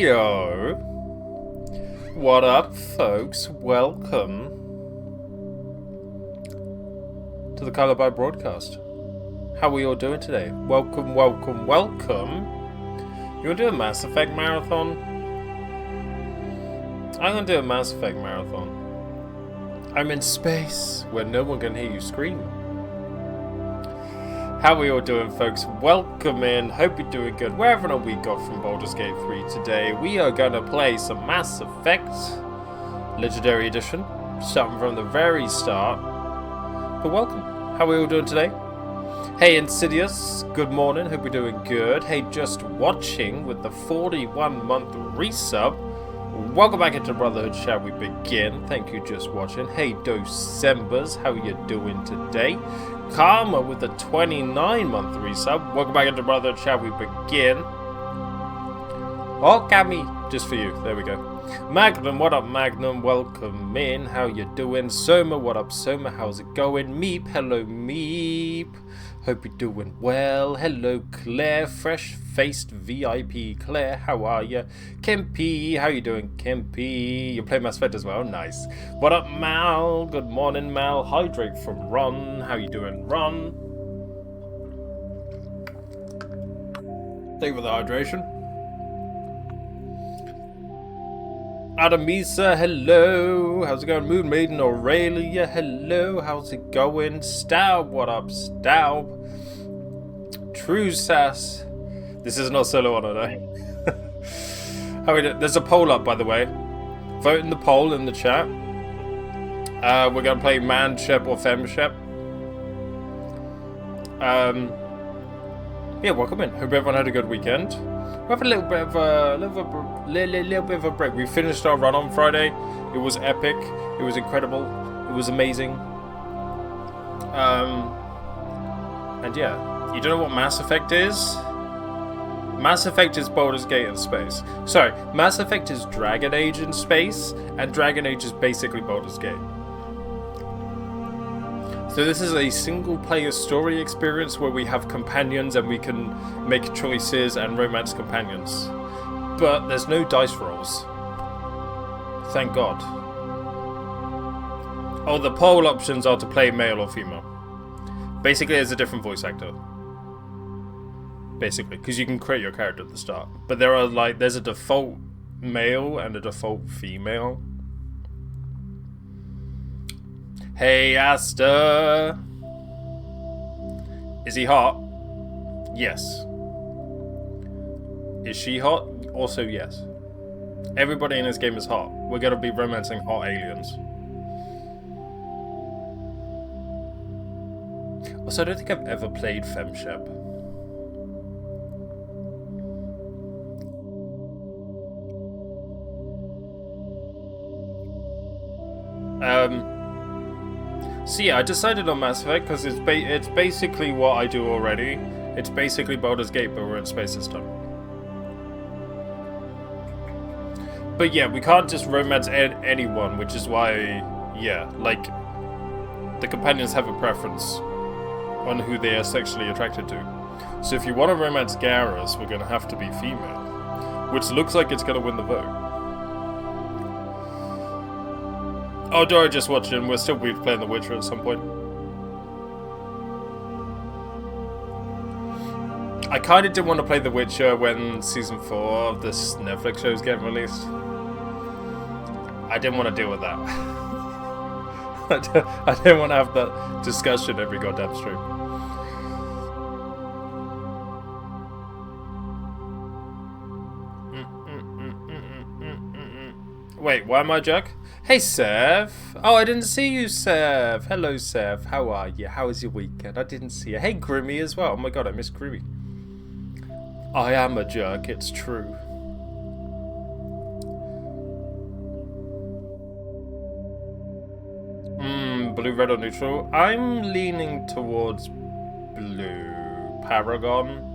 Yo, what up, folks? Welcome to the Calibre broadcast. How are we all doing today? Welcome. You want to do a Mass Effect marathon? I'm gonna do a Mass Effect marathon. I'm in space where no one can hear you scream. How are we all doing, folks? Welcome in. Hope you're doing good. Wherever or not we got from Baldur's Gate 3 today, we are going to play some Mass Effect Legendary Edition, starting from the very start. But welcome. How are we all doing today? Hey, Insidious. Good morning. Hope you're doing good. Hey, Just Watching with the 41-month resub. Welcome back into Brotherhood. Shall we begin? Thank you, Just Watching. Hey, Docembers. How are you doing today? Karma with the 29-month resub. Welcome back into Brotherhood. Shall we begin? Oh, Cammy, just for you. There we go. Magnum, what up, Magnum? Welcome in. How you doing? Soma, what up, Soma? How's it going? Meep, hello, Meep. Hope you're doing well. Hello, Claire, fresh-faced VIP. Claire, how are you? Kempy, how you doing, Kempy? You play Mass Effect as well? Nice. What up, Mal? Good morning, Mal. Hydrate from Ron. How you doing, Ron? Thank you for the hydration. Adamisa, hello. How's it going? Moon Maiden Aurelia, hello. How's it going? Staub, what up, Staub? True Sass. This is not solo on, I know. How we do? There's a poll up, by the way. Vote in the poll in the chat. We're going to play Man Shep or Fem Shep. Yeah, welcome in. Hope everyone had a good weekend. We have a little bit of a break. We finished our run on Friday. It was epic. It was incredible. It was amazing. And yeah, you don't know what Mass Effect is? Mass Effect is Baldur's Gate in space. Sorry, Mass Effect is Dragon Age in space, and Dragon Age is basically Baldur's Gate. So this is a single-player story experience where we have companions and we can make choices and romance companions. But there's no dice rolls. Thank God. Oh, the poll options are to play male or female. Basically, there's a different voice actor. Basically, because you can create your character at the start. But there's a default male and a default female. Hey, Asta. Is he hot? Yes. Is she hot? Also, yes. Everybody in this game is hot. We're going to be romancing hot aliens. Also, I don't think I've ever played FemShep. So yeah, I decided on Mass Effect because it's basically what I do already. It's basically Baldur's Gate, but we're in space this time. But yeah, we can't just romance anyone, which is why, yeah, like, the companions have a preference on who they are sexually attracted to. So if you want to romance Garrus, we're going to have to be female, which looks like it's going to win the vote. Oh, Dora just watching. We'll still be playing The Witcher at some point. I kind of didn't want to play The Witcher when Season 4 of this Netflix show is getting released. I didn't want to deal with that. I didn't want to have that discussion every goddamn stream. Wait, why am I Jack? Hey, Sev. Oh, I didn't see you, Sev. Hello, Sev. How are you? How was your weekend? I didn't see you. Hey, Grimmy as well. Oh my god, I miss Grimmy. I am a jerk, it's true. Blue, red, or neutral? I'm leaning towards blue. Paragon?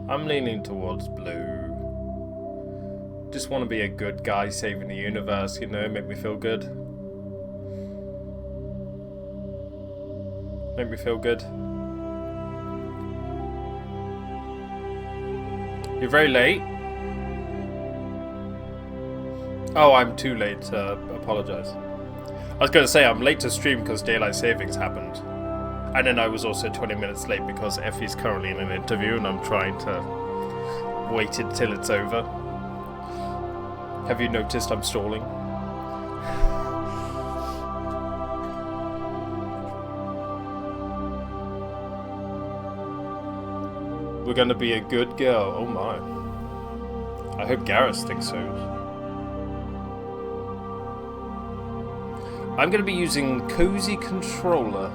I'm leaning towards blue. Just want to be a good guy saving the universe, you know, make me feel good. Make me feel good. You're very late. Oh, I'm too late to apologize. I was going to say I'm late to stream because daylight savings happened. And then I was also 20 minutes late because Effie's currently in an interview and I'm trying to wait until it's over. Have you noticed I'm stalling? We're gonna be a good girl. Oh my. I hope Garrus thinks so. I'm gonna be using Cozy Controller.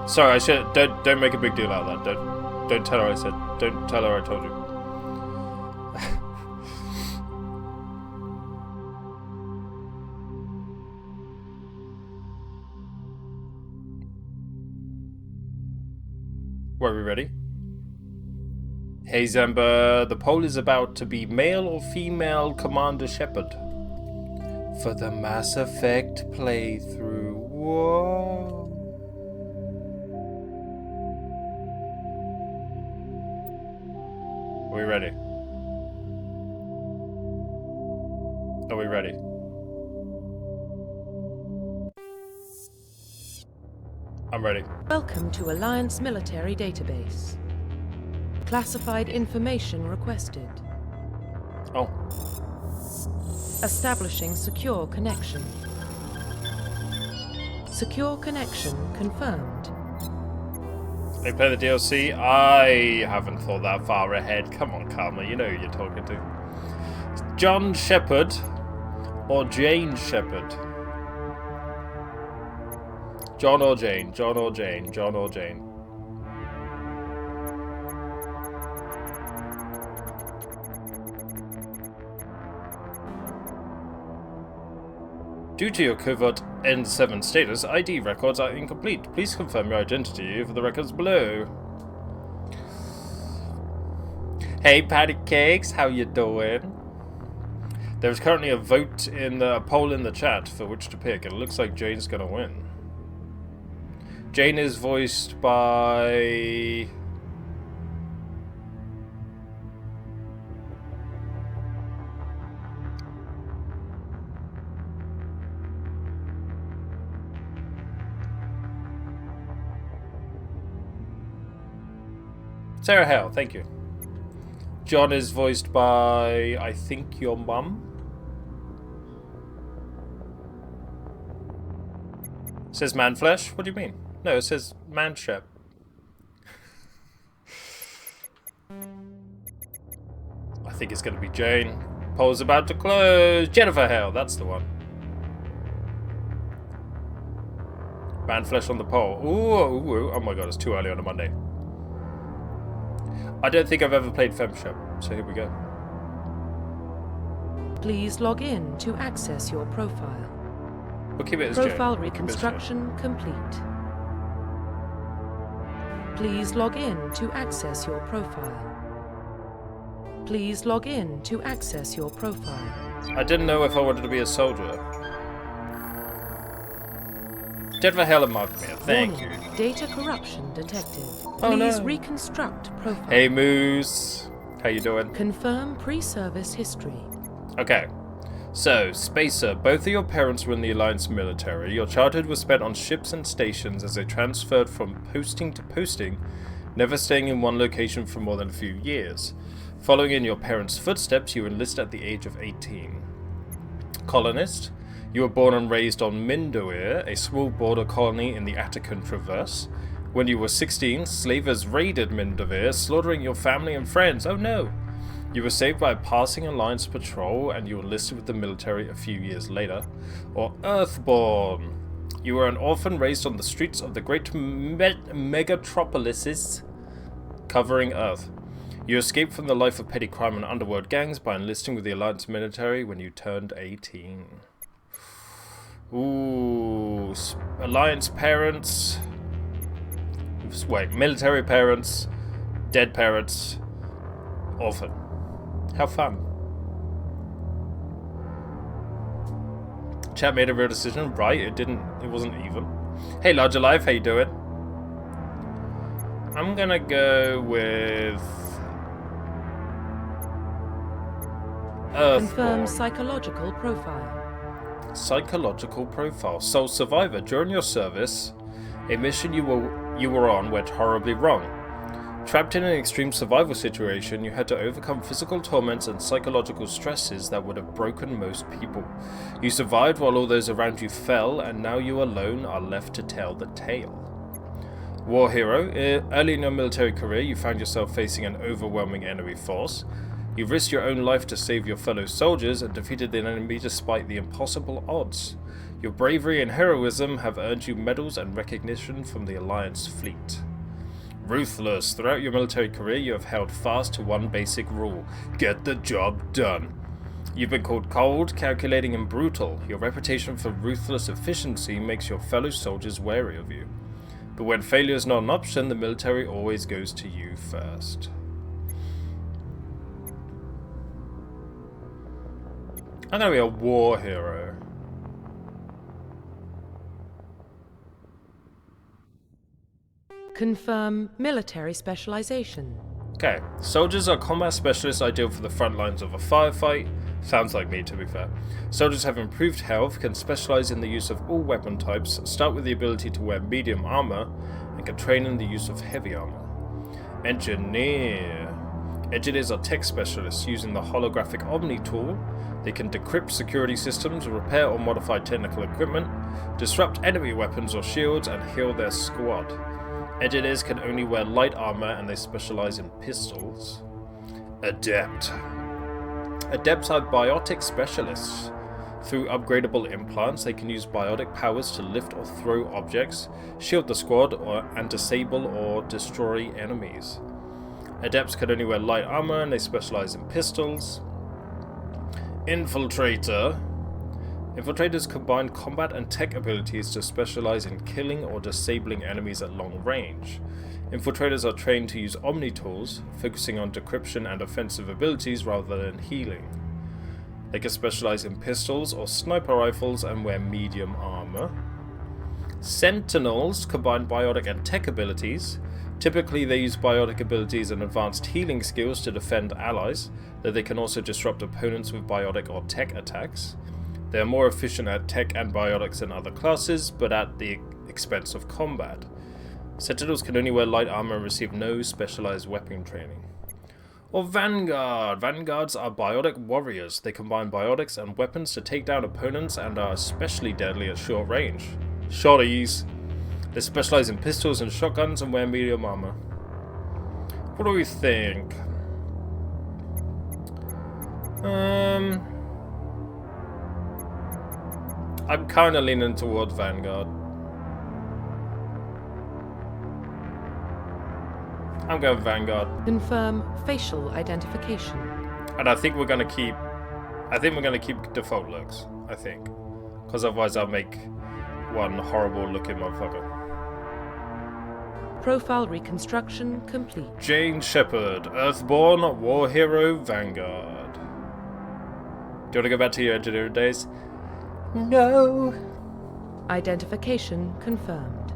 Sorry, I should don't make a big deal out of that. Don't tell her I said. Don't tell her I told you. Are we ready? Hey Zemba, the poll is about to be male or female Commander Shepard for the Mass Effect playthrough. Whoa. Are we ready? Are we ready? I'm ready. Welcome to Alliance Military Database. Classified information requested. Oh. Establishing secure connection. Secure connection confirmed. They play the DLC? I haven't thought that far ahead. Come on, Karma, you know who you're talking to. John Shepard or Jane Shepard? John or Jane? John or Jane? John or Jane? Due to your covert N7 status, ID records are incomplete. Please confirm your identity for the records below. Hey, patty cakes, how you doing? There is currently a vote in the poll in the chat for which to pick, and it looks like Jane's gonna win. Jane is voiced by... Sarah Hale, thank you. John is voiced by, I think, your mum? It says Manflesh? What do you mean? No, it says Manshep. I think it's going to be Jane. Poll's about to close. Jennifer Hale, that's the one. Manflesh on the poll. Ooh, oh my god, it's too early on a Monday. I don't think I've ever played FemShep, so here we go. Please log in to access your profile. We'll keep it as Profile Jane. reconstruction complete. Please log in to access your profile. Please log in to access your profile. I didn't know if I wanted to be a soldier. Jennifer Hale marked me. Thank you. Data corruption detected. Oh, Please no. reconstruct profile. Hey Moose, how you doing? Confirm pre-service history. Okay, so Spacer, both of your parents were in the Alliance military. Your childhood was spent on ships and stations as they transferred from posting to posting, never staying in one location for more than a few years. Following in your parents' footsteps, you enlisted at the age of 18. Colonist, you were born and raised on Mindoir, a small border colony in the Attican Traverse. When you were 16, slavers raided Mindoir, slaughtering your family and friends. Oh no! You were saved by a passing Alliance patrol, and you enlisted with the military a few years later. Or Earthborn. You were an orphan raised on the streets of the great megatropolises covering Earth. You escaped from the life of petty crime and underworld gangs by enlisting with the Alliance military when you turned 18. Ooh, Alliance parents. Wait, military parents, dead parents, orphan. How fun. Chat made a real decision, right? It wasn't even. Hey, Larger Life, how you doing? I'm gonna go with Confirm Earthborn. psychological profile. Psychological profile. Sole survivor. During your service, a mission you were on went horribly wrong. Trapped in an extreme survival situation, you had to overcome physical torments and psychological stresses that would have broken most people. You survived while all those around you fell, and now you alone are left to tell the tale. War hero. Early in your military career, you found yourself facing an overwhelming enemy force. You risked your own life to save your fellow soldiers and defeated the enemy despite the impossible odds. Your bravery and heroism have earned you medals and recognition from the Alliance fleet. Ruthless. Throughout your military career, you have held fast to one basic rule: get the job done. You've been called cold, calculating, and brutal. Your reputation for ruthless efficiency makes your fellow soldiers wary of you. But when failure is not an option, the military always goes to you first. I'm gonna be a war hero. Confirm military specialization. Okay, soldiers are combat specialists ideal for the front lines of a firefight. Sounds like me, to be fair. Soldiers have improved health, can specialize in the use of all weapon types, start with the ability to wear medium armor, and can train in the use of heavy armor. Engineer. Engineers are tech specialists using the holographic Omni tool. They can decrypt security systems, repair or modify technical equipment, disrupt enemy weapons or shields, and heal their squad. Engineers can only wear light armor and they specialize in pistols. Adept. Adepts are biotic specialists. Through upgradable implants, they can use biotic powers to lift or throw objects, shield the squad, and disable or destroy enemies. Adepts can only wear light armor and they specialize in pistols. Infiltrator. Infiltrators combine combat and tech abilities to specialize in killing or disabling enemies at long range. Infiltrators are trained to use Omni tools, focusing on decryption and offensive abilities rather than healing. They can specialize in pistols or sniper rifles and wear medium armor. Sentinels combine biotic and tech abilities. Typically, they use biotic abilities and advanced healing skills to defend allies, though they can also disrupt opponents with biotic or tech attacks. They are more efficient at tech and biotics than other classes, but at the expense of combat. Sentinels can only wear light armor and receive no specialized weapon training. Or Vanguard. Vanguards are biotic warriors. They combine biotics and weapons to take down opponents and are especially deadly at short range. Shotties. They specialize in pistols and shotguns and wear medium armor. What do we think? I'm kind of leaning towards Vanguard. I'm going Vanguard. Confirm facial identification. And I think we're gonna keep default looks. I think. Because otherwise I'll make one horrible looking motherfucker. Profile reconstruction complete. Jane Shepard, Earthborn, War Hero, Vanguard. Do you want to go back to your engineering days? No. Identification confirmed.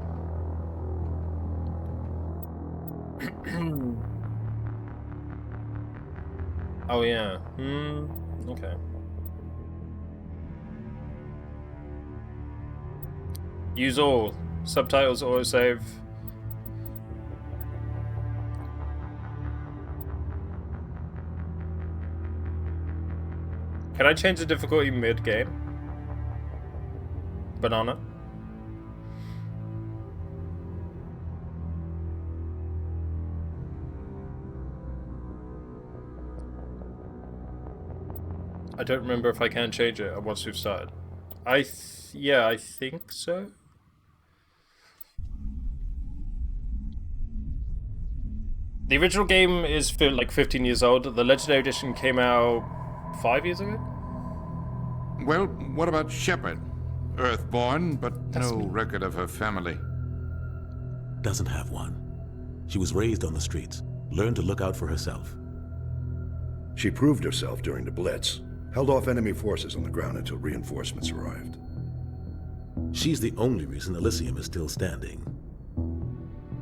Oh yeah. Okay. Use all. Subtitles autosave. Can I change the difficulty mid-game? Banana? I don't remember if I can change it once we've started. Yeah, I think so. The original game is like 15 years old. The Legendary Edition came out 5 years ago? Well, what about Shepard? Earthborn, but no record of her family. Doesn't have one. She was raised on the streets, learned to look out for herself. She proved herself during the Blitz, held off enemy forces on the ground until reinforcements arrived. She's the only reason Elysium is still standing.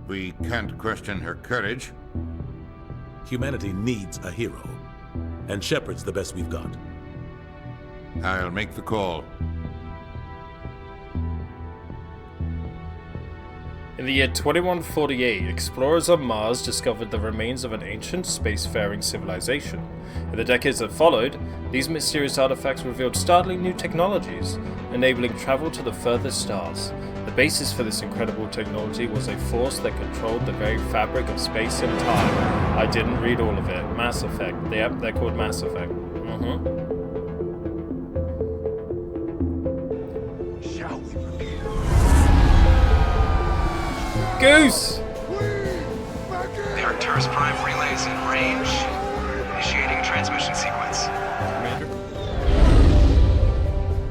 We can't question her courage. Humanity needs a hero. and Shepard's the best we've got. I'll make the call. In the year 2148, explorers on Mars discovered the remains of an ancient spacefaring civilization. In the decades that followed, these mysterious artifacts revealed startling new technologies, enabling travel to the furthest stars. The basis for this incredible technology was a force that controlled the very fabric of space and time. I didn't read all of it. Mass Effect. Yep, they're called Mass Effect. Shall we begin? Goose! The Arcturus Prime relays in range. Initiating transmission sequence.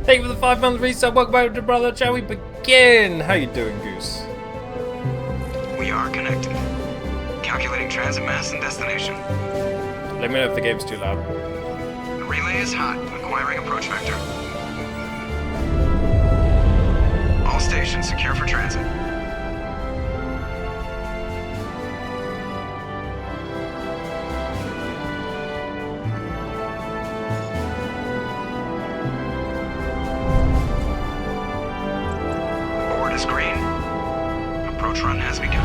Thank you for the 5-month reset. Welcome back to brother. Shall we begin? How you doing, Goose? We are connected. Calculating transit mass and destination. Let me know if the game's too loud. The relay is hot, acquiring approach vector. All stations secure for transit. Board is green. Approach run has begun.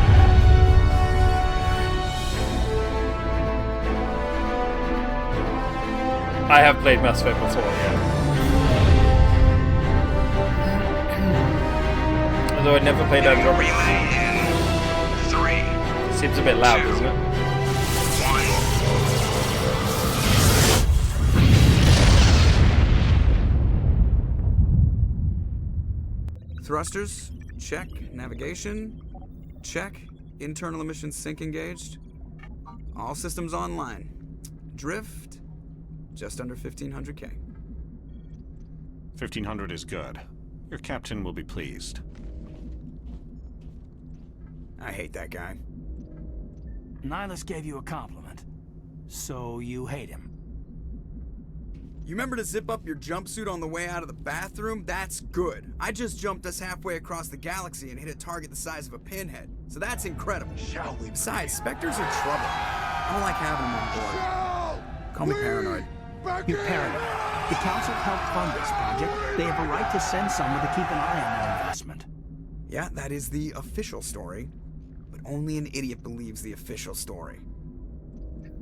I have played Mass Effect before, yeah. Although I never played Andromeda. Relay in 3, Seems a bit loud, 2, doesn't it? 1. Thrusters, check. Navigation, check. Internal emissions sync engaged. All systems online. Drift, just under 1500K. 1500 is good. Your captain will be pleased. I hate that guy. Nihilus gave you a compliment, so you hate him. You remember to zip up your jumpsuit on the way out of the bathroom? That's good. I just jumped us halfway across the galaxy and hit a target the size of a pinhead. So that's incredible. Shall we? Besides, Spectres are trouble. I don't like having them on board. Call me paranoid. You're paranoid. The Council helped fund this project. They have a right to send someone to keep an eye on their investment. Yeah, that is the official story. But only an idiot believes the official story.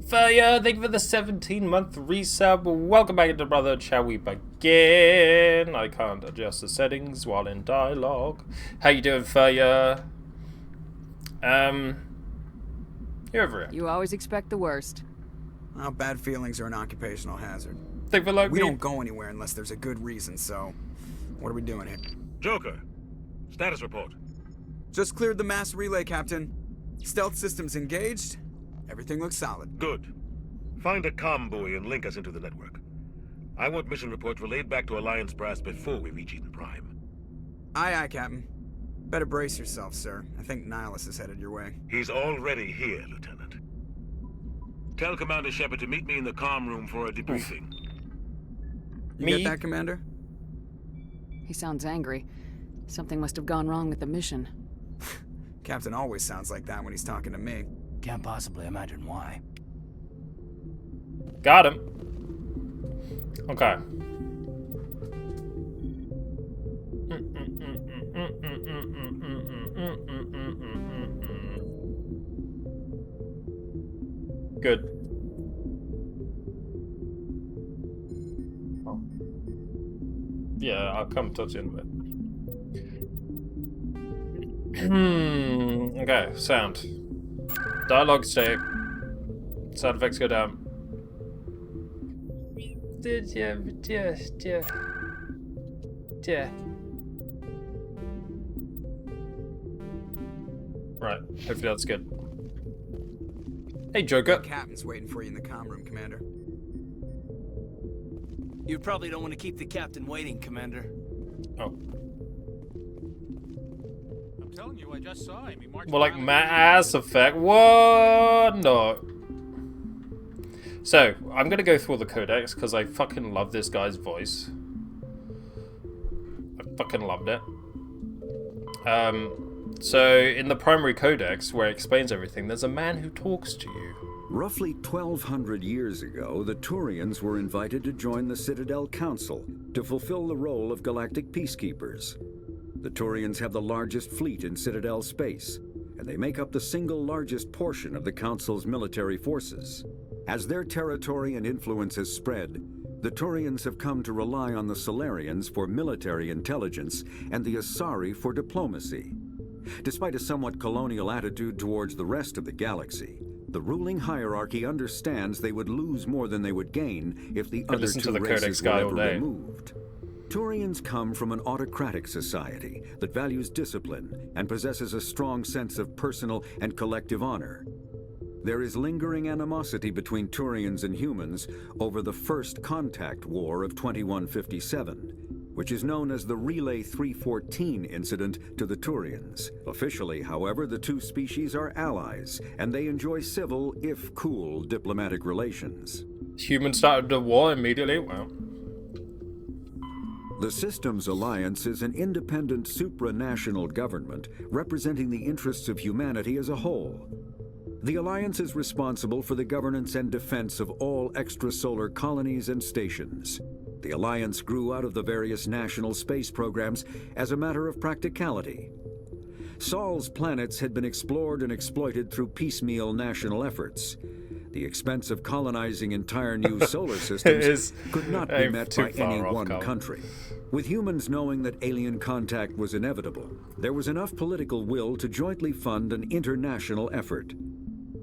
Fire, thank you for the 17-month resub. Welcome back into Brotherhood. Shall we begin? I can't adjust the settings while in dialogue. How you doing, Fire? You're over here. You always expect the worst. Well, bad feelings are an occupational hazard. Think for like We me. don't go anywhere unless there's a good reason, so what are we doing here? Joker, status report. Just cleared the mass relay, Captain. Stealth systems engaged. Everything looks solid. Good. Find a comm buoy and link us into the network. I want mission reports relayed back to Alliance Brass before we reach Eden Prime. Aye, aye, Captain. Better brace yourself, sir. I think Nihilus is headed your way. He's already here, Lieutenant. Tell Commander Shepard to meet me in the comm room for a debriefing. You Me? get that, Commander? He sounds angry. Something must have gone wrong with the mission. Captain always sounds like that when he's talking to me. Can't possibly imagine why. Got him. Okay. Good. Oh. Yeah, I'll come touch it in a bit. Okay, sound. Dialogue stay. Sound effects go down. Right, hopefully that's good. Hey, Joker. The Captain's waiting for you in the comm room, Commander. You probably don't want to keep the captain waiting, Commander. Oh. I'm telling you, I just saw him. He marched More like around Mass Effect. What? No. So, I'm gonna go through all the codecs because I fucking love this guy's voice. I fucking loved it. So, in the primary codex, where it explains everything, there's a man who talks to you. Roughly 1,200 years ago, the Turians were invited to join the Citadel Council to fulfill the role of galactic peacekeepers. The Turians have the largest fleet in Citadel space, and they make up the single largest portion of the Council's military forces. As their territory and influence has spread, the Turians have come to rely on the Solarians for military intelligence and the Asari for diplomacy. Despite a somewhat colonial attitude towards the rest of the galaxy, the ruling hierarchy understands they would lose more than they would gain if the other two races were ever removed. Turians come from an autocratic society that values discipline and possesses a strong sense of personal and collective honor. There is lingering animosity between Turians and humans over the First Contact War of 2157, which is known as the Relay 314 incident to the Turians. Officially, however, the two species are allies, and they enjoy civil, if cool, diplomatic relations. Humans started the war immediately? Wow. The Systems Alliance is an independent supranational government representing the interests of humanity as a whole. The Alliance is responsible for the governance and defense of all extrasolar colonies and stations. The Alliance grew out of the various national space programs as a matter of practicality. Sol's planets had been explored and exploited through piecemeal national efforts. The expense of colonizing entire new solar systems could not be met by any one country. With humans knowing that alien contact was inevitable, there was enough political will to jointly fund an international effort.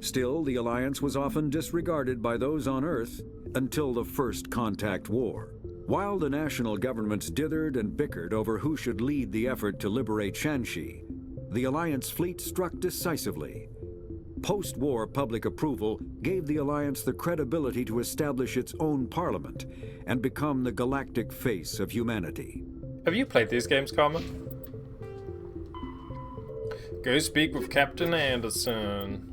Still, the Alliance was often disregarded by those on Earth until the First Contact War. While the national governments dithered and bickered over who should lead the effort to liberate Shanxi, the Alliance fleet struck decisively. Post-war public approval gave the Alliance the credibility to establish its own parliament and become the galactic face of humanity. Have you played these games, Karma? Go speak with Captain Anderson.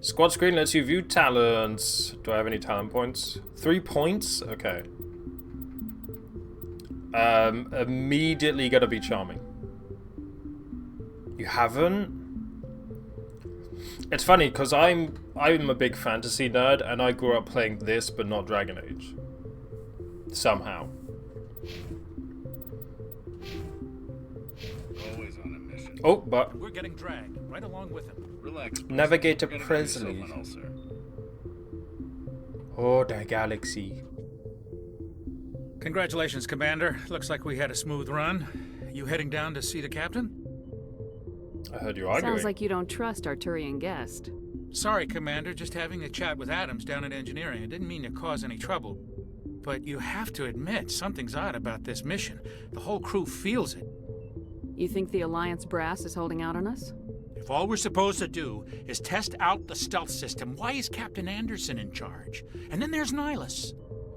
Squad screen lets you view talents. Do I have any talent points? 3 points? Okay. Immediately gotta be charming. You haven't? It's funny because I'm a big fantasy nerd and I grew up playing this but not Dragon Age. Somehow. Always on a mission. Oh, but We're getting dragged right along with him. Relax. Navigator You're gonna find Presley. yourself an ulcer. Oh, the galaxy. Congratulations, Commander. Looks like we had a smooth run. You heading down to see the captain? I heard you arguing. Sounds like you don't trust our Turian guest. Sorry, Commander. Just having a chat with Adams down at engineering. I didn't mean to cause any trouble. But you have to admit, something's odd about this mission. The whole crew feels it. You think the Alliance brass is holding out on us? If all we're supposed to do is test out the stealth system, why is Captain Anderson in charge? And then there's Nihilus.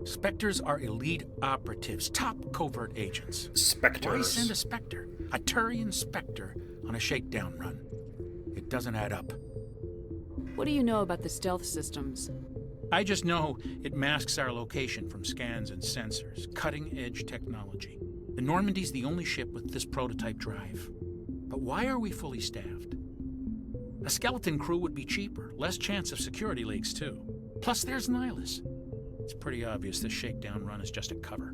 Spectres are elite operatives, top covert agents. Spectres. Why send a Spectre, a Turian Spectre, on a shakedown run? It doesn't add up. What do you know about the stealth systems? I just know it masks our location from scans and sensors, cutting-edge technology. The Normandy's the only ship with this prototype drive. But why are we fully staffed? A skeleton crew would be cheaper, less chance of security leaks too. Plus there's Nihilus. It's pretty obvious this shakedown run is just a cover.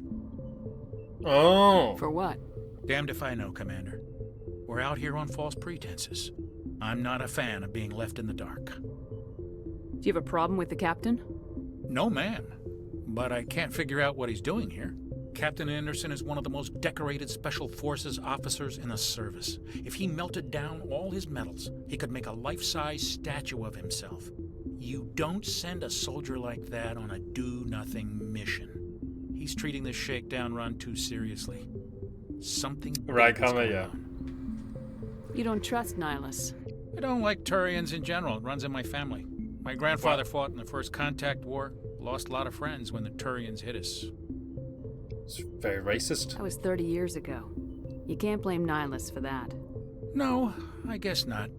Oh. For what? Damned if I know, Commander. We're out here on false pretenses. I'm not a fan of being left in the dark. Do you have a problem with the captain? No, ma'am. But I can't figure out what he's doing here. Captain Anderson is one of the most decorated Special Forces officers in the service. If he melted down all his medals, he could make a life-size statue of himself. You don't send a soldier like that on a do-nothing mission. He's treating this shakedown run too seriously. Something Right, big is Kama, going yeah. on. You don't trust Nihilus. I don't like Turians in general. It runs in my family. My grandfather fought in the First Contact War. Lost a lot of friends when the Turians hit us. It's very racist. That was 30 years ago. You can't blame Nihilus for that. No, I guess not.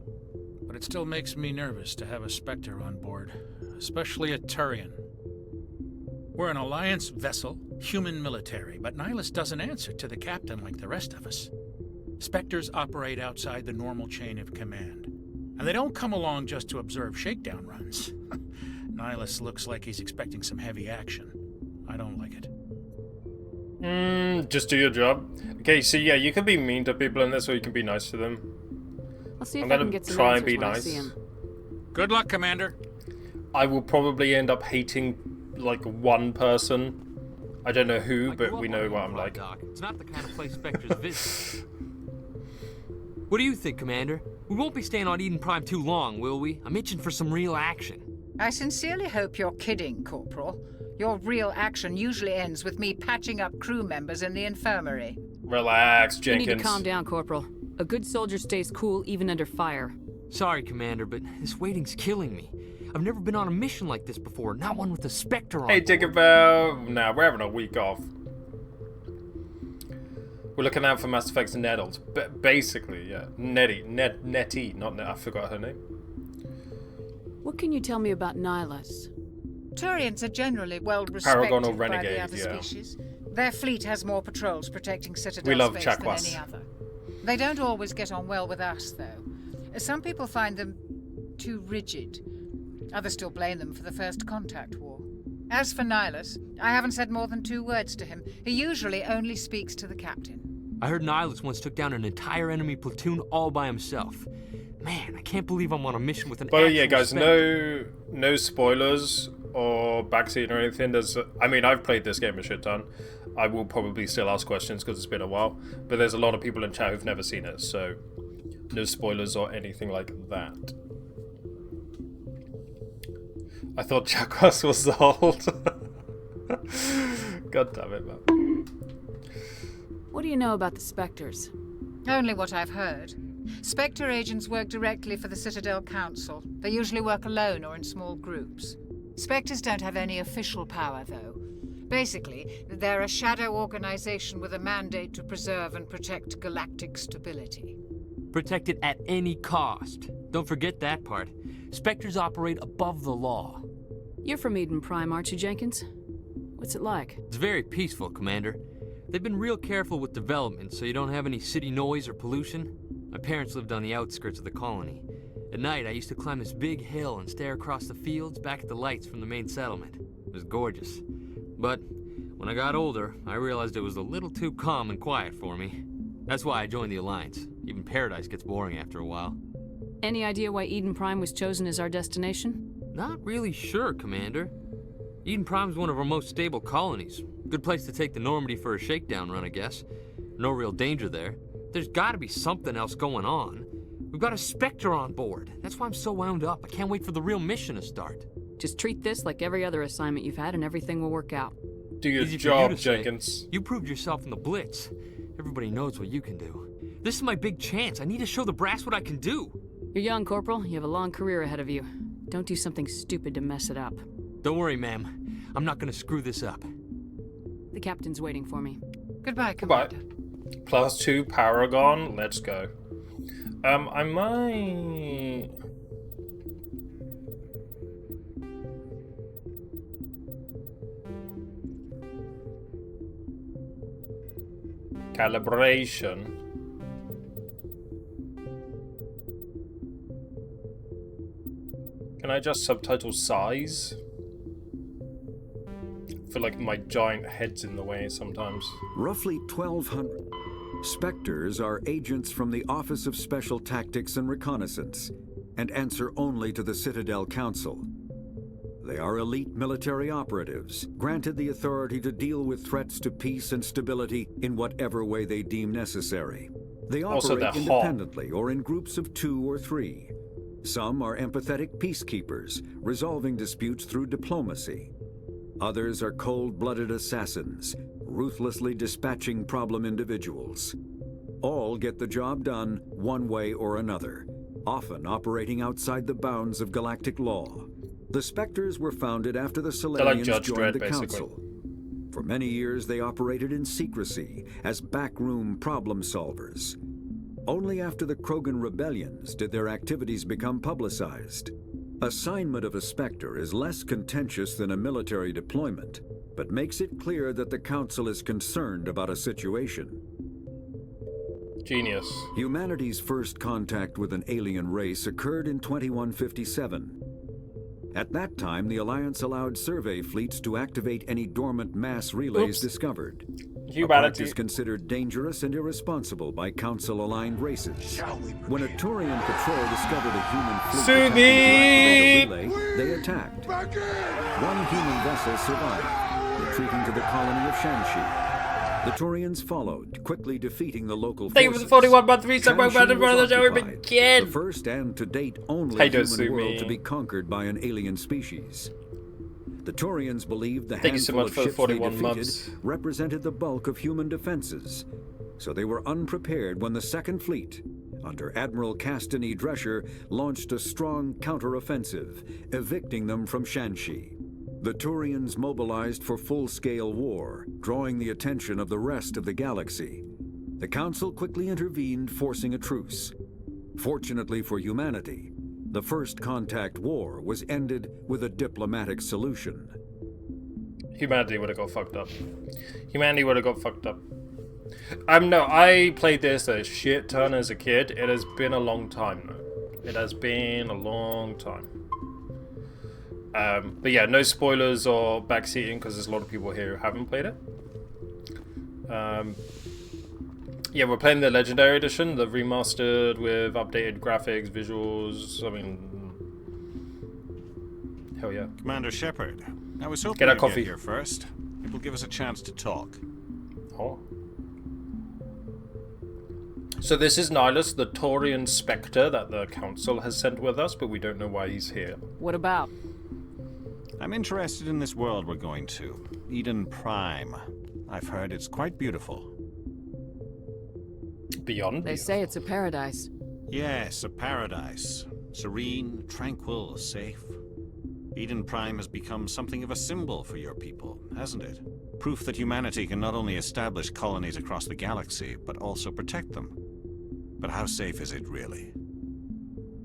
But it still makes me nervous to have a Spectre on board, especially a Turian. We're an Alliance vessel, human military, but Nihilus doesn't answer to the captain like the rest of us. Spectres operate outside the normal chain of command. And they don't come along just to observe shakedown runs. Nihilus looks like he's expecting some heavy action. I don't like it. Just do your job. Okay, so yeah, you can be mean to people in this, or you can be nice to them. I'll see if I'm I gonna can get some try and answers be when I nice. see him. Good luck, Commander. I will probably end up hating, like, one person. I don't know who, but we know what I'm like. Doc. It's not the kind of place Spectres visit. What do you think, Commander? We won't be staying on Eden Prime too long, will we? I'm itching for some real action. I sincerely hope you're kidding, Corporal. Your real action usually ends with me patching up crew members in the infirmary. Relax, Jenkins. You need to calm down, Corporal. A good soldier stays cool even under fire. Sorry, Commander, but this waiting's killing me. I've never been on a mission like this before, not one with a Spectre on Hey, board. Tinkerbell. Nah, we're having a week off. We're looking out for Mass Effect's Nettles. Basically, yeah. Nettie, not Net. I forgot her name. What can you tell me about Nihilus? Turians are generally well respected Paragon or by the Renegade, other yeah. species. Their fleet has more patrols protecting Citadel We love space than Chakwas. any other. They don't always get on well with us, though. Some people find them too rigid. Others still blame them for the First Contact War. As for Nihilus, I haven't said more than 2 words to him. He usually only speaks to the captain. I heard Nihilus once took down an entire enemy platoon all by himself. Man, I can't believe I'm on a mission with an But yeah, actual guys, Spectre. no spoilers or backseat or anything. I mean, I've played this game a shit ton. I will probably still ask questions because it's been a while. But there's a lot of people in chat who've never seen it, so no spoilers or anything like that. I thought Chakwas was old. God damn it, man. What do you know about the Spectres? Only what I've heard. Spectre agents work directly for the Citadel Council. They usually work alone or in small groups. Spectres don't have any official power, though. Basically, they're a shadow organization with a mandate to preserve and protect galactic stability. Protect it at any cost. Don't forget that part. Spectres operate above the law. You're from Eden Prime, aren't you, Jenkins? What's it like? It's very peaceful, Commander. They've been real careful with development, so you don't have any city noise or pollution. My parents lived on the outskirts of the colony. At night, I used to climb this big hill and stare across the fields back at the lights from the main settlement. It was gorgeous. But when I got older, I realized it was a little too calm and quiet for me. That's why I joined the Alliance. Even Paradise gets boring after a while. Any idea why Eden Prime was chosen as our destination? Not really sure, Commander. Eden Prime's one of our most stable colonies. Good place to take the Normandy for a shakedown run, I guess. No real danger there. There's gotta be something else going on. We've got a Spectre on board. That's why I'm so wound up. I can't wait for the real mission to start. Just treat this like every other assignment you've had and everything will work out. Do your Easy for job, you to say. Jenkins. You proved yourself in the Blitz. Everybody knows what you can do. This is my big chance. I need to show the brass what I can do. You're young, Corporal. You have a long career ahead of you. Don't do something stupid to mess it up. Don't worry, ma'am. I'm not gonna screw this up. The captain's waiting for me. Goodbye, Goodbye. Commander. +2 Paragon. Let's go. I might... Calibration. Can I adjust subtitle size? I feel like my giant head's in the way sometimes. Roughly 1,200 Spectres are agents from the Office of Special Tactics and Reconnaissance and answer only to the Citadel Council. They are elite military operatives, granted the authority to deal with threats to peace and stability in whatever way they deem necessary. They Also, operate they're hot. independently or in groups of 2 or 3. Some are empathetic peacekeepers, resolving disputes through diplomacy. Others are cold-blooded assassins, ruthlessly dispatching problem individuals. All get the job done one way or another, often operating outside the bounds of galactic law. The Spectres were founded after the Solarians Judge joined Dredd, the basically. Council. For many years, they operated in secrecy as backroom problem solvers. Only after the Krogan rebellions did their activities become publicized. Assignment of a Spectre is less contentious than a military deployment, but makes it clear that the Council is concerned about a situation. Genius. Humanity's first contact with an alien race occurred in 2157. At that time, the Alliance allowed survey fleets to activate any dormant mass relays discovered. A practice considered dangerous and irresponsible by Council-aligned races. When a Turian patrol discovered a human fleet attempting to activate a relay, they attacked. One human vessel survived, retreating to the colony of Shanxi. The Turians followed, quickly defeating the local Thank you for the 41 month reset. The first and to date only human world to be conquered by an alien species. The Turians believed the handful of ships they defeated represented the bulk of human defenses, so they were unprepared when the Second Fleet, under Admiral Castany Drescher, launched a strong counteroffensive, evicting them from Shanxi. The Turians mobilized for full-scale war, drawing the attention of the rest of the galaxy. The Council quickly intervened, forcing a truce. Fortunately for humanity, the First Contact War was ended with a diplomatic solution. Humanity would have got fucked up. Humanity would have got fucked up. No, I played this a shit ton as a kid. It has been a long time though. It has been a long time. But yeah, no spoilers or backseating because there's a lot of people here who haven't played it. Yeah, we're playing the Legendary Edition, the remastered with updated graphics, visuals. I mean, hell yeah. Commander Shepard, I was hoping you'd get here first. It will give us a chance to talk. Oh. So this is Nihilus, the Taurian Spectre that the Council has sent with us, but we don't know why he's here. What about? I'm interested in this world we're going to. Eden Prime. I've heard it's quite beautiful. Beyond? They say it's a paradise. Yes, a paradise. Serene, tranquil, safe. Eden Prime has become something of a symbol for your people, hasn't it? Proof that humanity can not only establish colonies across the galaxy, but also protect them. But how safe is it really?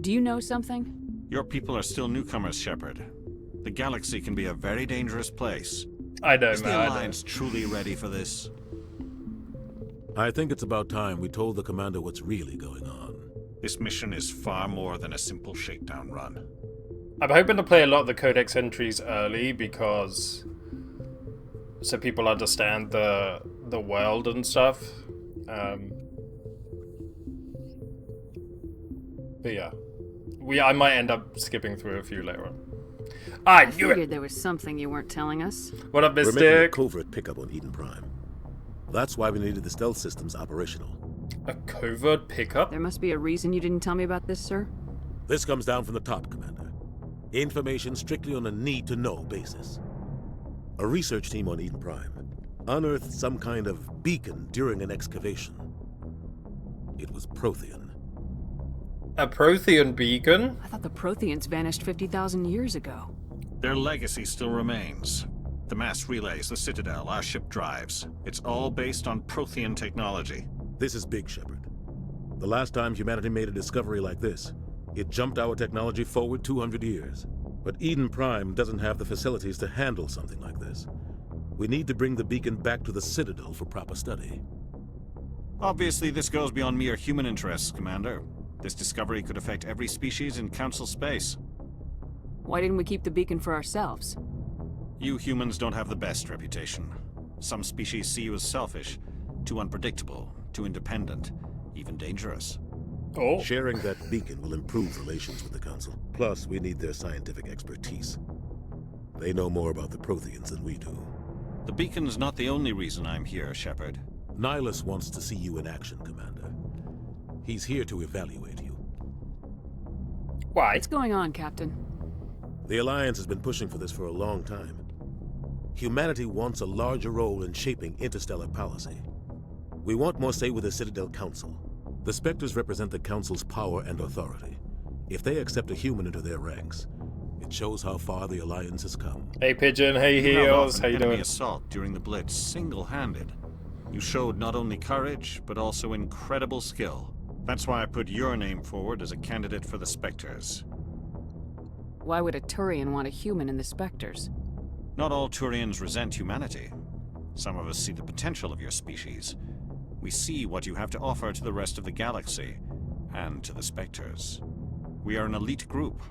Do you know something? Your people are still newcomers, Shepard. The galaxy can be a very dangerous place. I know, Is the Alliance truly ready for this? I think it's about time we told the Commander what's really going on. This mission is far more than a simple shakedown run. I'm hoping to play a lot of the Codex entries early because so people understand the world and stuff. But yeah, I might end up skipping through a few later on. I figured there was something you weren't telling us. What up, Mystic? We're making a covert pickup on Eden Prime. That's why we needed the stealth systems operational. A covert pickup? There must be a reason you didn't tell me about this, sir. This comes down from the top, Commander. Information strictly on a need-to-know basis. A research team on Eden Prime unearthed some kind of beacon during an excavation. It was Prothean. A Prothean beacon? I thought the Protheans vanished 50,000 years ago. Their legacy still remains. The mass relays, the Citadel, our ship drives. It's all based on Prothean technology. This is big, Shepard. The last time humanity made a discovery like this, it jumped our technology forward 200 years. But Eden Prime doesn't have the facilities to handle something like this. We need to bring the beacon back to the Citadel for proper study. Obviously, this goes beyond mere human interests, Commander. This discovery could affect every species in Council space. Why didn't we keep the beacon for ourselves? You humans don't have the best reputation. Some species see you as selfish, too unpredictable, too independent, even dangerous. Oh. Sharing that beacon will improve relations with the Council. Plus, we need their scientific expertise. They know more about the Protheans than we do. The beacon's not the only reason I'm here, Shepard. Nihilus wants to see you in action, Commander. He's here to evaluate you. Why? What's going on, Captain? The Alliance has been pushing for this for a long time. Humanity wants a larger role in shaping interstellar policy. We want more say with the Citadel Council. The Spectres represent the Council's power and authority. If they accept a human into their ranks, it shows how far the Alliance has come. Hey Pigeon, hey Heels, how you doing? Assault during the Blitz, single-handed. You showed not only courage, but also incredible skill. That's why I put your name forward as a candidate for the Spectres. Why would a Turian want a human in the Spectres? Not all Turians resent humanity. Some of us see the potential of your species. We see what you have to offer to the rest of the galaxy, and to the Spectres. We are an elite group.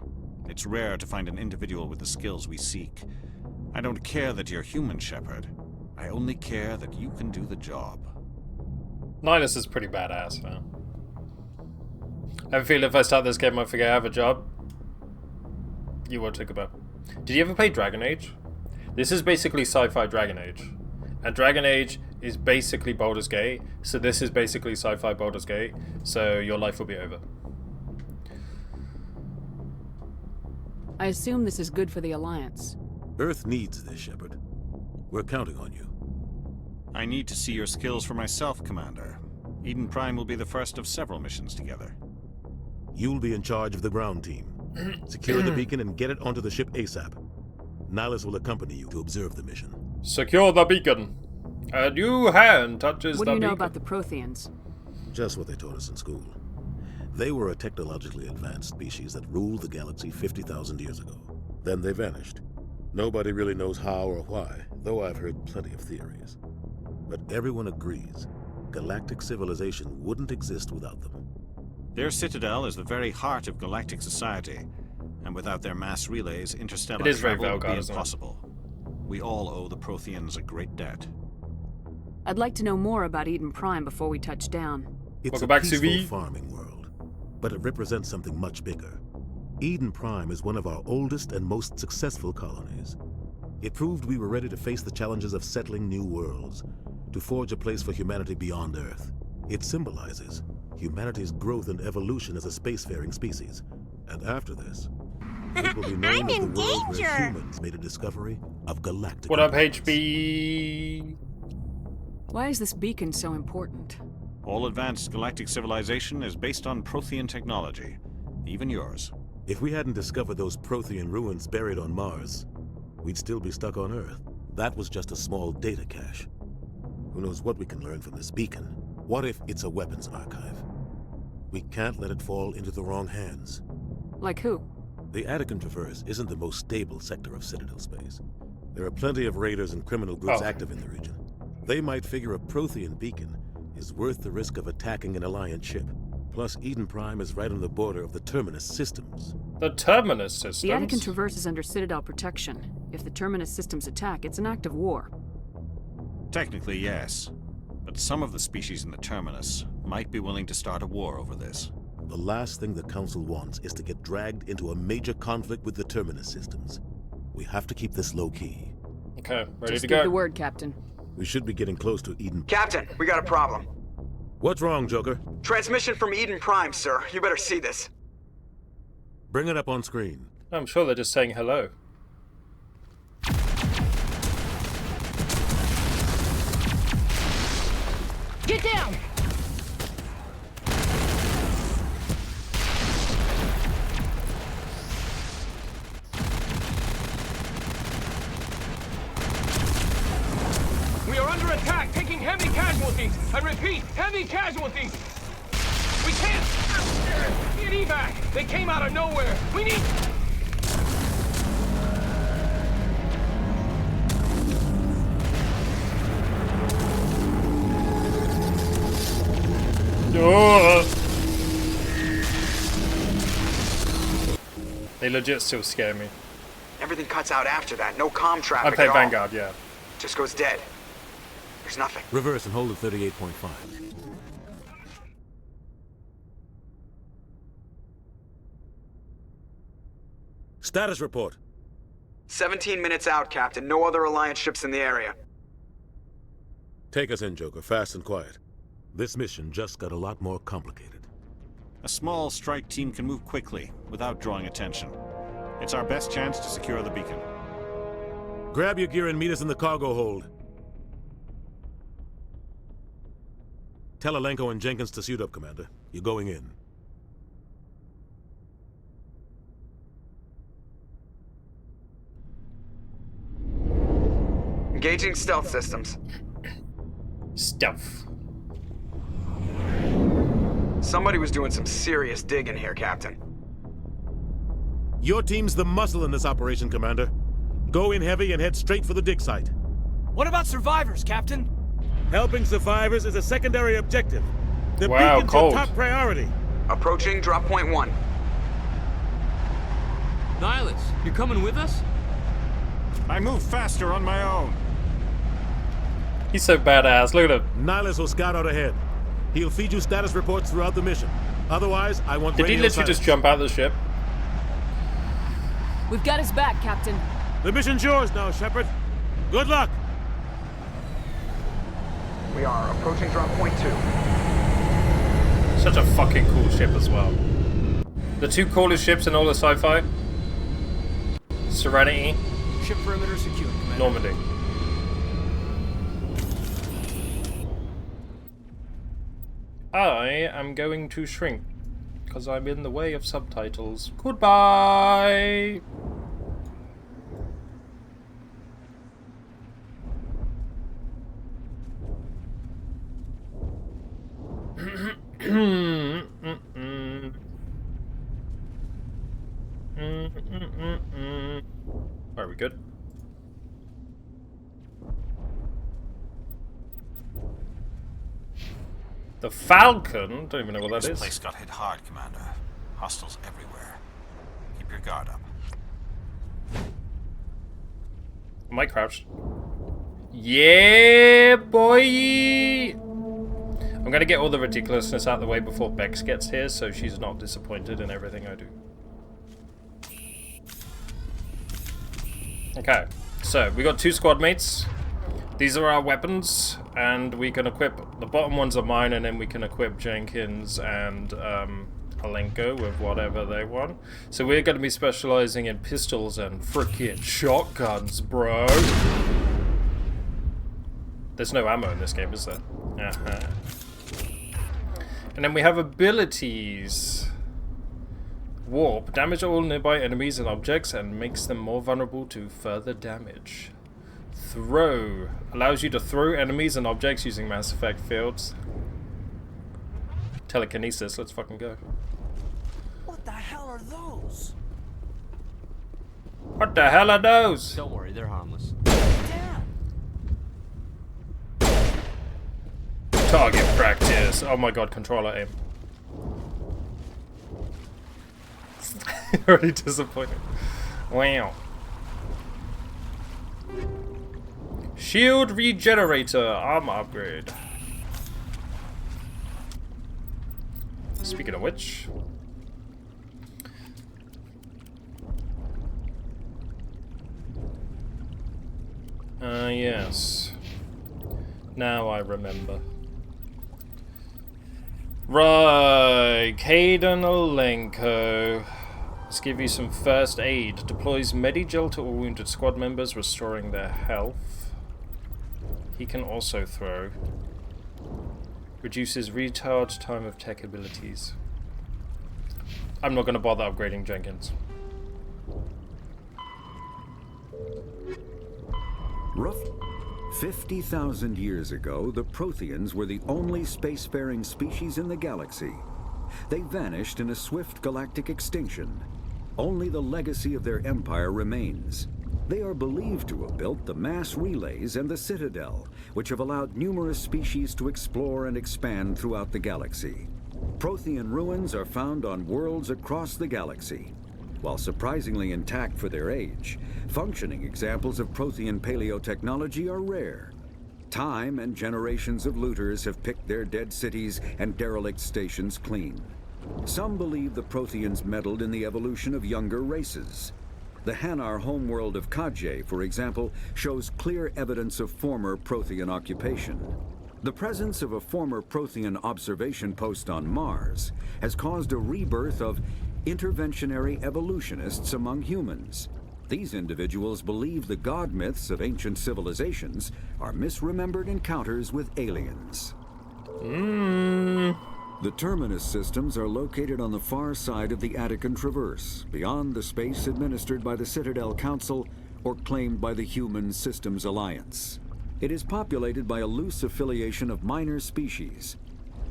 It's rare to find an individual with the skills we seek. I don't care that you're human, Shepard. I only care that you can do the job. Nihilus is pretty badass, man. I have a feeling if I start this game, I forget I have a job. You won't think about. Did you ever play Dragon Age? This is basically sci-fi Dragon Age. And Dragon Age is basically Baldur's Gate. So this is basically sci-fi Baldur's Gate. So your life will be over. I assume this is good for the Alliance. Earth needs this, Shepard. We're counting on you. I need to see your skills for myself, Commander. Eden Prime will be the first of several missions together. You'll be in charge of the ground team. Secure the beacon and get it onto the ship ASAP. Nihilus will accompany you to observe the mission. Secure the beacon. A new hand touches the beacon. What do you know about the Protheans? Just what they taught us in school. They were a technologically advanced species that ruled the galaxy 50,000 years ago. Then they vanished. Nobody really knows how or why, though I've heard plenty of theories. But everyone agrees, galactic civilization wouldn't exist without them. Their citadel is the very heart of galactic society, and without their mass relays, interstellar travel would be impossible. We all owe the Protheans a great debt. I'd like to know more about Eden Prime before we touch down. It's a peaceful farming world, but it represents something much bigger. Eden Prime is one of our oldest and most successful colonies. It proved we were ready to face the challenges of settling new worlds, to forge a place for humanity beyond Earth. It symbolizes humanity's growth and evolution as a spacefaring species. And after this, it will be known as the world where humans made a discovery of galactic What up, importance. HB? Why is this beacon so important? All advanced galactic civilization is based on Prothean technology, even yours. If we hadn't discovered those Prothean ruins buried on Mars, we'd still be stuck on Earth. That was just a small data cache. Who knows what we can learn from this beacon? What if it's a weapons archive? We can't let it fall into the wrong hands. Like who? The Attican Traverse isn't the most stable sector of Citadel space. There are plenty of raiders and criminal groups active in the region. They might figure a Prothean beacon is worth the risk of attacking an Alliance ship. Plus, Eden Prime is right on the border of the Terminus systems. The Terminus systems? The Attican Traverse is under Citadel protection. If the Terminus systems attack, it's an act of war. Technically, yes. But some of the species in the Terminus might be willing to start a war over this. The last thing the Council wants is to get dragged into a major conflict with the Terminus systems. We have to keep this low-key. Okay, ready Just to give go. the word, Captain. We should be getting close to Eden. Captain, we got a problem. What's wrong, Joker? Transmission from Eden Prime, sir. You better see this. Bring it up on screen. I'm sure they're just saying hello. Get down! We are under attack, taking heavy casualties. I repeat, heavy casualties. We can't get evac. They came out of nowhere. We need. They legit still scare me. Everything cuts out after that. No comm traffic I play at all. Vanguard, yeah. Just goes dead. There's nothing. Reverse and hold at 38.5. Status report. 17 minutes out, Captain. No other Alliance ships in the area. Take us in, Joker, fast and quiet. This mission just got a lot more complicated. A small strike team can move quickly, without drawing attention. It's our best chance to secure the beacon. Grab your gear and meet us in the cargo hold. Tell Alenko and Jenkins to suit up, Commander. You're going in. Engaging stealth systems. Stealth. Somebody was doing some serious digging here, Captain. Your team's the muscle in this operation, Commander. Go in heavy and head straight for the dig site. What about survivors, Captain? Helping survivors is a secondary objective. The Wow, beacon's cold. your top priority. Approaching drop point 1. Nihilus, you coming with us? I move faster on my own. He's so badass. Look at him. Nihilus will scout out ahead. He'll feed you status reports throughout the mission. Otherwise, I want Did he radio literally silence. just jump out of the ship? We've got his back, Captain. The mission's yours now, Shepard. Good luck. We are approaching drop point 2. Such a fucking cool ship as well. The two coolest ships in all of sci-fi. Serenity. Ship perimeter secure, Commander. Normandy. I am going to shrink because I'm in the way of subtitles. Goodbye. Are we good? The Falcon? Don't even know what that This is. place got hit hard, Commander. Hostiles everywhere. Keep your guard up. Am I crouched? Yeah, boy! I'm gonna get all the ridiculousness out of the way before Bex gets here, so she's not disappointed in everything I do. Okay, so we got 2 squad mates. These are our weapons, and we can equip, the bottom ones are mine, and then we can equip Jenkins and Alenko with whatever they want. So we're going to be specializing in pistols and frickin' shotguns, bro. There's no ammo in this game, is there? Uh-huh. And then we have abilities. Warp. Damage all nearby enemies and objects and makes them more vulnerable to further damage. Throw. Allows you to throw enemies and objects using Mass Effect fields. Telekinesis. Let's fucking go. What the hell are those? What the hell are those? Don't worry, they're harmless. Target practice. Oh my god, controller aim. Already disappointed. Wow. Shield regenerator. Armor upgrade. Speaking of which. Yes. Now I remember. Right, Caden Alenko. Let's give you some first aid. Deploys Medigel to all wounded squad members, restoring their health. He can also throw. Reduces retard time of tech abilities. I'm not going to bother upgrading Jenkins. Rough 50,000 years ago, the Protheans were the only spacefaring species in the galaxy. They vanished in a swift galactic extinction. Only the legacy of their empire remains. They are believed to have built the mass relays and the Citadel, which have allowed numerous species to explore and expand throughout the galaxy. Prothean ruins are found on worlds across the galaxy. While surprisingly intact for their age, functioning examples of Prothean paleotechnology are rare. Time and generations of looters have picked their dead cities and derelict stations clean. Some believe the Protheans meddled in the evolution of younger races. The Hanar homeworld of Kajay, for example, shows clear evidence of former Prothean occupation. The presence of a former Prothean observation post on Mars has caused a rebirth of interventionary evolutionists among humans. These individuals believe the god myths of ancient civilizations are misremembered encounters with aliens. The Terminus systems are located on the far side of the Attican Traverse, beyond the space administered by the Citadel Council or claimed by the Human Systems Alliance. It is populated by a loose affiliation of minor species,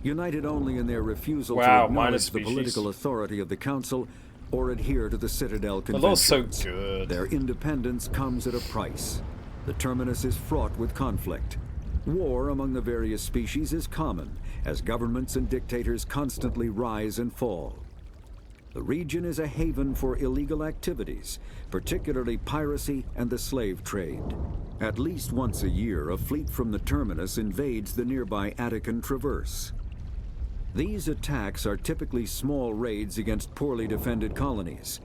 united only in their refusal to acknowledge the political authority of the Council or adhere to the Citadel Conventions. Well, that's so good. Their independence comes at a price. The Terminus is fraught with conflict. War among the various species is common, as governments and dictators constantly rise and fall. The region is a haven for illegal activities, particularly piracy and the slave trade. At least once a year, a fleet from the terminus invades the nearby Attican Traverse. These attacks are typically small raids against poorly defended colonies.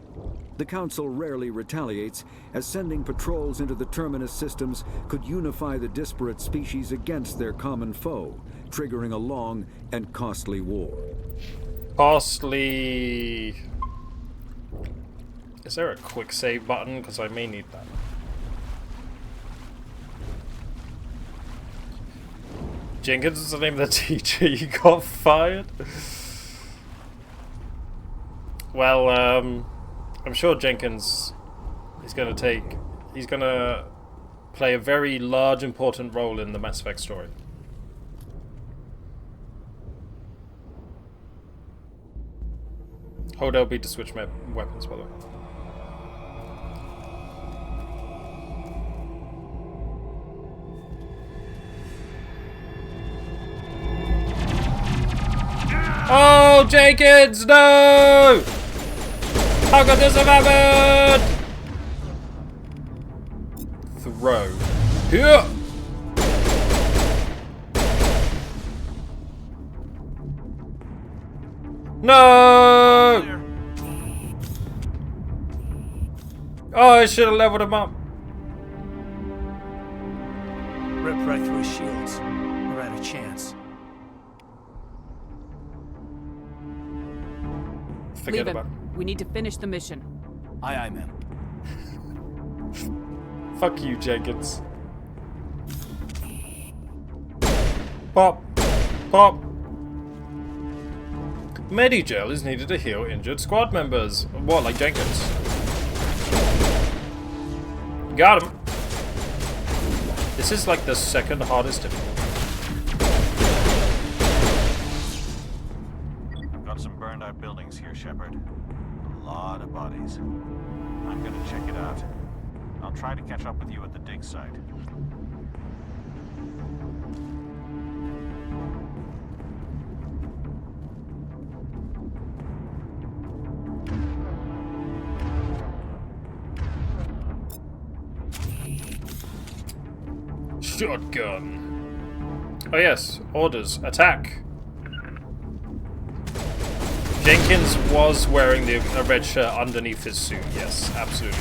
The Council rarely retaliates, as sending patrols into the terminus systems could unify the disparate species against their common foe, triggering a long and costly war. Costly. Is there a quick save button? Because I may need that. Jenkins is the name of the teacher. You got fired? Well, I'm sure Jenkins is going to he's going to play a very large, important role in the Mass Effect story. Hold LB to switch weapons, by the way. Oh, Jenkins, no! How could this have happened? Throw. Here! No! Oh, I should have leveled him up. Rip right through his shields. Never had a chance. Forget about it. We need to finish the mission. Aye, aye, ma'am. Fuck you, Jenkins. Pop. Pop. Medigel is needed to heal injured squad members. What, like Jenkins? Got him. This is like the second hardest difficulty. Got some burned out buildings here, Shepard. A lot of bodies. I'm gonna check it out. I'll try to catch up with you at the dig site. Shotgun. Oh yes, orders. Attack. Jenkins was wearing a red shirt underneath his suit. Yes, absolutely.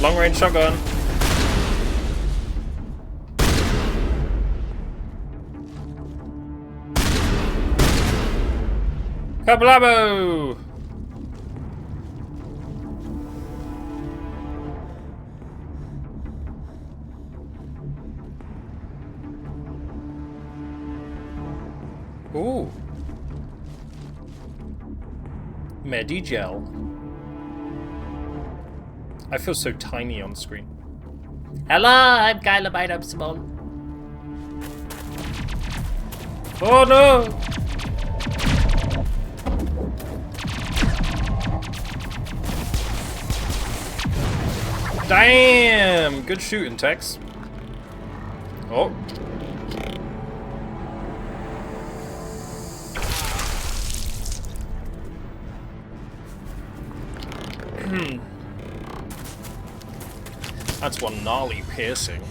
Long range shotgun. Kablamo! Ooh. Medigel. I feel so tiny on screen. Hello, I'm Kylabite, I'm small. Oh no! Damn! Good shooting, Tex. Oh. That's one gnarly piercing.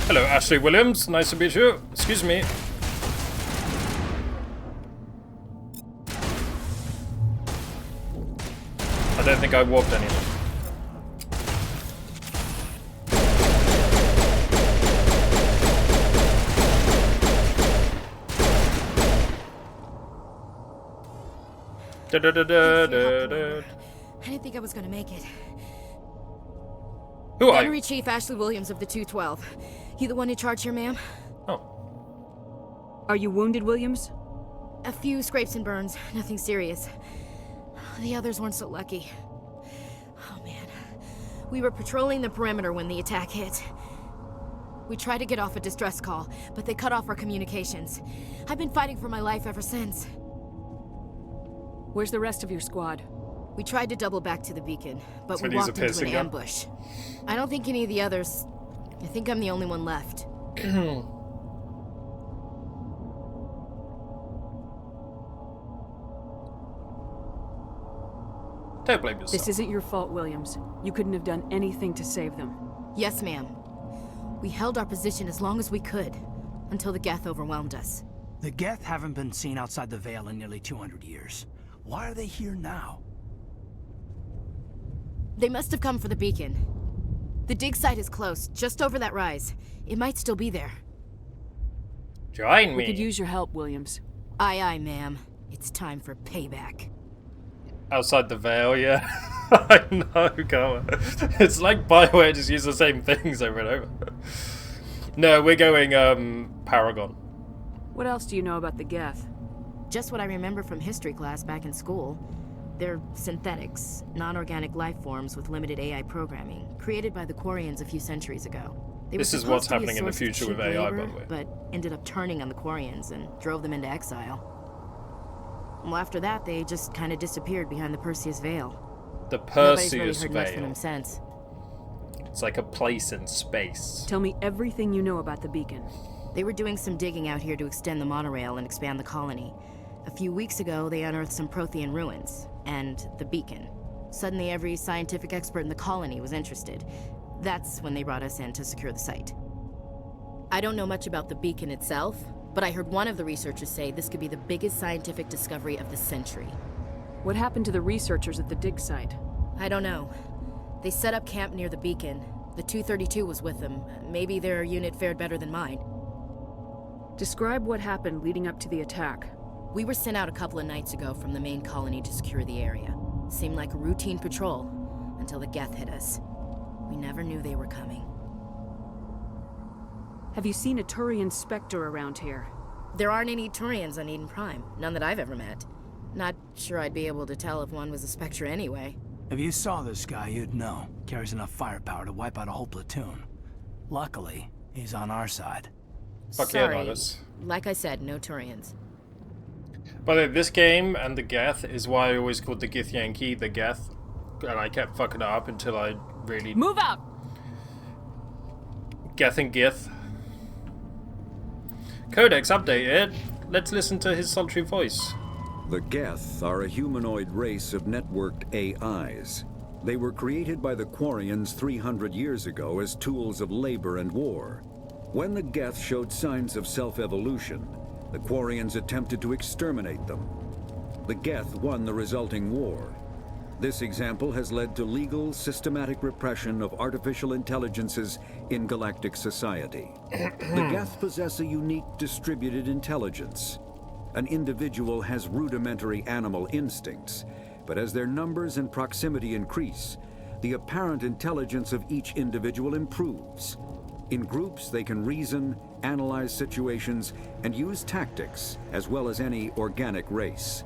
Hello, Ashley Williams. Nice to meet you. Excuse me. I don't think I warped anything. I didn't think I was gonna make it. Who are you? Gunnery Chief Ashley Williams of the 212. You the one in charge here, ma'am? Oh. Are you wounded, Williams? A few scrapes and burns, nothing serious. The others weren't so lucky. We were patrolling the perimeter when the attack hit. We tried to get off a distress call, but they cut off our communications. I've been fighting for my life ever since. Where's the rest of your squad? We tried to double back to the beacon, but So we these are walked into an pissing up. ambush. I don't think any of the others... I think I'm the only one left. Don't blame yourself. This isn't your fault, Williams. You couldn't have done anything to save them. Yes, ma'am. We held our position as long as we could, until the Geth overwhelmed us. The Geth haven't been seen outside the Veil in nearly 200 years. Why are they here now? They must have come for the beacon. The dig site is close, just over that rise. It might still be there. Join me. We could use your help, Williams. Aye, aye, ma'am. It's time for payback. Outside the Veil, yeah. I know, come on. It's like bioware just use the same things over and over. No, we're going, Paragon. What else do you know about the Geth? Just what I remember from history class back in school. They're synthetics, non-organic life forms with limited AI programming, created by the Quarians a few centuries ago. They This were is what's supposed to be a happening in the source of future with cheap AI, labor, by the way. but ended up turning on the Quarians and drove them into exile. Well, after that, they just kind of disappeared behind the Perseus Veil. The Nobody's really Perseus heard much from Veil. them since. It's like a place in space. Tell me everything you know about the beacon. They were doing some digging out here to extend the monorail and expand the colony. A few weeks ago, they unearthed some Prothean ruins, and the beacon. Suddenly, every scientific expert in the colony was interested. That's when they brought us in to secure the site. I don't know much about the beacon itself, but I heard one of the researchers say this could be the biggest scientific discovery of the century. What happened to the researchers at the dig site? I don't know. They set up camp near the beacon. The 232 was with them. Maybe their unit fared better than mine. Describe what happened leading up to the attack. We were sent out a couple of nights ago from the main colony to secure the area. Seemed like a routine patrol, until the Geth hit us. We never knew they were coming. Have you seen a Turian Spectre around here? There aren't any Turians on Eden Prime. None that I've ever met. Not sure I'd be able to tell if one was a Spectre anyway. If you saw this guy, you'd know. Carries enough firepower to wipe out a whole platoon. Luckily, he's on our side. Fuck yeah, Sorry. Nihilus. Like I said, no Turians. By the way, this game and the Geth is why I always called the Gith Yankee the Geth. And I kept fucking it up until I really... Move out! Geth and Gith. Codex updated. Let's listen to his sultry voice. The Geth are a humanoid race of networked AIs. They were created by the Quarians 300 years ago as tools of labor and war. When the Geth showed signs of self-evolution, the Quarians attempted to exterminate them. The Geth won the resulting war. This example has led to legal, systematic repression of artificial intelligences in galactic society. The Geth possess a unique distributed intelligence. An individual has rudimentary animal instincts, but as their numbers and proximity increase, the apparent intelligence of each individual improves. In groups, they can reason, analyze situations, and use tactics, as well as any organic race.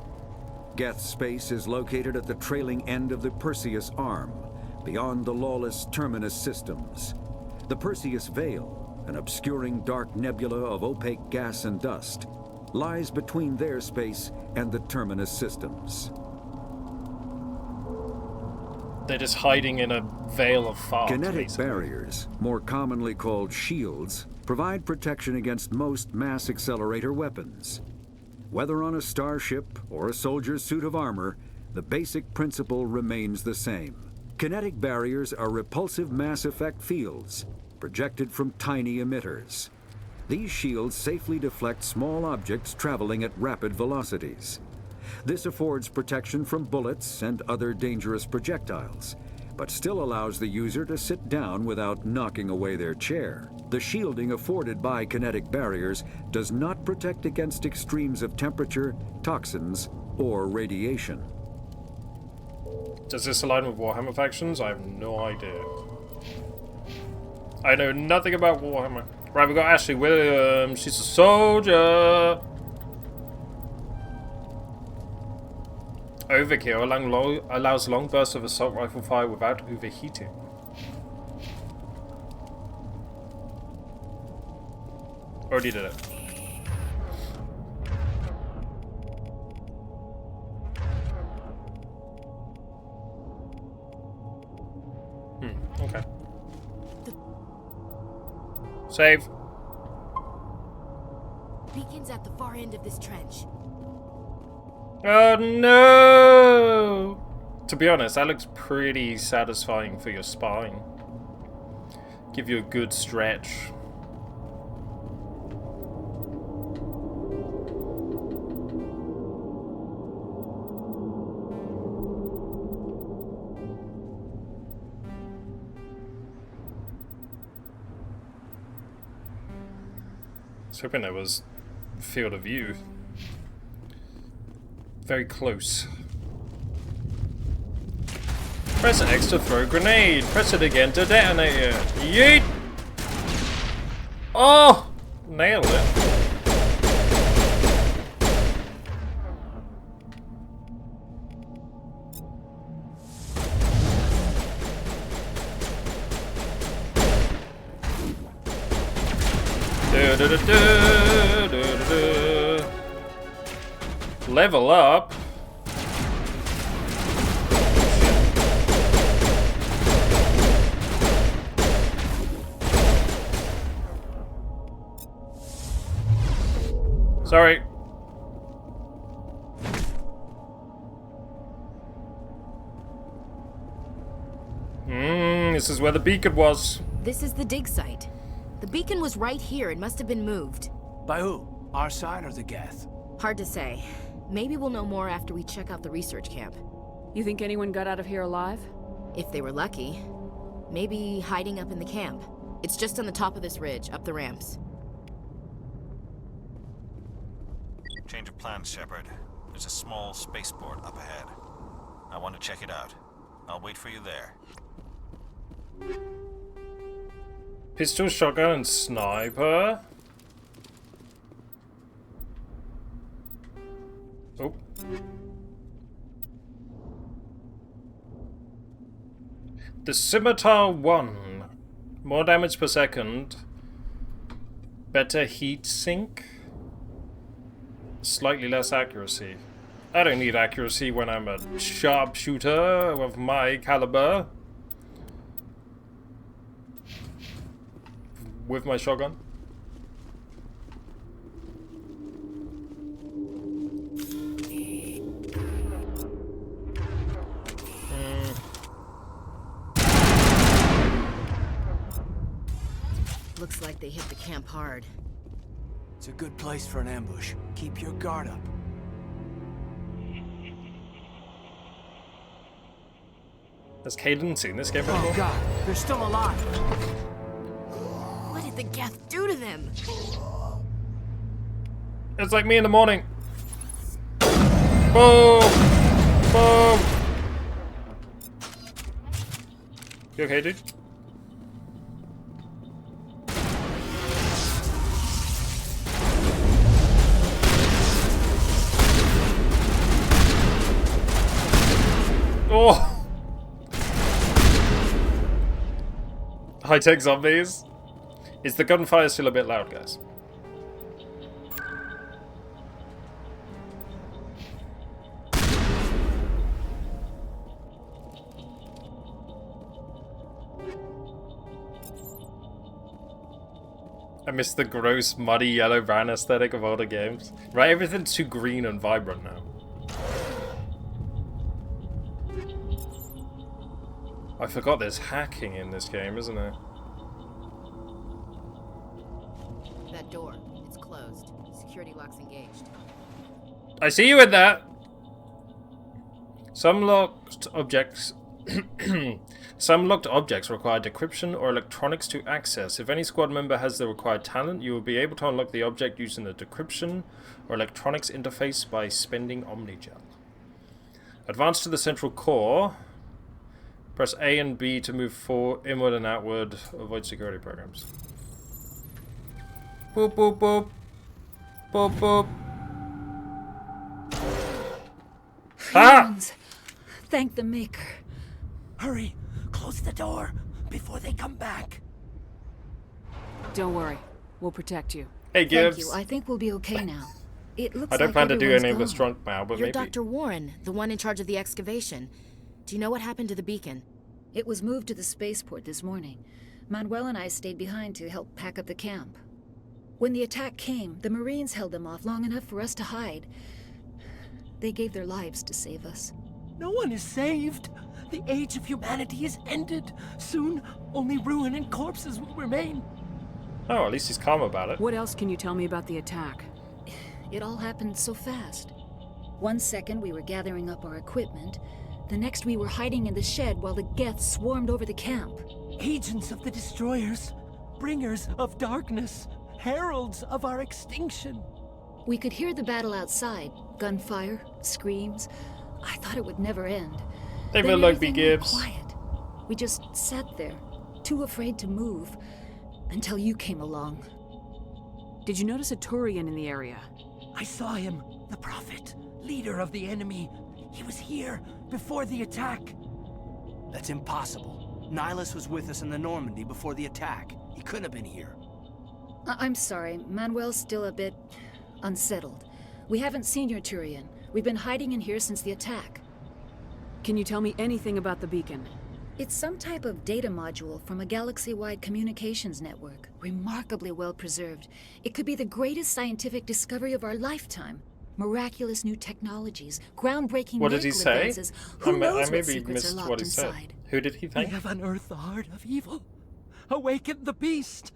Geth space is located at the trailing end of the Perseus Arm, beyond the lawless Terminus systems. The Perseus Veil, an obscuring dark nebula of opaque gas and dust, lies between their space and the Terminus systems. They're just hiding in a veil of fog. Kinetic barriers, more commonly called shields, provide protection against most mass accelerator weapons. Whether on a starship or a soldier's suit of armor, the basic principle remains the same. Kinetic barriers are repulsive mass effect fields, projected from tiny emitters. These shields safely deflect small objects traveling at rapid velocities. This affords protection from bullets and other dangerous projectiles, but still allows the user to sit down without knocking away their chair. The shielding afforded by kinetic barriers does not protect against extremes of temperature, toxins, or radiation. Does this align with Warhammer factions? I have no idea. I know nothing about Warhammer. Right, we got Ashley Williams. She's a soldier. Overkill allows long bursts of assault rifle fire without overheating. Already did it. Okay. Save. Beacon's at the far end of this trench. Oh no! To be honest, that looks pretty satisfying for your spine. Give you a good stretch. I was hoping there was field of view. Very close. Press X to throw a grenade. Press it again to detonate it. Yeet! Oh! Nailed it. Level up. Sorry. This is where the beacon was. This is the dig site. The beacon was right here. It must have been moved. By who? Our side or the Geth? Hard to say. Maybe we'll know more after we check out the research camp. You think anyone got out of here alive? If they were lucky. Maybe hiding up in the camp. It's just on the top of this ridge, up the ramps. Change of plans, Shepard. There's a small spaceport up ahead. I want to check it out. I'll wait for you there. Pistol, shotgun, and sniper. Oh. The Scimitar 1. More damage per second. Better heat sink. Slightly less accuracy. I don't need accuracy when I'm a sharpshooter of my caliber. With my shotgun. Looks like they hit the camp hard. It's a good place for an ambush. Keep your guard up. Has Caden seen this game before? Oh god, they're still alive. What did the Geth do to them? It's like me in the morning. Boom! Boom! You okay, dude? Oh! High-tech zombies. Is the gunfire still a bit loud, guys? I miss the gross, muddy, yellow brown aesthetic of older games. Right, everything's too green and vibrant now. I forgot there's hacking in this game, isn't there? That door, it's closed. Security lock's engaged. I see you in there! Some locked objects... Some locked objects require decryption or electronics to access. If any squad member has the required talent, you will be able to unlock the object using the decryption or electronics interface by spending Omnigel. Advance to the central core. Press A and B to move forward, inward and outward. Avoid security programs. Boop, boop, boop. Boop, boop. Humans. Thank the Maker. Hurry! Close the door before they come back. Don't worry. We'll protect you. Hey, Gibbs. Thank you. I think we'll be okay now. It looks I don't like plan to do everyone's any of this gone. drunk now, but You're maybe. Dr. Warren, the one in charge of the excavation. Do you know what happened to the beacon? It was moved to the spaceport this morning. Manuel and I stayed behind to help pack up the camp. When the attack came, the Marines held them off long enough for us to hide. They gave their lives to save us. No one is saved. The age of humanity is ended. Soon, only ruin and corpses will remain. Oh, at least he's calm about it. What else can you tell me about the attack? It all happened so fast. 1 second we were gathering up our equipment. The next we were hiding in the shed while the Geth swarmed over the camp. Agents of the destroyers, bringers of darkness, heralds of our extinction. We could hear the battle outside. Gunfire, screams. I thought it would never end. They Then will like everything be went Gibbs. quiet. We just sat there, too afraid to move, until you came along. Did you notice a Turian in the area? I saw him, the Prophet, leader of the enemy. He was here before the attack. That's impossible. Nihilus was with us in the Normandy before the attack. He couldn't have been here. I'm sorry, Manuel's still a bit unsettled. We haven't seen your Turian. We've been hiding in here since the attack. Can you tell me anything about the beacon? It's some type of data module from a galaxy-wide communications network. Remarkably well preserved. It could be the greatest scientific discovery of our lifetime. Miraculous new technologies, groundbreaking What did he medical say? advances. Who knows I what maybe secrets are missed locked what he inside? said. Who did he We think? have unearthed the heart of evil, awakened the beast,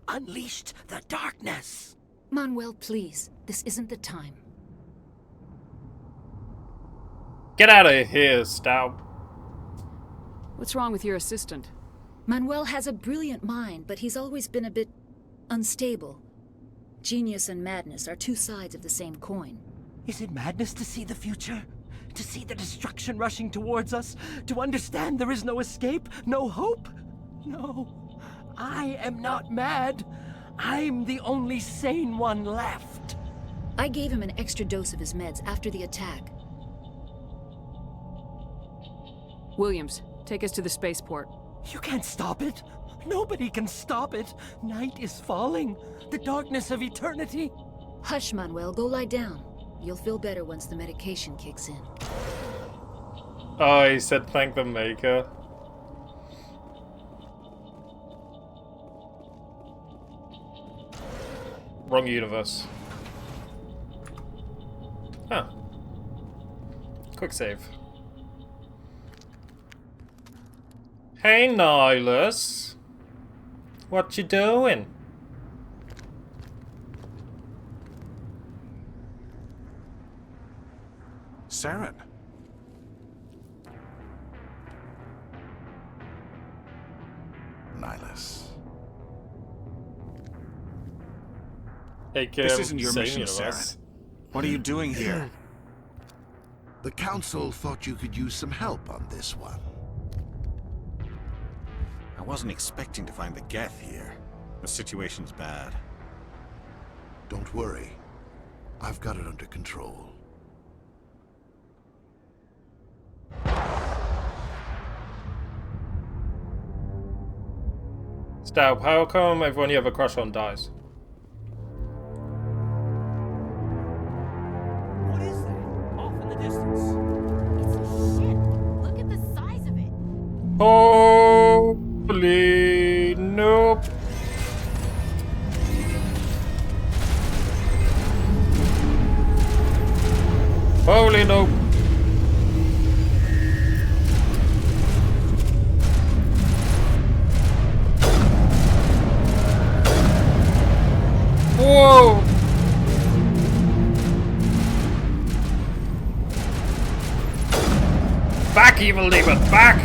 unleashed the darkness. Manuel, please. This isn't the time. Get out of here, Staub. What's wrong with your assistant? Manuel has a brilliant mind, but he's always been a bit unstable. Genius and madness are two sides of the same coin. Is it madness to see the future? To see the destruction rushing towards us? To understand there is no escape? No hope? No. I am not mad. I'm the only sane one left. I gave him an extra dose of his meds after the attack. Williams, take us to the spaceport. You can't stop it. Nobody can stop it. Night is falling. The darkness of eternity. Hush, Manuel. Go lie down. You'll feel better once the medication kicks in. Oh, he said thank the maker. Wrong universe. Huh. Quick save. Hey, Nihilus. What you doing? Saren. Nihilus. Hey, Kim, This isn't your same mission, universe. Saren. What are you doing here? The Council thought you could use some help on this one. I wasn't expecting to find the Geth here. The situation's bad. Don't worry. I've got it under control. Staub, how come everyone you have a crush on dies? What is that? Off in the distance. It's a ship. Look at the size of it. Holy nope. Holy nope. Whoa! Back, evil demon, back!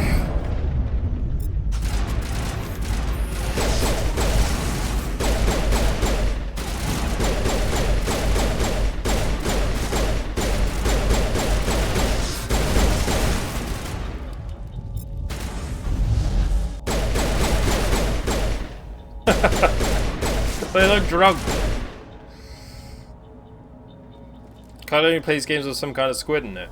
They look drunk. Kyle only plays games with some kind of squid in it.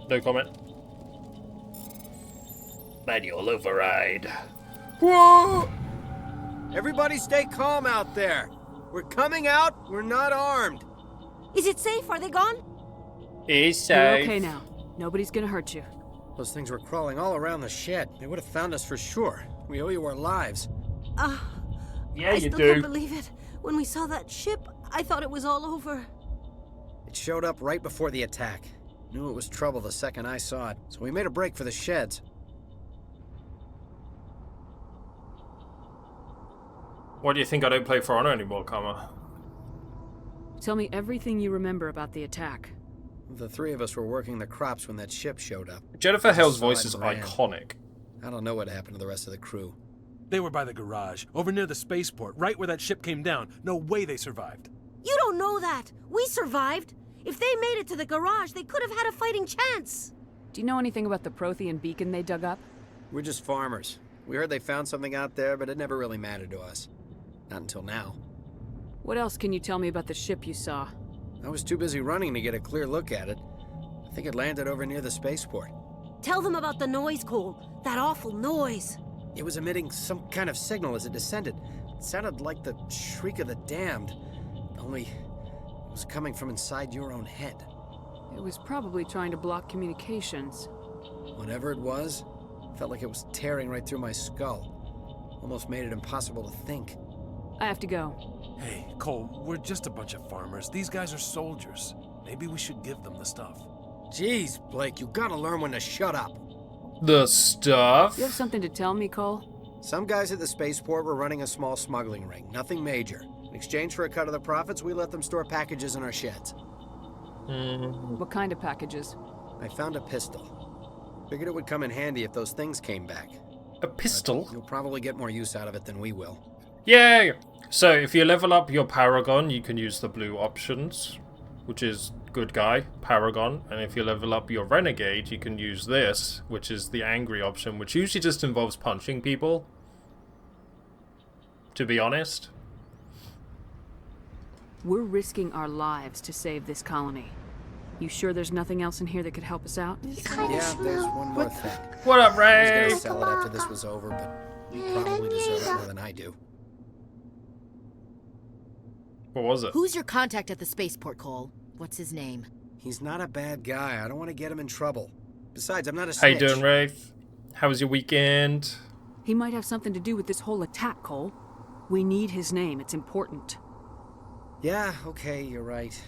No comment. Manual override. Whoa! Everybody stay calm out there. We're coming out. We're not armed. Is it safe? Are they gone? He's safe. You're okay now. Nobody's gonna hurt you. Those things were crawling all around the shed. They would have found us for sure. We owe you our lives. Yeah, I you still do. can't believe it. When we saw that ship, I thought it was all over. It showed up right before the attack. Knew it was trouble the second I saw it, so we made a break for the sheds. What do you think I don't play For Honor anymore, Karma? Tell me everything you remember about the attack. The three of us were working the crops when that ship showed up. Jennifer Hale's Saw it voice is and ran. iconic. I don't know what happened to the rest of the crew. They were by the garage, over near the spaceport, right where that ship came down. No way they survived. You don't know that. We survived. If they made it to the garage, they could have had a fighting chance. Do you know anything about the Prothean beacon they dug up? We're just farmers. We heard they found something out there, but it never really mattered to us. Not until now. What else can you tell me about the ship you saw? I was too busy running to get a clear look at it. I think it landed over near the spaceport. Tell them about the noise, Cole. That awful noise. It was emitting some kind of signal as it descended. It sounded like the shriek of the damned. Only it was coming from inside your own head. It was probably trying to block communications. Whatever it was, felt like it was tearing right through my skull. Almost made it impossible to think. I have to go. Hey, Cole, we're just a bunch of farmers. These guys are soldiers. Maybe we should give them the stuff. Jeez, Blake, you gotta learn when to shut up. The stuff? You have something to tell me, Cole? Some guys at the spaceport were running a small smuggling ring. Nothing major. In exchange for a cut of the profits, we let them store packages in our sheds. What kind of packages? I found a pistol. Figured it would come in handy if those things came back. A pistol? But you'll probably get more use out of it than we will. Yay! So if you level up your Paragon, you can use the blue options, which is good guy, Paragon. And if you level up your Renegade, you can use this, which is the angry option, which usually just involves punching people, to be honest. We're risking our lives to save this colony. You sure there's nothing else in here that could help us out? Yeah, there's one more thing. What up, I Ray? was gonna sell it after this was over, but you probably deserve it more than I do. What was it? Who's your contact at the spaceport, Cole? What's his name? He's not a bad guy. I don't want to get him in trouble. Besides, I'm not a How you snitch. doing, Rafe? How was your weekend? He might have something to do with this whole attack, Cole. We need his name. It's important. Yeah, okay, you're right.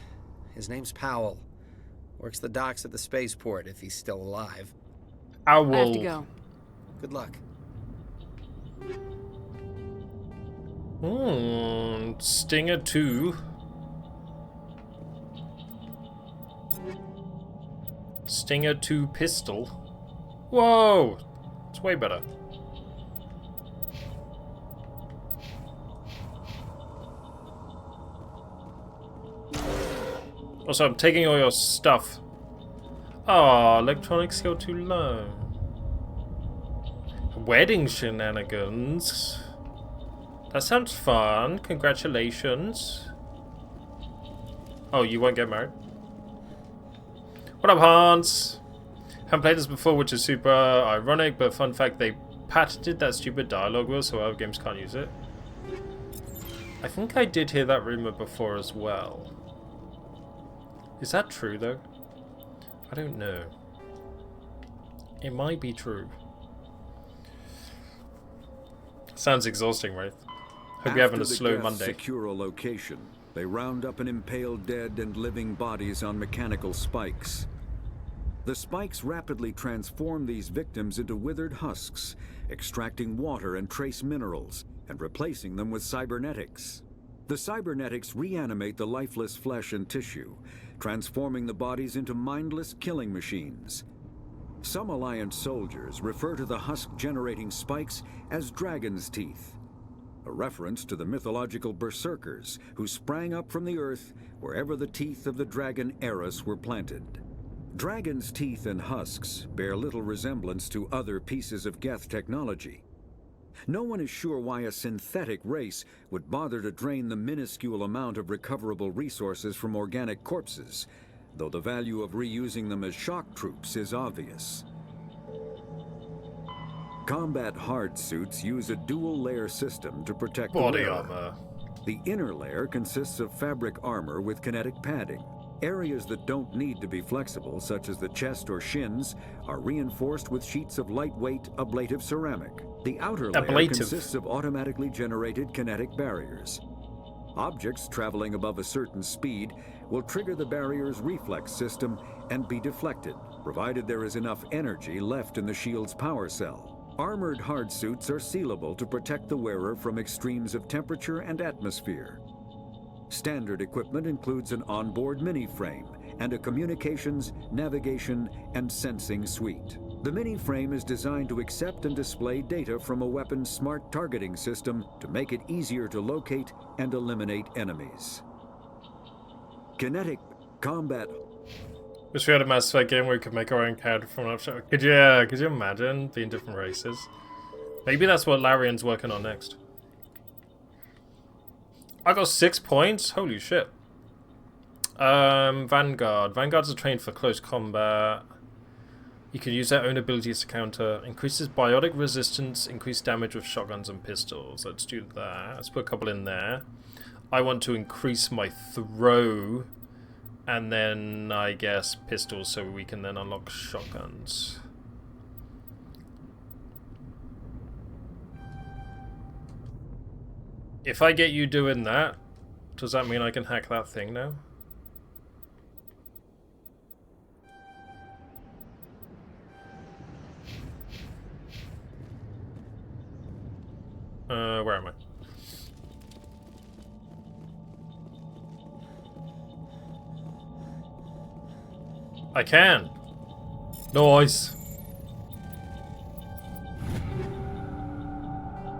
His name's Powell. Works the docks at the spaceport if he's still alive. Owl. I have to go. Good luck. Stinger 2. Stinger 2 pistol. Whoa! It's way better. Also, I'm taking all your stuff. Ah, electronics go too low. Wedding shenanigans. That sounds fun. Congratulations. Oh, you won't get married? What up, Hans? Haven't played this before, which is super ironic, but fun fact, they patented that stupid dialogue wheel so other games can't use it. I think I did hear that rumor before as well. Is that true, though? I don't know. It might be true. Sounds exhausting, right? Hope you're having a slow Monday. Secure a location. They round up and impale dead and living bodies on mechanical spikes. The spikes rapidly transform these victims into withered husks, extracting water and trace minerals, and replacing them with cybernetics. The cybernetics reanimate the lifeless flesh and tissue, transforming the bodies into mindless killing machines. Some Alliance soldiers refer to the husk-generating spikes as dragon's teeth, a reference to the mythological berserkers who sprang up from the earth wherever the teeth of the dragon Eris were planted. Dragon's teeth and husks bear little resemblance to other pieces of Geth technology. No one is sure why a synthetic race would bother to drain the minuscule amount of recoverable resources from organic corpses, though the value of reusing them as shock troops is obvious. Combat hard suits use a dual-layer system to protect Body the wearer. armor. The inner layer consists of fabric armor with kinetic padding. Areas that don't need to be flexible, such as the chest or shins, are reinforced with sheets of lightweight ablative ceramic. The outer layer Ablative. consists of automatically generated kinetic barriers. Objects traveling above a certain speed will trigger the barrier's reflex system and be deflected, provided there is enough energy left in the shield's power cell. Armored hard suits are sealable to protect the wearer from extremes of temperature and atmosphere. Standard equipment includes an onboard mini-frame and a communications, navigation, and sensing suite. The mini-frame is designed to accept and display data from a weapon's smart targeting system to make it easier to locate and eliminate enemies. Kinetic combat. Wish we had a Mass Effect game where we could make our own character from an option. Could you imagine being different races? Maybe that's what Larian's working on next. I got 6 points? Holy shit. Vanguard. Vanguards are trained for close combat. You can use their own abilities to counter. Increases biotic resistance, increased damage with shotguns and pistols. Let's do that. Let's put a couple in there. I want to increase my throw. And then, I guess, pistols so we can then unlock shotguns. If I get you doing that, does that mean I can hack that thing now? Where am I? I can. Nice.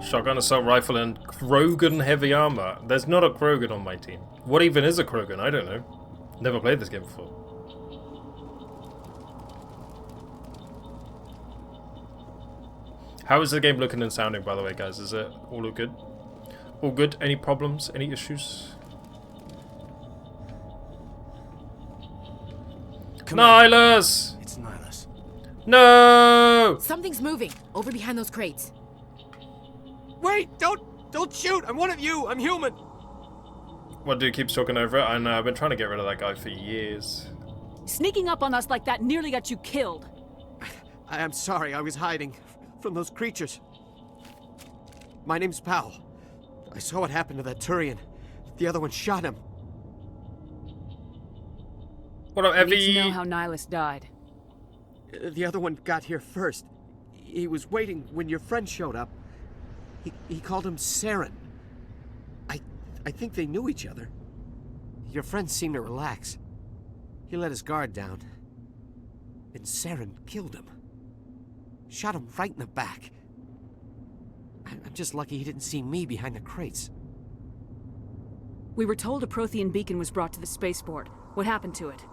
Shotgun, assault rifle, and Krogan heavy armor. There's not a Krogan on my team. What even is a Krogan? I don't know. Never played this game before. How is the game looking and sounding, by the way, guys? Is it all good? All good? Any problems? Any issues? Nihilus! It's Nihilus. No! Something's moving over behind those crates. Wait! Don't shoot! I'm one of you! I'm human! What dude keeps talking over it? I know, I've been trying to get rid of that guy for years. Sneaking up on us like that nearly got you killed. I'm sorry, I was hiding from those creatures. My name's Powell. I saw what happened to that Turian. The other one shot him. What up, Evie? I need to know how Nihilus died. The other one got here first. He was waiting when your friend showed up. He called him Saren. I think they knew each other. Your friend seemed to relax. He let his guard down. And Saren killed him. Shot him right in the back. I'm just lucky he didn't see me behind the crates. We were told a Prothean beacon was brought to the spaceport. What happened to it?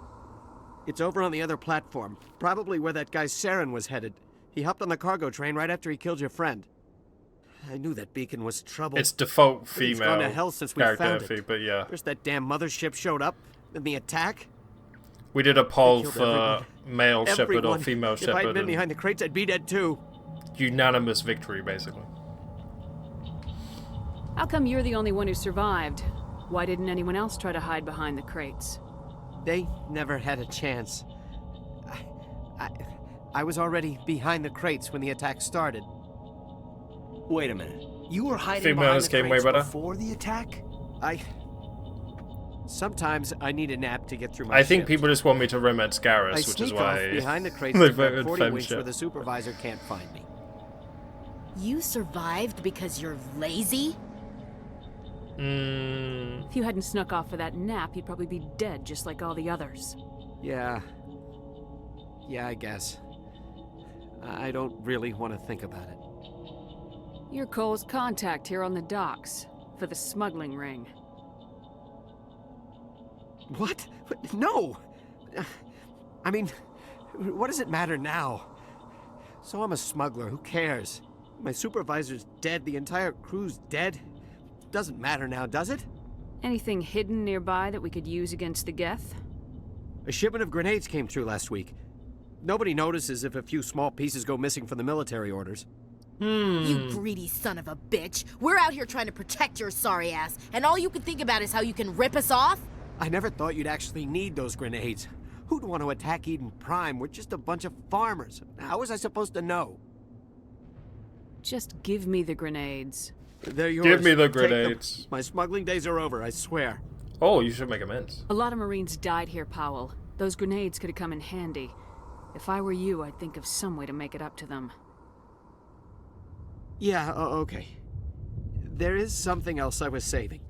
It's over on the other platform. Probably where that guy Saren was headed. He hopped on the cargo train right after he killed your friend. I knew that beacon was trouble. It's default It's female gone to hell since we character found Effie, it. but yeah. First that damn mothership showed up, then the attack. We did a poll killed for everyone. male shepherd or Everyone. female If I'd shepherd. been and behind the crates, I'd be dead too. unanimous victory, basically. How come you're the only one who survived? Why didn't anyone else try to hide behind the crates? They never had a chance. I was already behind the crates when the attack started. Wait a minute. You were hiding Female behind the escape way crates better. before the attack? Sometimes I need a nap to get through my I think shift. people just want me to romance Garrus, I which is sneak why off behind the crates they to grab voted 40 winks femship. where the supervisor can't find me. You survived because you're lazy? If you hadn't snuck off for that nap, you'd probably be dead just like all the others. Yeah, I guess. I don't really want to think about it. You're Cole's contact here on the docks for the smuggling ring. What? No! I mean, what does it matter now? So I'm a smuggler, who cares? My supervisor's dead, the entire crew's dead. Doesn't matter now, does it? Anything hidden nearby that we could use against the Geth? A shipment of grenades came through last week. Nobody notices if a few small pieces go missing from the military orders. You greedy son of a bitch. We're out here trying to protect your sorry ass, and all you can think about is how you can rip us off? I never thought you'd actually need those grenades. Who'd want to attack Eden Prime? We're just a bunch of farmers. How was I supposed to know? Just give me the grenades. They're yours. Give me the Take them. grenades. My smuggling days are over, I swear. Oh, you should make amends. A lot of Marines died here, Powell. Those grenades could have come in handy. If I were you, I'd think of some way to make it up to them. Yeah, okay. There is something else I was saving.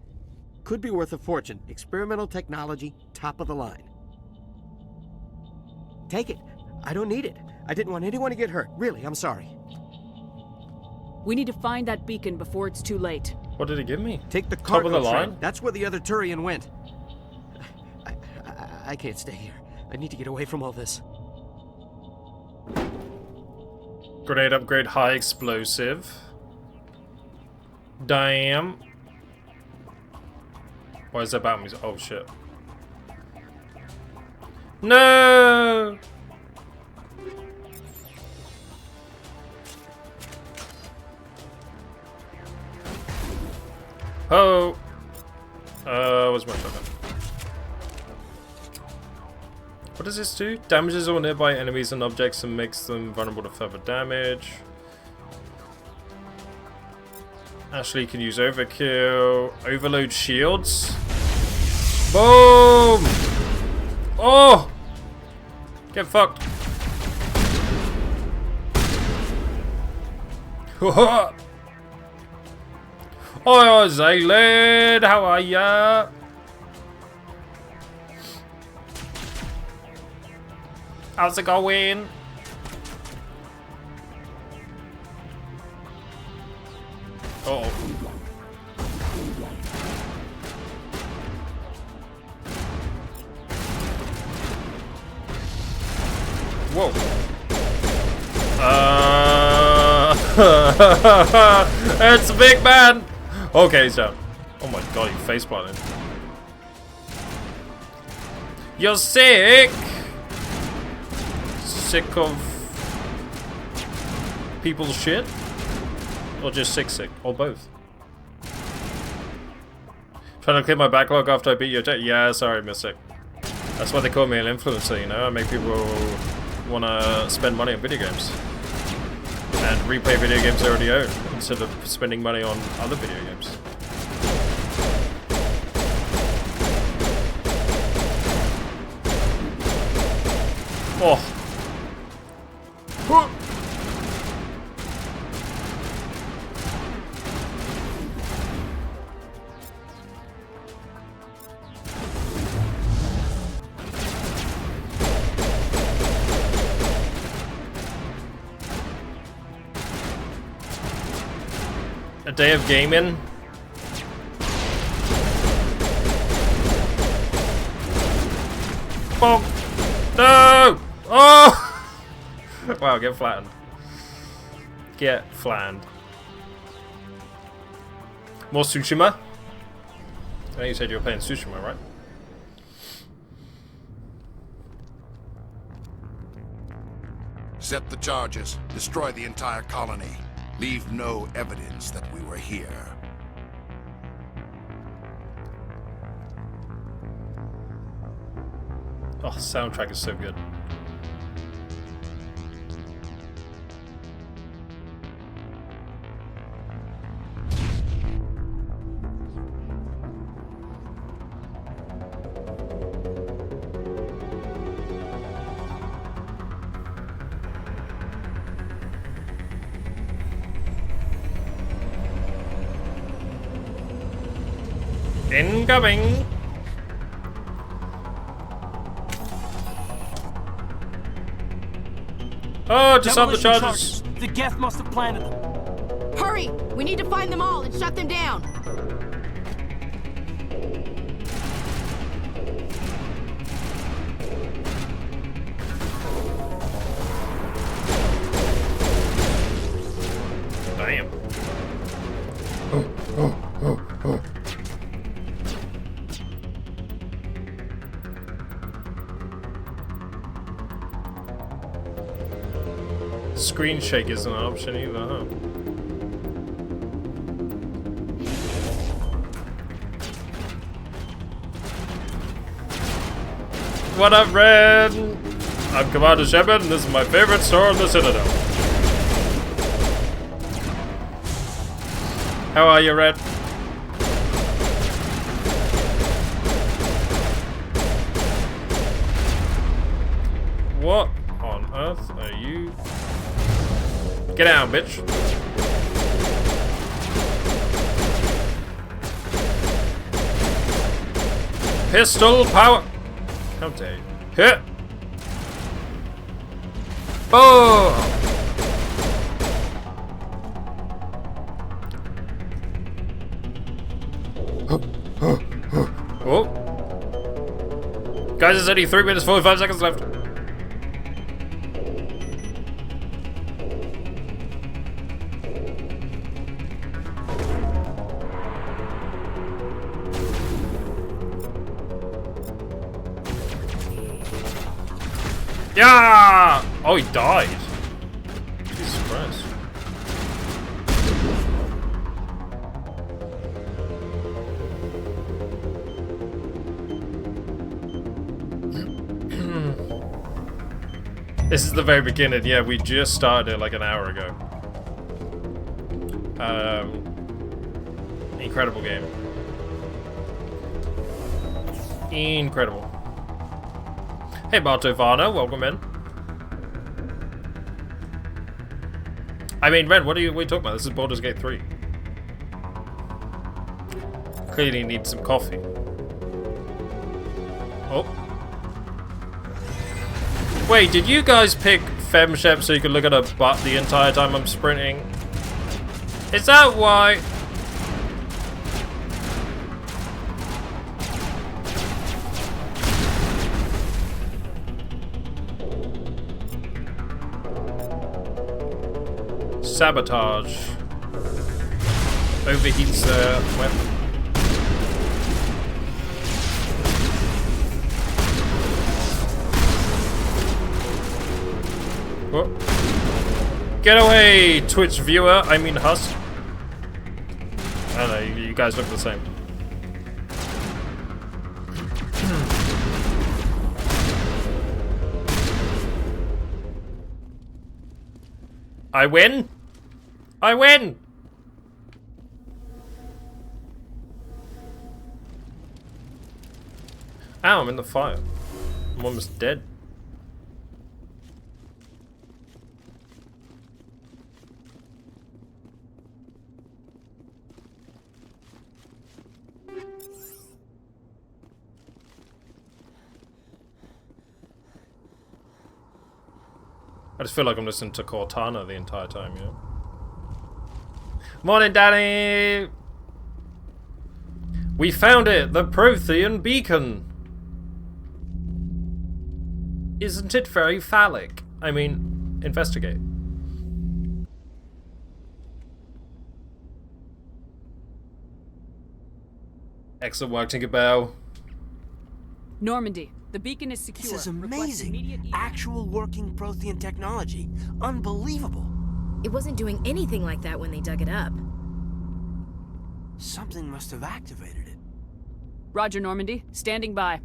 Could be worth a fortune. Experimental technology, top of the line. Take it. I don't need it. I didn't want anyone to get hurt. Really, I'm sorry. We need to find that beacon before it's too late. What did it give me? Take the Top cargo of the train. line? That's where the other Turian went. I can't stay here. I need to get away from all this. Grenade upgrade, high explosive. Damn. Why is that about me? Oh shit. No! Oh! Where's my shotgun? What does this do? Damages all nearby enemies and objects and makes them vulnerable to further damage. Ashley can use overkill. Overload shields. Boom! Oh! Get fucked. Oh, Zaylid, how are ya? How's it going? Uh-oh. Whoa. It's a big man. Okay, he's down. Oh my god, you face planted. You're sick. Sick of people's shit? Or just sick? Or both? Trying to clear my backlog after I beat your jet? Yeah, sorry, Mystic. That's why they call me an influencer, you know? I make people want to spend money on video games. And replay video games they already own, instead of spending money on other video games. Oh. A day of gaming. Bonk. No! Oh! Wow, get flattened. Get flattened. More Tsushima? I know you said you were playing Tsushima, right? Set the charges. Destroy the entire colony. Leave no evidence that we were here. Oh, soundtrack is so good. Incoming! Oh, disarm the charges! The Geth must have planted them. Hurry! We need to find them all and shut them down! Damn. Screen shake isn't an option either, huh? What up, Red? I'm Commander Shepard, and this is my favorite store in the Citadel. How are you, Red? What on earth are you? Get down, bitch. Pistol power. How dare you? Hit. Oh. Oh. Guys, there's only 3 minutes 45 seconds left. Yeah! Oh, he died. Jesus Christ. This is the very beginning. Yeah, we just started it like an hour ago. Incredible game. Incredible. Hey, Bartovano, welcome in. I mean, Red, what are you talking about? This is Baldur's Gate 3. Clearly need some coffee. Oh. Wait, did you guys pick FemShep so you could look at her butt the entire time I'm sprinting? Is that why? Sabotage. Overheats the weapon. Oh. Get away, Twitch viewer. I mean Husk. I don't know, you guys look the same. I win? I win! Ow, I'm in the fire. I'm almost dead. I just feel like I'm listening to Cortana the entire time, you know? Morning, Danny! We found it! The Prothean beacon! Isn't it very phallic? I mean, investigate. Excellent work, Tinkerbell. Normandy, the beacon is secure. This is amazing. Actual working Prothean technology. Unbelievable. It wasn't doing anything like that when they dug it up. Something must have activated it. Roger, Normandy. Standing by.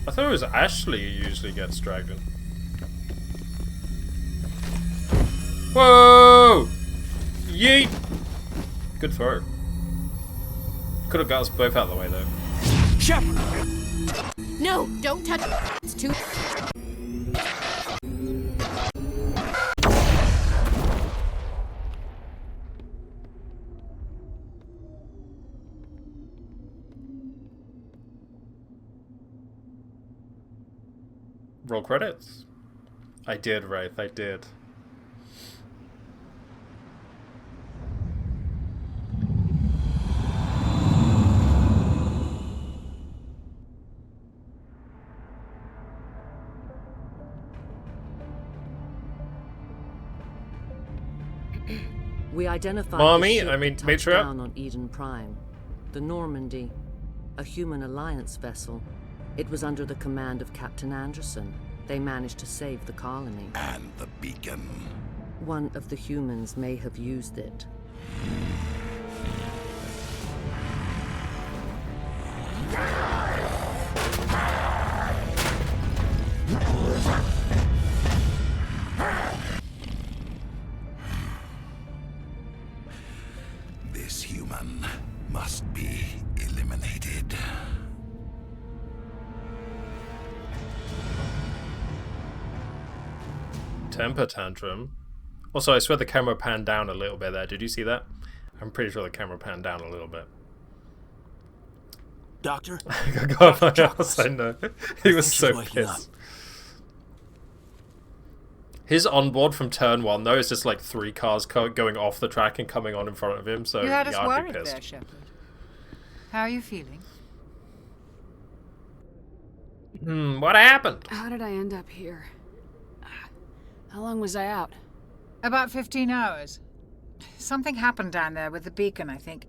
I thought it was Ashley who usually gets dragged in. Whoa! Yeet! Good throw. Could have got us both out of the way though. Shepard! No, don't touch it. It's too... Roll credits. I did, Wraith, I did. We identified Mommy, the ship I mean, touched Matriarch. down on Eden Prime, the Normandy, a human alliance vessel. It was under the command of Captain Anderson. They managed to save the colony. And the beacon. One of the humans may have used it. This human must be eliminated. Temper tantrum. Also, I swear the camera panned down a little bit there. Did you see that? I'm pretty sure the camera panned down a little bit. Doctor? God, my ass, I know. He was so pissed. His onboard from turn 1, though, is just like 3 cars going off the track and coming on in front of him, so you had us yeah, I'd worried be pissed. there, Shepard. How are you feeling? What happened? How did I end up here? How long was I out? About 15 hours. Something happened down there with the beacon, I think.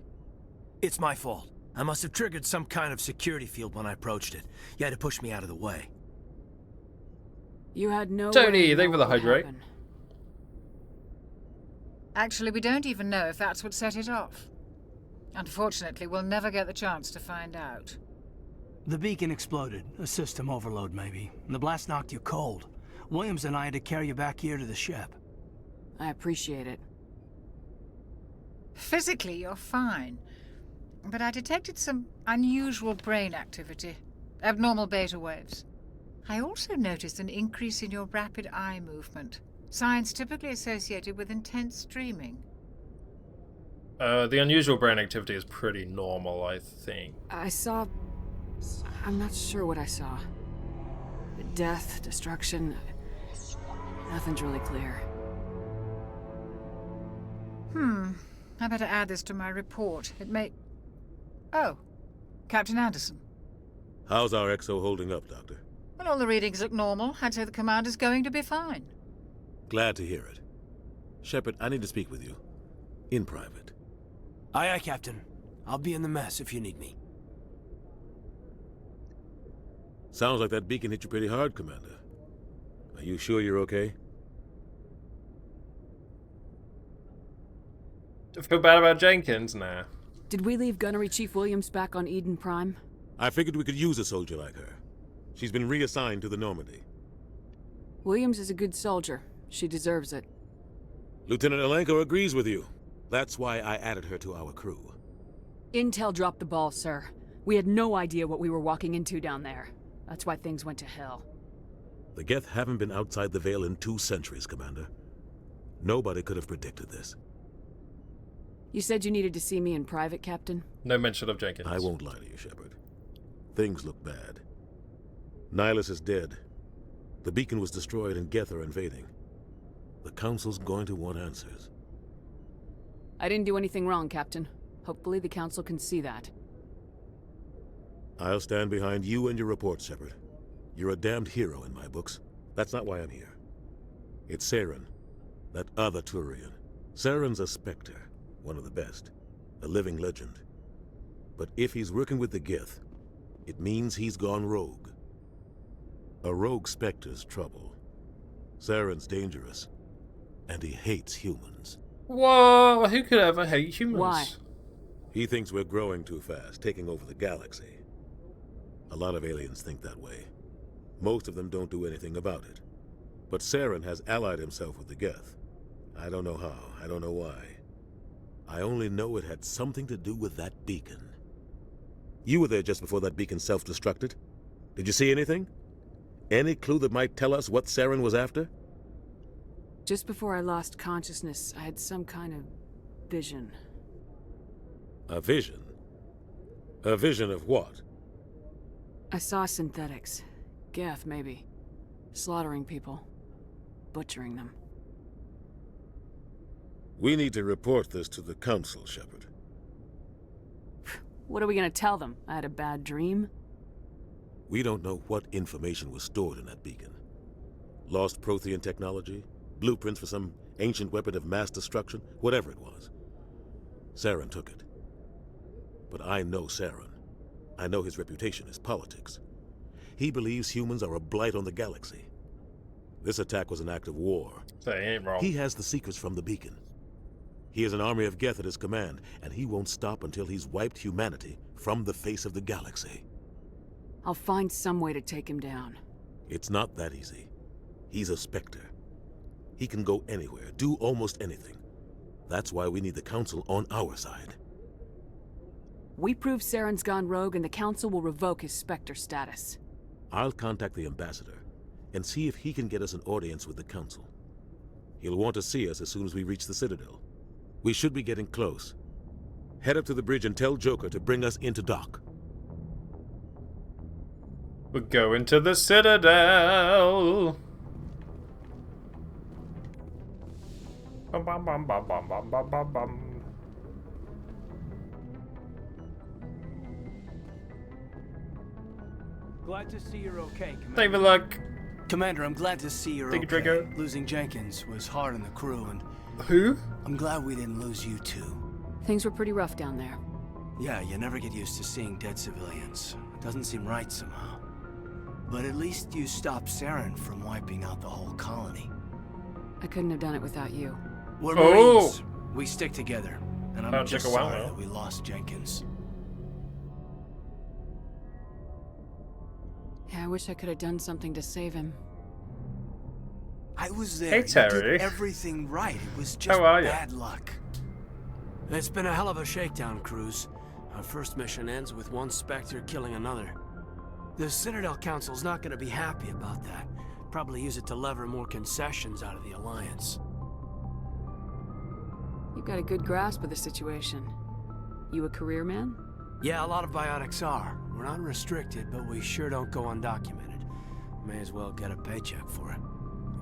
It's my fault. I must have triggered some kind of security field when I approached it. You had to push me out of the way. You had no Tony, thank you for the hydrate. Actually, we don't even know if that's what set it off. Unfortunately, we'll never get the chance to find out. The beacon exploded. A system overload, maybe. The blast knocked you cold. Williams and I had to carry you back here to the ship. I appreciate it. Physically, you're fine. But I detected some unusual brain activity. Abnormal beta waves. I also noticed an increase in your rapid eye movement. Signs typically associated with intense dreaming. The unusual brain activity is pretty normal, I think. I'm not sure what I saw. Death, destruction... Nothing's really clear. I better add this to my report. It may... Oh, Captain Anderson. How's our XO holding up, Doctor? Well, all the readings look normal. I'd say the commander's going to be fine. Glad to hear it. Shepard, I need to speak with you. In private. Aye, aye, Captain. I'll be in the mess if you need me. Sounds like that beacon hit you pretty hard, Commander. Are you sure you're okay? Do you feel bad about Jenkins? Nah. Did we leave Gunnery Chief Williams back on Eden Prime? I figured we could use a soldier like her. She's been reassigned to the Normandy. Williams is a good soldier. She deserves it. Lieutenant Alenko agrees with you. That's why I added her to our crew. Intel dropped the ball, sir. We had no idea what we were walking into down there. That's why things went to hell. The Geth haven't been outside the Veil in 2 centuries, Commander. Nobody could have predicted this. You said you needed to see me in private, Captain? No mention of Jenkins. I won't lie to you, Shepard. Things look bad. Nihilus is dead. The beacon was destroyed and Geth are invading. The Council's going to want answers. I didn't do anything wrong, Captain. Hopefully the Council can see that. I'll stand behind you and your report, Shepard. You're a damned hero in my books. That's not why I'm here. It's Saren, that other Turian. Saren's a Spectre, one of the best, a living legend. But if he's working with the Geth, it means he's gone rogue. A rogue Spectre's trouble. Saren's dangerous, and he hates humans. Whoa, who could ever hate humans? Why? He thinks we're growing too fast, taking over the galaxy. A lot of aliens think that way. Most of them don't do anything about it. But Saren has allied himself with the Geth. I don't know how, I don't know why. I only know it had something to do with that beacon. You were there just before that beacon self-destructed. Did you see anything? Any clue that might tell us what Saren was after? Just before I lost consciousness, I had some kind of vision. A vision? A vision of what? I saw synthetics. Geth, maybe. Slaughtering people. Butchering them. We need to report this to the Council, Shepard. What are we gonna tell them? I had a bad dream? We don't know what information was stored in that beacon. Lost Prothean technology? Blueprints for some ancient weapon of mass destruction? Whatever it was. Saren took it. But I know Saren. I know his reputation is politics. He believes humans are a blight on the galaxy. This attack was an act of war. So he ain't wrong. He has the secrets from the beacon. He has an army of Geth at his command, and he won't stop until he's wiped humanity from the face of the galaxy. I'll find some way to take him down. It's not that easy. He's a Spectre. He can go anywhere, do almost anything. That's why we need the Council on our side. We prove Saren's gone rogue and the Council will revoke his Spectre status. I'll contact the Ambassador and see if he can get us an audience with the Council. He'll want to see us as soon as we reach the Citadel. We should be getting close. Head up to the bridge and tell Joker to bring us into dock. We're going to the Citadel. Bum, bum, bum, bum, bum, bum, bum, bum, bum. Glad to see you're okay, Commander. David Luck. Commander, I'm glad to see you're Thank you, okay. Draco. Losing Jenkins was hard on the crew, and... Who? I'm glad we didn't lose you too. Things were pretty rough down there. Yeah, you never get used to seeing dead civilians. It doesn't seem right somehow. But at least you stopped Saren from wiping out the whole colony. I couldn't have done it without you. We're Marines. We stick together. And I'm That'll just take a while, sorry though. that we lost Jenkins. Yeah, I wish I could have done something to save him. I was there. Hey, You Terry. did everything right. It was just How are ya? bad luck. It's been a hell of a shakedown, Cruz. Our first mission ends with one Spectre killing another. The Citadel Council's not going to be happy about that. Probably use it to lever more concessions out of the Alliance. You've got a good grasp of the situation. You a career man? Yeah, a lot of biotics are. We're not restricted, but we sure don't go undocumented. May as well get a paycheck for it.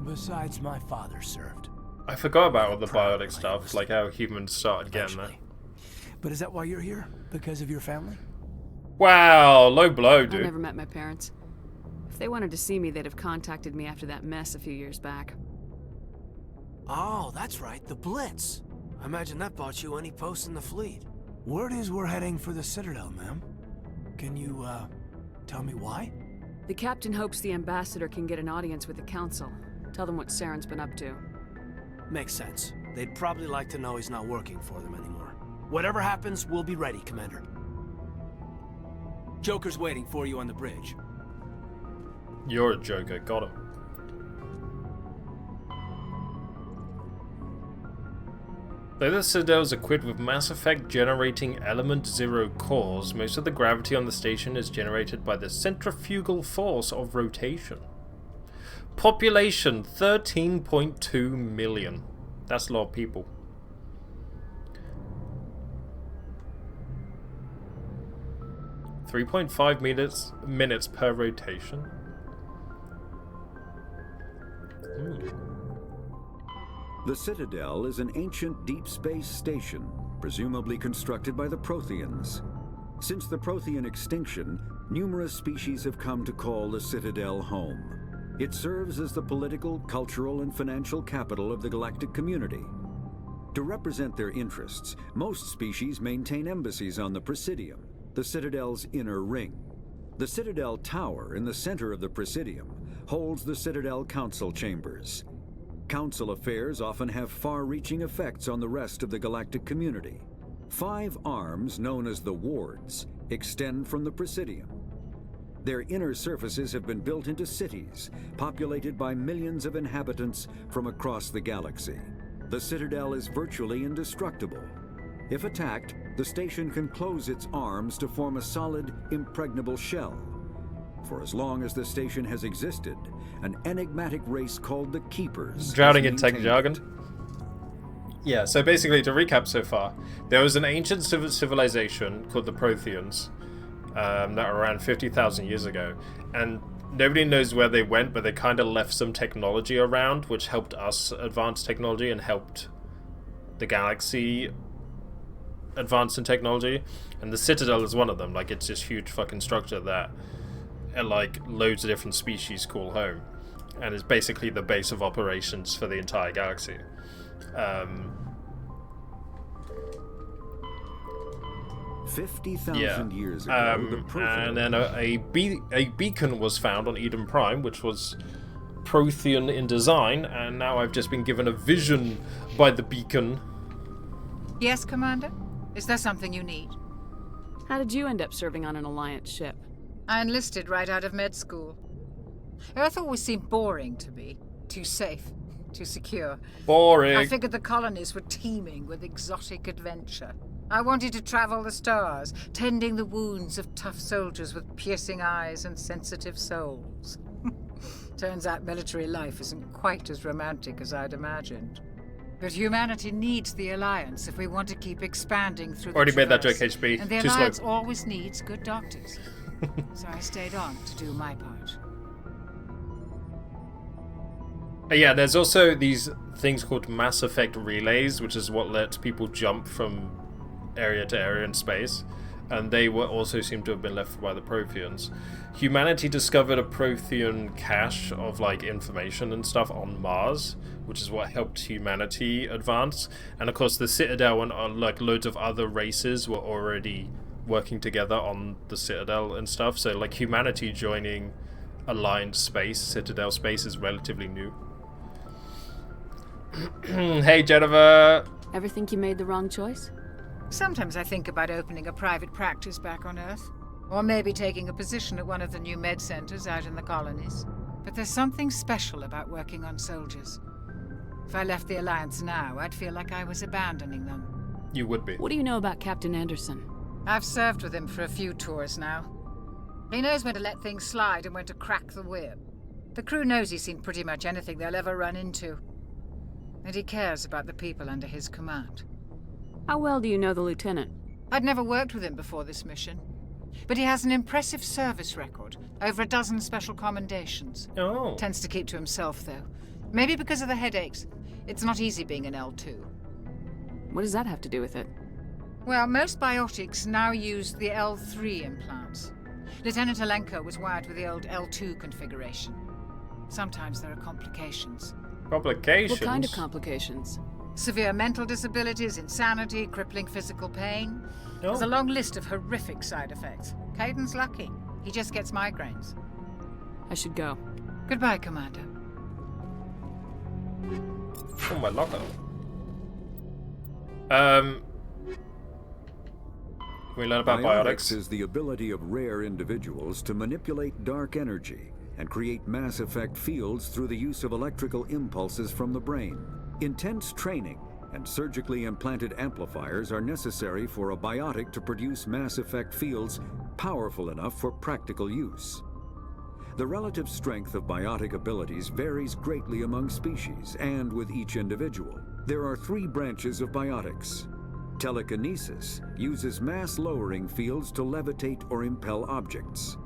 Besides, my father served. I forgot about all the biotic stuff, like how humans started getting that. But is that why you're here? Because of your family? Wow, low blow, I dude. never met my parents. If they wanted to see me, they'd have contacted me after that mess a few years back. Oh, that's right, the Blitz. I imagine that bought you any post in the fleet. Word is we're heading for the Citadel, ma'am. Can you, tell me why? The captain hopes the ambassador can get an audience with the council. Tell them what Saren's been up to. Makes sense. They'd probably like to know he's not working for them anymore. Whatever happens, we'll be ready, Commander. Joker's waiting for you on the bridge. You're a Joker, got him. Though the Citadel is equipped with Mass Effect generating Element Zero cores, most of the gravity on the station is generated by the centrifugal force of rotation. Population 13.2 million. That's a lot of people. .5 minutes per rotation. The Citadel is an ancient deep space station, presumably constructed by the Protheans. Since the Prothean extinction, numerous species have come to call the Citadel home. It serves as the political, cultural, and financial capital of the galactic community. To represent their interests, most species maintain embassies on the Presidium, the Citadel's inner ring. The Citadel Tower in the center of the Presidium holds the Citadel Council chambers. Council affairs often have far-reaching effects on the rest of the galactic community. 5 arms, known as the wards, extend from the Presidium. Their inner surfaces have been built into cities, populated by millions of inhabitants from across the galaxy. The Citadel is virtually indestructible. If attacked, the station can close its arms to form a solid, impregnable shell. For as long as the station has existed, an enigmatic race called the Keepers Drowning has in tech maintained jargon. it. Yeah, so basically, to recap so far, there was an ancient civilization called the Protheans that were around 50,000 years ago, and nobody knows where they went, but they kind of left some technology around, which helped us advance technology and helped the galaxy advance in technology, and the Citadel is one of them. Like, it's this huge fucking structure that like loads of different species call home, and is basically the base of operations for the entire galaxy. 50,000 years ago, the and then a beacon was found on Eden Prime, which was Prothean in design, and now I've just been given a vision by the beacon. Yes, Commander? Is there something you need? How did you end up serving on an Alliance ship? I enlisted right out of med school. Earth always seemed boring to me. Too safe, too secure. Boring. I figured the colonies were teeming with exotic adventure. I wanted to travel the stars, tending the wounds of tough soldiers with piercing eyes and sensitive souls. Turns out military life isn't quite as romantic as I'd imagined. But humanity needs the Alliance if we want to keep expanding through the Already made that joke, Traverse. HB. And the Too slow. Alliance always needs good doctors. So I stayed on to do my part. Yeah, there's also these things called Mass Effect relays, which is what lets people jump from area to area in space, and they were also seem to have been left by the Protheans. Humanity discovered a Prothean cache of like information and stuff on Mars, which is what helped humanity advance. And of course, the Citadel and like loads of other races were already working together on the Citadel and stuff. So like humanity joining aligned space, Citadel space, is relatively new. Hey, Jennifer. Ever think you made the wrong choice? Sometimes I think about opening a private practice back on Earth. Or maybe taking a position at one of the new med centers out in the colonies. But there's something special about working on soldiers. If I left the Alliance now, I'd feel like I was abandoning them. You would be. What do you know about Captain Anderson? I've served with him for a few tours now. He knows when to let things slide and when to crack the whip. The crew knows he's seen pretty much anything they'll ever run into. And he cares about the people under his command. How well do you know the lieutenant? I'd never worked with him before this mission. But he has an impressive service record, over a dozen special commendations. Oh. Tends to keep to himself, though. Maybe because of the headaches. It's not easy being an L2. What does that have to do with it? Well, most biotics now use the L3 implants. Lieutenant Alenko was wired with the old L2 configuration. Sometimes there are complications. Complications? What kind of complications? Severe mental disabilities, insanity, crippling physical pain. There's a long list of horrific side effects. Caden's lucky. He just gets migraines. I should go. Goodbye, Commander. Oh, my locker. We learn about biotics. Is the ability of rare individuals to manipulate dark energy and create mass effect fields through the use of electrical impulses from the brain. Intense training and surgically implanted amplifiers are necessary for a biotic to produce mass effect fields powerful enough for practical use. The relative strength of biotic abilities varies greatly among species and with each individual. There are 3 branches of biotics. Telekinesis uses mass-lowering fields to levitate or impel objects.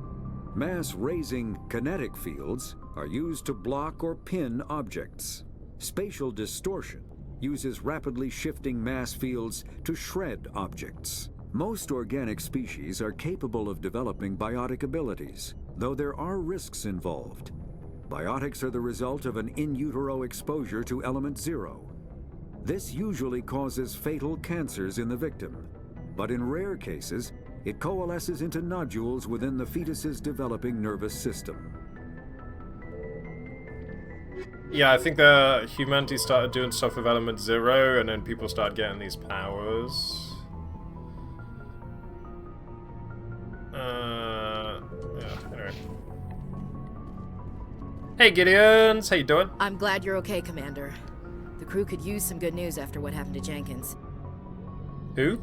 Mass-raising kinetic fields are used to block or pin objects. Spatial distortion uses rapidly shifting mass fields to shred objects. Most organic species are capable of developing biotic abilities, though there are risks involved. Biotics are the result of an in utero exposure to element 0. This usually causes fatal cancers in the victim, but in rare cases, it coalesces into nodules within the fetus's developing nervous system. Yeah, I think humanity started doing stuff with element 0, and then people started getting these powers. Yeah, anyway. Hey, Gideons! How you doing? I'm glad you're okay, Commander. The crew could use some good news after what happened to Jenkins. Who?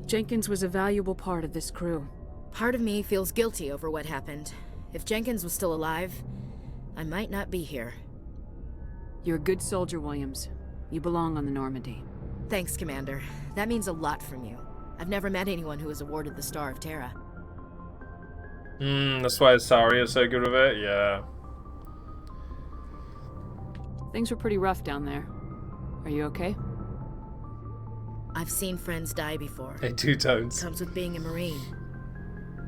Jenkins was a valuable part of this crew. Part of me feels guilty over what happened. If Jenkins was still alive, I might not be here. You're a good soldier, Williams. You belong on the Normandy. Thanks, Commander. That means a lot from you. I've never met anyone who was awarded the Star of Terra. That's why Asari is so good with it, yeah. Things were pretty rough down there. Are you okay? I've seen friends die before. Hey, Two Tones. Comes with being a Marine.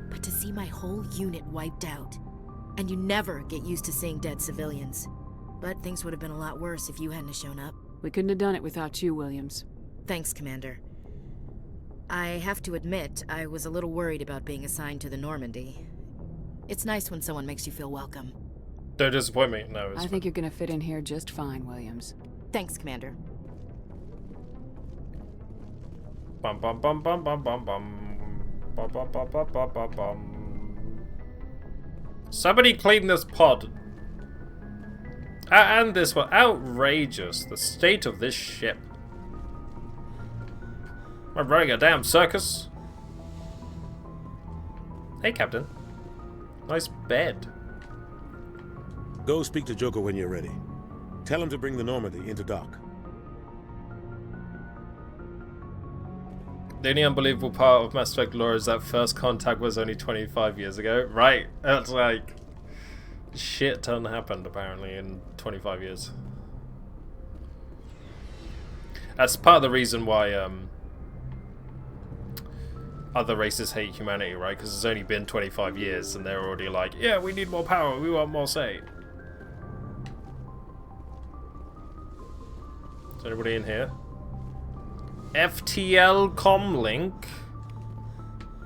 But to see my whole unit wiped out, and you never get used to seeing dead civilians. But things would have been a lot worse if you hadn't shown up. We couldn't have done it without you, Williams. Thanks, Commander. I have to admit, I was a little worried about being assigned to the Normandy. It's nice when someone makes you feel welcome. Don't disappoint me. No, it's I think you're gonna fit in here just fine, Williams. Thanks, Commander. Bum bum bum bum bum bum bum. Bum bum bum bum bum bum bum. Somebody clean this pod. And this one. Outrageous. The state of this ship. I'm running a damn circus. Hey, Captain. Nice bed. Go speak to Joker when you're ready. Tell him to bring the Normandy into dock. The only unbelievable part of Mass Effect lore is that first contact was only 25 years ago. Right. That's like... shit ton happened, apparently, in 25 years. That's part of the reason why, other races hate humanity, right? Because it's only been 25 years, and they're already like, yeah, we need more power, we want more say. Is anybody in here? FTL comlink?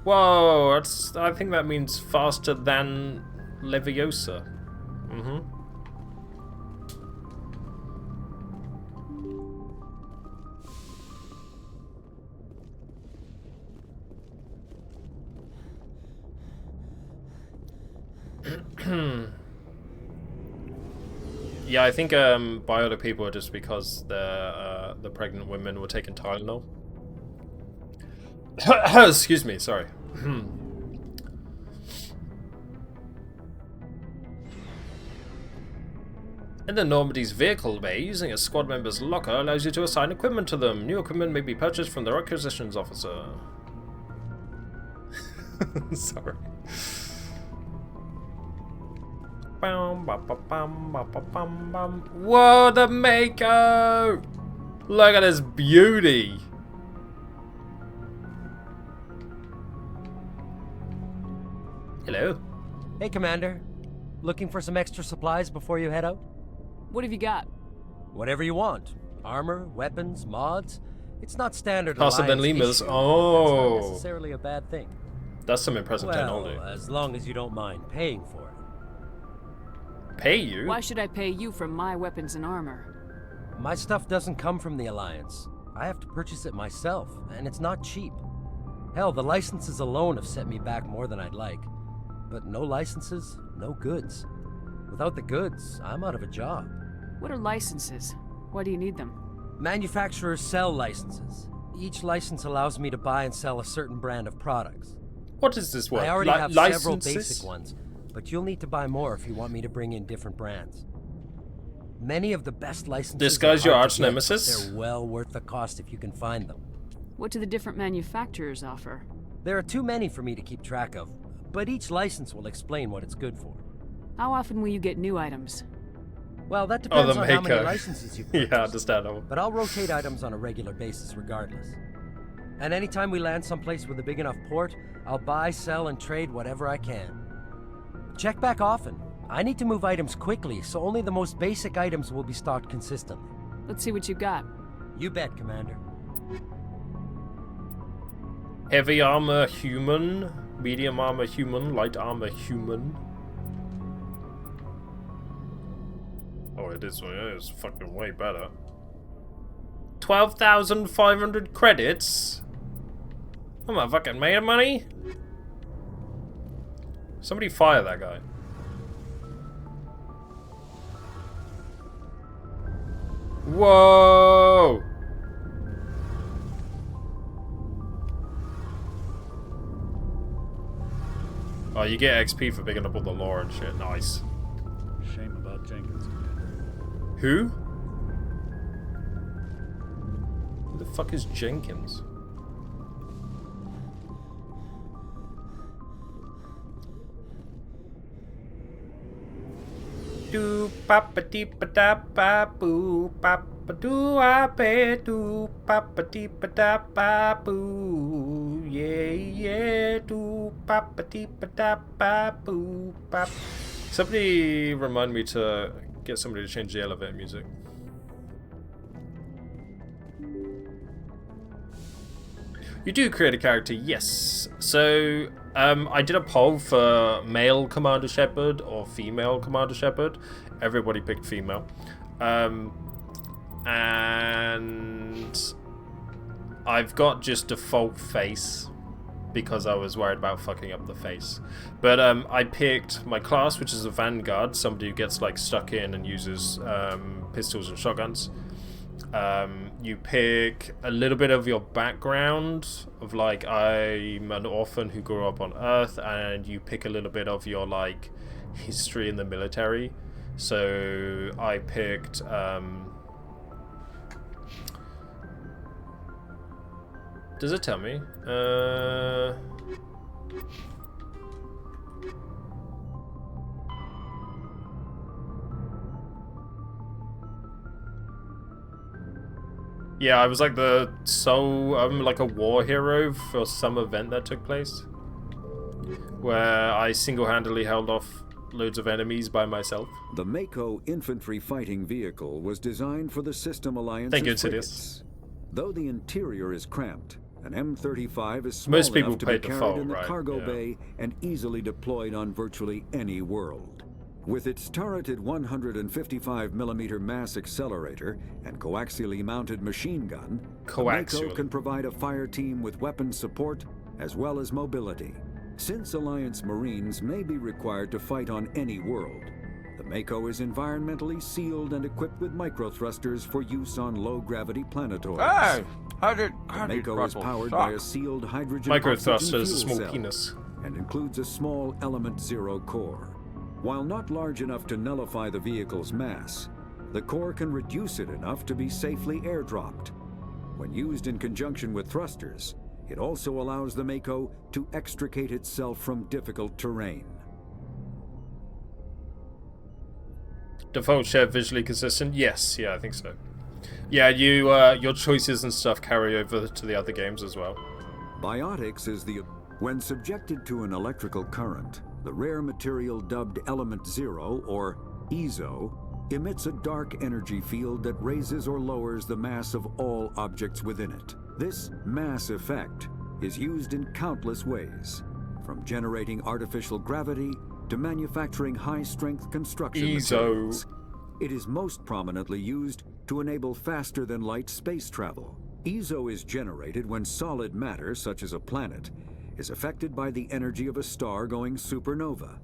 Whoa, that's, I think that means faster than Leviosa. Yeah, I think by other people just because the pregnant women were taking Tylenol. Excuse me, sorry. In the Normandy's vehicle bay, using a squad member's locker allows you to assign equipment to them. New equipment may be purchased from the requisitions officer. Sorry. Whoa, the Mako! Look at this beauty! Hello. Hey, Commander. Looking for some extra supplies before you head out? What have you got? Whatever you want. Armor, weapons, mods. It's not standard Faster than Alliance lemurs. issue, Oh. but that's not necessarily a bad thing. That's some impressive technology. As long as you don't mind paying for it. Pay you? Why should I pay you for my weapons and armor? My stuff doesn't come from the Alliance. I have to purchase it myself, and it's not cheap. Hell, the licenses alone have set me back more than I'd like. But no licenses, no goods. Without the goods, I'm out of a job. What are licenses? Why do you need them? Manufacturers sell licenses. Each license allows me to buy and sell a certain brand of products. What is this one? I already have licenses? several basic ones, but you'll need to buy more if you want me to bring in different brands. Many of the best licenses. This guy's your are hard arch to get, but nemesis? They're well worth the cost if you can find them. What do the different manufacturers offer? There are too many for me to keep track of, but each license will explain what it's good for. How often will you get new items? Well, that depends on how many Mako. licenses you purchase. Yeah, understandable. But I'll rotate items on a regular basis regardless. And anytime we land someplace with a big enough port, I'll buy, sell, and trade whatever I can. Check back often. I need to move items quickly, so only the most basic items will be stocked consistently. Let's see what you got. You bet, Commander. Heavy armor human, medium armor human, light armor human. Oh, it is. It's fucking way better. 12,500 credits. I'm not fucking made of money. Somebody fire that guy. Whoa! Oh, you get XP for picking up all the lore and shit. Nice. Shame about Jenkins. Who? Who the fuck is Jenkins? Do papa dee pa da ba boo papa do I be do papa dee pa da ba boo yeah do papa dee pa da ba boo pap. Somebody remind me to get somebody to change the elevator music. You do create a character, yes. So, I did a poll for male Commander Shepard or female Commander Shepard. Everybody picked female. And I've got just default face because I was worried about fucking up the face. But I picked my class, which is a Vanguard, somebody who gets like stuck in and uses pistols and shotguns. You pick a little bit of your background of like, I'm an orphan who grew up on Earth, and you pick a little bit of your like history in the military. So I picked does it tell me? Yeah, I was like I'm like a war hero for some event that took place, where I single-handedly held off loads of enemies by myself. The Mako infantry fighting vehicle was designed for the System Alliance's frigates. Though the interior is cramped, an M35 is small enough to be carried in the cargo bay and easily deployed on virtually any world. With its turreted 155mm mass accelerator and coaxially mounted machine gun, the Mako can provide a fire team with weapon support as well as mobility. Since Alliance Marines may be required to fight on any world, the Mako is environmentally sealed and equipped with microthrusters for use on low-gravity planetoids. Hey! The Mako is powered by a sealed hydrogen microthruster is a small cell penis and includes a small Element 0 core. While not large enough to nullify the vehicle's mass, the core can reduce it enough to be safely airdropped. When used in conjunction with thrusters, it also allows the Mako to extricate itself from difficult terrain. Default share visually consistent? Yes, yeah, I think so. Yeah, you your choices and stuff carry over to the other games as well. Biotics is when subjected to an electrical current, the rare material dubbed Element 0, or EZO, emits a dark energy field that raises or lowers the mass of all objects within it. This mass effect is used in countless ways, from generating artificial gravity to manufacturing high-strength construction materials. It is most prominently used to enable faster-than-light space travel. EZO is generated when solid matter, such as a planet, is affected by the energy of a star going supernova.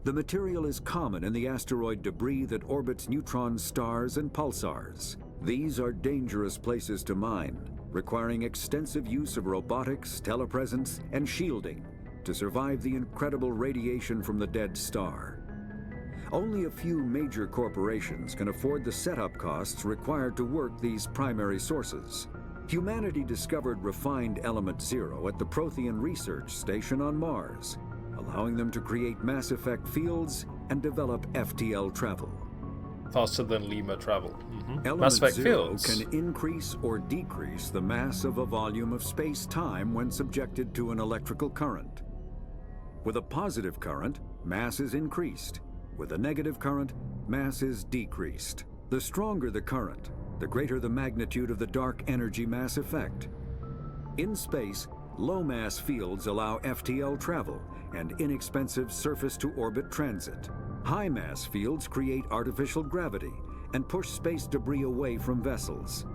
The material is common in the asteroid debris that orbits neutron stars and pulsars. These are dangerous places to mine, requiring extensive use of robotics, telepresence, and shielding to survive the incredible radiation from the dead star. Only a few major corporations can afford the setup costs required to work these primary sources. Humanity discovered refined Element 0 at the Prothean Research Station on Mars, allowing them to create mass effect fields and develop FTL travel. Faster than Lima travel. Element Mass effect 0 fields can increase or decrease the mass of a volume of space-time when subjected to an electrical current. With a positive current, mass is increased. With a negative current, mass is decreased. The stronger the current, the greater the magnitude of the dark energy mass effect. In space, low-mass fields allow FTL travel and inexpensive surface-to-orbit transit. High-mass fields create artificial gravity and push space debris away from vessels.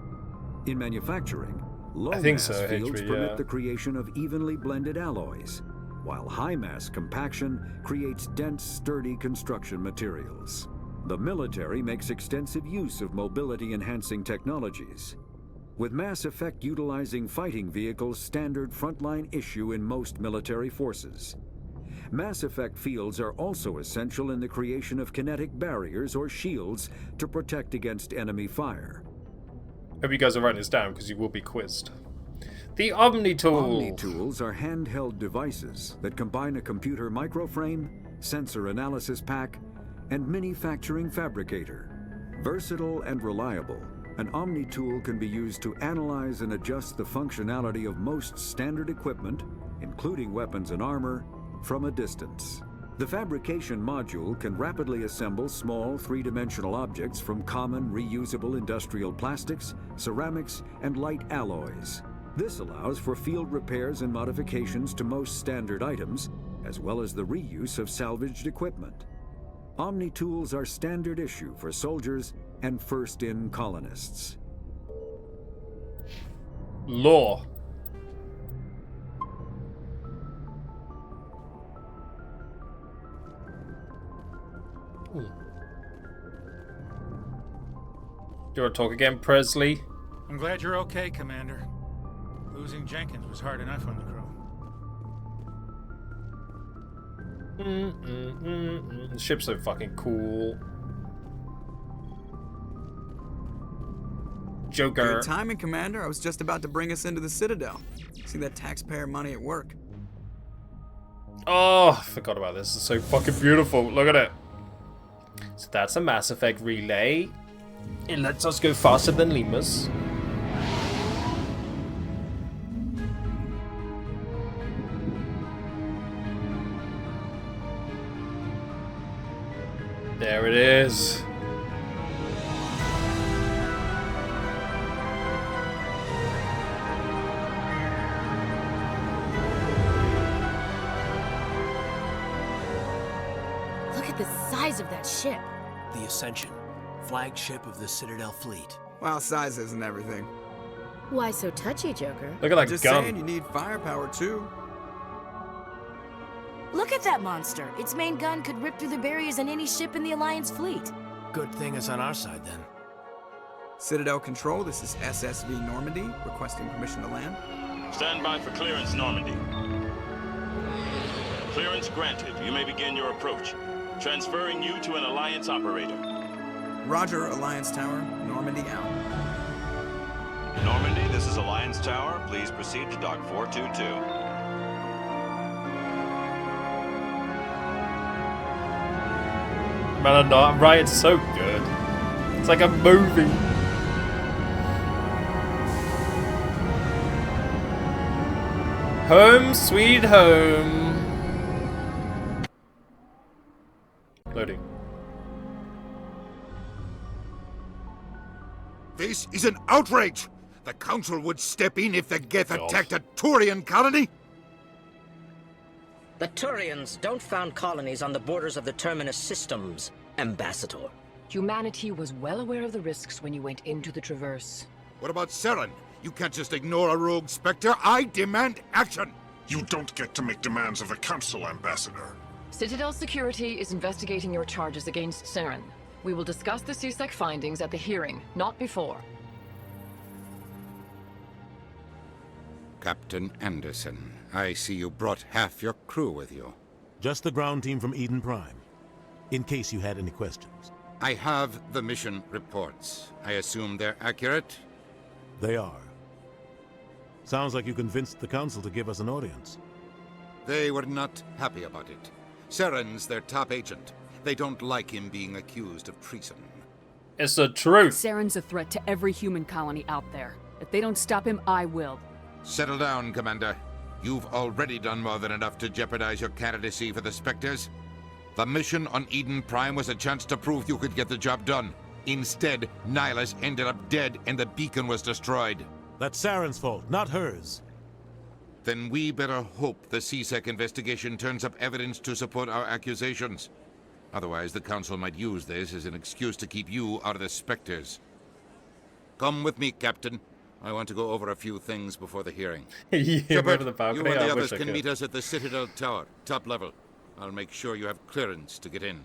In manufacturing, low-mass fields permit the creation of evenly blended alloys, while high-mass compaction creates dense, sturdy construction materials. The military makes extensive use of mobility-enhancing technologies, with Mass Effect utilizing fighting vehicles standard frontline issue in most military forces. Mass Effect fields are also essential in the creation of kinetic barriers or shields to protect against enemy fire. Hope you guys are writing this down because you will be quizzed. The Omni-Tool. Omni-Tools are handheld devices that combine a computer microframe, sensor analysis pack, and manufacturing fabricator. Versatile and reliable, an Omni-Tool can be used to analyze and adjust the functionality of most standard equipment, including weapons and armor, from a distance. The fabrication module can rapidly assemble small three-dimensional objects from common reusable industrial plastics, ceramics, and light alloys. This allows for field repairs and modifications to most standard items, as well as the reuse of salvaged equipment. Omni-tools are standard issue for soldiers and first-in colonists. Law. Do you want to talk again, Presley? I'm glad you're okay, Commander. Losing Jenkins was hard enough on the crew. The ship's so fucking cool. Joker. Good timing, Commander. I was just about to bring us into the Citadel. See that taxpayer money at work. Oh, I forgot about this. It's so fucking beautiful. Look at it. So that's a Mass Effect relay. It lets us go faster than lemurs. There it is. Look at the size of that ship. The Ascension, flagship of the Citadel fleet. Well, size isn't everything. Why so touchy, Joker? Look at that Just gun. saying, you need firepower too. Look at that monster. Its main gun could rip through the barriers in any ship in the Alliance fleet. Good thing it's on our side, then. Citadel Control, this is SSV Normandy, requesting permission to land. Stand by for clearance, Normandy. Clearance granted. You may begin your approach. Transferring you to an Alliance operator. Roger, Alliance Tower, Normandy out. Normandy, this is Alliance Tower. Please proceed to Dock 422. Man, I'm not right. It's so good. It's like a movie. Home sweet home. Loading. This is an outrage! The Council would step in if the Geth attacked a Turian colony? The Turians don't found colonies on the borders of the Terminus systems, Ambassador. Humanity was well aware of the risks when you went into the Traverse. What about Saren? You can't just ignore a rogue Spectre. I demand action! You don't get to make demands of the Council, Ambassador. Citadel Security is investigating your charges against Saren. We will discuss the CSEC findings at the hearing, not before. Captain Anderson, I see you brought half your crew with you. Just the ground team from Eden Prime, in case you had any questions. I have the mission reports. I assume they're accurate? They are. Sounds like you convinced the Council to give us an audience. They were not happy about it. Saren's their top agent. They don't like him being accused of treason. It's the truth. Saren's a threat to every human colony out there. If they don't stop him, I will. Settle down, Commander. You've already done more than enough to jeopardize your candidacy for the Spectres. The mission on Eden Prime was a chance to prove you could get the job done. Instead, Nihilus ended up dead and the beacon was destroyed. That's Saren's fault, not hers. Then we better hope the CSEC investigation turns up evidence to support our accusations. Otherwise, the Council might use this as an excuse to keep you out of the Spectres. Come with me, Captain. I want to go over a few things before the hearing. Yeah, Shepard, over the balcony. you and I the wish others I can could. meet us at the Citadel Tower, top level. I'll make sure you have clearance to get in.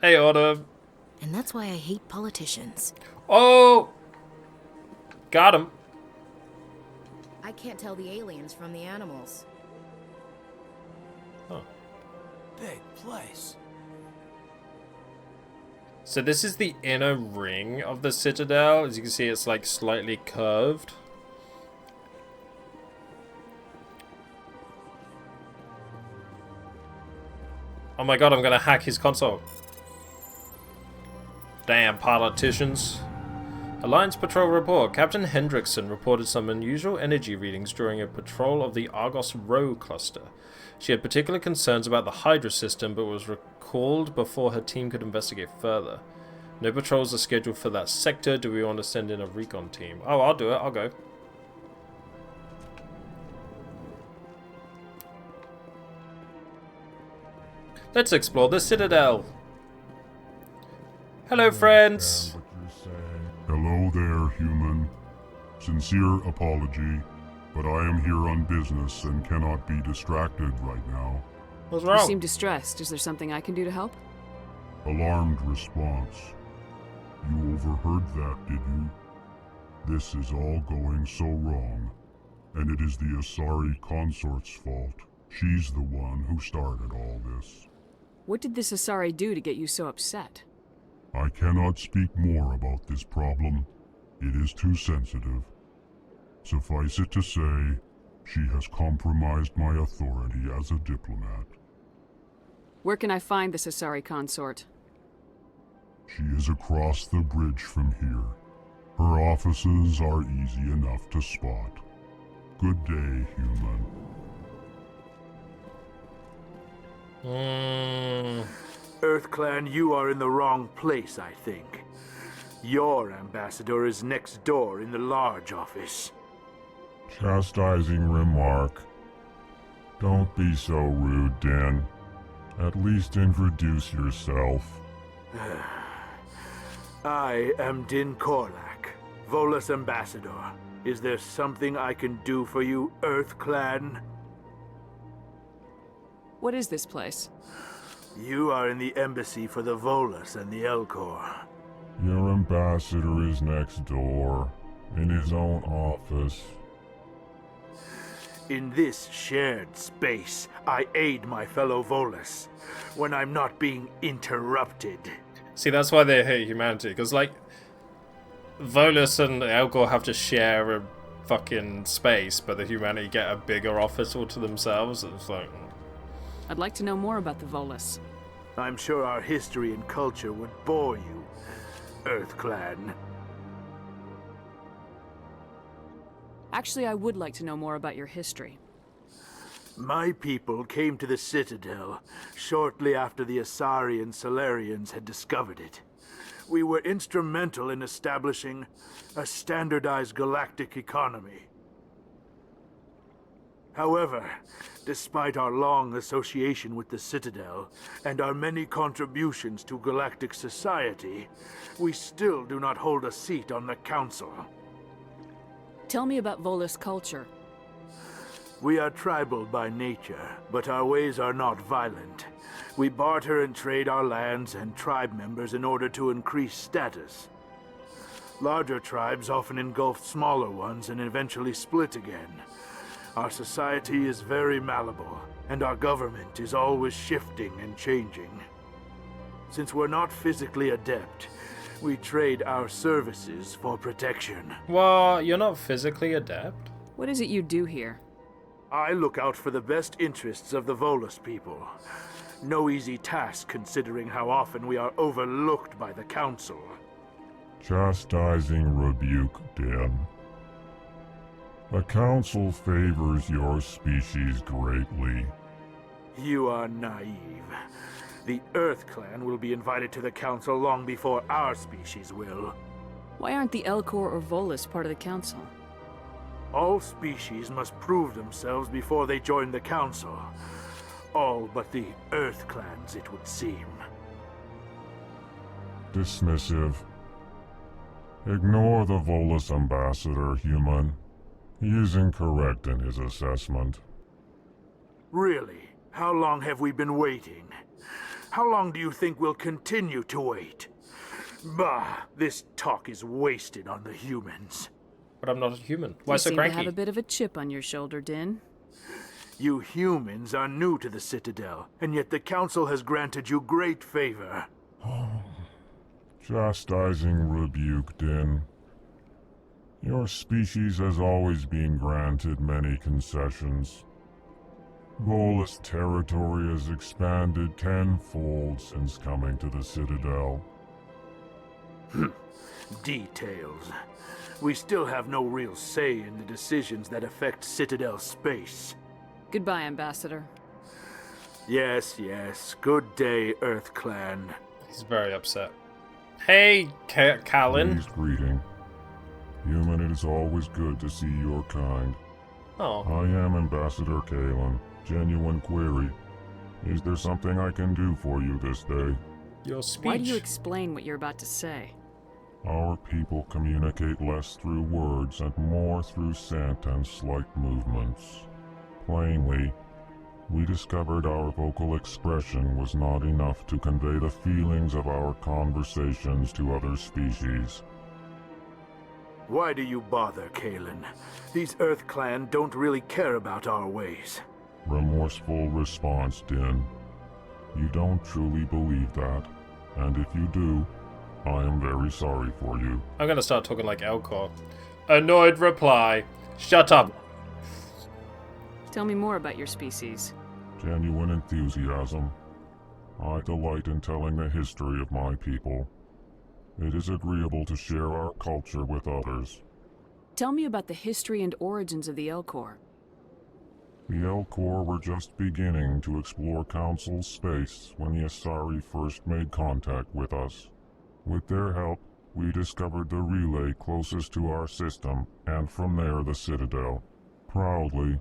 Hey, Autumn. And that's why I hate politicians. Oh! Got him. I can't tell the aliens from the animals. Oh. Big place. So this is the inner ring of the Citadel. As you can see, it's like slightly curved. Oh my god, I'm gonna hack his console. Damn politicians. Alliance Patrol Report. Captain Hendrickson reported some unusual energy readings during a patrol of the Argos Rho cluster. She had particular concerns about the Hydra system, but was recalled before her team could investigate further. No patrols are scheduled for that sector. Do we want to send in a recon team? Oh, I'll do it. I'll go. Let's explore the Citadel. Hello, friends. Hello there, human. Sincere apology, but I am here on business and cannot be distracted right now. What's You wrong? seem distressed. Is there something I can do to help? Alarmed response. You overheard that, did you? This is all going so wrong, and it is the Asari consort's fault. She's the one who started all this. What did this Asari do to get you so upset? I cannot speak more about this problem. It is too sensitive. Suffice it to say, she has compromised my authority as a diplomat. Where can I find this Asari consort? She is across the bridge from here. Her offices are easy enough to spot. Good day, human. EarthClan, you are in the wrong place, I think. Your ambassador is next door in the large office. Chastising remark. Don't be so rude, Din. At least introduce yourself. I am Din Korlak, Volus ambassador. Is there something I can do for you, EarthClan? What is this place? You are in the embassy for the Volus and the Elcor. Your ambassador is next door, in his own office. In this shared space, I aid my fellow Volus when I'm not being interrupted. See, that's why they hate humanity, because, like, Volus and Elgor have to share a fucking space, but the humanity get a bigger office all to themselves. It's like... I'd like to know more about the Volus. I'm sure our history and culture would bore you, EarthClan. Actually, I would like to know more about your history. My people came to the Citadel shortly after the Asari and Solarians had discovered it. We were instrumental in establishing a standardized galactic economy. However, despite our long association with the Citadel and our many contributions to galactic society, we still do not hold a seat on the Council. Tell me about Volus culture. We are tribal by nature, but our ways are not violent. We barter and trade our lands and tribe members in order to increase status. Larger tribes often engulf smaller ones and eventually split again. Our society is very malleable, and our government is always shifting and changing. Since we're not physically adept, we trade our services for protection. Well, you're not physically adept? What is it you do here? I look out for the best interests of the Volus people. No easy task considering how often we are overlooked by the Council. Chastising rebuke, Din. The Council favors your species greatly. You are naive. The EarthClan will be invited to the Council long before our species will. Why aren't the Elcor or Volus part of the Council? All species must prove themselves before they join the Council. All but the EarthClans, it would seem. Dismissive. Ignore the Volus ambassador, human. He is incorrect in his assessment. Really? How long have we been waiting? How long do you think we'll continue to wait? Bah, this talk is wasted on the humans. But I'm not a human. Why you so seem cranky? to have a bit of a chip on your shoulder, Din. You humans are new to the Citadel, and yet the Council has granted you great favor. Chastising rebuke, Din. Your species has always been granted many concessions. Volus territory has expanded tenfold since coming to the Citadel. Details. We still have no real say in the decisions that affect Citadel space. Goodbye, Ambassador. Yes, yes. Good day, EarthClan. He's very upset. Hey, Callan. Pleased greeting. Human, it is always good to see your kind. Oh. I am Ambassador Kalen. Genuine query. Is there something I can do for you this day? Your speech. Why do you explain what you're about to say? Our people communicate less through words and more through scent and slight movements. Plainly, we discovered our vocal expression was not enough to convey the feelings of our conversations to other species. Why do you bother, Kalen? These Earth Clan don't really care about our ways. Remorseful response, Din. You don't truly believe that, and if you do, I am very sorry for you. I'm gonna start talking like Elcor. Annoyed reply. Shut up. Tell me more about your species. Genuine enthusiasm. I delight in telling the history of my people. It is agreeable to share our culture with others. Tell me about the history and origins of the Elcor. The Elcor were just beginning to explore Council space when the Asari first made contact with us. With their help, we discovered the relay closest to our system, and from there the Citadel. Proudly,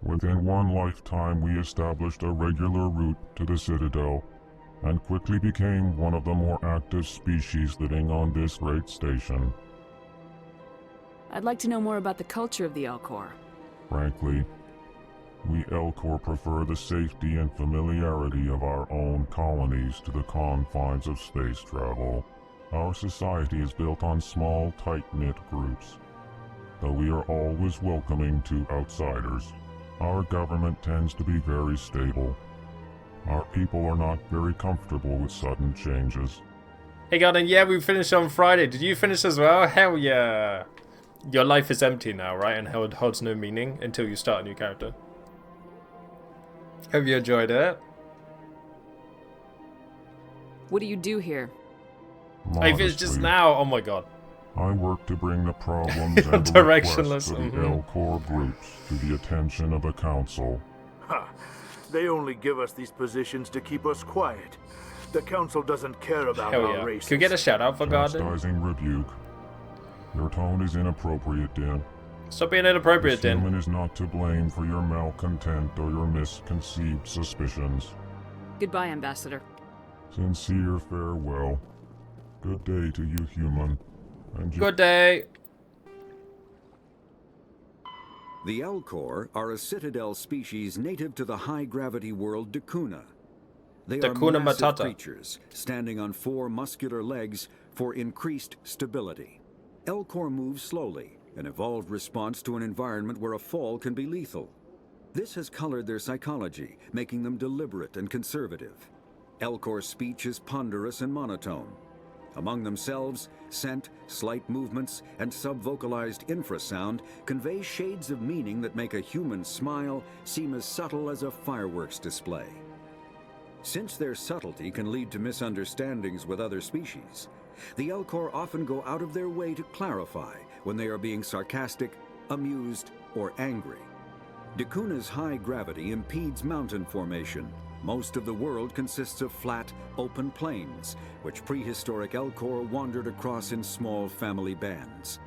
within one lifetime we established a regular route to the Citadel, and quickly became one of the more active species living on this great station. I'd like to know more about the culture of the Elcor. Frankly, we Elcor prefer the safety and familiarity of our own colonies to the confines of space travel. Our society is built on small, tight-knit groups, though we are always welcoming to outsiders. Our government tends to be very stable. Our people are not very comfortable with sudden changes. Hey Garden, yeah, we finished on Friday. Did you finish as well? Hell yeah. Your life is empty now, right? And holds no meaning until you start a new character. Hope you enjoyed it. What do you do here? I finished just now. Oh my god. I work to bring the problems and the requests of the Elcor groups to the attention of the Council. Ha! They only give us these positions to keep us quiet. The Council doesn't care about our races. Could we get a shout out for Garden? Chastising rebuke. Your tone is inappropriate, Din. Stop being inappropriate, Din. Human is not to blame for your malcontent or your misconceived suspicions. Goodbye, Ambassador. Sincere farewell. Good day to you, human. And Good day. The Elcor are a Citadel species native to the high-gravity world Dakuna. They are Dakuna massive Matata. creatures, standing on 4 muscular legs for increased stability. Elcor move slowly, an evolved response to an environment where a fall can be lethal. This has colored their psychology, making them deliberate and conservative. Elcor speech is ponderous and monotone. Among themselves, scent, slight movements, and sub-vocalized infrasound convey shades of meaning that make a human smile seem as subtle as a fireworks display. Since their subtlety can lead to misunderstandings with other species, the Elcor often go out of their way to clarify when they are being sarcastic, amused, or angry. Dakuna's high gravity impedes mountain formation. Most of the world consists of flat, open plains, which prehistoric Elcor wandered across in small family bands.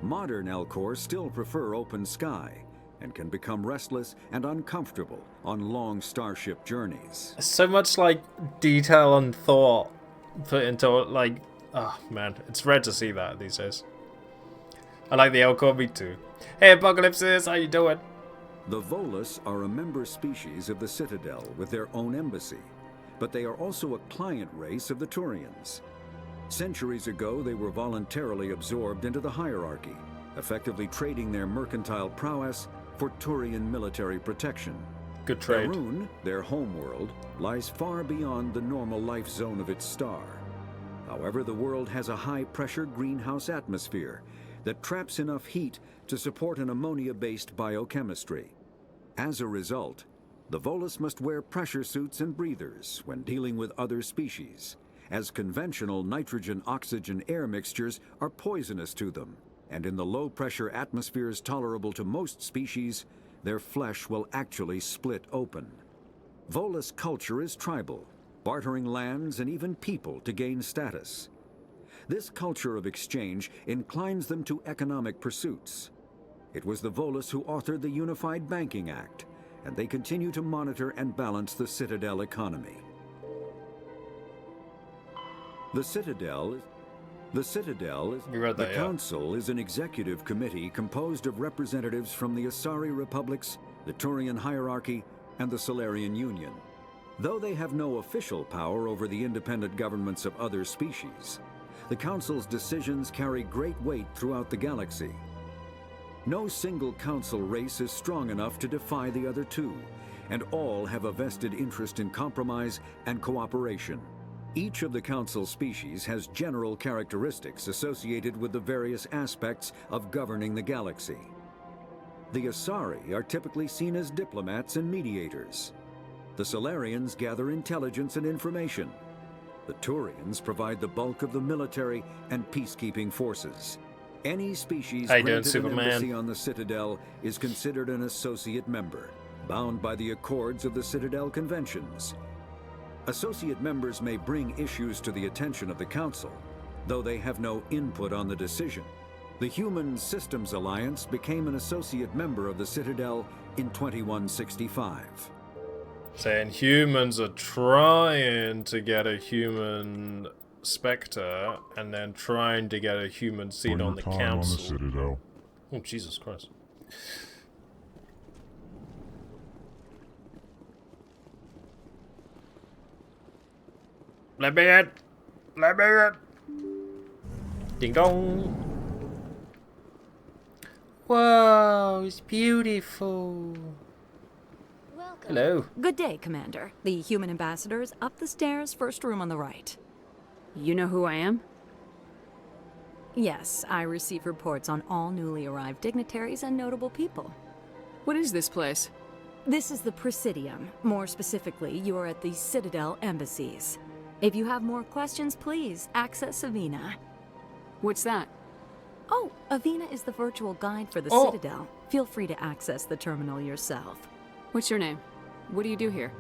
Modern Elcor still prefer open sky, and can become restless and uncomfortable on long starship journeys. So much, like, detail and thought put into, like, oh man, it's rare to see that these days. I like the Elcor, me too. Hey Apocalypsis, how you doing? The Volus are a member species of the Citadel with their own embassy, but they are also a client race of the Turians. Centuries ago, they were voluntarily absorbed into the hierarchy, effectively trading their mercantile prowess for Turian military protection. Good trade. Darun, their homeworld, lies far beyond the normal life zone of its star. However, the world has a high-pressure greenhouse atmosphere that traps enough heat to support an ammonia-based biochemistry. As a result, the Volus must wear pressure suits and breathers when dealing with other species, as conventional nitrogen-oxygen-air mixtures are poisonous to them, and in the low-pressure atmospheres tolerable to most species, their flesh will actually split open. Volus culture is tribal, bartering lands and even people to gain status. This culture of exchange inclines them to economic pursuits. It was the Volus who authored the Unified Banking Act, and they continue to monitor and balance the Citadel economy. The Citadel the Council is an executive committee composed of representatives from the Asari Republics, the Turian hierarchy, and the Solarian Union. Though they have no official power over the independent governments of other species, the Council's decisions carry great weight throughout the galaxy. No single Council race is strong enough to defy the other two, and all have a vested interest in compromise and cooperation. Each of the Council species has general characteristics associated with the various aspects of governing the galaxy. The Asari are typically seen as diplomats and mediators. The Solarians gather intelligence and information. The Turians provide the bulk of the military and peacekeeping forces. Any species granted an embassy on the Citadel is considered an associate member, bound by the accords of the Citadel Conventions. Associate members may bring issues to the attention of the Council, though they have no input on the decision. The Human Systems Alliance became an associate member of the Citadel in 2165. Saying humans are trying to get a human Spectre and then trying to get a human seat on the Council. On the Citadel. Oh, Jesus Christ. Let me in! Let me in! Ding dong! Whoa, it's beautiful. Welcome. Hello. Good day, Commander. The human ambassador is up the stairs, first room on the right. You know who I am? Yes, I receive reports on all newly arrived dignitaries and notable people. What is this place? This is the Presidium. More specifically, you are at the Citadel embassies. If you have more questions, please access Avina. What's that? Oh, Avina is the virtual guide for the Citadel. Feel free to access the terminal yourself. What's your name? What do you do here?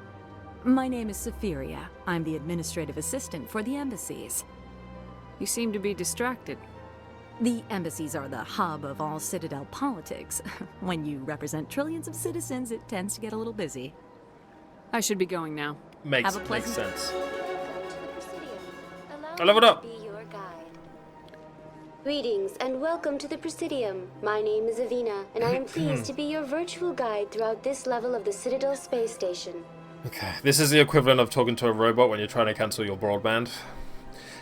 My name is Safiria. I'm the administrative assistant for the embassies. You seem to be distracted. The embassies are the hub of all Citadel politics. When you represent trillions of citizens, it tends to get a little busy. I should be going now. Makes sense. I leveled up. Greetings and welcome to the Presidium. My name is Avina, and I am pleased to be your virtual guide throughout this level of the Citadel space station. Okay, this is the equivalent of talking to a robot when you're trying to cancel your broadband.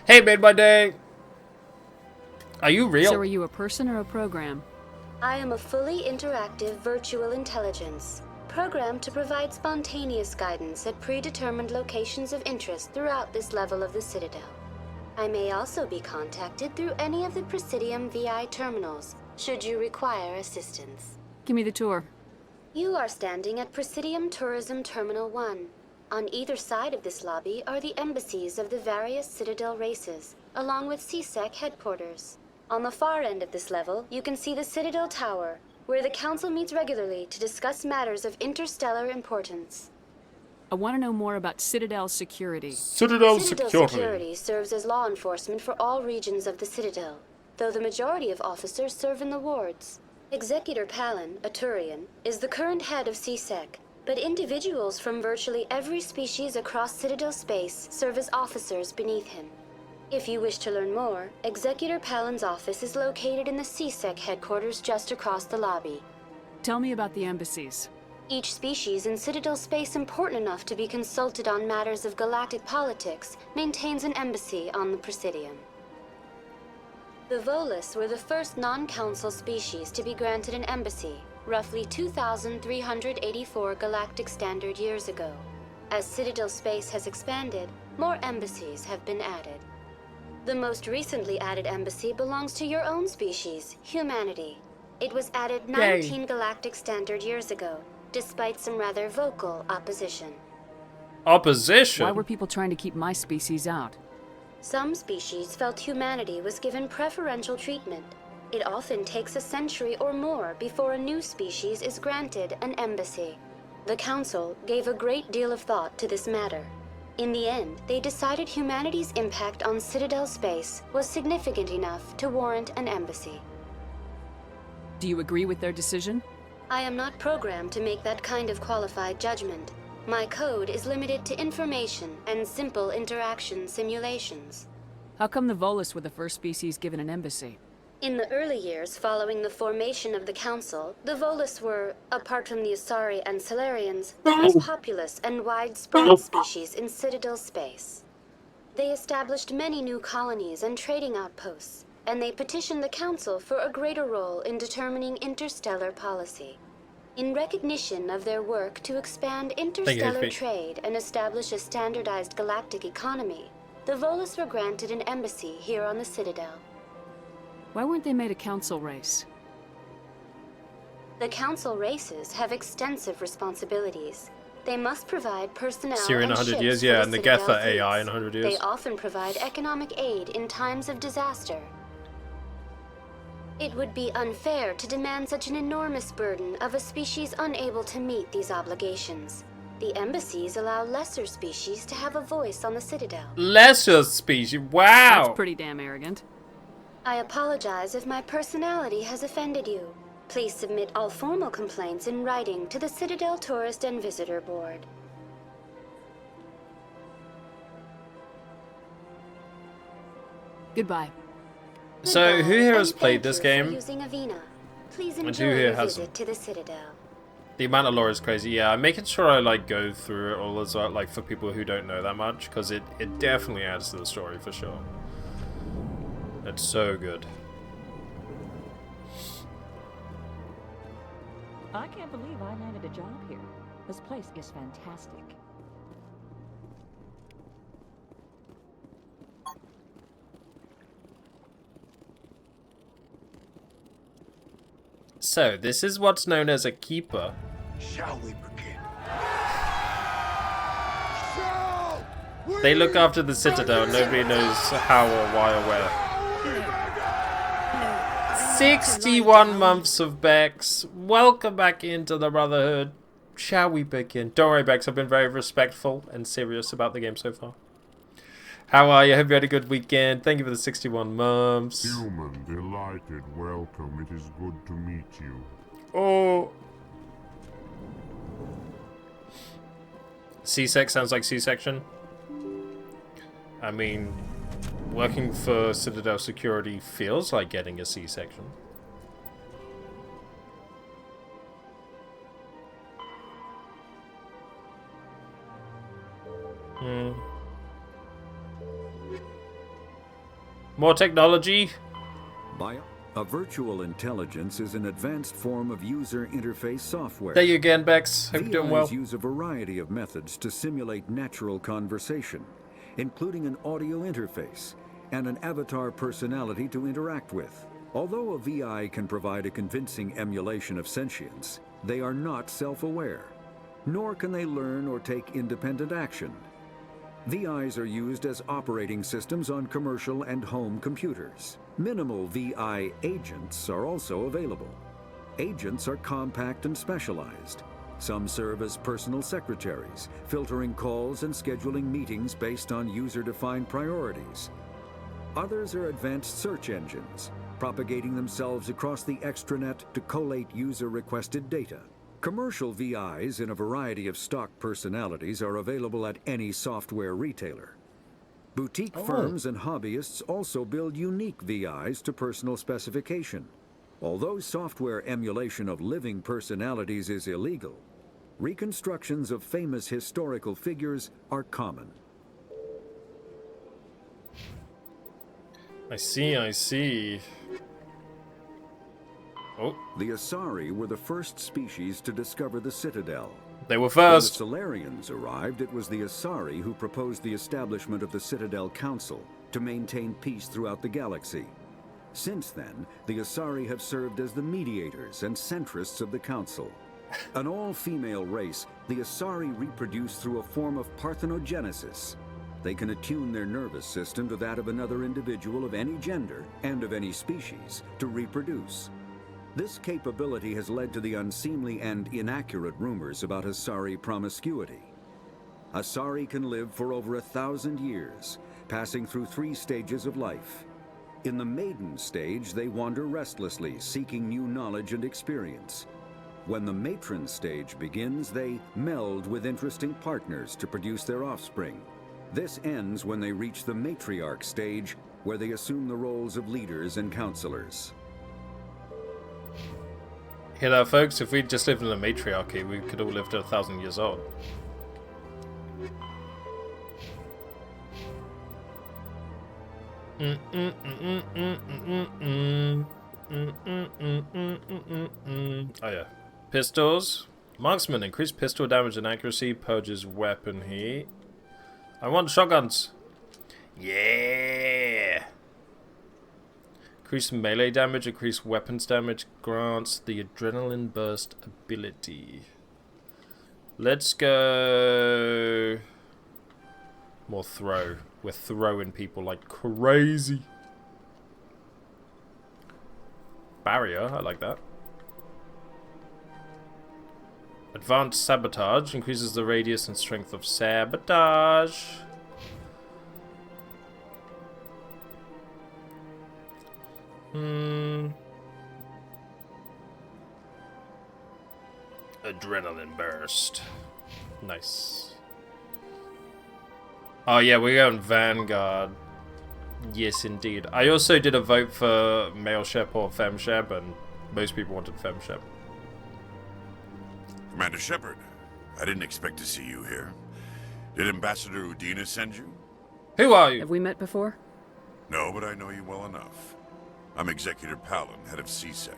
Hey, made my day! Are you real? So are you a person or a program? I am a fully interactive virtual intelligence, programmed to provide spontaneous guidance at predetermined locations of interest throughout this level of the Citadel. I may also be contacted through any of the Presidium VI terminals, should you require assistance. Give me the tour. You are standing at Presidium Tourism Terminal 1. On either side of this lobby are the embassies of the various Citadel races, along with CSEC headquarters. On the far end of this level, you can see the Citadel Tower, where the Council meets regularly to discuss matters of interstellar importance. I want to know more about Citadel security. Citadel security serves as law enforcement for all regions of the Citadel, though the majority of officers serve in the wards. Executor Palin, a Turian, is the current head of CSEC, but individuals from virtually every species across Citadel space serve as officers beneath him. If you wish to learn more, Executor Palin's office is located in the CSEC headquarters just across the lobby. Tell me about the embassies. Each species in Citadel space important enough to be consulted on matters of galactic politics maintains an embassy on the Presidium. The Volus were the first non-council species to be granted an embassy, roughly 2,384 galactic standard years ago. As Citadel space has expanded, more embassies have been added. The most recently added embassy belongs to your own species, humanity. It was added 19 galactic standard years ago, despite some rather vocal opposition. Opposition? Why were people trying to keep my species out? Some species felt humanity was given preferential treatment. It often takes a century or more before a new species is granted an embassy. The Council gave a great deal of thought to this matter. In the end, they decided humanity's impact on Citadel space was significant enough to warrant an embassy. Do you agree with their decision? I am not programmed to make that kind of qualified judgment. My code is limited to information and simple interaction simulations. How come the Volus were the first species given an embassy? In the early years following the formation of the Council, the Volus were, apart from the Asari and Solarians, the most populous and widespread species in Citadel space. They established many new colonies and trading outposts, and they petitioned the Council for a greater role in determining interstellar policy. In recognition of their work to expand interstellar trade and establish a standardized galactic economy, the Volus were granted an embassy here on the Citadel. Why weren't they made a council race? The council races have extensive responsibilities. They must provide personnel Syria in and 100 ships years, for yeah, the and the Citadel Getha fleets. AI in 100 years. They often provide economic aid in times of disaster. It would be unfair to demand such an enormous burden of a species unable to meet these obligations. The embassies allow lesser species to have a voice on the Citadel. Lesser species? Wow! That's pretty damn arrogant. I apologize if my personality has offended you. Please submit all formal complaints in writing to the Citadel Tourist and Visitor Board. Goodbye. So, who here has played this game? Using Avina. Please And enjoy who here your hasn't? visit to the Citadel. The amount of lore is crazy. Yeah, I'm making sure I like go through it all as well, like for people who don't know that much, because it definitely adds to the story for sure. It's so good. I can't believe I landed a job here. This place is fantastic. So, this is what's known as a keeper. Shall we begin? They look after the Citadel. Nobody knows how or why or where. 61 months of Bex. Welcome back into the Brotherhood. Shall we begin? Don't worry, Bex. I've been very respectful and serious about the game so far. How are you? Hope you had a good weekend. Thank you for the 61 months. Human, delighted, welcome. It is good to meet you. Oh. C-sec sounds like C-section. I mean, working for Citadel Security feels like getting a C-section. More technology? A virtual intelligence is an advanced form of user interface software. There you again, Bex. Hope you're doing well. VIs use a variety of methods to simulate natural conversation, including an audio interface and an avatar personality to interact with. Although a VI can provide a convincing emulation of sentience, they are not self-aware, nor can they learn or take independent action. VIs are used as operating systems on commercial and home computers. Minimal VI agents are also available. Agents are compact and specialized. Some serve as personal secretaries, filtering calls and scheduling meetings based on user-defined priorities. Others are advanced search engines, propagating themselves across the extranet to collate user-requested data. Commercial VIs in a variety of stock personalities are available at any software retailer. Boutique firms and hobbyists also build unique VIs to personal specification. Although software emulation of living personalities is illegal, reconstructions of famous historical figures are common. I see. Oh. The Asari were the first species to discover the Citadel. They were first. When the Solarians arrived, it was the Asari who proposed the establishment of the Citadel Council to maintain peace throughout the galaxy. Since then, the Asari have served as the mediators and centrists of the Council. An all-female race, the Asari reproduce through a form of parthenogenesis. They can attune their nervous system to that of another individual of any gender and of any species to reproduce. This capability has led to the unseemly and inaccurate rumors about Asari promiscuity. Asari can live for over 1,000 years, passing through 3 stages of life. In the maiden stage, they wander restlessly, seeking new knowledge and experience. When the matron stage begins, they meld with interesting partners to produce their offspring. This ends when they reach the matriarch stage, where they assume the roles of leaders and counselors. Hear that, folks? If we just lived in a matriarchy, we could all live to 1,000 years old. Oh yeah. Pistols. Marksman. Increased pistol damage and accuracy. Purges weapon heat. I want shotguns. Yeah. Increase melee damage. Increase weapons damage. Grants the adrenaline burst ability. Let's go... more throw. We're throwing people like crazy. Barrier, I like that. Advanced sabotage increases the radius and strength of sabotage. Adrenaline burst. Nice. Oh yeah, we're going Vanguard. Yes, indeed. I also did a vote for Male Shep or Fem Shep, and most people wanted Fem Shep. Commander Shepard, I didn't expect to see you here. Did Ambassador Udina send you? Who are you? Have we met before? No, but I know you well enough. I'm Executor Palin, head of CSEC.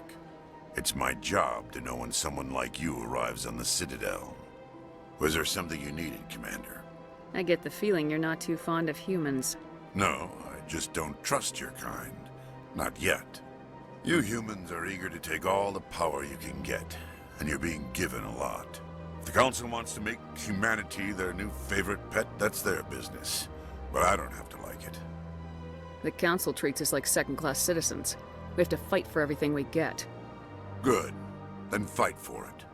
It's my job to know when someone like you arrives on the Citadel. Was there something you needed, Commander? I get the feeling you're not too fond of humans. No, I just don't trust your kind. Not yet. You humans are eager to take all the power you can get, and you're being given a lot. If the Council wants to make humanity their new favorite pet, that's their business. But I don't have to like it. The Council treats us like second-class citizens. We have to fight for everything we get. Good. Then fight for it.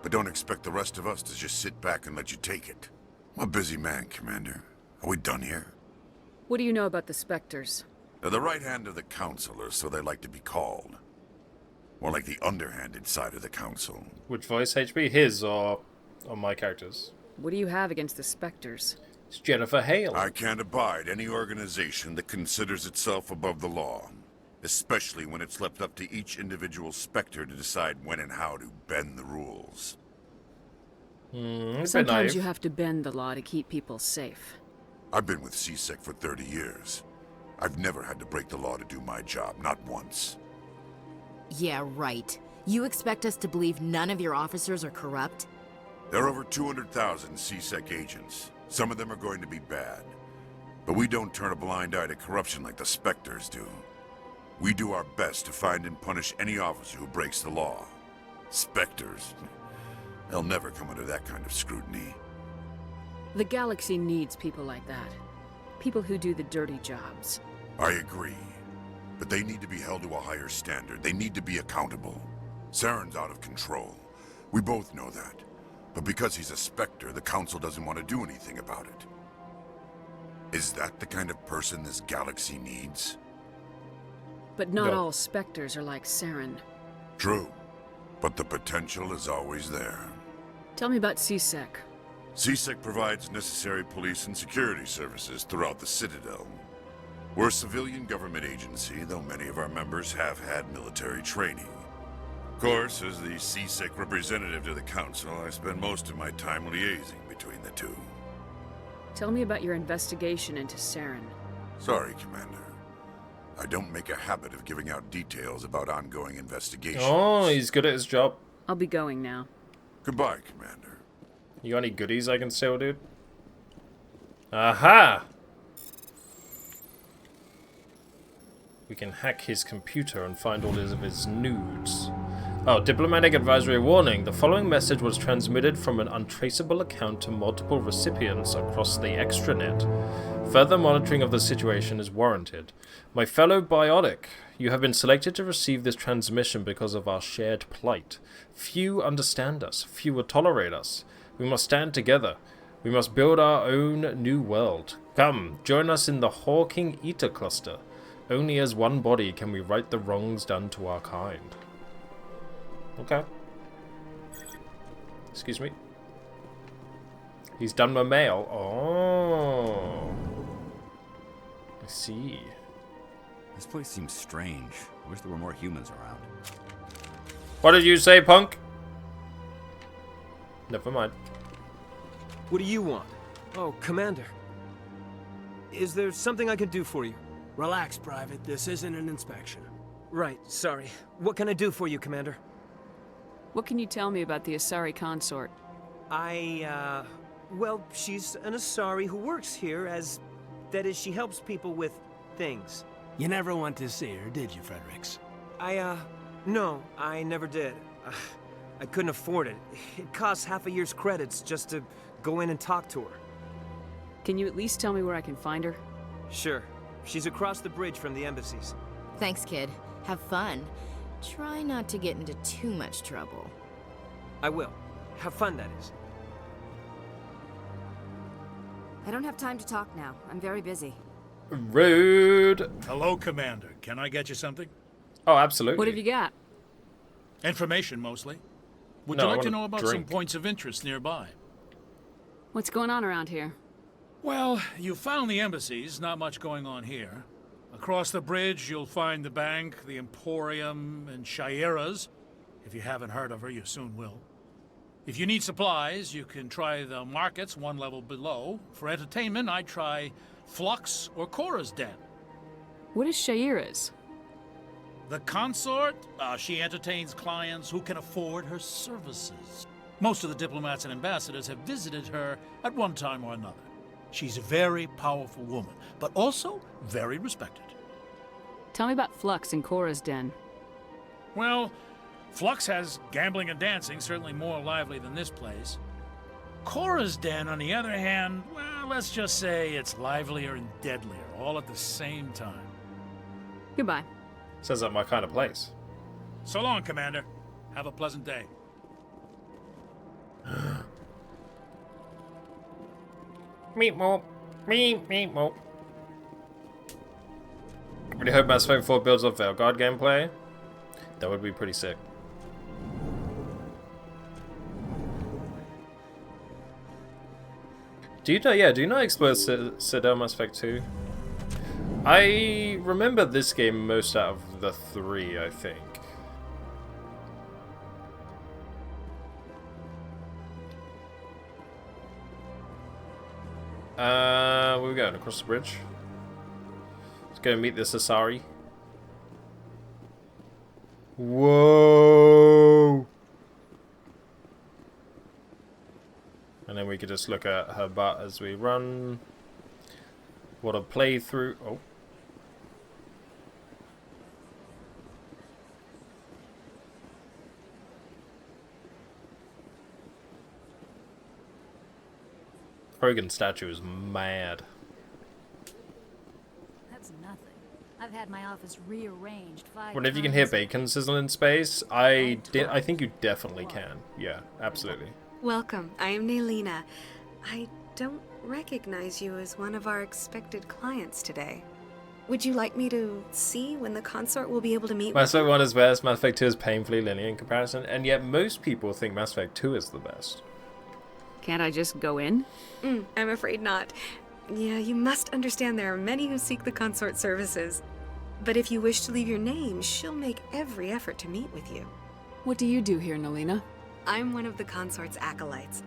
But don't expect the rest of us to just sit back and let you take it. I'm a busy man, Commander. Are we done here? What do you know about the Spectres? They're the right hand of the Council, or so they like to be called. More like the underhanded side of the Council. Which voice, HB? His or my character's? What do you have against the Spectres? It's Jennifer Hale. I can't abide any organization that considers itself above the law. Especially when it's left up to each individual Spectre to decide when and how to bend the rules. Sometimes you have to bend the law to keep people safe. I've been with CSEC for 30 years. I've never had to break the law to do my job, not once. Yeah, right. You expect us to believe none of your officers are corrupt? There are over 200,000 CSEC agents. Some of them are going to be bad. But we don't turn a blind eye to corruption like the Spectres do. We do our best to find and punish any officer who breaks the law. Spectres? They'll never come under that kind of scrutiny. The galaxy needs people like that. People who do the dirty jobs. I agree. But they need to be held to a higher standard. They need to be accountable. Saren's out of control. We both know that. But because he's a Spectre, the Council doesn't want to do anything about it. Is that the kind of person this galaxy needs? But not all Spectres are like Saren. True. But the potential is always there. Tell me about CSEC. CSEC provides necessary police and security services throughout the Citadel. We're a civilian government agency, though many of our members have had military training. Of course, as the CSEC representative to the Council, I spend most of my time liaising between the two. Tell me about your investigation into Saren. Sorry, Commander. I don't make a habit of giving out details about ongoing investigations. Oh, he's good at his job. I'll be going now. Goodbye, Commander. You got any goodies I can steal, dude? Aha! We can hack his computer and find all of his nudes. Oh, diplomatic advisory warning. The following message was transmitted from an untraceable account to multiple recipients across the extranet. Further monitoring of the situation is warranted. My fellow biotic, you have been selected to receive this transmission because of our shared plight. Few understand us. Few will tolerate us. We must stand together. We must build our own new world. Come, join us in the Hawking Eta Cluster. Only as one body can we right the wrongs done to our kind. Okay. Excuse me. He's done my mail. Oh. I see. This place seems strange. I wish there were more humans around. What did you say, punk? Never mind. What do you want? Oh, Commander. Is there something I can do for you? Relax, Private. This isn't an inspection. Right, sorry. What can I do for you, Commander? What can you tell me about the Asari consort? Well, she's an Asari who works here as... That is, she helps people with things. You never went to see her, did you, Fredericks? No, I never did. I couldn't afford it. It costs half a year's credits just to go in and talk to her. Can you at least tell me where I can find her? Sure. She's across the bridge from the embassies. Thanks, kid. Have fun. Try not to get into too much trouble. I will. Have fun, that is. I don't have time to talk now. I'm very busy. Rude. Hello, Commander. Can I get you something? Oh, absolutely. What have you got? Information, mostly. Would No, you I like to wanna know about drink. some points of interest nearby? What's going on around here? Well, you found the embassies. Not much going on here. Across the bridge, you'll find the bank, the Emporium, and Shaira's. If you haven't heard of her, you soon will. If you need supplies, you can try the markets one level below. For entertainment, I'd try Flux or Cora's Den. What is Shaira's? The consort, she entertains clients who can afford her services. Most of the diplomats and ambassadors have visited her at one time or another. She's a very powerful woman, but also very respected. Tell me about Flux and Cora's Den. Well, Flux has gambling and dancing, certainly more lively than this place. Cora's Den, on the other hand, well, let's just say it's livelier and deadlier, all at the same time. Goodbye. Sounds like my kind of place. So long, Commander. Have a pleasant day. Meep moop. Meep moop. Really hope Mass Effect 4 builds off Veilguard gameplay. That would be pretty sick. Do you know explore Citadel Mass Effect 2? I remember this game most out of the three, I think. Where we going? Across the bridge? Let's go meet this Asari. Whoa! And then we could just look at her butt as we run. What a playthrough. Oh. Krogan statue is mad. That's nothing. I've had my office rearranged 5 Wonder if you can times. hear bacon sizzling in space. I think you definitely can. Yeah, absolutely. Welcome. I am Naylina. I don't recognize you as one of our expected clients today. Would you like me to see when the consort will be able to meet Mass with Effect 1 is best, Mass Effect 2 is painfully linear in comparison, and yet most people think Mass Effect 2 is the best. Can't I just go in? I'm afraid not. Yeah, you must understand there are many who seek the consort services. But if you wish to leave your name, she'll make every effort to meet with you. What do you do here, Naylina? I'm one of the consort's acolytes.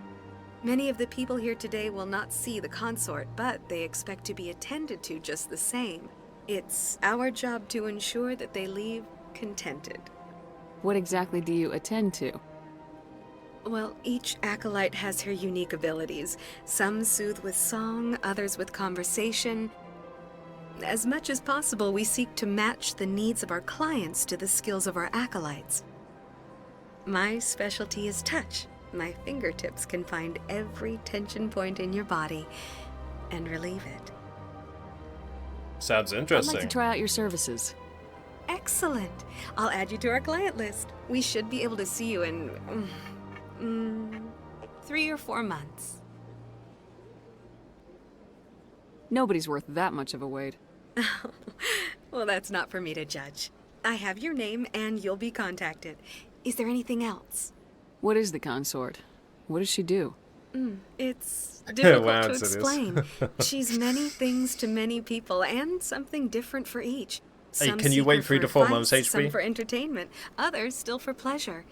Many of the people here today will not see the consort, but they expect to be attended to just the same. It's our job to ensure that they leave contented. What exactly do you attend to? Well, each acolyte has her unique abilities. Some soothe with song, others with conversation. As much as possible, we seek to match the needs of our clients to the skills of our acolytes. My specialty is touch. My fingertips can find every tension point in your body and relieve it. Sounds I'd interesting. like to try out your services. Excellent. I'll add you to our client list. We should be able to see you in 3 or 4 months. Nobody's worth that much of a wait. Well, that's not for me to judge. I have your name and you'll be contacted. Is there anything else? What is the consort? What does she do? It's difficult Wow, to it is. explain. She's many things to many people, and something different for each. Hey, Some can you seek wait her 3 to for 4 months, advice, some HP? for entertainment, others still for pleasure.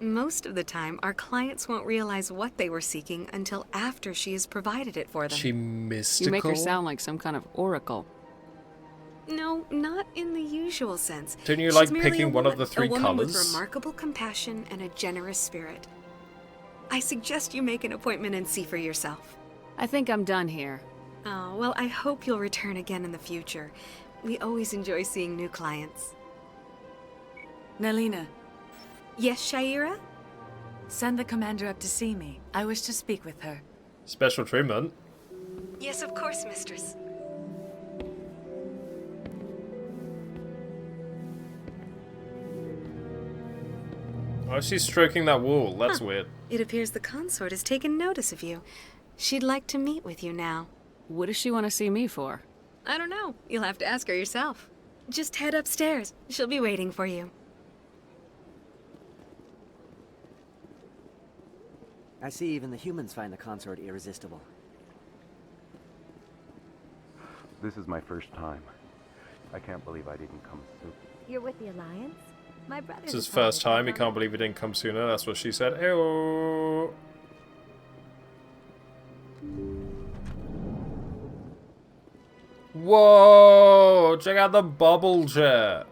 Most of the time, our clients won't realize what they were seeking until after she has provided it for them. She mystical? You make her sound like some kind of oracle. No, not in the usual sense. Don't you She's like merely picking a one of woman, the 3 a woman with colours? remarkable compassion and a generous spirit. I suggest you make an appointment and see for yourself. I think I'm done here. Oh, well, I hope you'll return again in the future. We always enjoy seeing new clients. Nalina, Yes, Shaira? send the commander up to see me. I wish to speak with her. Special treatment? Yes, of course, mistress. Oh, she's stroking that wall. That's weird. It appears the consort has taken notice of you. She'd like to meet with you now. What does she want to see me for? I don't know. You'll have to ask her yourself. Just head upstairs. She'll be waiting for you. I see even the humans find the consort irresistible. This is my first time. I can't believe I didn't come soon. You're with the Alliance? My brother. It's his first time. He can't believe he didn't come sooner. That's what she said. Ew. Whoa! Check out the bubble jet.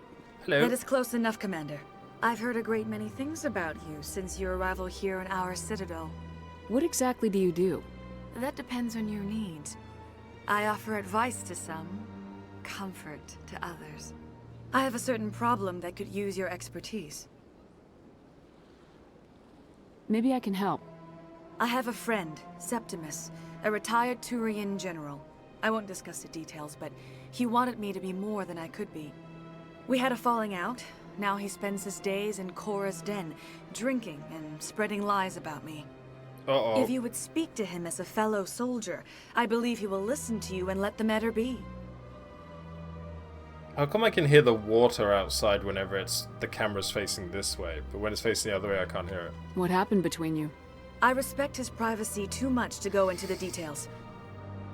Hello. That is close enough, Commander. I've heard a great many things about you since your arrival here in our citadel. What exactly do you do? That depends on your needs. I offer advice to some, comfort to others. I have a certain problem that could use your expertise. Maybe I can help. I have a friend, Septimus, a retired Turian general. I won't discuss the details, but he wanted me to be more than I could be. We had a falling out. Now he spends his days in Cora's den, drinking and spreading lies about me. Uh-oh. If you would speak to him as a fellow soldier, I believe he will listen to you and let the matter be. How come I can hear the water outside whenever the camera's facing this way, but when it's facing the other way I can't hear it? What happened between you? I respect his privacy too much to go into the details.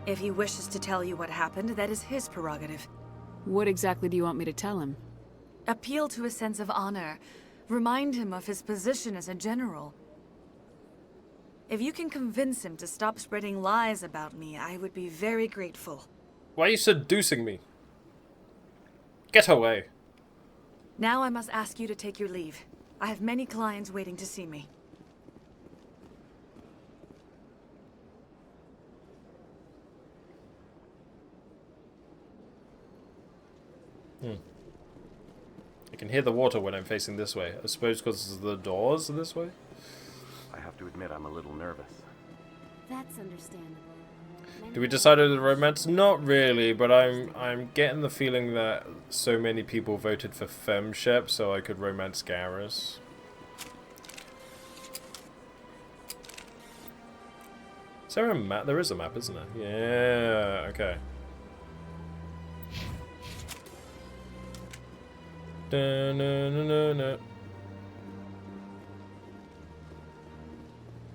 If he wishes to tell you what happened, that is his prerogative. What exactly do you want me to tell him? Appeal to his sense of honor. Remind him of his position as a general. If you can convince him to stop spreading lies about me, I would be very grateful. Why are you seducing me? Get away. Now I must ask you to take your leave. I have many clients waiting to see me. I can hear the water when I'm facing this way. I suppose because the doors are this way? I have to admit I'm a little nervous. That's understandable. Do we decide on the romance? Not really, but I'm getting the feeling that so many people voted for Femshep, so I could romance Garrus. Is there a map? There is a map, isn't there? Yeah, okay. Da-na-na-na-na.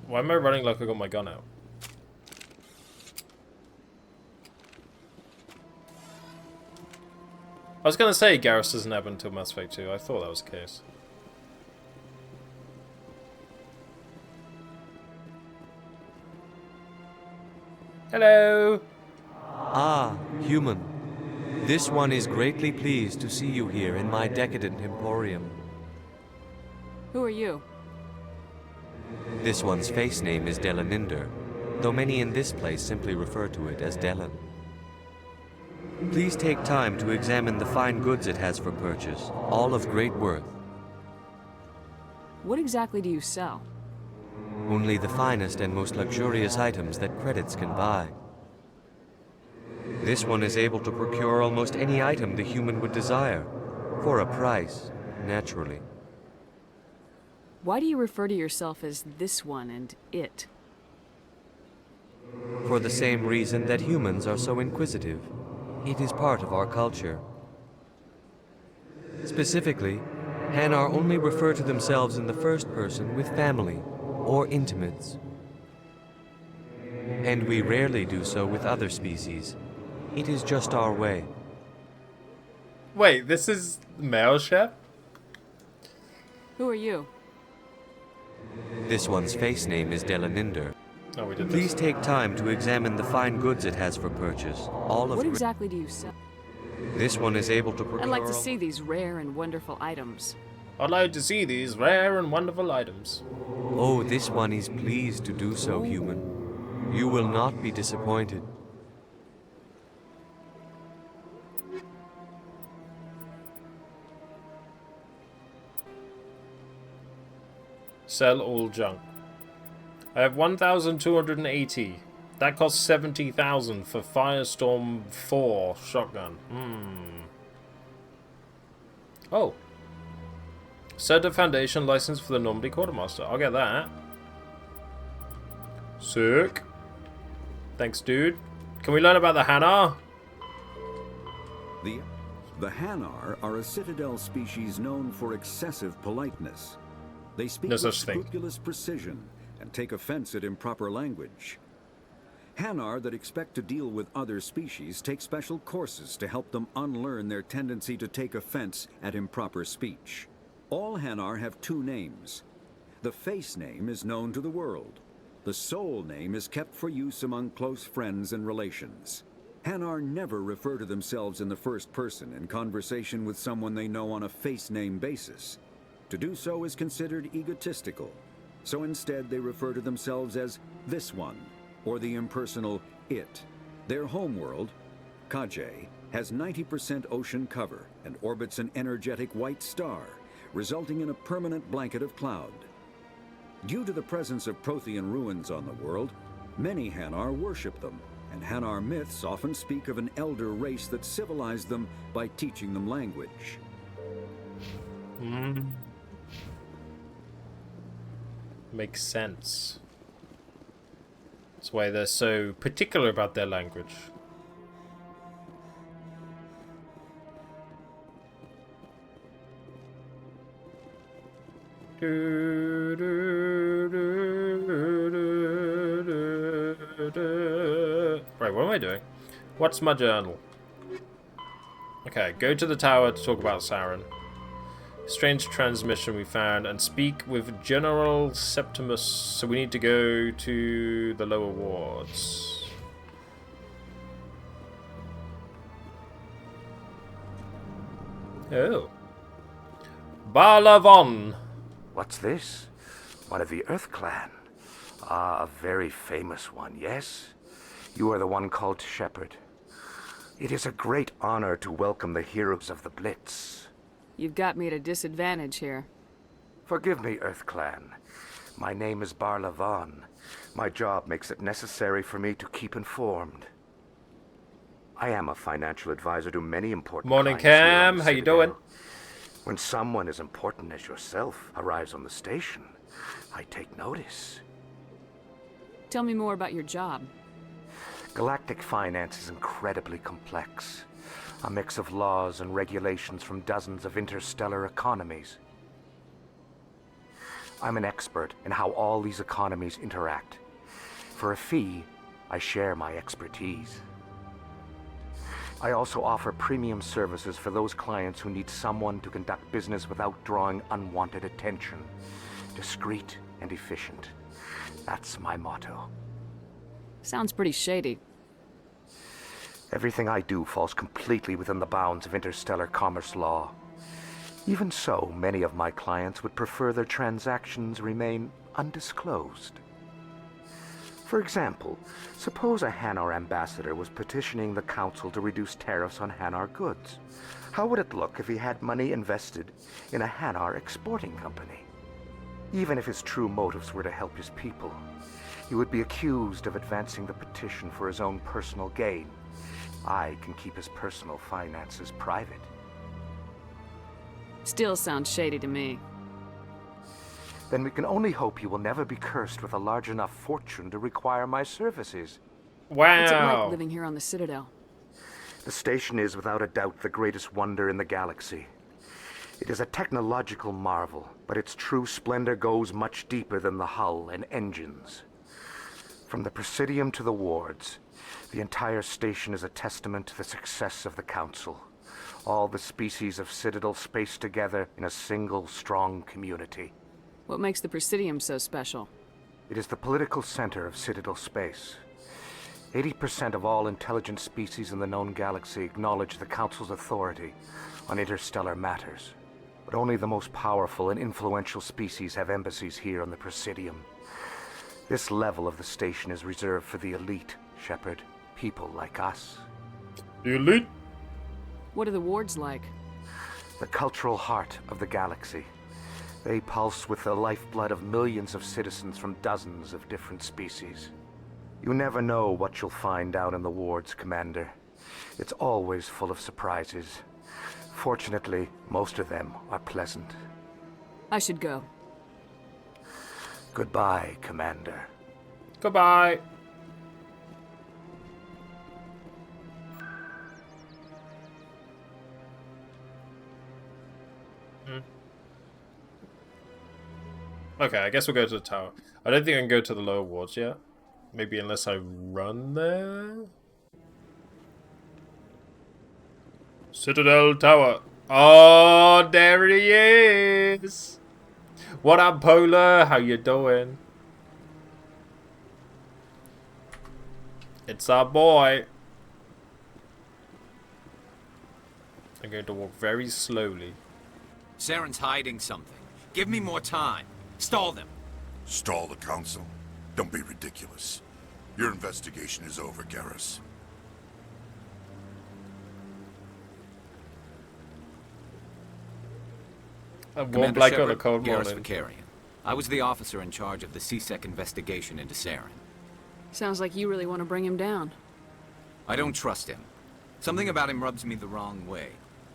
Why am I running like I got my gun out? I was gonna say Garrus doesn't happen until Mass Effect 2. I thought that was the case. Hello! Ah, human. This one is greatly pleased to see you here in my decadent emporium. Who are you? This one's face name is Delaninder, though many in this place simply refer to it as Delan. Please take time to examine the fine goods it has for purchase, all of great worth. What exactly do you sell? Only the finest and most luxurious items that credits can buy. This one is able to procure almost any item the human would desire, for a price, naturally. Why do you refer to yourself as this one and it? For the same reason that humans are so inquisitive. It is part of our culture. Specifically, Hanar only refer to themselves in the first person with family, or intimates. And we rarely do so with other species. It is just our way. Wait, this is male chef? Who are you? This one's face name is Delaninder. Oh, we did Please this. take time to examine the fine goods it has for purchase. All of What exactly do you sell? This one is able to procure. I'd like to see these rare and wonderful items. I'd like to see these rare and wonderful items. Oh, this one is pleased to do so, human. You will not be disappointed. Sell all junk. I have 1,280. That costs 70,000 for Firestorm 4 shotgun. Oh. Set a foundation license for the Normandy Quartermaster. I'll get that. Sick. Thanks, dude. Can we learn about the Hanar? The Hanar are a citadel species known for excessive politeness. They speak with scrupulous precision and take offense at improper language. Hanar that expect to deal with other species take special courses to help them unlearn their tendency to take offense at improper speech. All Hanar have two names. The face name is known to the world. The soul name is kept for use among close friends and relations. Hanar never refer to themselves in the first person in conversation with someone they know on a face name basis. To do so is considered egotistical, so instead they refer to themselves as this one, or the impersonal it. Their homeworld, Kajay, has 90% ocean cover and orbits an energetic white star, resulting in a permanent blanket of cloud. Due to the presence of Prothean ruins on the world, many Hanar worship them, and Hanar myths often speak of an elder race that civilized them by teaching them language. Makes sense. That's why they're so particular about their language. Right, what am I doing? What's my journal? Okay, go to the tower to talk about Saren. Strange transmission we found, and speak with General Septimus. So we need to go to the lower wards. Oh. Balavon. What's this? One of the Earth Clan. Ah, a very famous one, yes? You are the one called Shepherd. It is a great honor to welcome the heroes of the Blitz. You've got me at a disadvantage here. Forgive me, Earth Clan. My name is Barlavon. My job makes it necessary for me to keep informed. I am a financial advisor to many important Morning, clients here on Cam. the How you Citadel. doing? When someone as important as yourself arrives on the station, I take notice. Tell me more about your job. Galactic finance is incredibly complex. A mix of laws and regulations from dozens of interstellar economies. I'm an expert in how all these economies interact. For a fee, I share my expertise. I also offer premium services for those clients who need someone to conduct business without drawing unwanted attention. Discreet and efficient. That's my motto. Sounds pretty shady. Everything I do falls completely within the bounds of interstellar commerce law. Even so, many of my clients would prefer their transactions remain undisclosed. For example, suppose a Hanar ambassador was petitioning the council to reduce tariffs on Hanar goods. How would it look if he had money invested in a Hanar exporting company? Even if his true motives were to help his people, he would be accused of advancing the petition for his own personal gain. I can keep his personal finances private. Still sounds shady to me. Then we can only hope you will never be cursed with a large enough fortune to require my services. Wow. What's it like living here on the Citadel? The station is without a doubt the greatest wonder in the galaxy. It is a technological marvel, but its true splendor goes much deeper than the hull and engines. From the Presidium to the wards, the entire station is a testament to the success of the Council. All the species of Citadel space together in a single, strong community. What makes the Presidium so special? It is the political center of Citadel space. 80% of all intelligent species in the known galaxy acknowledge the Council's authority on interstellar matters. But only the most powerful and influential species have embassies here on the Presidium. This level of the station is reserved for the elite, Shepard. People like us. The elite? What are the wards like? The cultural heart of the galaxy. They pulse with the lifeblood of millions of citizens from dozens of different species. You never know what you'll find down in the wards, Commander. It's always full of surprises. Fortunately, most of them are pleasant. I should go. Goodbye, Commander. Goodbye. Okay, I guess we'll go to the tower. I don't think I can go to the lower wards yet. Maybe unless I run there? Citadel Tower. Oh, there he is. What up, Polar? How you doing? It's our boy. I'm going to walk very slowly. Saren's hiding something. Give me more time. Stall them. Stall the Council? Don't be ridiculous. Your investigation is over, Garrus. A warm Commander blanket on a Shepard, cold Garrus morning. Vicarian. I was the officer in charge of the CSEC investigation into Saren. Sounds like you really want to bring him down. I don't trust him. Something about him rubs me the wrong way.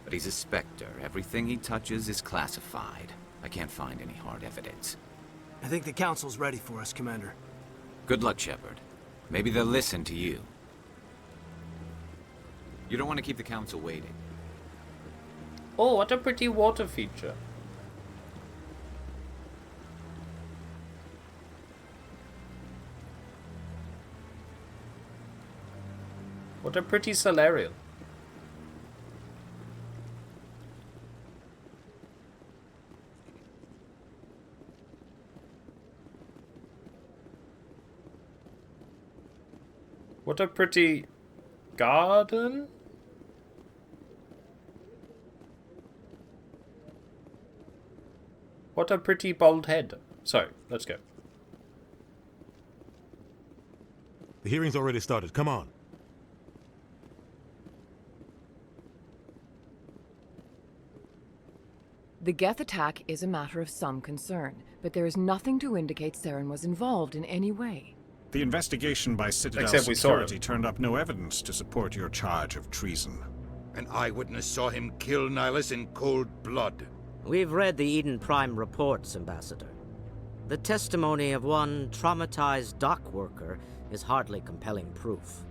But he's a Spectre. Everything he touches is classified. I can't find any hard evidence. I think the Council's ready for us, Commander. Good luck, Shepard. Maybe they'll listen to you. You don't want to keep the Council waiting. Oh, what a pretty water feature. What a pretty Solarian. What a pretty garden. What a pretty bald head. So, let's go. The hearing's already started. Come on. The Geth attack is a matter of some concern, but there is nothing to indicate Saren was involved in any way. The investigation by Citadel Except we saw Security him. turned up no evidence to support your charge of treason. An eyewitness saw him kill Nihilus in cold blood. We've read the Eden Prime reports, Ambassador. The testimony of one traumatized dock worker is hardly compelling proof.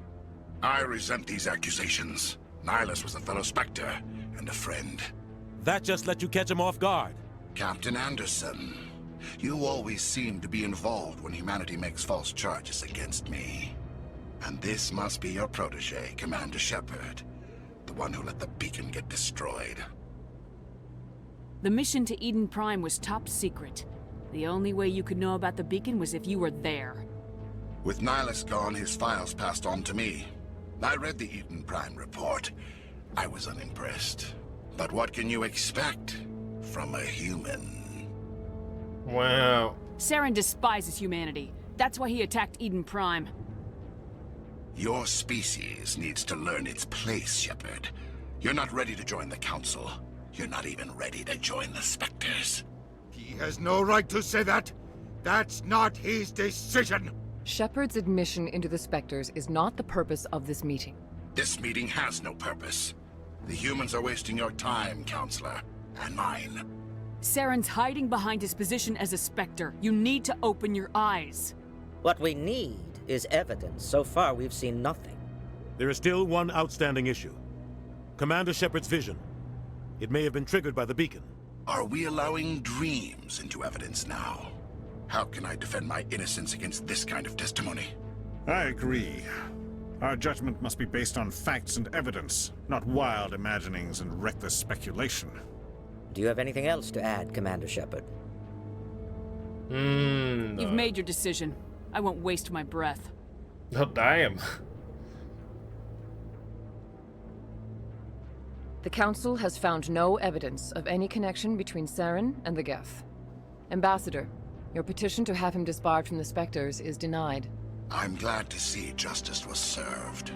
I resent these accusations. Nihilus was a fellow Spectre and a friend. That just let you catch him off guard. Captain Anderson, you always seem to be involved when humanity makes false charges against me. And this must be your protege, Commander Shepard. The one who let the beacon get destroyed. The mission to Eden Prime was top secret. The only way you could know about the beacon was if you were there. With Nihilus gone, his files passed on to me. I read the Eden Prime report. I was unimpressed. But what can you expect from a human? Wow. Saren despises humanity. That's why he attacked Eden Prime. Your species needs to learn its place, Shepard. You're not ready to join the Council. You're not even ready to join the Spectres. He has no right to say that. That's not his decision. Shepard's admission into the Spectres is not the purpose of this meeting. This meeting has no purpose. The humans are wasting your time, Counselor, and mine. Saren's hiding behind his position as a Spectre. You need to open your eyes. What we need is evidence. So far, we've seen nothing. There is still one outstanding issue. Commander Shepard's vision. It may have been triggered by the beacon. Are we allowing dreams into evidence now? How can I defend my innocence against this kind of testimony? I agree. Our judgment must be based on facts and evidence, not wild imaginings and reckless speculation. Do you have anything else to add, Commander Shepard? You've made your decision. I won't waste my breath. Oh, damn. The Council has found no evidence of any connection between Saren and the Geth. Ambassador, your petition to have him disbarred from the Spectres is denied. I'm glad to see justice was served.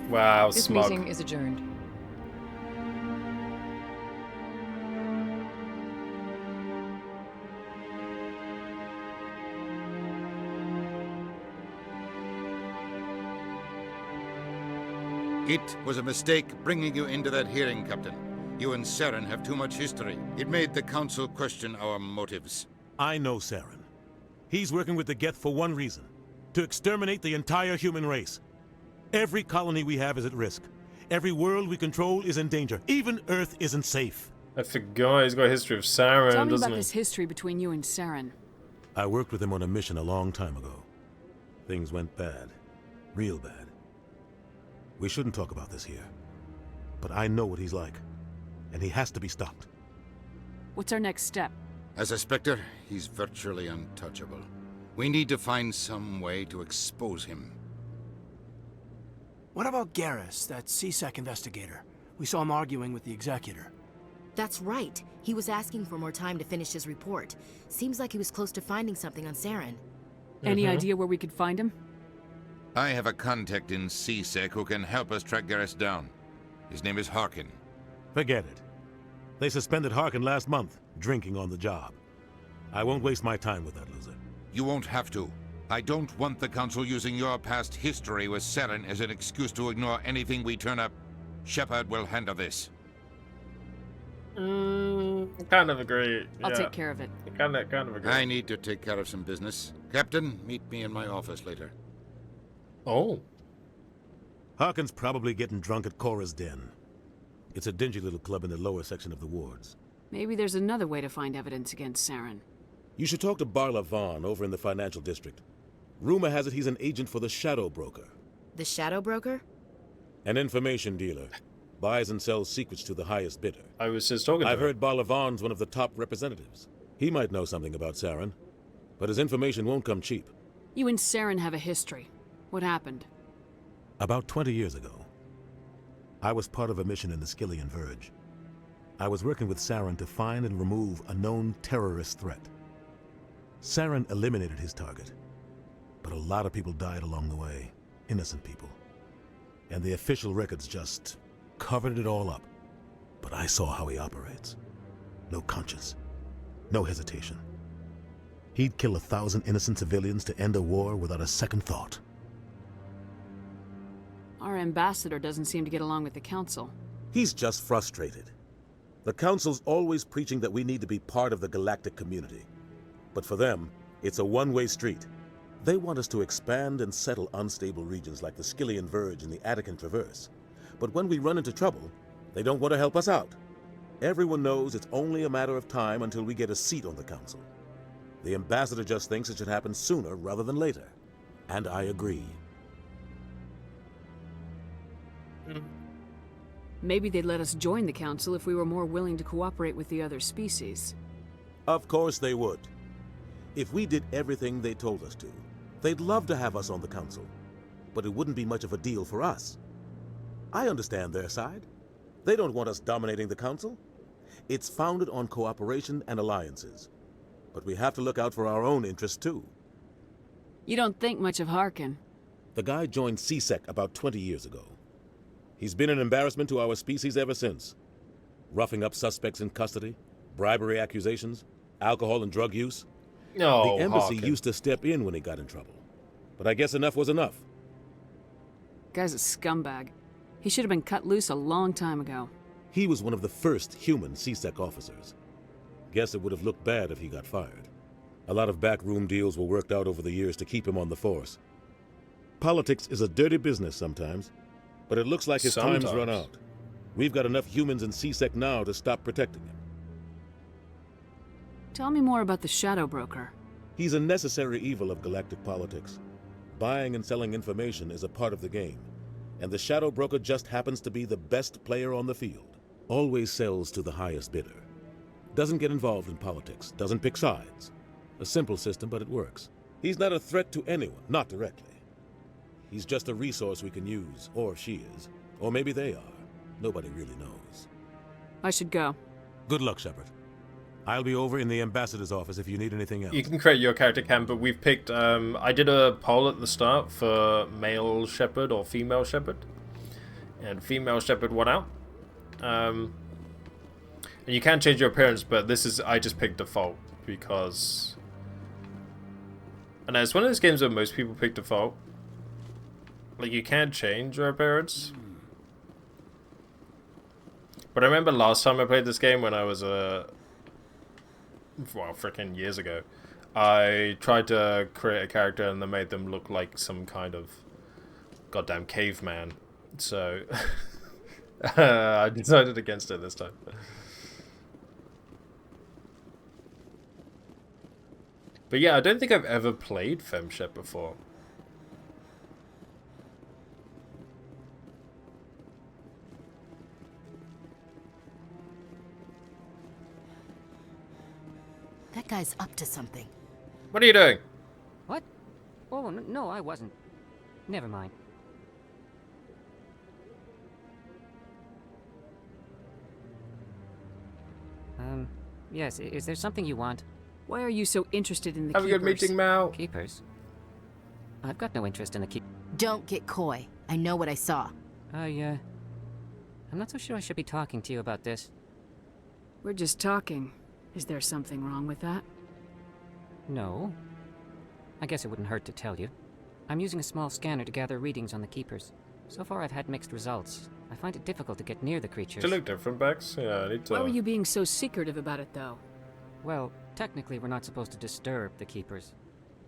Wow, this smug. meeting is adjourned. It was a mistake bringing you into that hearing, Captain. You and Saren have too much history. It made the Council question our motives. I know Saren. He's working with the Geth for one reason: to exterminate the entire human race. Every colony we have is at risk. Every world we control is in danger. Even Earth isn't safe. I forgot he's got a history of Saren, Tell me doesn't about he? this history between you and Saren. I worked with him on a mission a long time ago. Things went bad. Real bad. We shouldn't talk about this here. But I know what he's like. And he has to be stopped. What's our next step? As a Spectre, he's virtually untouchable. We need to find some way to expose him. What about Garrus, that CSEC investigator? We saw him arguing with the Executor. That's right. He was asking for more time to finish his report. Seems like he was close to finding something on Saren. Any idea where we could find him? I have a contact in CSEC who can help us track Garrus down. His name is Harkin. Forget it. They suspended Harkin last month, drinking on the job. I won't waste my time with that loser. You won't have to. I don't want the Council using your past history with Saren as an excuse to ignore anything we turn up. Shepard will handle this. Kind of agree. I'll take care of it. Kind of agree. I need to take care of some business. Captain, meet me in my office later. Oh. Harkin's probably getting drunk at Cora's Den. It's a dingy little club in the lower section of the wards. Maybe there's another way to find evidence against Saren. You should talk to Barla Vaughn over in the financial district. Rumor has it he's an agent for the Shadow Broker. The Shadow Broker? An information dealer. Buys and sells secrets to the highest bidder. I was just talking to I've her. heard Barla Vaughn's one of the top representatives. He might know something about Saren, but his information won't come cheap. You and Saren have a history. What happened? About 20 years ago, I was part of a mission in the Skillian Verge. I was working with Saren to find and remove a known terrorist threat. Saren eliminated his target, but a lot of people died along the way, innocent people. And the official records just covered it all up. But I saw how he operates. No conscience, no hesitation. He'd kill 1,000 innocent civilians to end a war without a second thought. Our ambassador doesn't seem to get along with the Council. He's just frustrated. The Council's always preaching that we need to be part of the galactic community. But for them, it's a one-way street. They want us to expand and settle unstable regions like the Skillian Verge and the Attican Traverse. But when we run into trouble, they don't want to help us out. Everyone knows it's only a matter of time until we get a seat on the Council. The ambassador just thinks it should happen sooner rather than later. And I agree. Maybe they'd let us join the Council if we were more willing to cooperate with the other species. Of course they would. If we did everything they told us to, they'd love to have us on the Council. But it wouldn't be much of a deal for us. I understand their side. They don't want us dominating the Council. It's founded on cooperation and alliances. But we have to look out for our own interests too. You don't think much of Harkin. The guy joined CSEC about 20 years ago. He's been an embarrassment to our species ever since. Roughing up suspects in custody, bribery accusations, alcohol and drug use. No, the embassy Harkin used to step in when he got in trouble. But I guess enough was enough. Guy's a scumbag. He should have been cut loose a long time ago. He was one of the first human CSEC officers. Guess it would have looked bad if he got fired. A lot of backroom deals were worked out over the years to keep him on the force. Politics is a dirty business sometimes, but it looks like his time's run out. We've got enough humans in C-Sec now to stop protecting him. Tell me more about the Shadow Broker. He's a necessary evil of galactic politics. Buying and selling information is a part of the game, and the Shadow Broker just happens to be the best player on the field. Always sells to the highest bidder. Doesn't get involved in politics, doesn't pick sides. A simple system, but it works. He's not a threat to anyone, not directly. He's just a resource we can use, or she is. Or maybe they are. Nobody really knows. I should go. Good luck, Shepard. I'll be over in the ambassador's office if you need anything else. You can create your character, Cam, but we've picked... I did a poll at the start for male Shepard or female Shepard. And female Shepard won out. And you can change your appearance, but this is... I just picked default because... And it's one of those games where most people pick default. Like, you can't change your appearance. But I remember last time I played this game when I was well, freaking years ago. I tried to create a character and they made them look like some kind of goddamn caveman. So I decided against it this time. But yeah, I don't think I've ever played FemShep before. That guy's up to something. What are you doing? What? Oh, no, I wasn't. Never mind. Yes, is there something you want? Why are you so interested in the Have Keepers? a good meeting, Mal. Keepers? I've got no interest in the Don't get coy. I know what I saw. I'm not so sure I should be talking to you about this. We're just talking. Is there something wrong with that? No. I guess it wouldn't hurt to tell you. I'm using a small scanner to gather readings on the Keepers. So far I've had mixed results. I find it difficult to get near the creatures. To look different, Bex? Yeah, I need to... Why were you being so secretive about it, though? Well, technically we're not supposed to disturb the Keepers.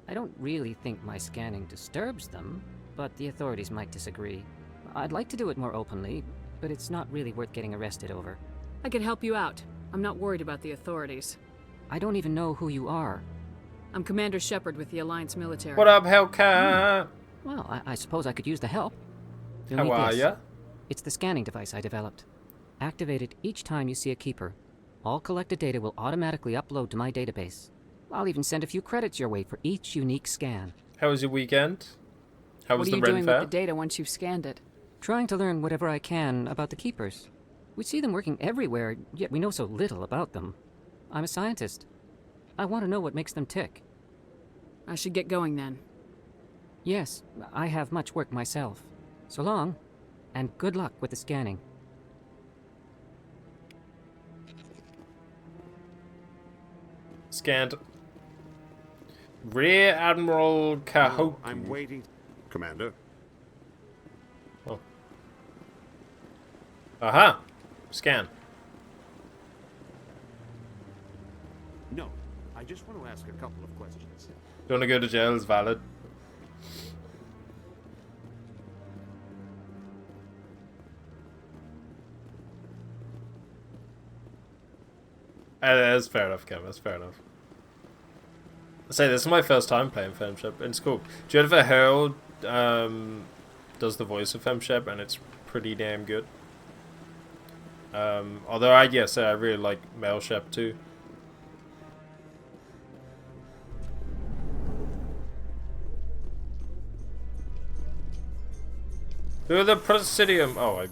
I don't really think my scanning disturbs them, but the authorities might disagree. I'd like to do it more openly, but it's not really worth getting arrested over. I can help you out. I'm not worried about the authorities. I don't even know who you are. I'm Commander Shepard with the Alliance military. What up, Hellcat? Well, I suppose I could use the help. You'll How need are this. ya? It's the scanning device I developed. Activate it each time you see a Keeper. All collected data will automatically upload to my database. I'll even send a few credits your way for each unique scan. How was your weekend? How was What are the you Ren doing Fair? with the data once you've scanned it? Trying to learn whatever I can about the Keepers. We see them working everywhere, yet we know so little about them. I'm a scientist. I want to know what makes them tick. I should get going then. Yes, I have much work myself. So long, and good luck with the scanning. Scanned. Rear Admiral Kahoku. I'm waiting, Commander. Oh. Aha! Scan. No, I just want to ask a couple of questions. Don't want to go to jail is valid. That's fair enough, Kevin. That's fair enough. I say this is my first time playing FemShep, and it's cool. Jennifer Harold does the voice of FemShep, and it's pretty damn good. Although I really like male Shep too. Who are the Presidium? Oh,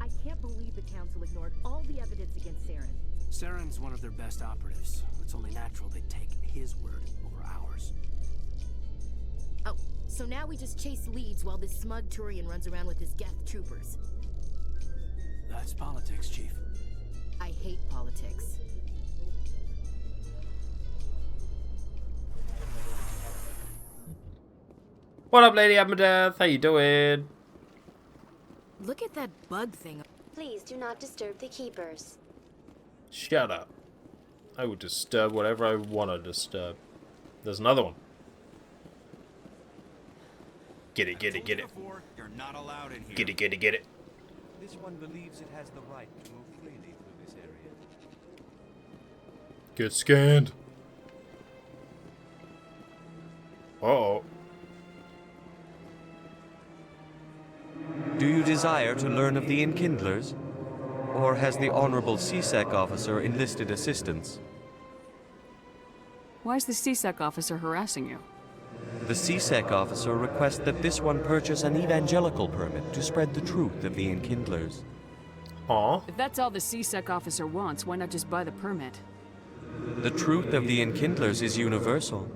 I can't believe the Council ignored all the evidence against Saren. Saren's one of their best operatives. It's only natural they'd take his word over ours. Oh, so now we just chase leads while this smug Turian runs around with his Geth troopers. That's politics, Chief. I hate politics. what up, Lady Amadeth? How you doing? Look at that bug thing. Please do not disturb the Keepers. Shut up. I will disturb whatever I want to disturb. There's another one. Get it, get it, get it. You're not allowed in here. Get it, get it, get it. This one believes it has the right to move freely through this area. Get scanned. Uh-oh. Do you desire to learn of the Enkindlers? Or has the Honorable CSEC officer enlisted assistance? Why is the CSEC officer harassing you? The CSEC officer requests that this one purchase an evangelical permit to spread the truth of the Enkindlers. Aww. If that's all the CSEC officer wants, why not just buy the permit? The truth of the Enkindlers is universal.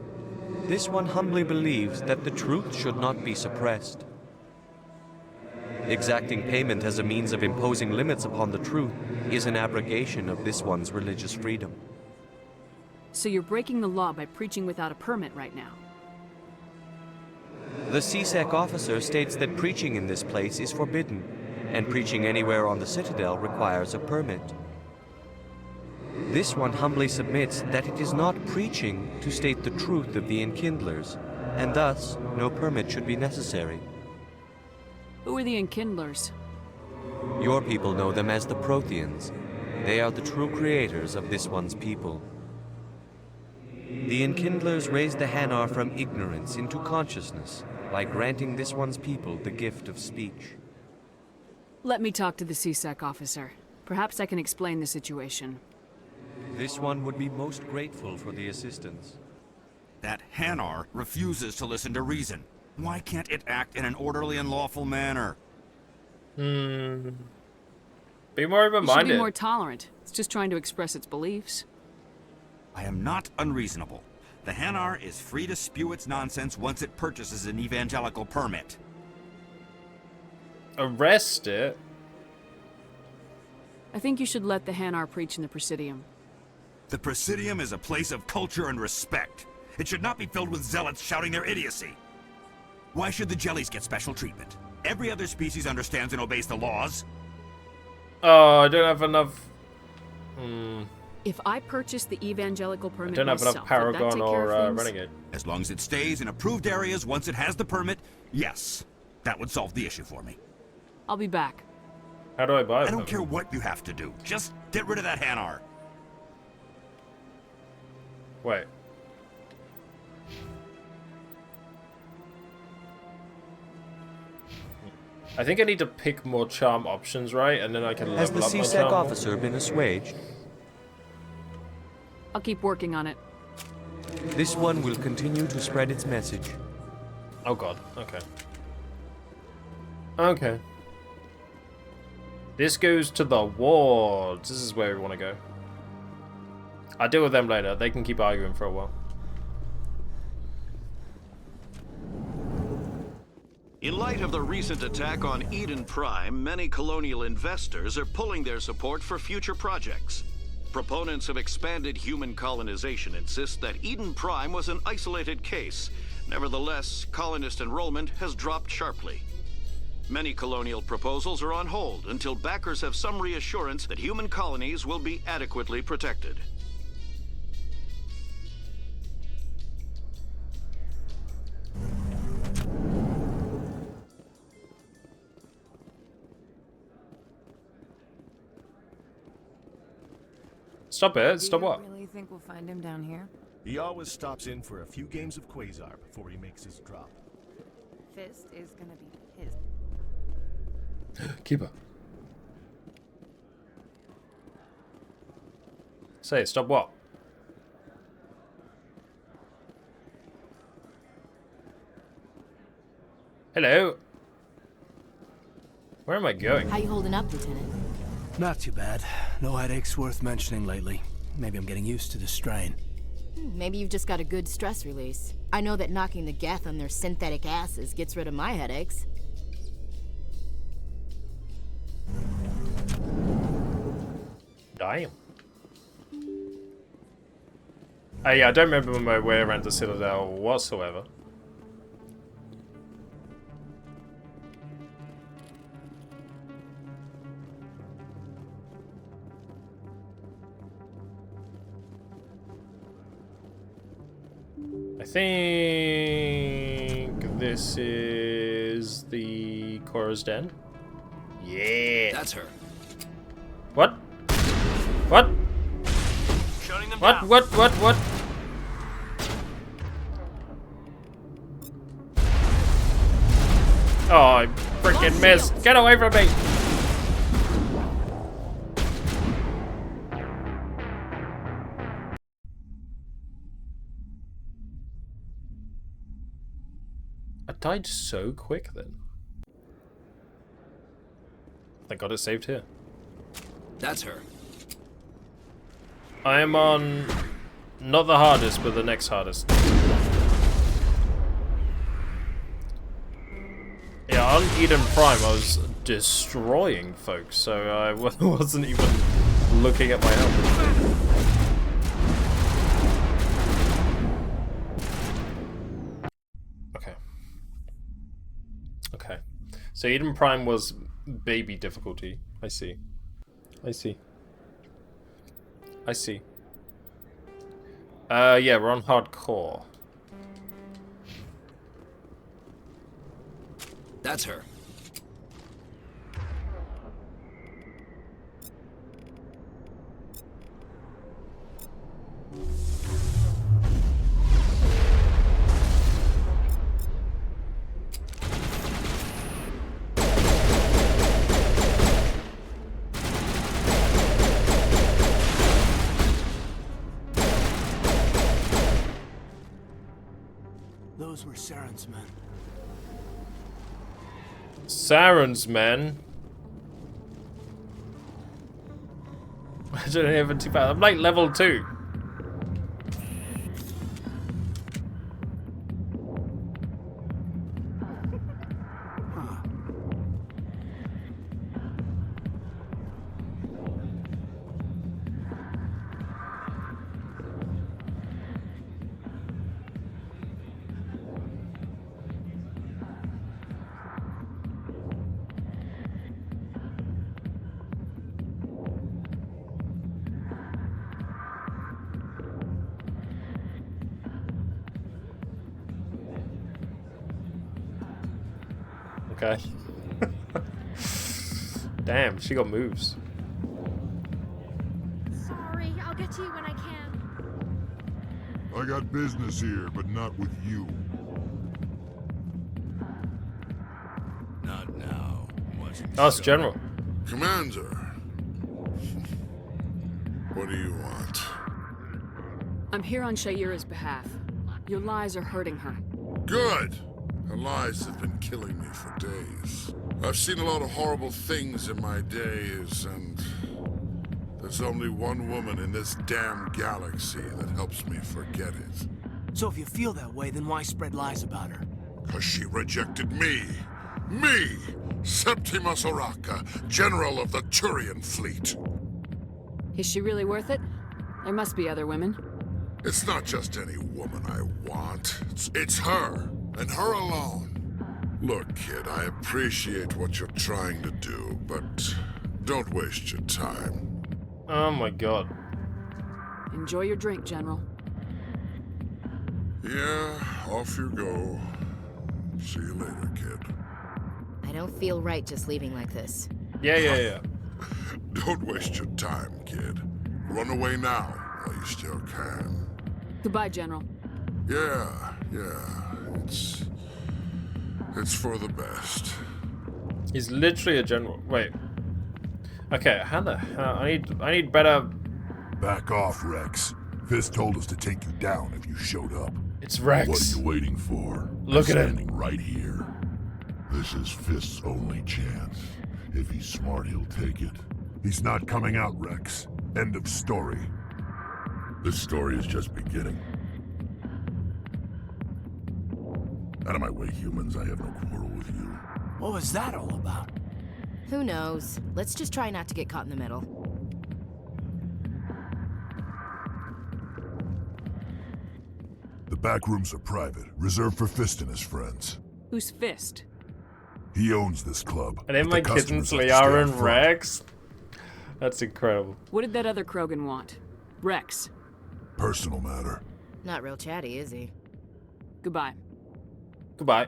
This one humbly believes that the truth should not be suppressed. Exacting payment as a means of imposing limits upon the truth is an abrogation of this one's religious freedom. So you're breaking the law by preaching without a permit right now? The CSEC officer states that preaching in this place is forbidden, and preaching anywhere on the Citadel requires a permit. This one humbly submits that it is not preaching to state the truth of the Enkindlers, and thus no permit should be necessary. Who are the Enkindlers? Your people know them as the Protheans. They are the true creators of this one's people. The Enkindlers raised the Hanar from ignorance into consciousness by granting this one's people the gift of speech. Let me talk to the CSEC officer. Perhaps I can explain the situation. This one would be most grateful for the assistance. That Hanar refuses to listen to reason. Why can't it act in an orderly and lawful manner? Be more You should open-minded. be more tolerant. It's just trying to express its beliefs. I am not unreasonable. The Hanar is free to spew its nonsense once it purchases an evangelical permit. Arrest it? I think you should let the Hanar preach in the Presidium. The Presidium is a place of culture and respect. It should not be filled with zealots shouting their idiocy. Why should the jellies get special treatment? Every other species understands and obeys the laws. Oh, I don't have enough... If I purchase the evangelical I permit don't have myself, enough would that Paragon take care or of things? Renegade. As long as it stays in approved areas once it has the permit, yes. That would solve the issue for me. I'll be back. How do I buy I them? don't care what you have to do. Just get rid of that Hanar. Wait. I think I need to pick more charm options, right? And then I can Has level the up my CSEC charm. officer been assuaged? I'll keep working on it. This one will continue to spread its message. Oh god, okay. Okay. This goes to the wards. This is where we want to go. I'll deal with them later. They can keep arguing for a while. In light of the recent attack on Eden Prime, many colonial investors are pulling their support for future projects. Proponents of expanded human colonization insist that Eden Prime was an isolated case. Nevertheless, colonist enrollment has dropped sharply. Many colonial proposals are on hold until backers have some reassurance that human colonies will be adequately protected. Stop it. Stop Do you what? really think we'll find him down here? He always stops in for a few games of Quasar before he makes his drop. Fist is gonna be his. Keeper. Say it. Stop what? Hello. Where am I going? How you holding up, Lieutenant? Not too bad. No headaches worth mentioning lately. Maybe I'm getting used to the strain. Maybe you've just got a good stress release. I know that knocking the Geth on their synthetic asses gets rid of my headaches. Damn. Yeah, I don't remember my way around the Citadel whatsoever. I think this is is the Cora's den. Yeah. That's her. What? What? Shutting them What? down. What? Oh, I freaking missed. Get away from me. I died so quick then. Thank God it saved here. That's her. I am on not the hardest, but the next hardest. Yeah, on Eden Prime I was destroying folks, so I wasn't even looking at my health. Okay. So Eden Prime was baby difficulty. I see. Yeah, we're on hardcore. That's her. Those were Saren's men. Saren's men? I don't even too bad. I'm like level 2. Okay. Damn, she got moves. Sorry, I'll get to you when I can. I got business here, but not with you. Not now. Us, General. Commander. What do you want? I'm here on Shaira's behalf. Your lies are hurting her. Good! Her lies have been killing me for days. I've seen a lot of horrible things in my days, and there's only one woman in this damn galaxy that helps me forget it. So if you feel that way, then why spread lies about her? 'Cause she rejected me! Me! Septimus Oraka, General of the Turian Fleet! Is she really worth it? There must be other women. It's not just any woman I want. It's her, and her alone. Look, kid, I appreciate what you're trying to do, but don't waste your time. Oh my god. Enjoy your drink, General. Yeah, off you go. See you later, kid. I don't feel right just leaving like this. Yeah. Don't waste your time, kid. Run away now, while you still can. Goodbye, General. Yeah. It's for the best. He's literally a general. Wait. Okay, how the hell? I need better. Back off, Rex. Fist told us to take you down if you showed up. It's Rex. What are you waiting for? Look at him. Standing right here. This is Fist's only chance. If he's smart, he'll take it. He's not coming out, Rex. End of story. This story is just beginning. Out of my way, humans. I have no quarrel with you. What was that all about? Who knows? Let's just try not to get caught in the middle. The back rooms are private, reserved for Fist and his friends. Who's Fist? He owns this club. And then but my the kittens customers have to stay Liara out and front. Rex. That's incredible. What did that other Krogan want? Rex. Personal matter. Not real chatty, is he? Goodbye. Goodbye.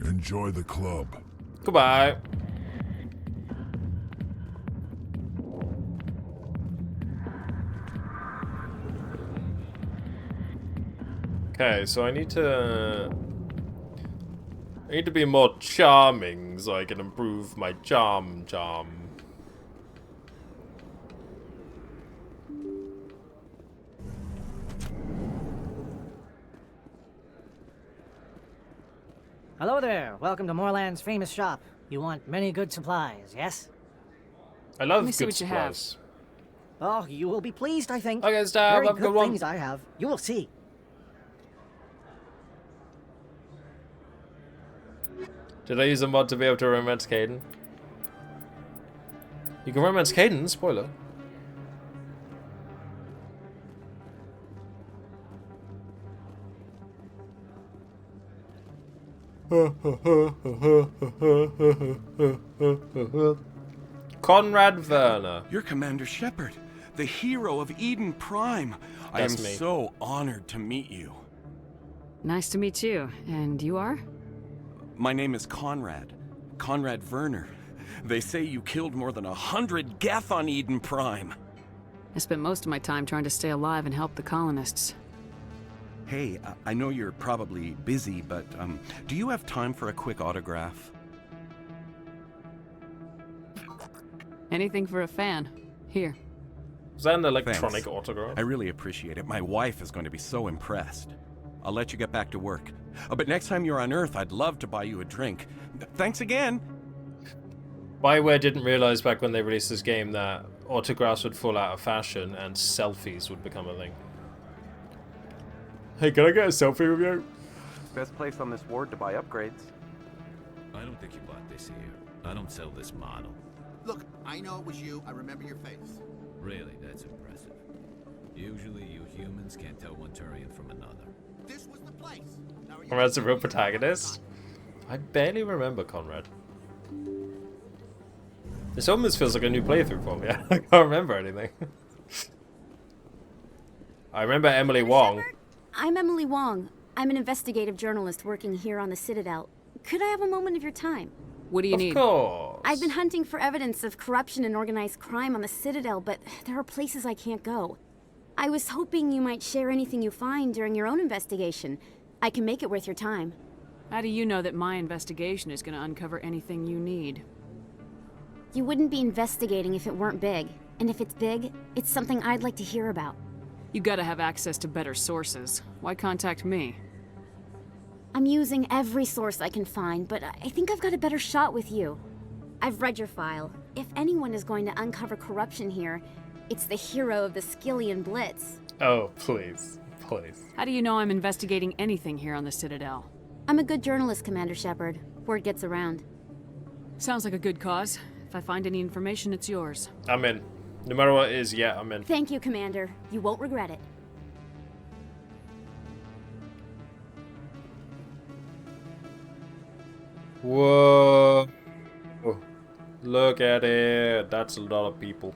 Enjoy the club. Goodbye. Okay, so I need to be more charming so I can improve my charm. Hello there. Welcome to Moorland's famous shop. You want many good supplies, yes? I love Let me see good what you have. supplies. Oh, you will be pleased, I think. Okay, stop. Very Have a good good one. things I have. You will see. Did I use a mod to be able to romance Caden? You can romance Caden, spoiler. Conrad Werner. You're Commander Shepard, the hero of Eden Prime. I am That's me. so honored to meet you. Nice to meet you. And you are? My name is Conrad Werner. They say you killed more than 100 Geth on Eden Prime. I spent most of my time trying to stay alive and help the colonists. Hey, I know you're probably busy, but do you have time for a quick autograph? Anything for a fan. Here. Is that an electronic Thanks. autograph? I really appreciate it. My wife is going to be so impressed. I'll let you get back to work. But next time you're on Earth, I'd love to buy you a drink. Thanks again. bioware didn't realize back when they released this game that autographs would fall out of fashion and selfies would become a thing. Hey, can I get a selfie with you? Best place on this ward to buy upgrades. I don't think you bought this here. I don't sell this model. Look, I know it was you. I remember your face. Really, that's impressive. Usually you humans can't tell one Turian from another. This was the place. Conrad's the real protagonist? I barely remember Conrad. This almost feels like a new playthrough for me. I can't remember anything. I remember Emily Wong. I'm Emily Wong. I'm an investigative journalist working here on the Citadel. Could I have a moment of your time? What do you need? Of course. I've been hunting for evidence of corruption and organized crime on the Citadel, but there are places I can't go. I was hoping you might share anything you find during your own investigation. I can make it worth your time. How do you know that my investigation is going to uncover anything you need? You wouldn't be investigating if it weren't big. And if it's big, it's something I'd like to hear about. You gotta have access to better sources. Why contact me? I'm using every source I can find, but I think I've got a better shot with you. I've read your file. If anyone is going to uncover corruption here, it's the hero of the Skillian Blitz. Oh, please. Please. How do you know I'm investigating anything here on the Citadel? I'm a good journalist, Commander Shepard. Word gets around. Sounds like a good cause. If I find any information, it's yours. I'm in. No matter what it is, yeah, I'm in. Thank you, Commander. You won't regret it. Whoa. Look at it. That's a lot of people.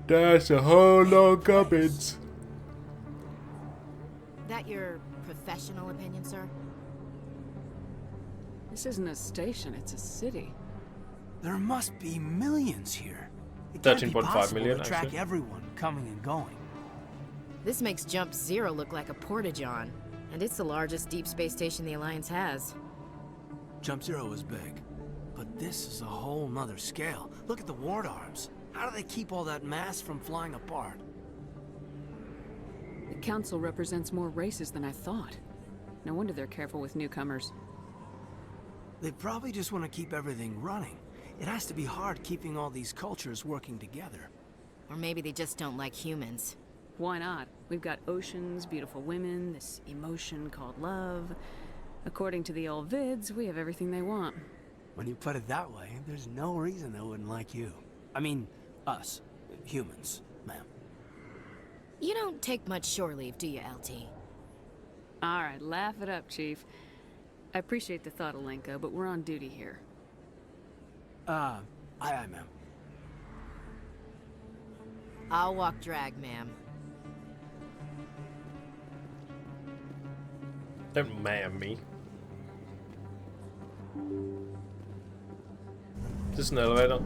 That's a whole lot of gubbins. That your professional opinion, sir? This isn't a station, it's a city. There must be millions here. It can't be 13.5 possible million, to track actually. everyone coming and going. This makes Jump Zero look like a porta-john, and it's the largest deep space station the Alliance has. Jump Zero is big, but this is a whole nother scale. Look at the ward arms. How do they keep all that mass from flying apart? The Council represents more races than I thought. No wonder they're careful with newcomers. They probably just want to keep everything running. It has to be hard keeping all these cultures working together. Or maybe they just don't like humans. Why not? We've got oceans, beautiful women, this emotion called love. According to the old vids, we have everything they want. When you put it that way, there's no reason they wouldn't like you. I mean, us. Humans, ma'am. You don't take much shore leave, do you, LT? Alright, laugh it up, Chief. I appreciate the thought, Alenka, but we're on duty here. Aye, ma'am. I'll walk drag, ma'am. Don't man me. Is this an elevator?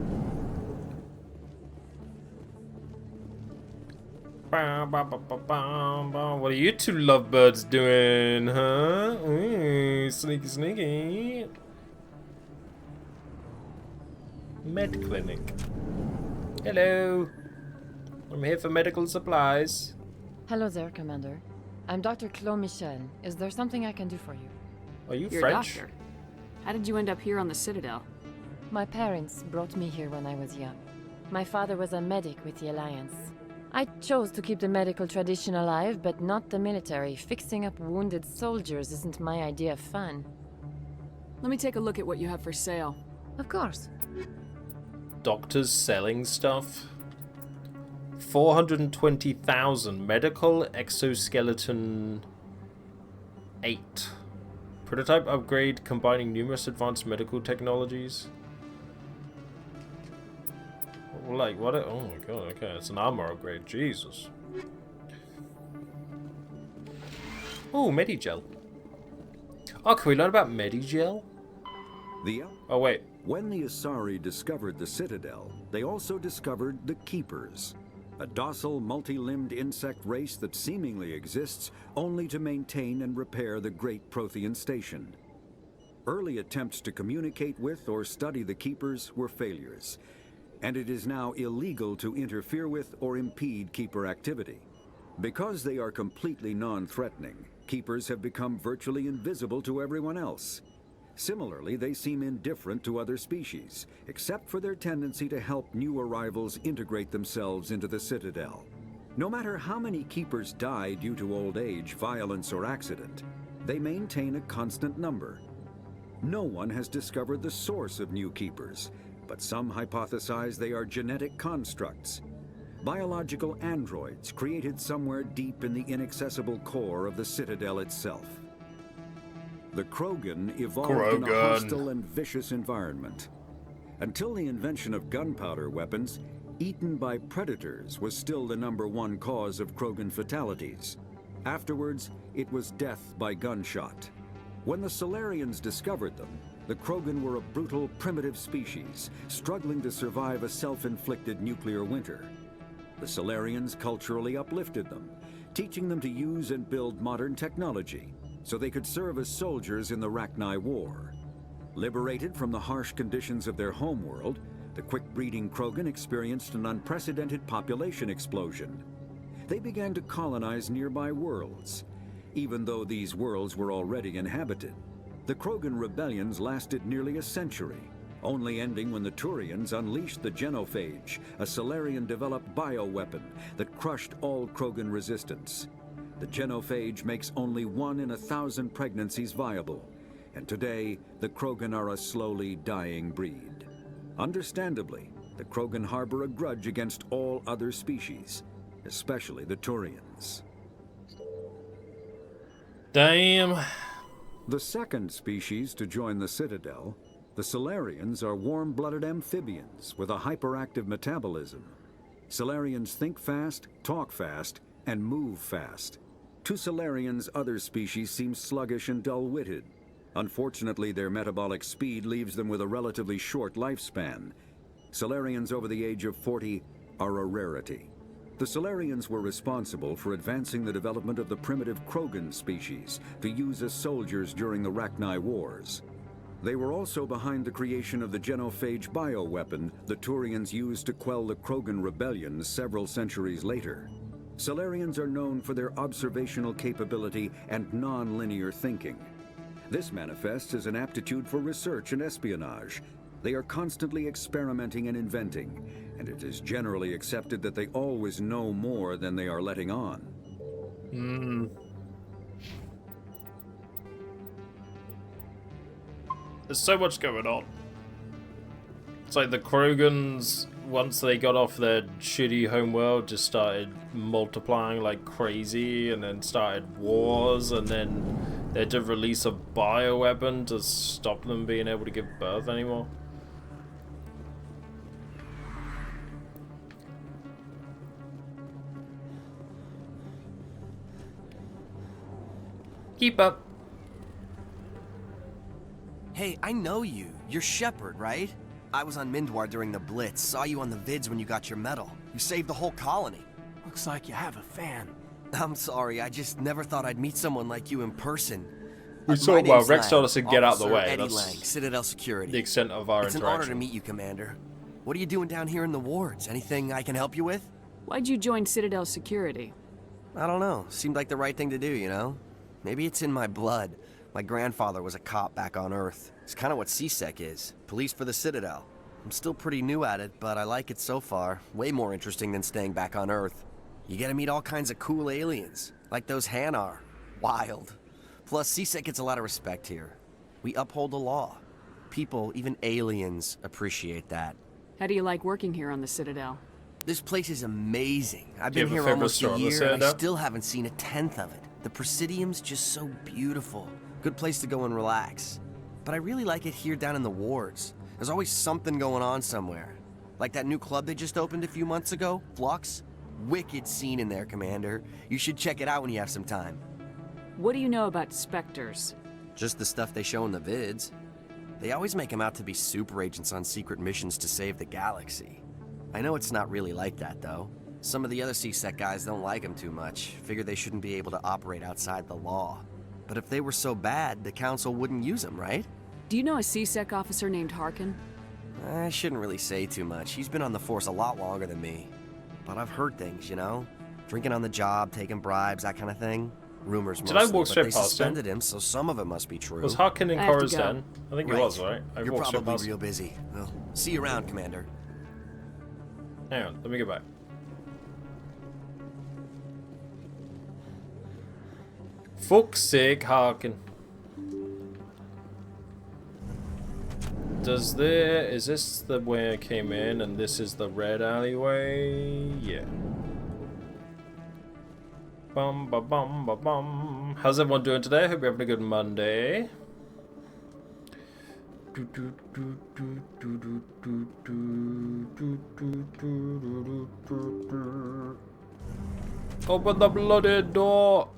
What are you two lovebirds doing, huh? Ooh, sneaky, sneaky. Med clinic. Hello. I'm here for medical supplies. Hello there, Commander. I'm Dr. Claude Michel. Is there something I can do for you? Are you You're French? a doctor. How did you end up here on the Citadel? My parents brought me here when I was young. My father was a medic with the Alliance. I chose to keep the medical tradition alive, but not the military. Fixing up wounded soldiers isn't my idea of fun. Let me take a look at what you have for sale. Of course. Doctors selling stuff. 420,000 medical exoskeleton 8. Prototype upgrade combining numerous advanced medical technologies. Like what? Oh my god! Okay, it's an armor upgrade. Jesus. Oh, Medigel. Oh, can we learn about Medigel? Oh wait. When the Asari discovered the Citadel, they also discovered the Keepers, a docile, multi-limbed insect race that seemingly exists only to maintain and repair the Great Prothean Station. Early attempts to communicate with or study the Keepers were failures, and it is now illegal to interfere with or impede Keeper activity. Because they are completely non-threatening, Keepers have become virtually invisible to everyone else. Similarly, they seem indifferent to other species, except for their tendency to help new arrivals integrate themselves into the Citadel. No matter how many Keepers die due to old age, violence, or accident, they maintain a constant number. No one has discovered the source of new Keepers, but some hypothesize they are genetic constructs. Biological androids created somewhere deep in the inaccessible core of the Citadel itself. The Krogan evolved in a hostile and vicious environment. Until the invention of gunpowder weapons, eaten by predators was still the #1 cause of Krogan fatalities. Afterwards, it was death by gunshot. When the Solarians discovered them, the Krogan were a brutal, primitive species, struggling to survive a self-inflicted nuclear winter. The Solarians culturally uplifted them, teaching them to use and build modern technology, so they could serve as soldiers in the Rachni War. Liberated from the harsh conditions of their homeworld, the quick-breeding Krogan experienced an unprecedented population explosion. They began to colonize nearby worlds. Even though these worlds were already inhabited, the Krogan rebellions lasted nearly a century, only ending when the Turians unleashed the Genophage, a Solarian-developed bioweapon that crushed all Krogan resistance. The Genophage makes only 1 in 1,000 pregnancies viable, and today, the Krogan are a slowly dying breed. Understandably, the Krogan harbor a grudge against all other species, especially the Turians. Damn. The second species to join the Citadel, the Solarians, are warm-blooded amphibians with a hyperactive metabolism. Solarians think fast, talk fast, and move fast. To Solarians, other species seem sluggish and dull-witted. Unfortunately, their metabolic speed leaves them with a relatively short lifespan. Solarians over the age of 40 are a rarity. The Solarians were responsible for advancing the development of the primitive Krogan species to use as soldiers during the Rachni Wars. They were also behind the creation of the Genophage bioweapon the Turians used to quell the Krogan rebellion several centuries later. Solarians are known for their observational capability and non-linear thinking. This manifests as an aptitude for research and espionage. They are constantly experimenting and inventing, and it is generally accepted that they always know more than they are letting on. There's so much going on. It's like the Krogans, once they got off their shitty homeworld, just started multiplying like crazy, and then started wars, and then they had to release a bioweapon to stop them being able to give birth anymore. Keep up. Hey, I know you. You're Shepard, right? I was on Mindwar during the Blitz. Saw you on the vids when you got your medal. You saved the whole colony. Looks like you have a fan. I'm sorry, I just never thought I'd meet someone like you in person. We saw, well, Rex told us to get out of the way. Eddie That's Lang, Citadel Security. the extent of our It's an honor to meet you, Commander. What are you doing down here in the wards? Anything I can help you with? Why'd you join Citadel Security? I don't know. Seemed like the right thing to do, you know? Maybe it's in my blood. My grandfather was a cop back on Earth. It's kind of what CSEC is. Police for the Citadel. I'm still pretty new at it, but I like it so far. Way more interesting than staying back on Earth. You get to meet all kinds of cool aliens, like those Hanar. Wild. Plus, CSEC gets a lot of respect here. We uphold the law. People, even aliens, appreciate that. How do you like working here on the Citadel? This place is amazing. I've Do you been have a here favorite almost store a on the year, and I Citadel? still haven't seen a tenth of it. The Presidium's just so beautiful. Good place to go and relax. But I really like it here down in the wards. There's always something going on somewhere. Like that new club they just opened a few months ago, Flux. Wicked scene in there, Commander. You should check it out when you have some time. What do you know about Spectres? Just the stuff they show in the vids. They always make them out to be super agents on secret missions to save the galaxy. I know it's not really like that, though. Some of the other CSEC guys don't like them too much. Figure they shouldn't be able to operate outside the law. But if they were so bad, the Council wouldn't use them, right? Do you know a CSEC officer named Harkin? I shouldn't really say too much. He's been on the force a lot longer than me. But I've heard things, you know? Drinking on the job, taking bribes, that kind of thing. Rumors mostly, Did I walk straight but they past him? suspended him, so some of it must be true. Was Harkin in Cora's den? I think he was, right? I You're walked straight probably past him. real busy. Well, see you around, Commander. Hang on, let me go back. Fuck's sake, Harkin. Is this the way I came in and this is the red alleyway? Yeah. Bum ba bum ba bum. How's everyone doing today? Hope you're having a good Monday. Open the bloody door.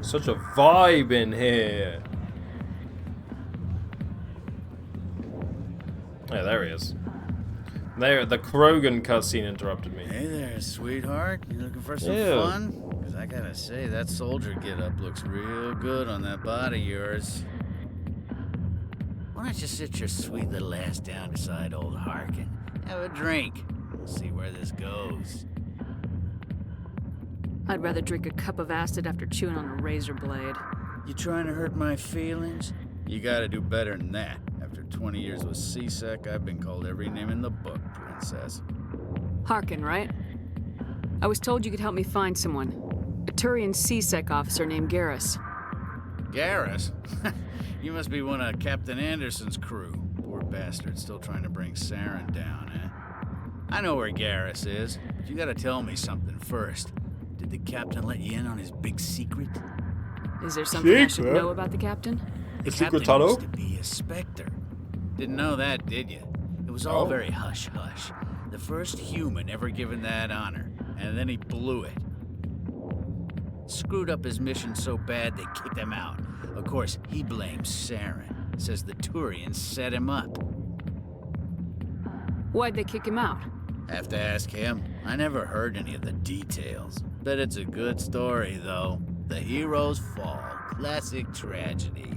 Such a vibe in here. Yeah, there he is. There, the Krogan cutscene interrupted me. Hey there, sweetheart. You looking for some Ew. fun? Because I gotta say, that soldier get-up looks real good on that body of yours. Why don't you sit your sweet little ass down beside old Harkin? Have a drink. We'll see where this goes. I'd rather drink a cup of acid after chewing on a razor blade. You trying to hurt my feelings? You gotta do better than that. After 20 years with CSEC, I've been called every name in the book, princess. Harkin, right? I was told you could help me find someone. A Turian CSEC officer named Garrus. Garrus? You must be one of Captain Anderson's crew. Poor bastard, still trying to bring Saren down, eh? I know where Garrus is, but you gotta tell me something first. Did the captain let you in on his big secret? Is there something I should know about the captain? The captain used to be a Spectre. Didn't know that, did you? It was all very hush-hush. The first human ever given that honor, and then he blew it. Screwed up his mission so bad they kicked him out. Of course, he blames Saren. Says the Turians set him up. Why'd they kick him out? Have to ask him. I never heard any of the details. Bet it's a good story, though. The heroes fall. Classic tragedy.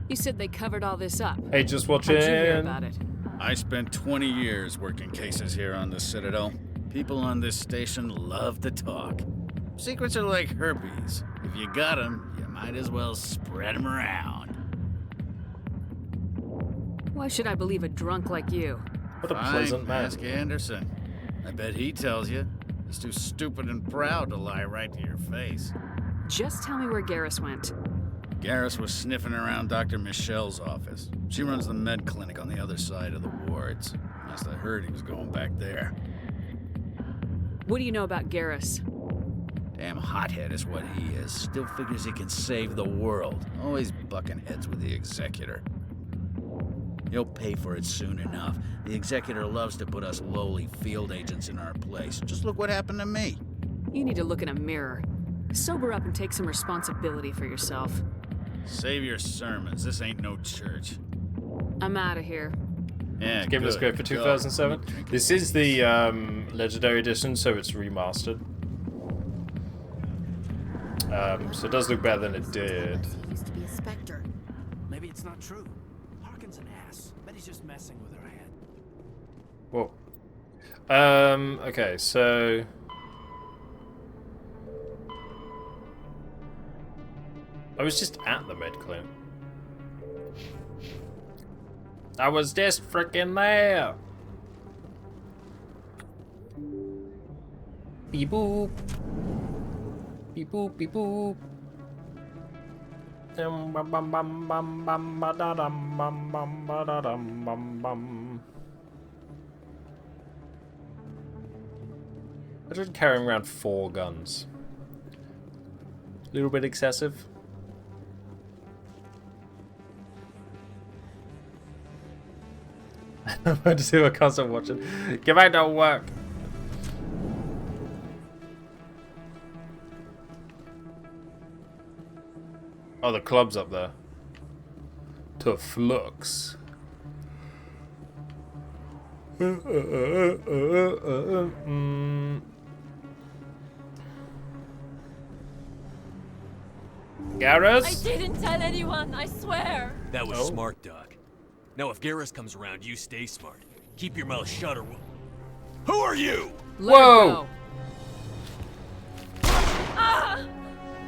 You said they covered all this up. Hey, just How'd you hear watching. about it? I spent 20 years working cases here on the Citadel. People on this station love to talk. Secrets are like herpes. If you got them, you might as well spread them around. Why should I believe a drunk like you? What a pleasant man. Ask Anderson. I bet he tells you. He's too stupid and proud to lie right to your face. Just tell me where Garrus went. Garrus was sniffing around Dr. Michelle's office. She runs the med clinic on the other side of the wards. Last I heard, he was going back there. What do you know about Garrus? Damn hothead is what he is. Still figures he can save the world. Always bucking heads with the executor. You'll pay for it soon enough. The Executor loves to put us lowly field agents in our place. Just look what happened to me. You need to look in a mirror. Sober up and take some responsibility for yourself. Save your sermons. This ain't no church. I'm out of here. Yeah, Give us great for 2007. This is the Legendary Edition, so it's remastered. So it does look better than it did. He used to be a Spectre. Maybe it's not true. Harkin's an ass. Bet he's just messing with her head. Whoa. Okay, so... I was just at the med clinic. I was just freaking there. Beep boop. Beep boop, beep boop. Bum bum bum bum bum ba da dum bum bum ba da dum bum bum. Imagine carrying around 4 guns. A little bit excessive. I'm going to see my cousin watching. Get back to work. Oh, the club's up there. To Flux. Garrus? I didn't tell anyone, I swear. That was smart, Doc. Now, if Garrus comes around, you stay smart. Keep your mouth shut or we'll... Who are you? Whoa!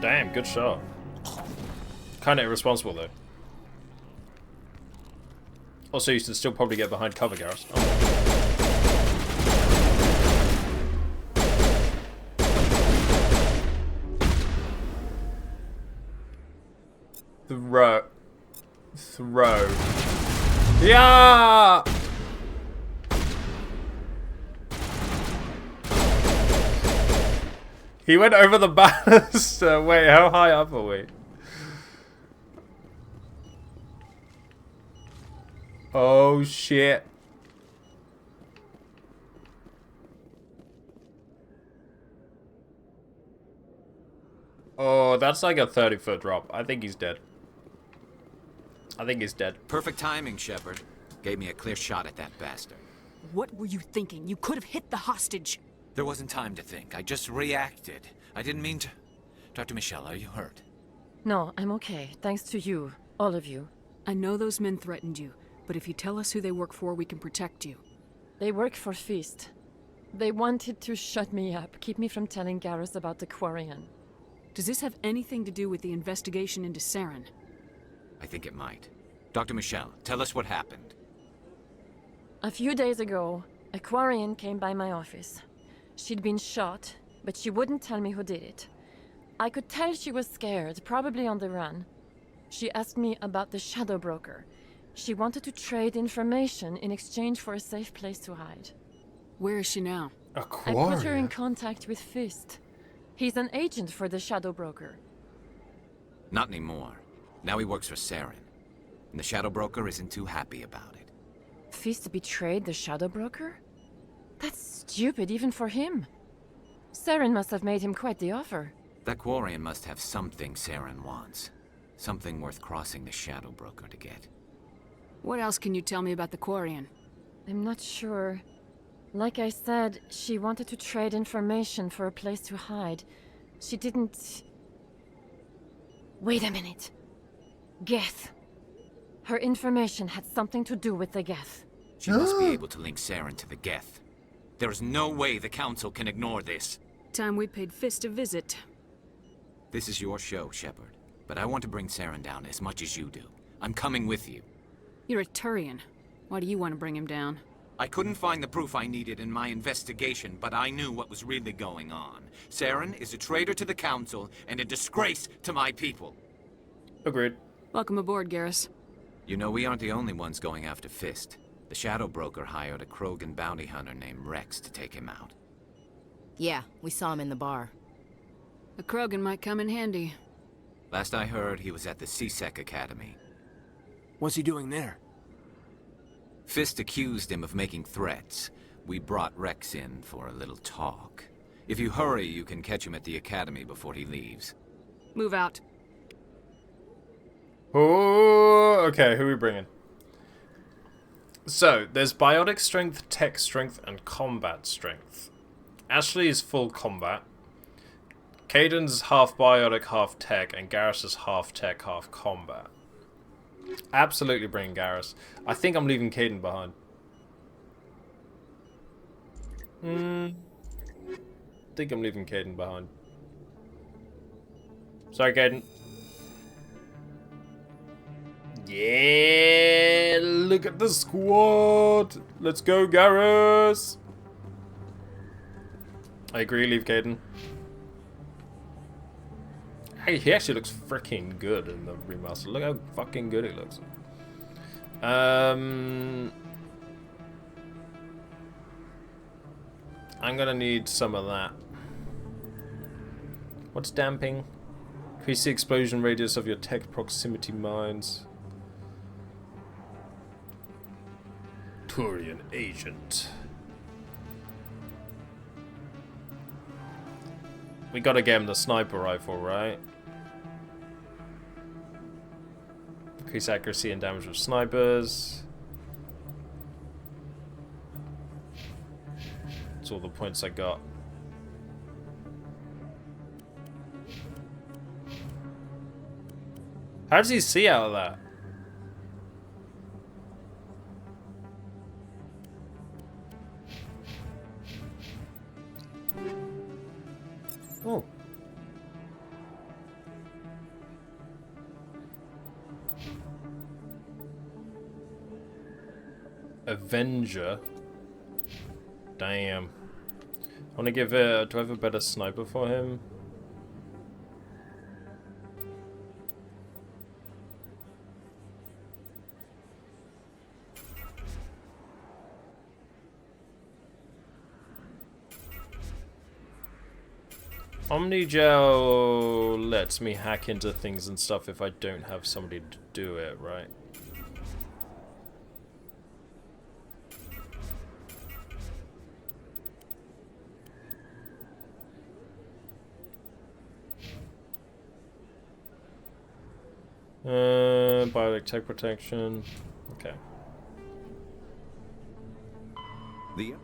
Damn, good shot. Kinda irresponsible, though. Also, you should still probably get behind cover, Garrus. Oh. Throw. Yeah! He went over the banister. Wait, how high up are we? Oh shit. Oh, that's like a 30-foot drop. I think he's dead. I think he's dead. Perfect timing, Shepard. Gave me a clear shot at that bastard. What were you thinking? You could have hit the hostage. There wasn't time to think. I just reacted. I didn't mean to... Dr. Michelle, are you hurt? No, I'm okay. Thanks to you. All of you. I know those men threatened you, but if you tell us who they work for, we can protect you. They work for Feast. They wanted to shut me up, keep me from telling Garrus about the Quarian. Does this have anything to do with the investigation into Saren? I think it might. Dr. Michelle, tell us what happened. A few days ago, a Quarian came by my office. She'd been shot, but she wouldn't tell me who did it. I could tell she was scared, probably on the run. She asked me about the Shadow Broker. She wanted to trade information in exchange for a safe place to hide. Where is she now? I put her in contact with Fist. He's an agent for the Shadow Broker. Not anymore. Now he works for Saren. And the Shadow Broker isn't too happy about it. Fist betrayed the Shadow Broker? That's stupid even for him. Saren must have made him quite the offer. That Quarian must have something Saren wants. Something worth crossing the Shadow Broker to get. What else can you tell me about the Quarian? I'm not sure. Like I said, she wanted to trade information for a place to hide. She didn't... Wait a minute. Geth. Her information had something to do with the Geth. She must be able to link Saren to the Geth. There is no way the Council can ignore this. Time we paid Fist a visit. This is your show, Shepard. But I want to bring Saren down as much as you do. I'm coming with you. You're a Turian. Why do you want to bring him down? I couldn't find the proof I needed in my investigation, but I knew what was really going on. Saren is a traitor to the Council and a disgrace to my people. Agreed. Welcome aboard, Garrus. You know, we aren't the only ones going after Fist. The Shadow Broker hired a Krogan bounty hunter named Rex to take him out. Yeah, we saw him in the bar. A Krogan might come in handy. Last I heard, he was at the CSEC Academy. What's he doing there? Fist accused him of making threats. We brought Rex in for a little talk. If you hurry, you can catch him at the academy before he leaves. Move out. Oh, okay, who are we bringing? So, there's biotic strength, tech strength, and combat strength. Ashley is full combat. Caden's half biotic, half tech, and Garrus is half tech, half combat. Absolutely bring Garrus. I think I'm leaving Caden behind. I think I'm leaving Caden behind. Sorry, Caden. Yeah, look at the squad. Let's go, Garrus. I agree, leave Caden. Hey, he actually looks freaking good in the remaster. Look how fucking good he looks. I'm gonna need some of that. What's damping? Increase the explosion radius of your tech proximity mines. Turian agent. We gotta get him the sniper rifle, right? Increase accuracy and damage of snipers. That's all the points I got. How does he see out of that? Oh. Avenger. Damn. I want to give it. Do I have a better sniper for him? Omnigel lets me hack into things and stuff if I don't have somebody to do it, right? Biotic tech protection. Okay. The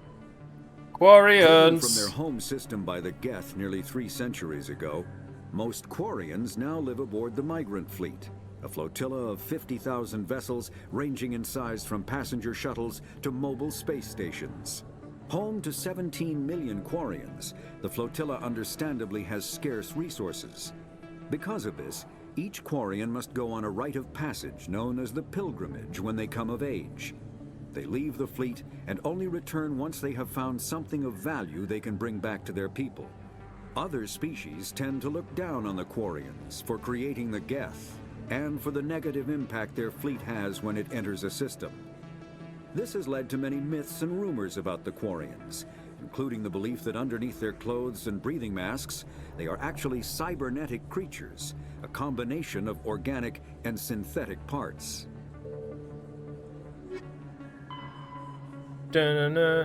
Quarians! From their home system by the Geth nearly 3 centuries ago, most Quarians now live aboard the Migrant Fleet, a flotilla of 50,000 vessels ranging in size from passenger shuttles to mobile space stations. Home to 17 million Quarians, the flotilla understandably has scarce resources. Because of this, each Quarian must go on a rite of passage known as the Pilgrimage when they come of age. They leave the fleet and only return once they have found something of value they can bring back to their people. Other species tend to look down on the Quarians for creating the Geth and for the negative impact their fleet has when it enters a system. This has led to many myths and rumors about the Quarians, including the belief that underneath their clothes and breathing masks, they are actually cybernetic creatures, a combination of organic and synthetic parts. The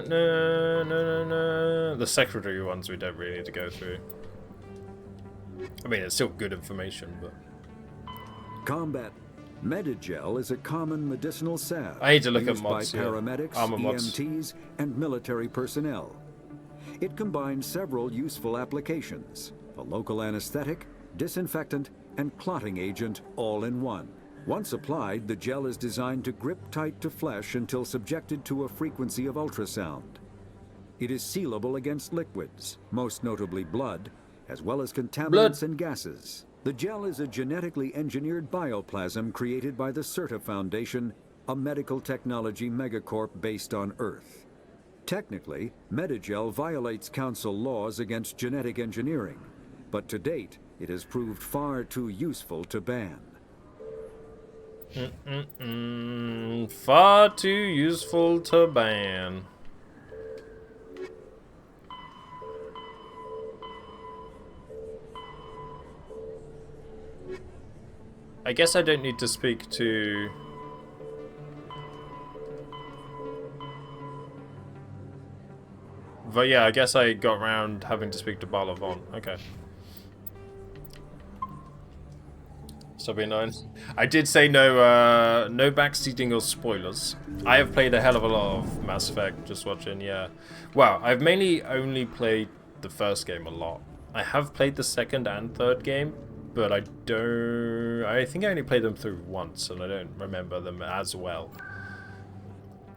secretary ones we don't really need to go through. I mean, it's still good information, but... Combat Medigel is a common medicinal salve I need to look at used mods by here. paramedics, EMTs, and military personnel. It combines several useful applications: a local anesthetic, disinfectant, and clotting agent all in one. Once applied, the gel is designed to grip tight to flesh until subjected to a frequency of ultrasound. It is sealable against liquids, most notably blood, as well as contaminants and gases. The gel is a genetically engineered bioplasm created by the CERTA Foundation, a medical technology megacorp based on Earth. Technically, Medigel violates Council laws against genetic engineering, but to date, it has proved far too useful to ban. Far too useful to ban. I guess I don't need to speak to But yeah, I guess I got around having to speak to Balavon. Okay. Stop being annoying. I did say no, no backseating or spoilers. I have played a hell of a lot of Mass Effect, just watching, yeah. Well, I've mainly only played the first game a lot. I have played the second and third game, but I think I only played them through once, and I don't remember them as well.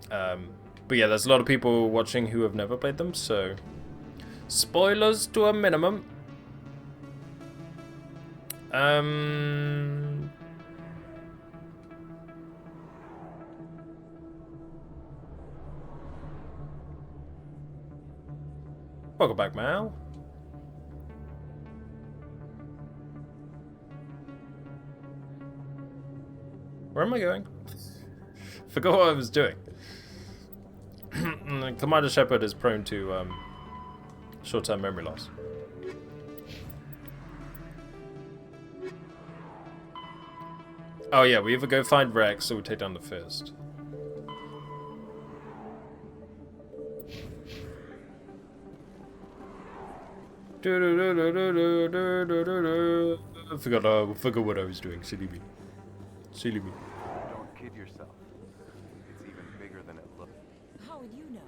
But yeah, there's a lot of people watching who have never played them, so spoilers to a minimum. Welcome back, Mal. Where am I going? Forgot what I was doing. Commander Shepard is prone to short-term memory loss. Oh yeah, we either go find Rex or we take down the Fist. I forgot what I was doing. Silly me. Silly me. Don't kid yourself. It's even bigger than it looks. How would you know?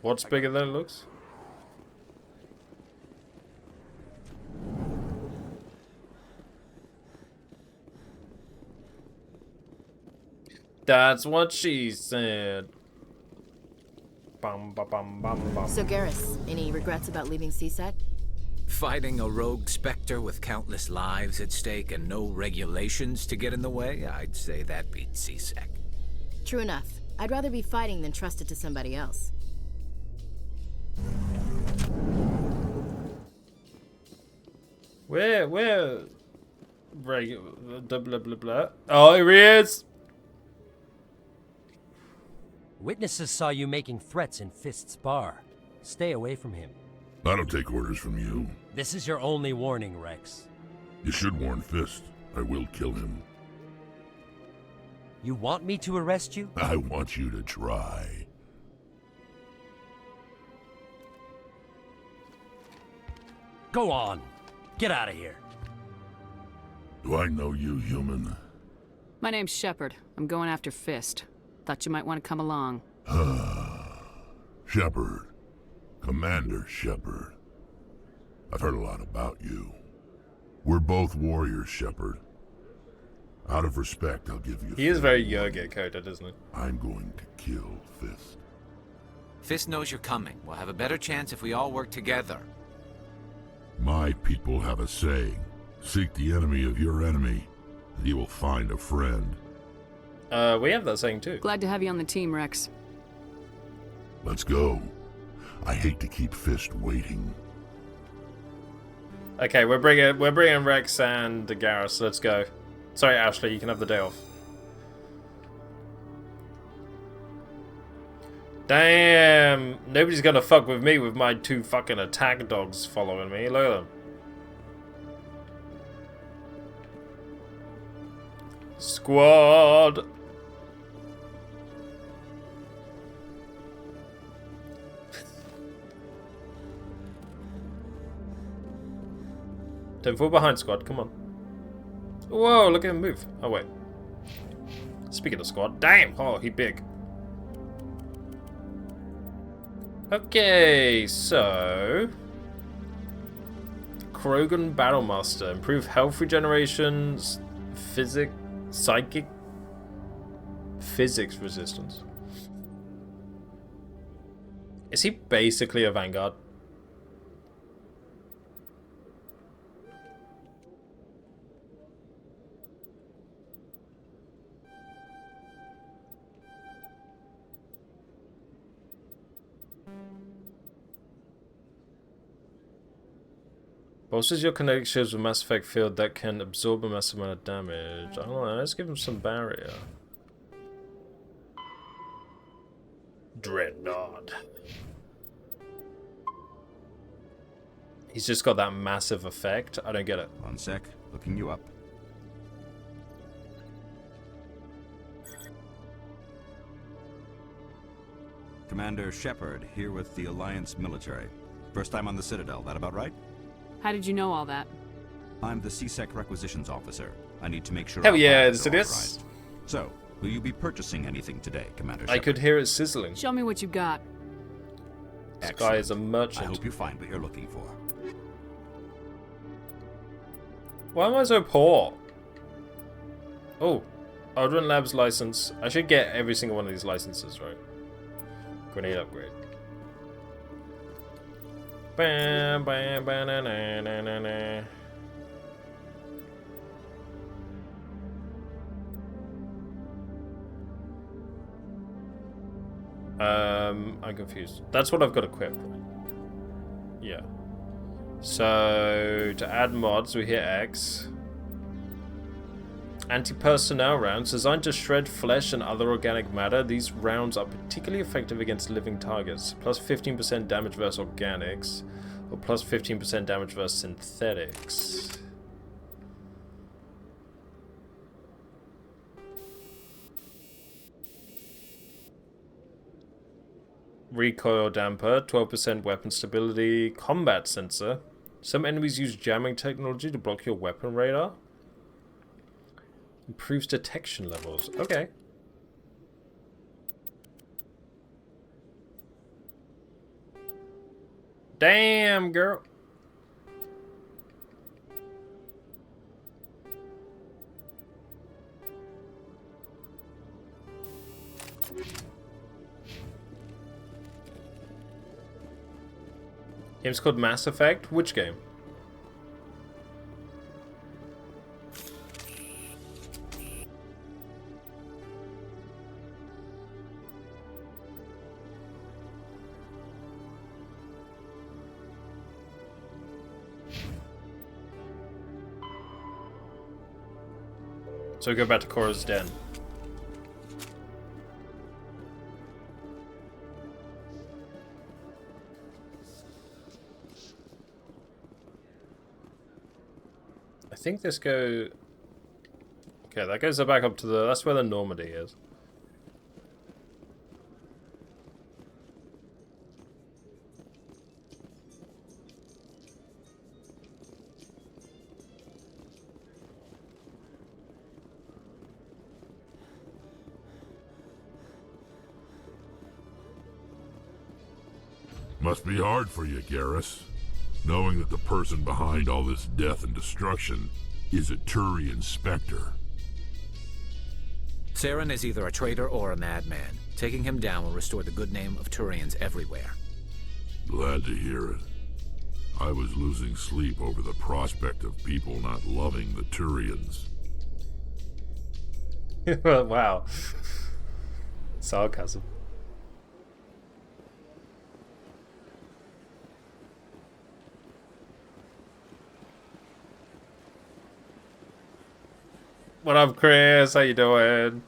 What's bigger than it looks? That's what she said. Bum, ba, bum, bum, bum. So, Garrus, any regrets about leaving CSEC? Fighting a rogue Spectre with countless lives at stake and no regulations to get in the way? I'd say that beats CSEC. True enough. I'd rather be fighting than trust it to somebody else. Where? Blah, blah, blah, blah. Oh, here he is! Witnesses saw you making threats in Fist's bar. Stay away from him. I don't take orders from you. This is your only warning, Rex. You should warn Fist. I will kill him. You want me to arrest you? I want you to try. Go on. Get out of here. Do I know you, human? My name's Shepard. I'm going after Fist. Thought you might want to come along. Shepard. Commander Shepard. I've heard a lot about you. We're both warriors, Shepard. Out of respect, I'll give you... He is very Yoga-coded, isn't he? I'm going to kill Fist. Fist knows you're coming. We'll have a better chance if we all work together. My people have a saying. Seek the enemy of your enemy, and you will find a friend. We have that saying too. Glad to have you on the team, Rex. Let's go. I hate to keep Fist waiting. Okay, we're bringing Rex and Garrus. Let's go. Sorry, Ashley, you can have the day off. Damn, nobody's gonna fuck with me with my 2 fucking attack dogs following me. Look at them. Squad. Don't fall behind, squad. Come on. Whoa, look at him move. Oh, wait. Speaking of squad. Damn! Oh, he big. Okay, so... Krogan Battlemaster. Improve health regeneration, psychic... physics resistance. Is he basically a Vanguard? Bolsters your connections with Mass Effect field that can absorb a massive amount of damage. I don't know, let's give him some barrier. Dreadnought. He's just got that massive effect. I don't get it. One sec, looking you up. Commander Shepard, here with the Alliance military. First time on the Citadel, that about right? How did you know all that? I'm the CSEC requisitions officer. I need to make sure. Hell yeah, our this plans are it is. authorized. So, will you be purchasing anything today, Commander I Shepard? could hear it sizzling. Show me what you got. This guy is a merchant. I hope you find what you're looking for. Why am I so poor? Oh, Odrin Labs license. I should get every single one of these licenses, right? Grenade upgrade. Bam, bam, bam, na, na, na, na, na. I'm confused. That's what I've got equipped. Yeah. So, to add mods, we hit X. Anti-personnel rounds. Designed to shred flesh and other organic matter, these rounds are particularly effective against living targets. Plus 15% damage versus organics, or plus 15% damage versus synthetics. Recoil damper, 12% weapon stability, combat sensor. Some enemies use jamming technology to block your weapon radar. Improves detection levels. Okay. Damn, girl. Game's called Mass Effect. Which game? So we go back to Cora's den. I think this go... Okay, that goes back up to the... That's where the Normandy is. Must be hard for you, Garrus, knowing that the person behind all this death and destruction is a Turian Spectre. Saren is either a traitor or a madman. Taking him down will restore the good name of Turians everywhere. Glad to hear it. I was losing sleep over the prospect of people not loving the Turians. Wow. Sarcasm. What up, Chris? How you doing?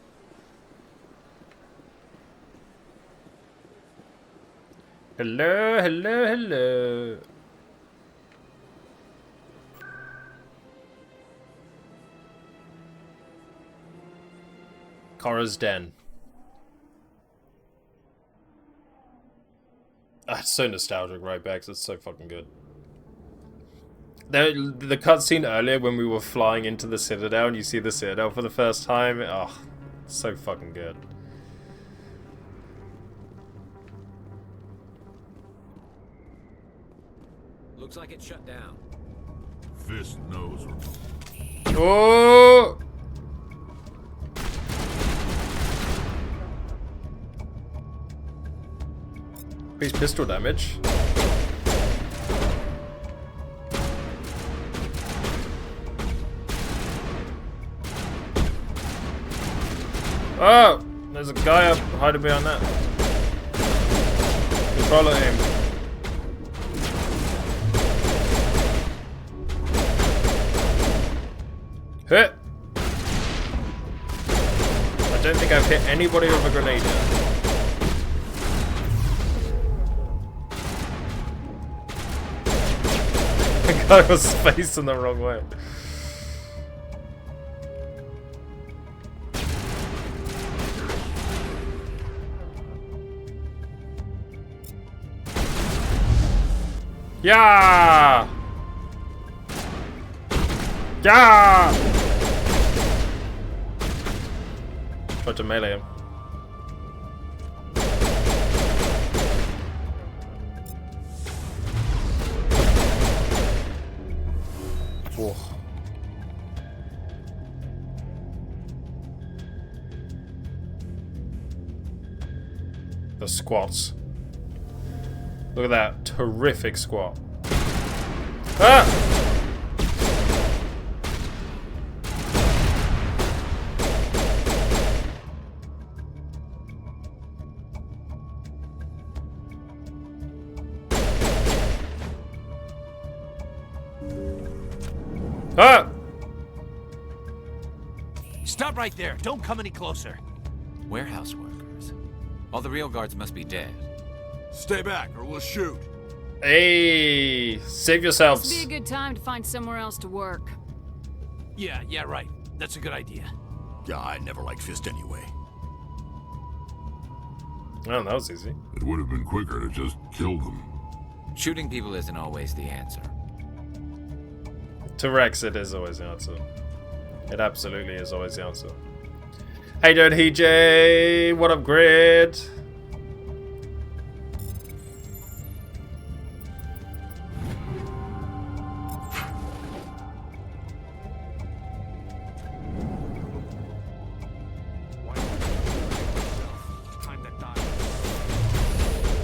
Hello, hello, hello. Cora's den. Ah, it's so nostalgic, right, Bex? It's so fucking good. The cutscene earlier when we were flying into the Citadel and you see the Citadel for the first time, oh, it's so fucking good. Looks like it's shut down. Fist knows. Oh! Increased pistol damage. Oh! There's a guy up hiding behind that. Controller aim. Hit! I don't think I've hit anybody with a grenade yet. The guy was facing the wrong way. Yeah! Yeah! Tried to melee him. Whoa. The squats. Look at that terrific squat. Ah! Ah! Stop right there. Don't come any closer. Warehouse workers. All the real guards must be dead. Stay back or we'll shoot. Hey, save yourselves. This would be a good time to find somewhere else to work. Yeah, right. That's a good idea. Yeah, I never liked Fist anyway. Oh, that was easy. It would have been quicker to just kill them. Shooting people isn't always the answer. To Rex, it is always the answer. It absolutely is always the answer. Hey, dude, EJ, what up, Grid?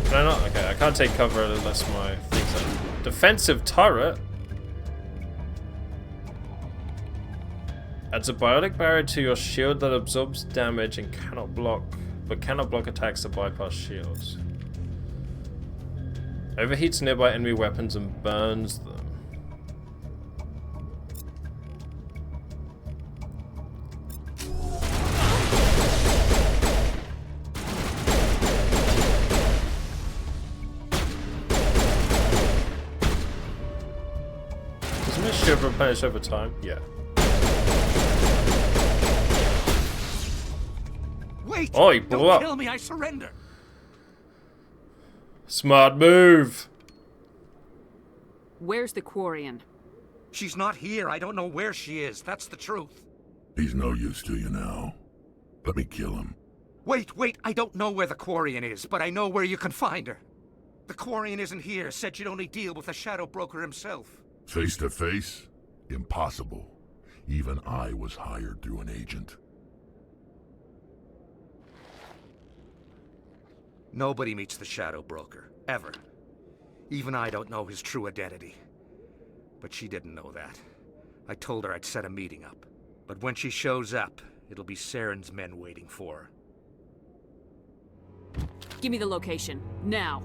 Can I not? Okay, I can't take cover unless my thing's on. Defensive turret? Adds a biotic barrier to your shield that absorbs damage and cannot block attacks that bypass shields. Overheats nearby enemy weapons and burns them. Doesn't this shield replenish over time? Yeah. Wait! Oh, he blew up. Don't kill me, I surrender! Smart move! Where's the Quarian? She's not here. I don't know where she is. That's the truth. He's no use to you now. Let me kill him. Wait. I don't know where the Quarian is, but I know where you can find her. The Quarian isn't here. Said you'd only deal with the Shadow Broker himself. Face to face? Impossible. Even I was hired through an agent. Nobody meets the Shadow Broker, ever. Even I don't know his true identity. But she didn't know that. I told her I'd set a meeting up. But when she shows up, it'll be Saren's men waiting for her. Give me the location, now.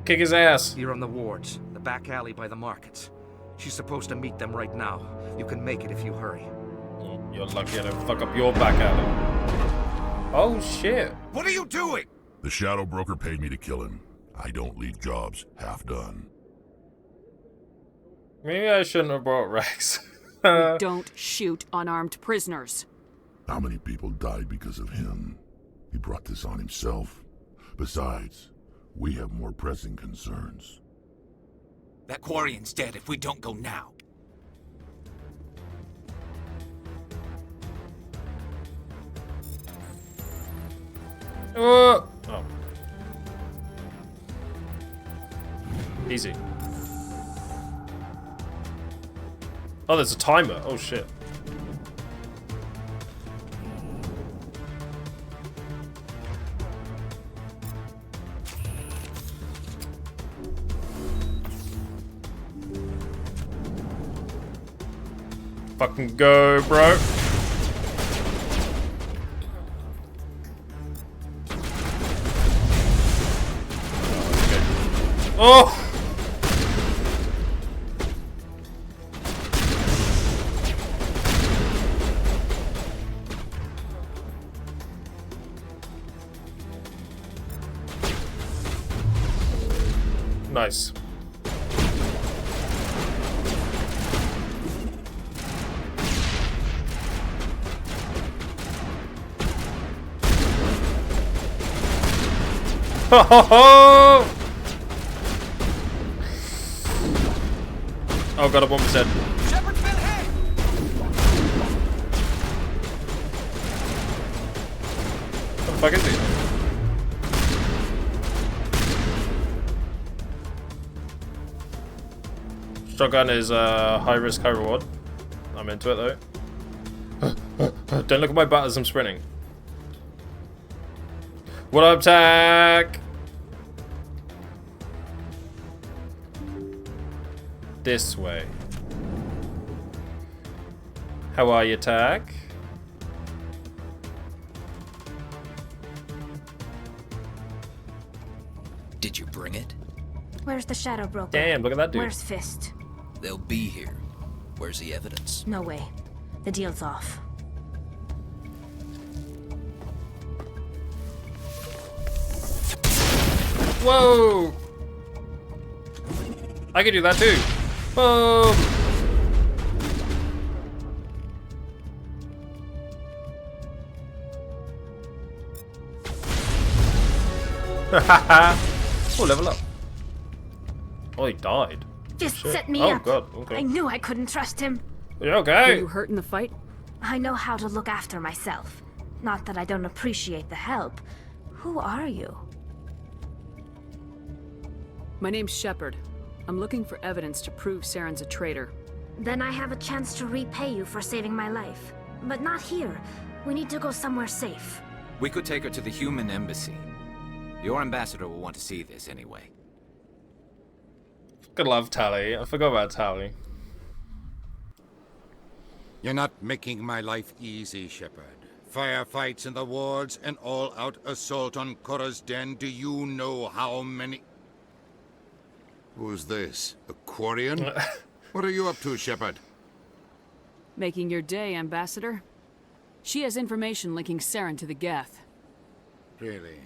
Kick his ass. Here on the wards, the back alley by the markets. She's supposed to meet them right now. You can make it if you hurry. You're lucky I don't fuck up your back alley. Oh shit. What are you doing? The Shadow Broker paid me to kill him. I don't leave jobs half done. Maybe I shouldn't have brought Rex. We don't shoot unarmed prisoners. How many people died because of him? He brought this on himself. Besides, we have more pressing concerns. That Quarian's dead if we don't go now. Oh. Easy. Oh, there's a timer. Oh shit. Fucking go, bro. Oh! Nice. Ho ho ho! Oh god, a woman's dead. Shepard's been hit! What the fuck is he? Shotgun is high risk, high reward. I'm into it though. Don't look at my butt as I'm sprinting. What up, Tack? This way. How are you, Tack? Did you bring it? Where's the Shadow Broker? Damn, look at that dude. Where's Fist? They'll be here. Where's the evidence? No way. The deal's off. Whoa! I can do that too. Boom! Oh, level up. Oh, he died. Fist Shit. set me Oh, up. God. Okay. I knew I couldn't trust him. You okay? Were you hurt in the fight? I know how to look after myself. Not that I don't appreciate the help. Who are you? My name's Shepard. I'm looking for evidence to prove Saren's a traitor. Then I have a chance to repay you for saving my life. But not here. We need to go somewhere safe. We could take her to the human embassy. Your ambassador will want to see this anyway. Good love, Tally. I forgot about Tally. You're not making my life easy, Shepard. Firefights in the wards, an all-out assault on Korra's den. Do you know how many... Who's this? A Quarian? What are you up to, Shepard? Making your day, Ambassador. She has information linking Saren to the Geth. Really?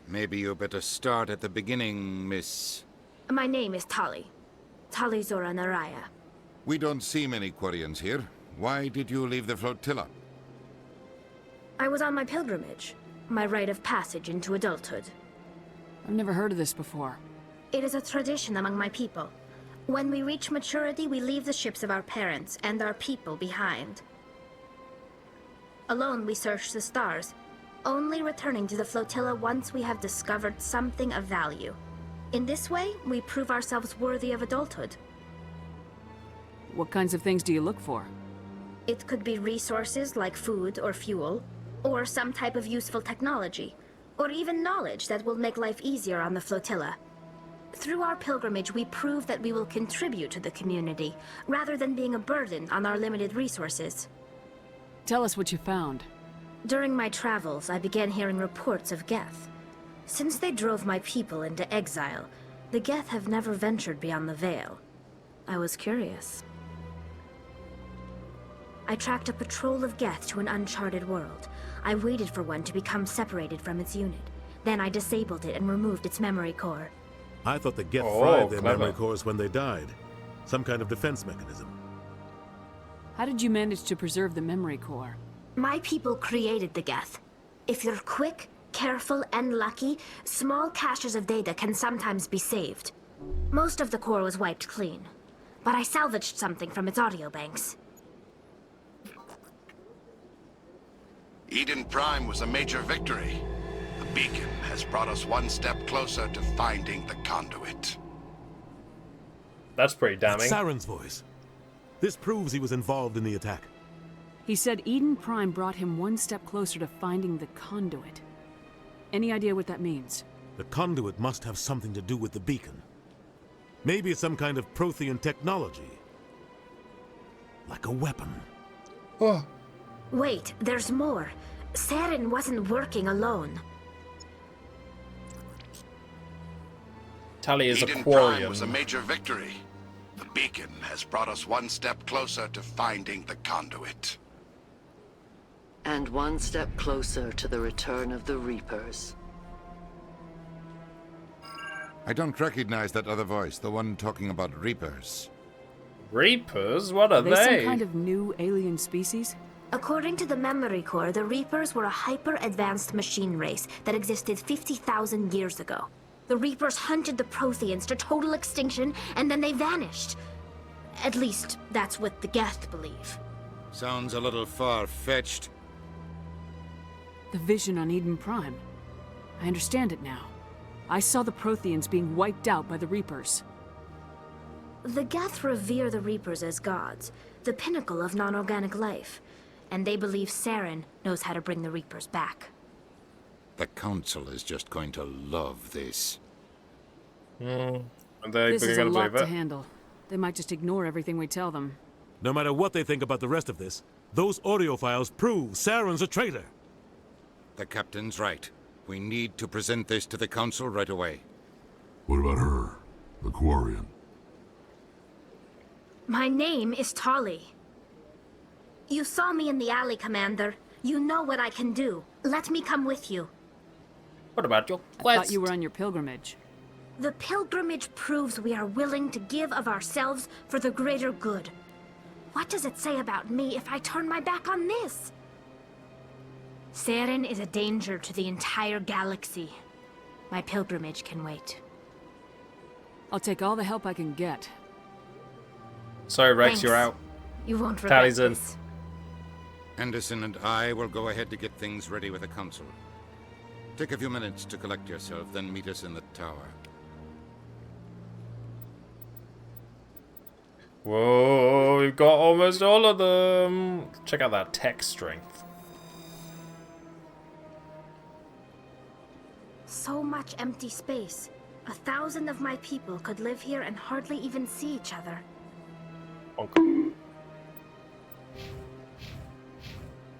Maybe you better start at the beginning, Miss... My name is Tali. Tali Zora Naraya. We don't see many Quarians here. Why did you leave the flotilla? I was on my pilgrimage. My rite of passage into adulthood. I've never heard of this before. It is a tradition among my people. When we reach maturity, we leave the ships of our parents and our people behind. Alone, we search the stars, only returning to the flotilla once we have discovered something of value. In this way, we prove ourselves worthy of adulthood. What kinds of things do you look for? It could be resources like food or fuel, or some type of useful technology, or even knowledge that will make life easier on the flotilla. Through our pilgrimage, we prove that we will contribute to the community, rather than being a burden on our limited resources. Tell us what you found. During my travels, I began hearing reports of Geth. Since they drove my people into exile, the Geth have never ventured beyond the Veil. I was curious. I tracked a patrol of Geth to an uncharted world. I waited for one to become separated from its unit. Then I disabled it and removed its memory core. I thought the Geth fried their memory cores when they died. Some kind of defense mechanism. How did you manage to preserve the memory core? My people created the Geth. If you're quick, careful, and lucky, small caches of data can sometimes be saved. Most of the core was wiped clean, but I salvaged something from its audio banks. Eden Prime was a major victory. The beacon has brought us one step closer to finding the conduit. That's pretty damning. It's Saren's voice. This proves he was involved in the attack. He said Eden Prime brought him one step closer to finding the conduit. Any idea what that means? The conduit must have something to do with the beacon. Maybe it's some kind of Prothean technology. Like a weapon. Oh. Wait, there's more. Saren wasn't working alone. Tali is Eden a Prime Quarian. was a major victory. The beacon has brought us one step closer to finding the conduit. And one step closer to the return of the Reapers. I don't recognize that other voice, the one talking about Reapers. Reapers? What are they? Some kind of new alien species? According to the memory core, the Reapers were a hyper-advanced machine race that existed 50,000 years ago. The Reapers hunted the Protheans to total extinction, and then they vanished. At least, that's what the Geth believe. Sounds a little far-fetched. The vision on Eden Prime. I understand it now. I saw the Protheans being wiped out by the Reapers. The Geth revere the Reapers as gods, the pinnacle of non-organic life. And they believe Saren knows how to bring the Reapers back. The Council is just going to love this. This is a lot to handle. They might just ignore everything we tell them. No matter what they think about the rest of this, those audio files prove Saren's a traitor. The Captain's right. We need to present this to the Council right away. What about her, the Quarian? My name is Tali. You saw me in the alley, Commander. You know what I can do. Let me come with you. What about your quest? quest? I thought you were on your pilgrimage. The pilgrimage proves we are willing to give of ourselves for the greater good. What does it say about me if I turn my back on this? Saren is a danger to the entire galaxy. My pilgrimage can wait. I'll take all the help I can get. Sorry, Rex, Thanks. you're out. You won't regret Tally's in. this. Anderson and I will go ahead to get things ready with the Council. Take a few minutes to collect yourself, then meet us in the tower. Whoa, we've got almost all of them. Check out that tech strength. So much empty space. 1,000 of my people could live here and hardly even see each other.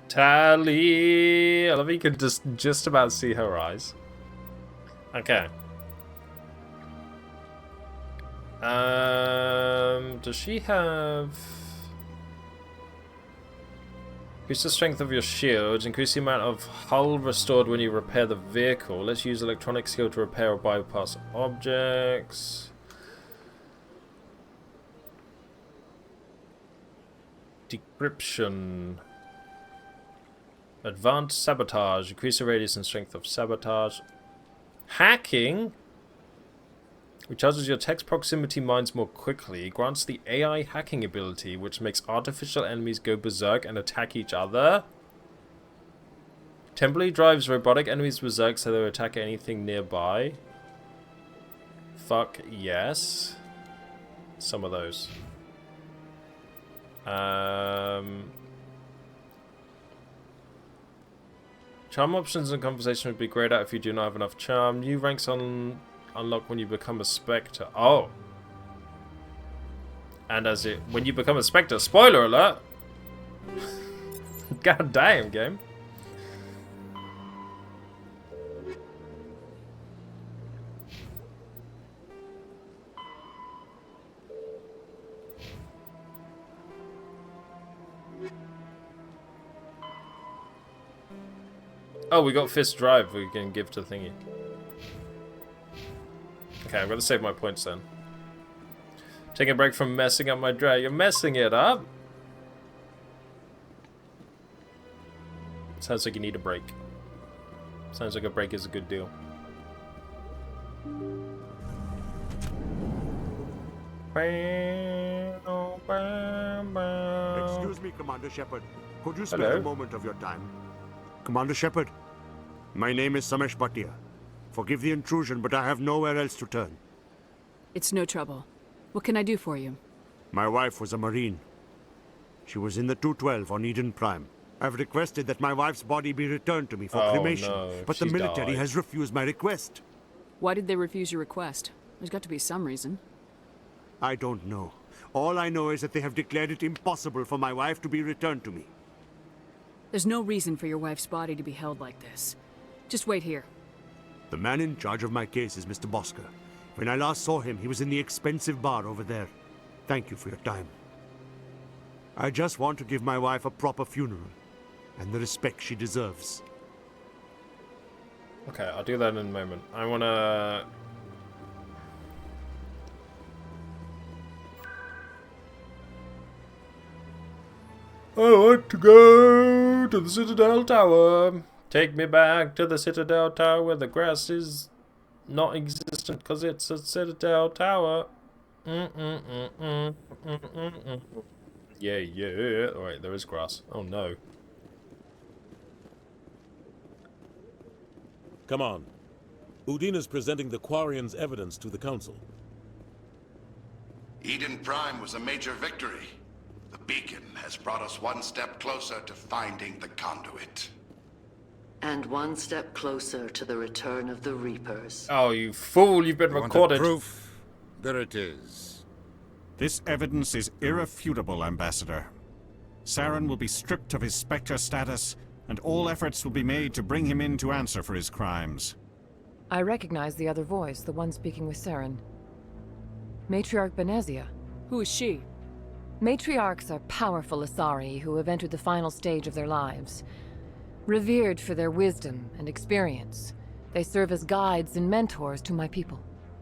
Tally! I love you can just about see her eyes. Okay. Does she have... Increase the strength of your shield, increase the amount of hull restored when you repair the vehicle. Let's use electronic skill to repair or bypass objects. Decryption. Advanced sabotage. Increase the radius and strength of sabotage. Hacking. Recharges your text proximity mines more quickly. Grants the AI hacking ability, which makes artificial enemies go berserk and attack each other. Temporarily drives robotic enemies berserk so they'll attack anything nearby. Fuck yes. Some of those. Charm options and conversation would be great out if you do not have enough charm. New ranks unlock when you become a Spectre. Oh. And when you become a Spectre, spoiler alert! God damn, game. Oh, we got Fist Drive we can give to Thingy. Okay, I'm gonna save my points then. Taking a break from messing up my drag. You're messing it up! Sounds like you need a break. Sounds like a break is a good deal. Excuse me, Commander Shepard. Could you spare a moment of your time? Commander Shepard, my name is Samesh Bhatia. Forgive the intrusion, but I have nowhere else to turn. It's no trouble. What can I do for you? My wife was a Marine. She was in the 212 on Eden Prime. I've requested that my wife's body be returned to me for cremation, but the military has refused my request. Why did they refuse your request? There's got to be some reason. I don't know. All I know is that they have declared it impossible for my wife to be returned to me. There's no reason for your wife's body to be held like this. Just wait here. The man in charge of my case is Mr. Bosker. When I last saw him, he was in the expensive bar over there. Thank you for your time. I just want to give my wife a proper funeral, and the respect she deserves. Okay, I'll do that in a moment. I wanna... I want to go to the Citadel Tower. Take me back to the Citadel Tower where the grass is not existent because it's a Citadel Tower. Yeah, yeah. Alright, there is grass. Oh no. Come on. Udina's presenting the Quarians' evidence to the Council. Eden Prime was a major victory. The beacon has brought us one step closer to finding the conduit. And one step closer to the return of the Reapers. Oh, you fool, you've been recorded. Proof? There it is. This evidence is irrefutable, Ambassador. Saren will be stripped of his Spectre status, and all efforts will be made to bring him in to answer for his crimes. I recognize the other voice, the one speaking with Saren. Matriarch Benezia. Who is she? Matriarchs are powerful Asari who have entered the final stage of their lives. Revered for their wisdom and experience, they serve as guides and mentors to my people.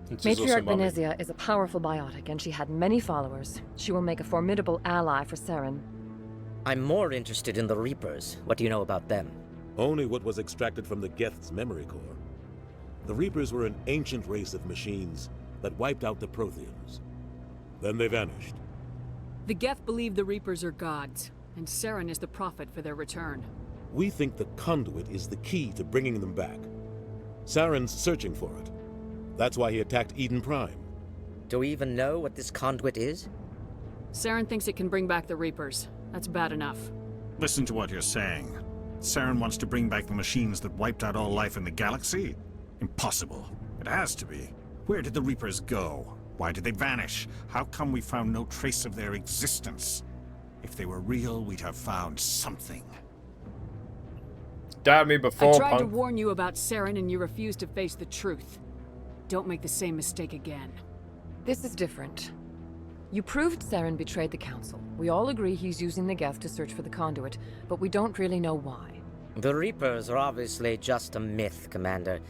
Matriarch Benezia is a powerful biotic, and she had many followers. She will make a formidable ally for Saren. I'm more interested in the Reapers. What do you know about them? Only what was extracted from the Geth's memory core. The Reapers were an ancient race of machines that wiped out the Protheans. Then they vanished. The Geth believe the Reapers are gods, and Saren is the prophet for their return. We think the conduit is the key to bringing them back. Saren's searching for it. That's why he attacked Eden Prime. Do we even know what this conduit is? Saren thinks it can bring back the Reapers. That's bad enough. Listen to what you're saying. Saren wants to bring back the machines that wiped out all life in the galaxy? Impossible. It has to be. Where did the Reapers go? Why did they vanish? How come we found no trace of their existence? If they were real, we'd have found something. Doubt me before, I tried to punk. warn you about Saren and you refused to face the truth. Don't make the same mistake again. This is different. You proved Saren betrayed the Council. We all agree he's using the Geth to search for the conduit, but we don't really know why. The Reapers are obviously just a myth, Commander.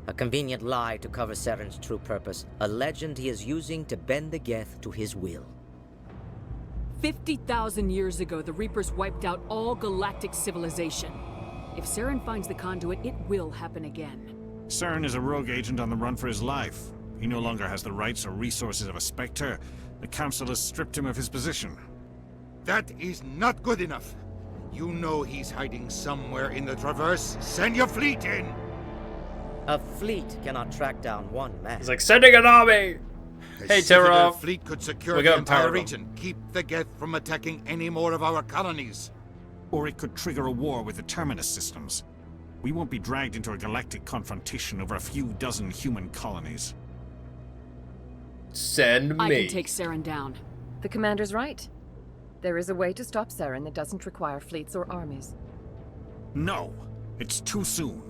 A convenient lie to cover Saren's true purpose. A legend he is using to bend the Geth to his will. 50,000 years ago, the Reapers wiped out all galactic civilization. If Saren finds the conduit, it will happen again. Saren is a rogue agent on the run for his life. He no longer has the rights or resources of a Spectre. The Council has stripped him of his position. That is not good enough. You know he's hiding somewhere in the Traverse. Send your fleet in! A fleet cannot track down one man. He's like, sending an army! Hey, Terra. Fleet could secure the entire region. Keep the Geth from attacking any more of our colonies. Or it could trigger a war with the Terminus systems. We won't be dragged into a galactic confrontation over a few dozen human colonies. Send me. I can take Saren down. The Commander's right. There is a way to stop Saren that doesn't require fleets or armies. No, it's too soon.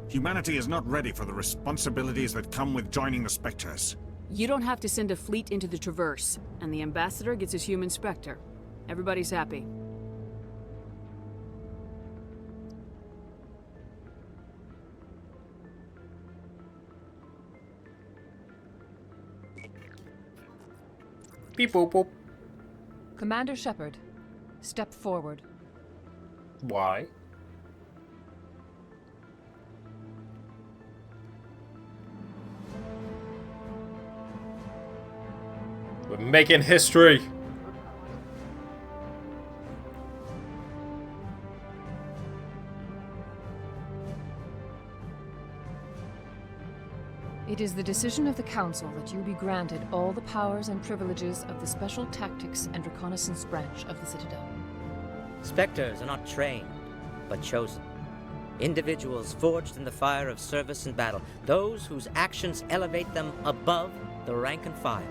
Humanity is not ready for the responsibilities that come with joining the Spectres. You don't have to send a fleet into the Traverse, and the Ambassador gets his human Spectre. Everybody's happy. Beep boop boop. Commander Shepard, step forward. Why? We're making history. It is the decision of the Council that you be granted all the powers and privileges of the Special Tactics and Reconnaissance Branch of the Citadel. Spectres are not trained, but chosen. Individuals forged in the fire of service and battle. Those whose actions elevate them above the rank and file.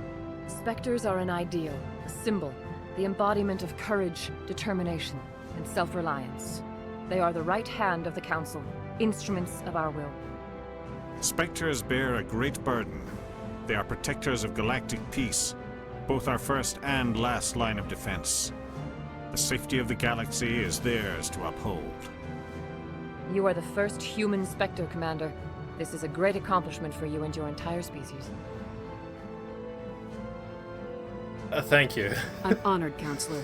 Spectres are an ideal, a symbol, the embodiment of courage, determination, and self-reliance. They are the right hand of the Council, instruments of our will. Spectres bear a great burden. They are protectors of galactic peace, both our first and last line of defense. The safety of the galaxy is theirs to uphold. You are the first human Spectre, Commander. This is a great accomplishment for you and your entire species. Thank you. I'm honored, Counselor.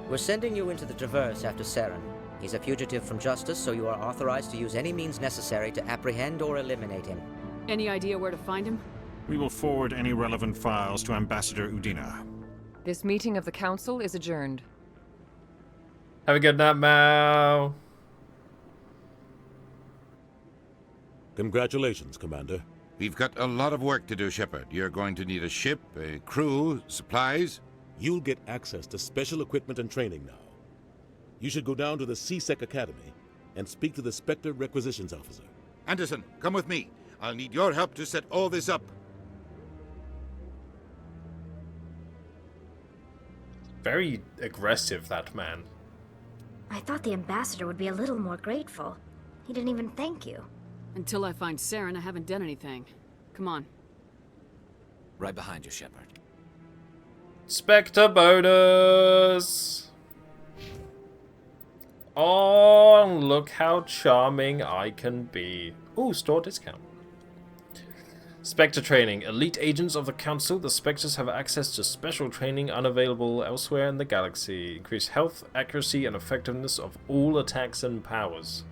We're sending you into the Traverse after Saren. He's a fugitive from justice, so you are authorized to use any means necessary to apprehend or eliminate him. Any idea where to find him? We will forward any relevant files to Ambassador Udina. This meeting of the Council is adjourned. Have a good night, Mao. Congratulations, Commander. We've got a lot of work to do, Shepard. You're going to need a ship, a crew, supplies. You'll get access to special equipment and training now. You should go down to the C-Sec Academy and speak to the Spectre Requisitions Officer. Anderson, come with me. I'll need your help to set all this up. Very aggressive, that man. I thought the ambassador would be a little more grateful. He didn't even thank you. Until I find Saren, I haven't done anything. Come on. Right behind you, Shepard. Spectre bonus! Oh, look how charming I can be. Ooh, store discount. Spectre training. Elite agents of the Council, the Spectres have access to special training unavailable elsewhere in the galaxy. Increase health, accuracy, and effectiveness of all attacks and powers.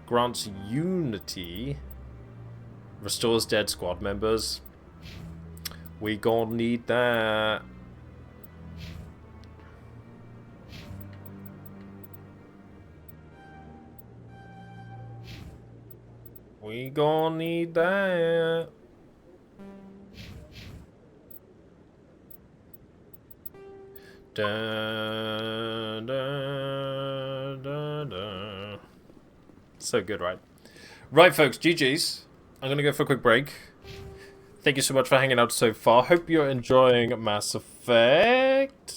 Grants unity. Restores dead squad members. We gon' need that. We gon' need that. Da, da, da, da. So good, right? Right, folks, GG's. I'm going to go for a quick break. Thank you so much for hanging out so far. Hope you're enjoying Mass Effect.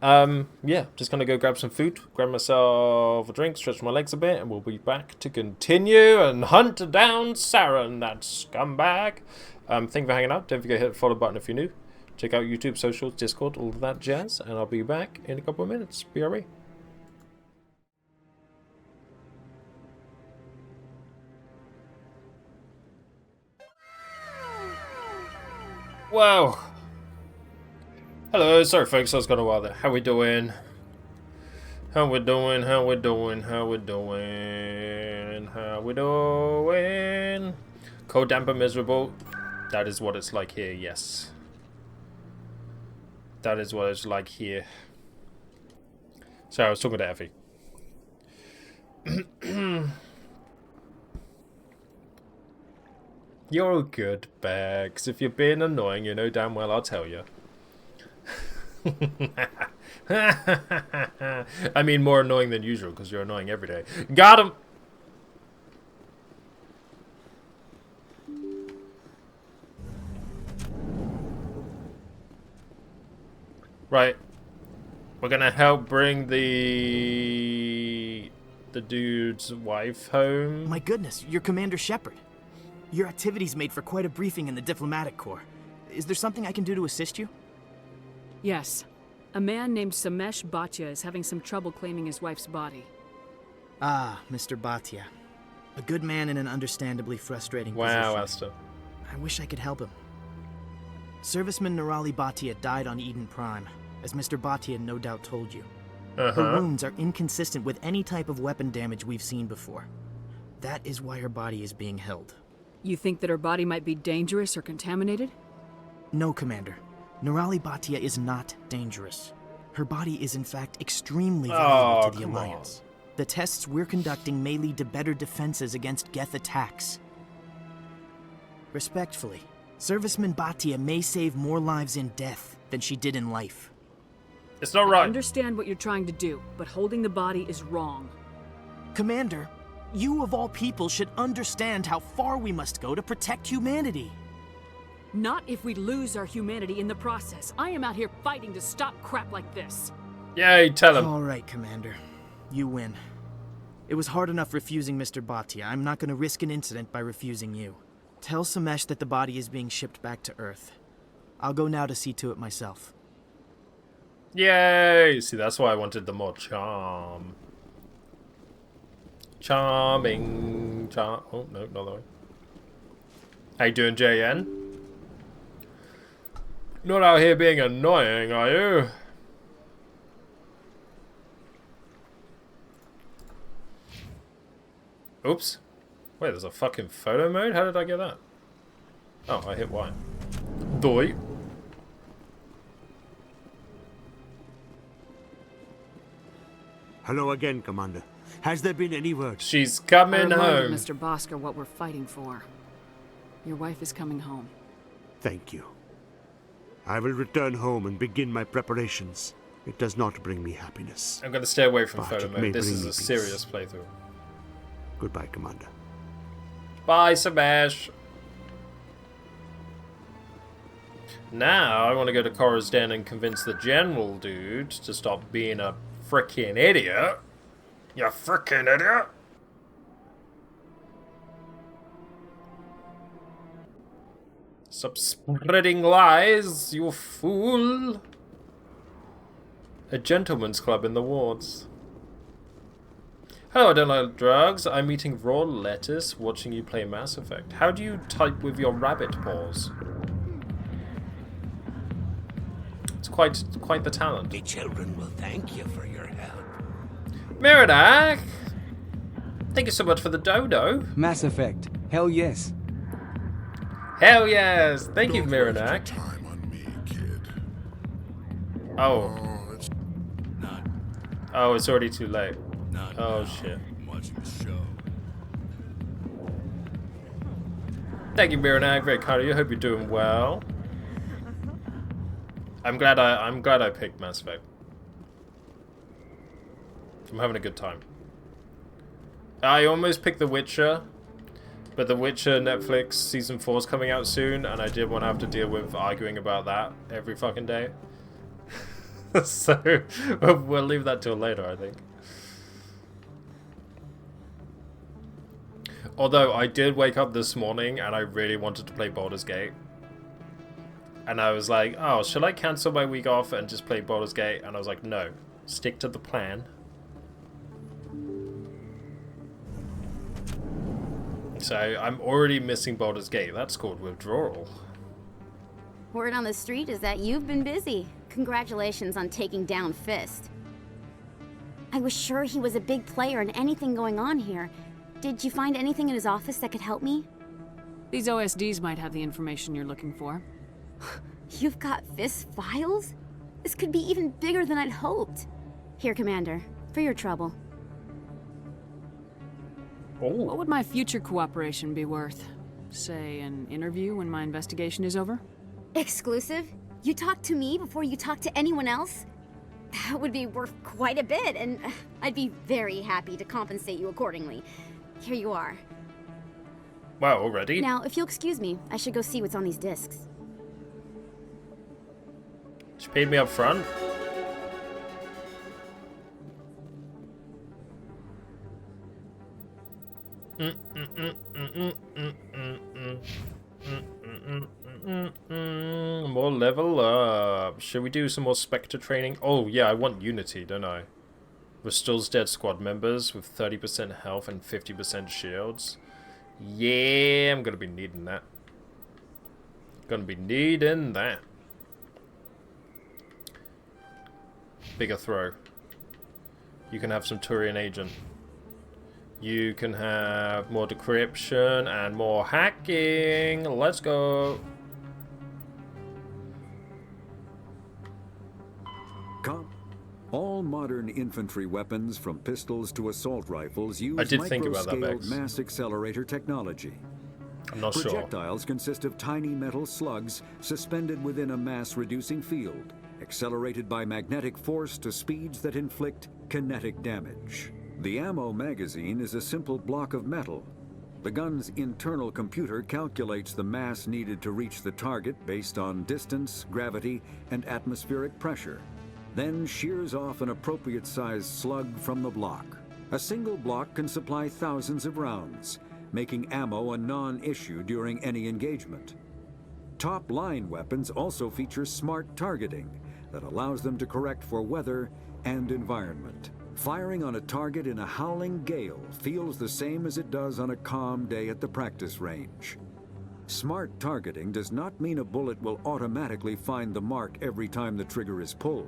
Yeah, just going to go grab some food, grab myself a drink, stretch my legs a bit, and we'll be back to continue and hunt down Saren, that scumbag. Thank you for hanging out. Don't forget to hit the follow button if you're new. Check out YouTube, socials, Discord, all of that jazz, and I'll be back in a couple of minutes. BRE. Wow. Hello, sorry folks, I was gone a while there. How we doing? How we doing? How we doing? How we doing? How we doing? Cold, damp, and miserable. That is what it's like here, yes. That is what it's like here. Sorry, I was talking to Effie. You're good, Bex. If you're being annoying, you know damn well I'll tell you. I mean, more annoying than usual, because you're annoying every day. Got him! Right. We're gonna help bring the dude's wife home. My goodness, you're Commander Shepard. Your activities made for quite a briefing in the diplomatic corps. Is there something I can do to assist you? Yes. A man named Samesh Bhatia is having some trouble claiming his wife's body. Ah, Mr. Bhatia. A good man in an understandably frustrating position. Wow, Asta. I wish I could help him. Serviceman Nirali Bhatia died on Eden Prime, as Mr. Bhatia no doubt told you. Her wounds are inconsistent with any type of weapon damage we've seen before. That is why her body is being held. You think that her body might be dangerous or contaminated? No, Commander. Nirali Bhatia is not dangerous. Her body is in fact extremely valuable to the Alliance. The tests we're conducting may lead to better defenses against Geth attacks. Respectfully, Serviceman Bhatia may save more lives in death than she did in life. It's not right. I understand what you're trying to do, but holding the body is wrong. Commander, you of all people should understand how far we must go to protect humanity. Not if we lose our humanity in the process. I am out here fighting to stop crap like this. Yay, tell him. All right, Commander. You win. It was hard enough refusing Mr. Bhatia. I'm not going to risk an incident by refusing you. Tell Samesh that the body is being shipped back to Earth. I'll go now to see to it myself. Yay! See, that's why I wanted the more charm. Charming. Oh, no, not that way. How you doing, JN? Not out here being annoying, are you? Oops. Wait, there's a fucking photo mode? How did I get that? Oh, I hit Y. Doi. Hello again, Commander. Has there been any word? She's I coming reminded home. Mr. Bosker what we're fighting for. Your wife is coming home. Thank you. I will return home and begin my preparations. It does not bring me happiness. I'm going to stay away from but photo it may mode. This bring is me a peace. serious playthrough. Goodbye, Commander. Bye, Sebash. Now, I want to go to Cora's den and convince the general dude to stop being a frickin' idiot. You frickin' idiot! Stop spreading lies, you fool! A gentleman's club in the wards. Hello, I don't like drugs. I'm eating raw lettuce, watching you play Mass Effect. How do you type with your rabbit paws? It's quite the talent. The children will thank you for your help. Miradak! Thank you so much for the dodo. Mass Effect. Hell yes. Hell yes! Thank you, Miradak. Oh. Oh, it's already too late. Oh shit. Thank you, Miradak. Very kind of you. Hope you're doing well. I'm glad I picked Mass Effect. I'm having a good time. I almost picked The Witcher, but The Witcher Netflix season 4 is coming out soon, and I didn't want to have to deal with arguing about that every fucking day. So we'll leave that till later, I think. Although I did wake up this morning and I really wanted to play Baldur's Gate. And I was like, oh, should I cancel my week off and just play Baldur's Gate? And I was like, no, stick to the plan. So I'm already missing Baldur's Gate. That's called withdrawal. Word on the street is that you've been busy. Congratulations on taking down Fist. I was sure he was a big player in anything going on here. Did you find anything in his office that could help me? These OSDs might have the information you're looking for. You've got Fist files? This could be even bigger than I'd hoped. Here, Commander, for your trouble. Oh. What would my future cooperation be worth? Say, an interview when my investigation is over? Exclusive? You talk to me before you talk to anyone else? That would be worth quite a bit, and I'd be very happy to compensate you accordingly. Here you are. Wow, already? Now, if you'll excuse me, I should go see what's on these discs. She paid me up front. More level up. Should we do some more Spectre training? Oh yeah, I want Unity, don't I? Restores dead squad members with 30% health and 50% shields. Yeah, I'm gonna be needing that. Gonna be needing that. Bigger throw. You can have some Turian agent. You can have more decryption and more hacking. Let's go. All modern infantry weapons, from pistols to assault rifles, use micro-scaled mass accelerator technology. I'm not sure. Projectiles consist of tiny metal slugs suspended within a mass-reducing field, accelerated by magnetic force to speeds that inflict kinetic damage. The ammo magazine is a simple block of metal. The gun's internal computer calculates the mass needed to reach the target based on distance, gravity, and atmospheric pressure, then shears off an appropriate-sized slug from the block. A single block can supply thousands of rounds, making ammo a non-issue during any engagement. Top-line weapons also feature smart targeting that allows them to correct for weather and environment. Firing on a target in a howling gale feels the same as it does on a calm day at the practice range. Smart targeting does not mean a bullet will automatically find the mark every time the trigger is pulled.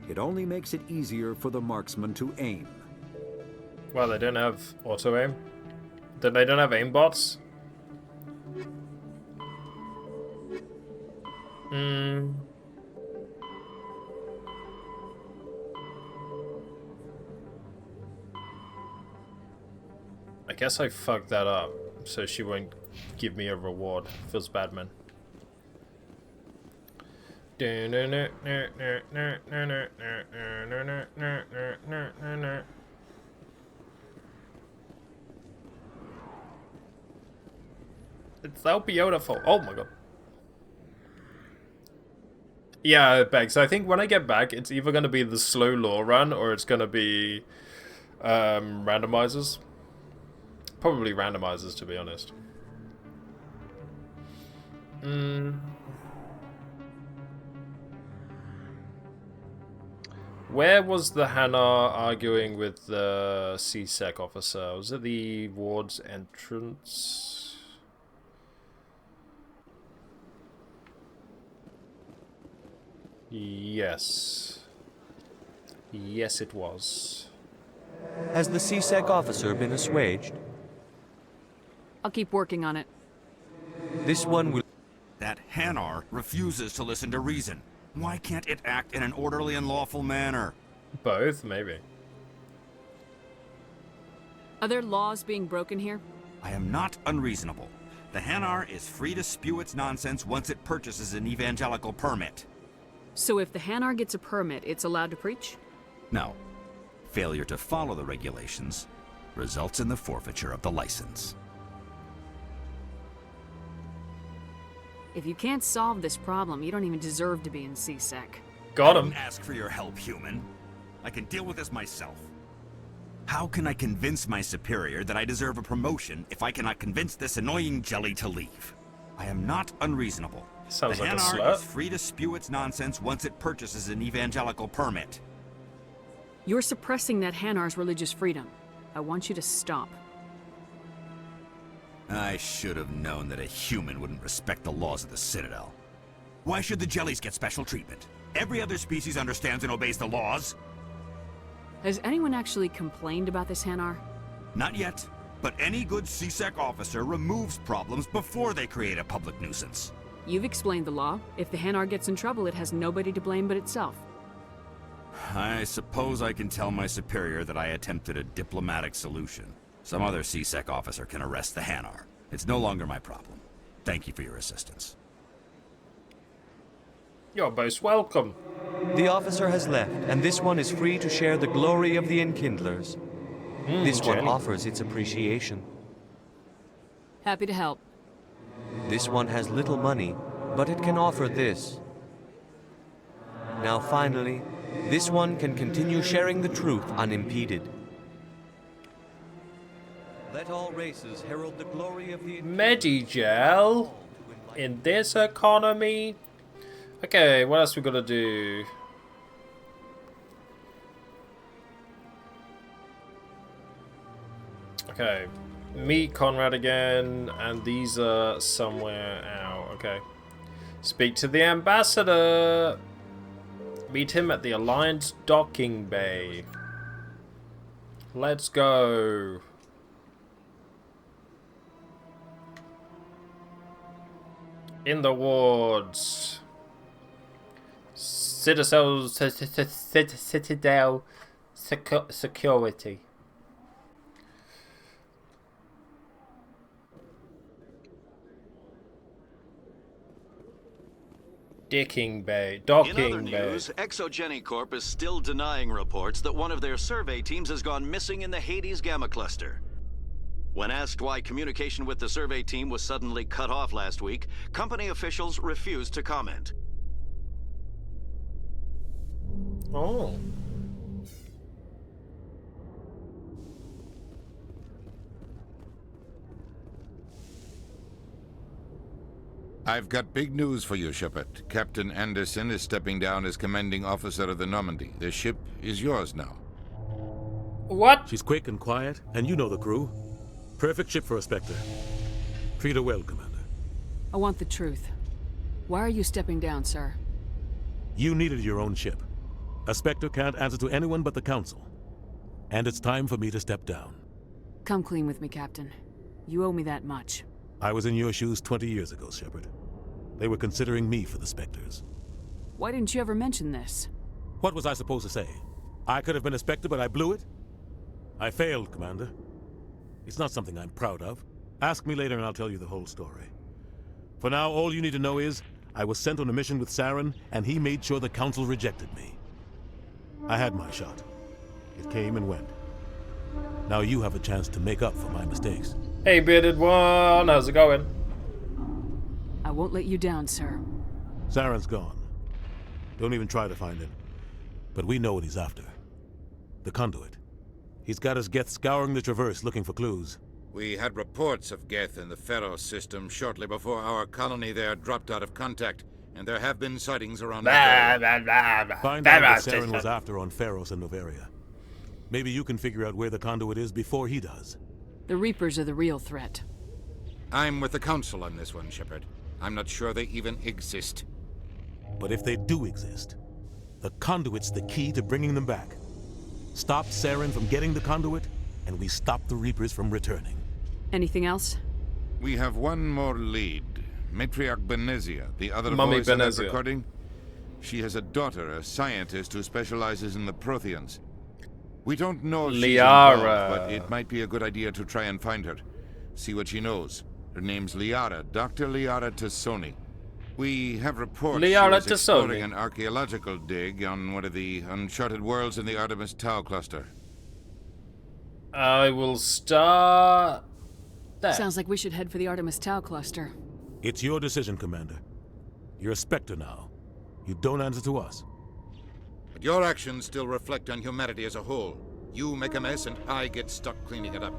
It only makes it easier for the marksman to aim. Well, they don't have auto-aim? Then they don't have aimbots? I guess I fucked that up, so she won't give me a reward. Feels bad, man. It's so beautiful. Oh my god. Yeah, Bex. I think when I get back, it's either going to be the slow law run or it's going to be randomizers. Probably randomizers, to be honest. Where was the Hannah arguing with the CSEC officer? Was it the ward's entrance? Yes. Yes, it was. Has the CSEC officer been assuaged? I'll keep working on it. This one will... That Hanar refuses to listen to reason. Why can't it act in an orderly and lawful manner? Both, maybe. Are there laws being broken here? I am not unreasonable. The Hanar is free to spew its nonsense once it purchases an evangelical permit. So if the Hanar gets a permit, it's allowed to preach? No. Failure to follow the regulations results in the forfeiture of the license. If you can't solve this problem, you don't even deserve to be in CSEC. Got him. I didn't ask for your help, human. I can deal with this myself. How can I convince my superior that I deserve a promotion if I cannot convince this annoying jelly to leave? I am not unreasonable. Sounds the like a Hanar slut. is free to spew its nonsense once it purchases an evangelical permit. You're suppressing that Hanar's religious freedom. I want you to stop. I should have known that a human wouldn't respect the laws of the Citadel. Why should the jellies get special treatment? Every other species understands and obeys the laws. Has anyone actually complained about this Hanar? Not yet, but any good CSEC officer removes problems before they create a public nuisance. You've explained the law. If the Hanar gets in trouble, it has nobody to blame but itself. I suppose I can tell my superior that I attempted a diplomatic solution. Some other CSEC officer can arrest the Hanar. It's no longer my problem. Thank you for your assistance. You're most welcome. The officer has left, and this one is free to share the glory of the Enkindlers. This one Jenny. offers its appreciation. Happy to help. This one has little money, but it can offer this. Now finally, this one can continue sharing the truth unimpeded. Let all races herald the glory of the Medigel in this economy. Okay, what else we gotta do? Okay, meet Conrad again, and these are somewhere out. Okay, speak to the ambassador. Meet him at the Alliance docking bay. Let's go. In the wards. Citadel security. Docking bay. In other Docking bay. news, Exogeny Corp is still denying reports that one of their survey teams has gone missing in the Hades Gamma Cluster. When asked why communication with the survey team was suddenly cut off last week, company officials refused to comment. Oh. I've got big news for you, Shepard. Captain Anderson is stepping down as commanding officer of the Normandy. The ship is yours now. What? She's quick and quiet, and you know the crew. Perfect ship for a Spectre. Treat her well, Commander. I want the truth. Why are you stepping down, sir? You needed your own ship. A Spectre can't answer to anyone but the Council. And it's time for me to step down. Come clean with me, Captain. You owe me that much. I was in your shoes 20 years ago, Shepard. They were considering me for the Spectres. Why didn't you ever mention this? What was I supposed to say? I could have been a Spectre, but I blew it? I failed, Commander. It's not something I'm proud of. Ask me later and I'll tell you the whole story. For now, all you need to know is, I was sent on a mission with Saren, and he made sure the Council rejected me. I had my shot. It came and went. Now you have a chance to make up for my mistakes. Hey, bearded one, how's it going? I won't let you down, sir. Saren's gone. Don't even try to find him. But we know what he's after. The conduit. He's got his Geth scouring the Traverse looking for clues. We had reports of Geth in the Pharos system shortly before our colony there dropped out of contact, and there have been sightings around the area. Find out what Saren was after on Pharos and Noveria. Maybe you can figure out where the conduit is before he does. The Reapers are the real threat. I'm with the Council on this one, Shepard. I'm not sure they even exist. But if they do exist, the conduit's the key to bringing them back. Stop Saren from getting the conduit, and we stop the Reapers from returning. Anything else? We have one more lead. Matriarch Benezia, the other Mummy voice in that Benezia. recording. She has a daughter, a scientist who specializes in the Protheans. We don't know if she's Liara. involved, but it might be a good idea to try and find her. See what she knows. Her name's Liara, Dr. Liara Tassoni. We have reports she Liara was exploring Tassoni. an archaeological dig on one of the uncharted worlds in the Artemis Tau cluster. I will start there. Sounds like we should head for the Artemis Tau cluster. It's your decision, Commander. You're a Spectre now. You don't answer to us. But your actions still reflect on humanity as a whole. You make a mess and I get stuck cleaning it up.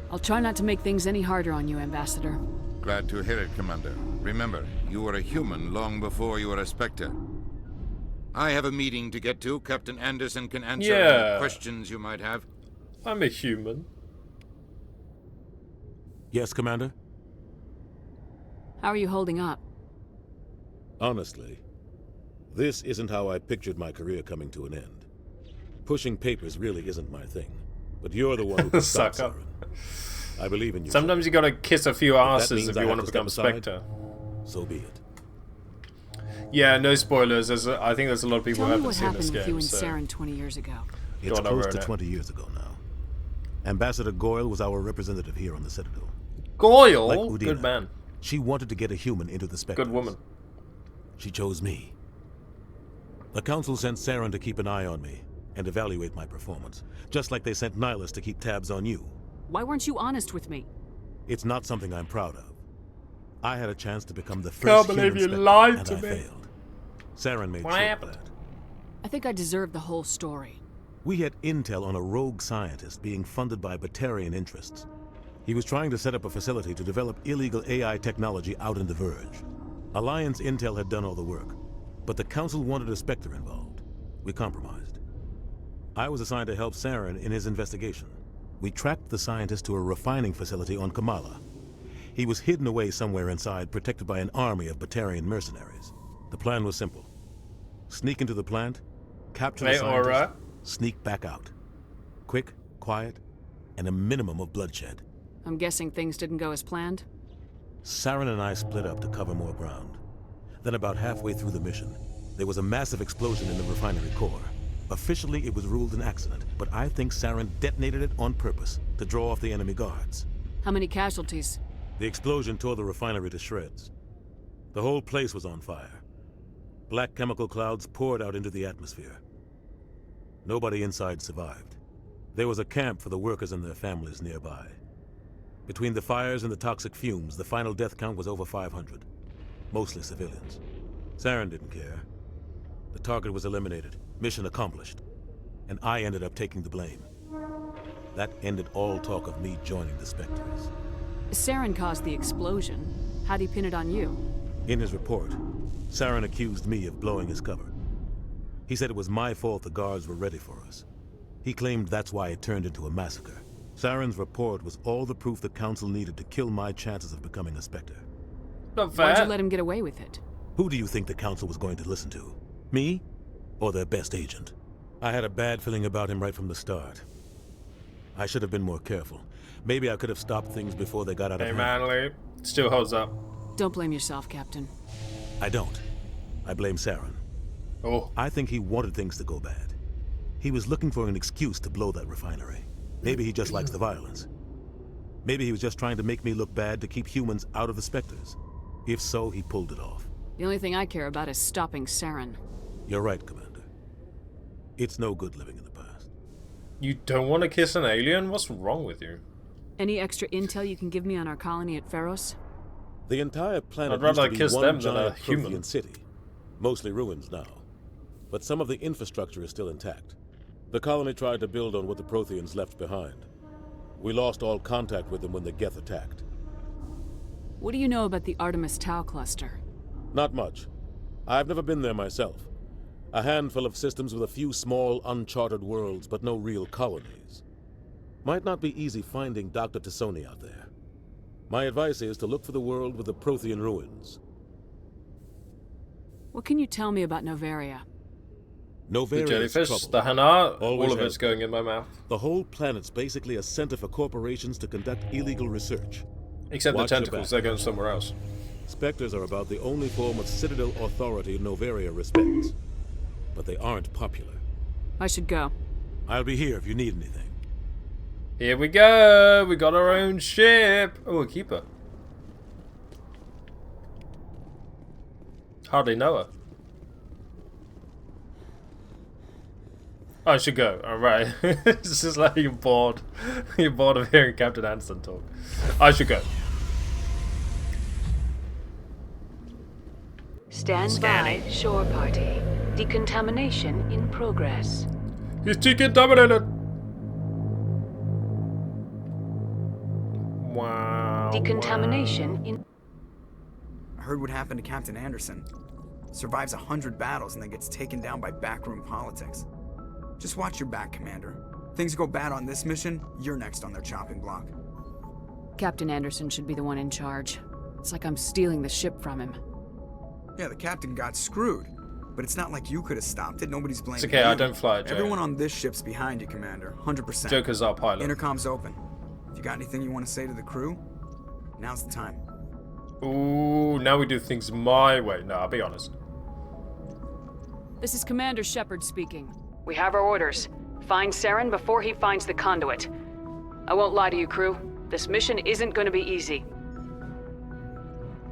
I'll try not to make things any harder on you, Ambassador. Glad to hear it, Commander. Remember, you were a human long before you were a Spectre. I have a meeting to get to. Captain Anderson can answer any questions you might have. I'm a human. Yes, Commander? How are you holding up? Honestly, this isn't how I pictured my career coming to an end. Pushing papers really isn't my thing. But you're the one who can stop Suck up. Saren. I believe in you. Sometimes you gotta kiss a few If that asses means if I you have want to to become a step aside, Spectre. So be it. Yeah, no spoilers. I think there's a lot of people Tell who me haven't what seen happened this with you game. and So. Saren 20 years ago. It's Don't close over to it. 20 years ago now. Ambassador Goyle was our representative here on the Citadel. Goyle? Like Udina, Good man. She wanted to get a human into the Spectres. Good woman. She chose me. The Council sent Saren to keep an eye on me and evaluate my performance, just like they sent Nihilus to keep tabs on you. Why weren't you honest with me? It's not something I'm proud of. I had a chance to become the Can't first believe human you Spectre, lied and to I me. failed. Saren made What sure happened? of that. I think I deserve the whole story. We had intel on a rogue scientist being funded by Batarian interests. He was trying to set up a facility to develop illegal AI technology out in the Verge. Alliance intel had done all the work, but the Council wanted a Spectre involved. We compromised. I was assigned to help Saren in his investigation. We tracked the scientist to a refining facility on Kamala. He was hidden away somewhere inside, protected by an army of Batarian mercenaries. The plan was simple. Sneak into the plant, capture the scientist, alright. sneak back out. Quick, quiet, and a minimum of bloodshed. I'm guessing things didn't go as planned? Saren and I split up to cover more ground. Then about halfway through the mission, there was a massive explosion in the refinery core. Officially, it was ruled an accident, but I think Saren detonated it on purpose to draw off the enemy guards. How many casualties? The explosion tore the refinery to shreds. The whole place was on fire. Black chemical clouds poured out into the atmosphere. Nobody inside survived. There was a camp for the workers and their families nearby. Between the fires and the toxic fumes, the final death count was over 500. Mostly civilians. Saren didn't care. The target was eliminated, mission accomplished. And I ended up taking the blame. That ended all talk of me joining the Spectres. Saren caused the explosion. How'd he pin it on you? In his report, Saren accused me of blowing his cover. He said it was my fault the guards were ready for us. He claimed that's why it turned into a massacre. Saren's report was all the proof the Council needed to kill my chances of becoming a Spectre. Not fair. Why'd you let him get away with it? Who do you think the Council was going to listen to? Me? Or their best agent? I had a bad feeling about him right from the start. I should have been more careful. Maybe I could have stopped things before they got out of Hey, hand. Manly. Still holds up. Don't blame yourself, Captain. I don't. I blame Saren. Oh. I think he wanted things to go bad. He was looking for an excuse to blow that refinery. Maybe he just likes the violence. Maybe he was just trying to make me look bad to keep humans out of the Spectres. If so, he pulled it off. The only thing I care about is stopping Saren. You're right, Commander. It's no good living in the past. You don't want to kiss an alien? What's wrong with you? Any extra intel you can give me on our colony at Pharos? The entire planet I'd rather used to be kiss one them than a giant human. Prothean city. Mostly ruins now. But some of the infrastructure is still intact. The colony tried to build on what the Protheans left behind. We lost all contact with them when the Geth attacked. What do you know about the Artemis Tau cluster? Not much. I've never been there myself. A handful of systems with a few small, uncharted worlds, but no real colonies. Might not be easy finding Dr. Tassoni out there. My advice is to look for the world with the Prothean ruins. What can you tell me about Novaria? Novaria The jellyfish, trouble. the Hanar, Always all of has it's going in my mouth. The whole planet's basically a center for corporations to conduct illegal research. Except Watch the your tentacles, back. they're going somewhere else. Spectres are about the only form of Citadel authority Novaria respects. But they aren't popular. I should go. I'll be here if you need anything. Here we go! We got our own ship! Oh, a keeper. Hardly know her. I should go. Alright. It's just like you're bored. You're bored of hearing Captain Anderson talk. I should go. Stand by, shore party. Decontamination in progress. He's decontaminated! Wow. Decontamination in... I heard what happened to Captain Anderson. Survives 100 battles and then gets taken down by backroom politics. Just watch your back, Commander. Things go bad on this mission, you're next on their chopping block. Captain Anderson should be the one in charge. It's like I'm stealing the ship from him. Yeah, the captain got screwed. But it's not like you could have stopped it. Nobody's blaming you. It's okay, I don't fly it, Joe. Everyone on this ship's behind you, Commander. 100%. Joker's our pilot. Intercom's open. If you got anything you want to say to the crew, now's the time. Ooh, now we do things my way. No, I'll be honest. This is Commander Shepard speaking. We have our orders. Find Saren before he finds the conduit. I won't lie to you, crew. This mission isn't going to be easy.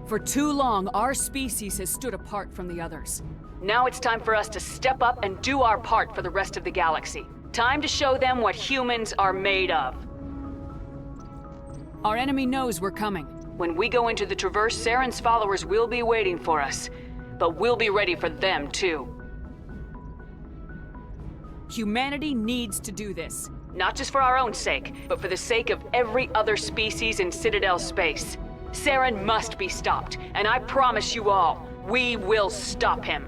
For too long, our species has stood apart from the others. Now it's time for us to step up and do our part for the rest of the galaxy. Time to show them what humans are made of. Our enemy knows we're coming. When we go into the Traverse, Saren's followers will be waiting for us. But we'll be ready for them, too. Humanity needs to do this. Not just for our own sake, but for the sake of every other species in Citadel space. Saren must be stopped, and I promise you all, we will stop him.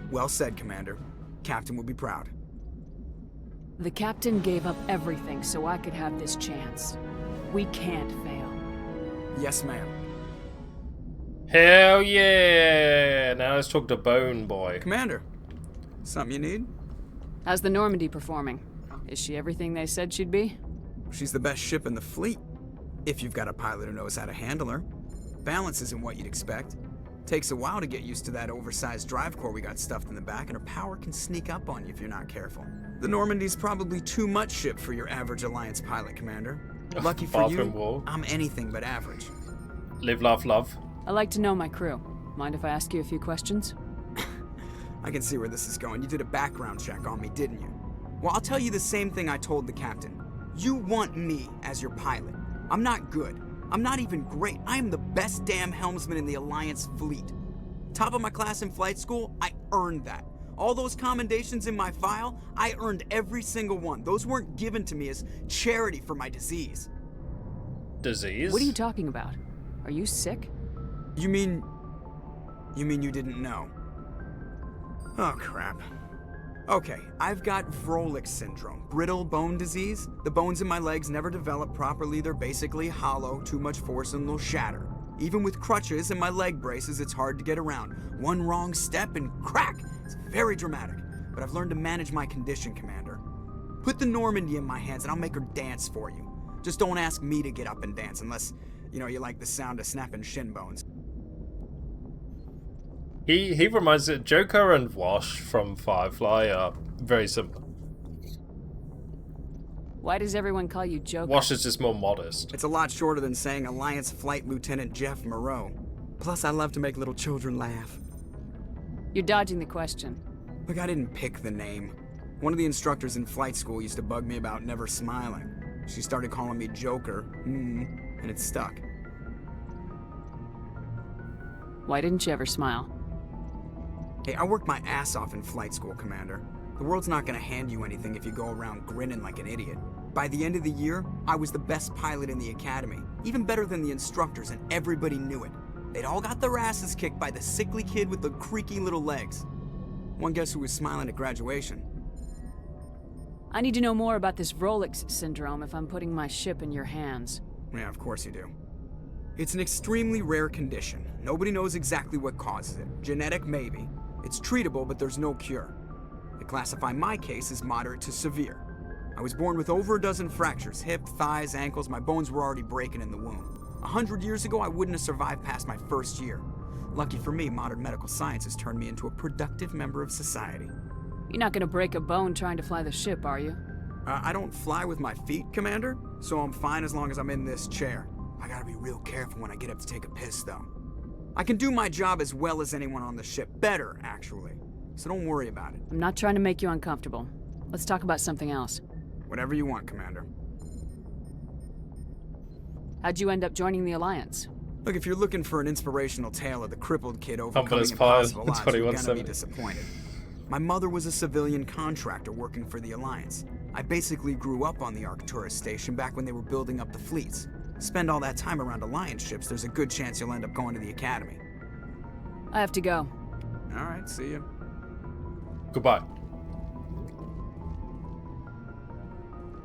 Well said, Commander. Captain will be proud. The captain gave up everything so I could have this chance. We can't fail. Yes, ma'am. Hell yeah! Now let's talk to Bone Boy. Commander, something you need? How's the Normandy performing? Is she everything they said she'd be? She's the best ship in the fleet. If you've got a pilot who knows how to handle her. Balance isn't what you'd expect. Takes a while to get used to that oversized drive core we got stuffed in the back, and her power can sneak up on you if you're not careful. The Normandy's probably too much ship for your average Alliance pilot, Commander. Lucky for you, wall. I'm anything but average. Live, laugh, love. I like to know my crew. Mind if I ask you a few questions? I can see where this is going. You did a background check on me, didn't you? Well, I'll tell you the same thing I told the captain. You want me as your pilot. I'm not good. I'm not even great. I am the best damn helmsman in the Alliance fleet. Top of my class in flight school, I earned that. All those commendations in my file, I earned every single one. Those weren't given to me as charity for my disease. Disease? What are you talking about? Are you sick? You mean you didn't know? Oh, crap. Okay, I've got Vrolik syndrome, brittle bone disease. The bones in my legs never develop properly. They're basically hollow, too much force and they'll shatter. Even with crutches and my leg braces, it's hard to get around. One wrong step and crack! It's very dramatic, but I've learned to manage my condition, Commander. Put the Normandy in my hands and I'll make her dance for you. Just don't ask me to get up and dance unless You know, you like the sound of snapping shin bones. He reminds it. Joker and Wash from Firefly are very similar. Why does everyone call you Joker? Wash is just more modest. It's a lot shorter than saying Alliance Flight Lieutenant Jeff Moreau. Plus, I love to make little children laugh. You're dodging the question. Look, I didn't pick the name. One of the instructors in flight school used to bug me about never smiling. She started calling me Joker, and it stuck. Why didn't you ever smile? Hey, I worked my ass off in flight school, Commander. The world's not gonna hand you anything if you go around grinning like an idiot. By the end of the year, I was the best pilot in the academy, even better than the instructors, and everybody knew it. They'd all got their asses kicked by the sickly kid with the creaky little legs. One guess who was smiling at graduation? I need to know more about this Rolex syndrome if I'm putting my ship in your hands. Yeah, of course you do. It's an extremely rare condition. Nobody knows exactly what causes it. Genetic, maybe. It's treatable, but there's no cure. They classify my case as moderate to severe. I was born with over a dozen fractures, hip, thighs, ankles. My bones were already breaking in the womb. 100 years ago, I wouldn't have survived past my first year. Lucky for me, modern medical science has turned me into a productive member of society. You're not gonna break a bone trying to fly the ship, are you? I don't fly with my feet, Commander, so I'm fine as long as I'm in this chair. I gotta be real careful when I get up to take a piss, though. I can do my job as well as anyone on the ship. Better, actually. So don't worry about it. I'm not trying to make you uncomfortable. Let's talk about something else. Whatever you want, Commander. How'd you end up joining the Alliance? Look, if you're looking for an inspirational tale of the crippled kid overcoming impossible odds, you're gonna be disappointed. My mother was a civilian contractor working for the Alliance. I basically grew up on the Arcturus station back when they were building up the fleets. Spend all that time around Alliance ships, there's a good chance you'll end up going to the Academy. I have to go. Alright, see you. Goodbye.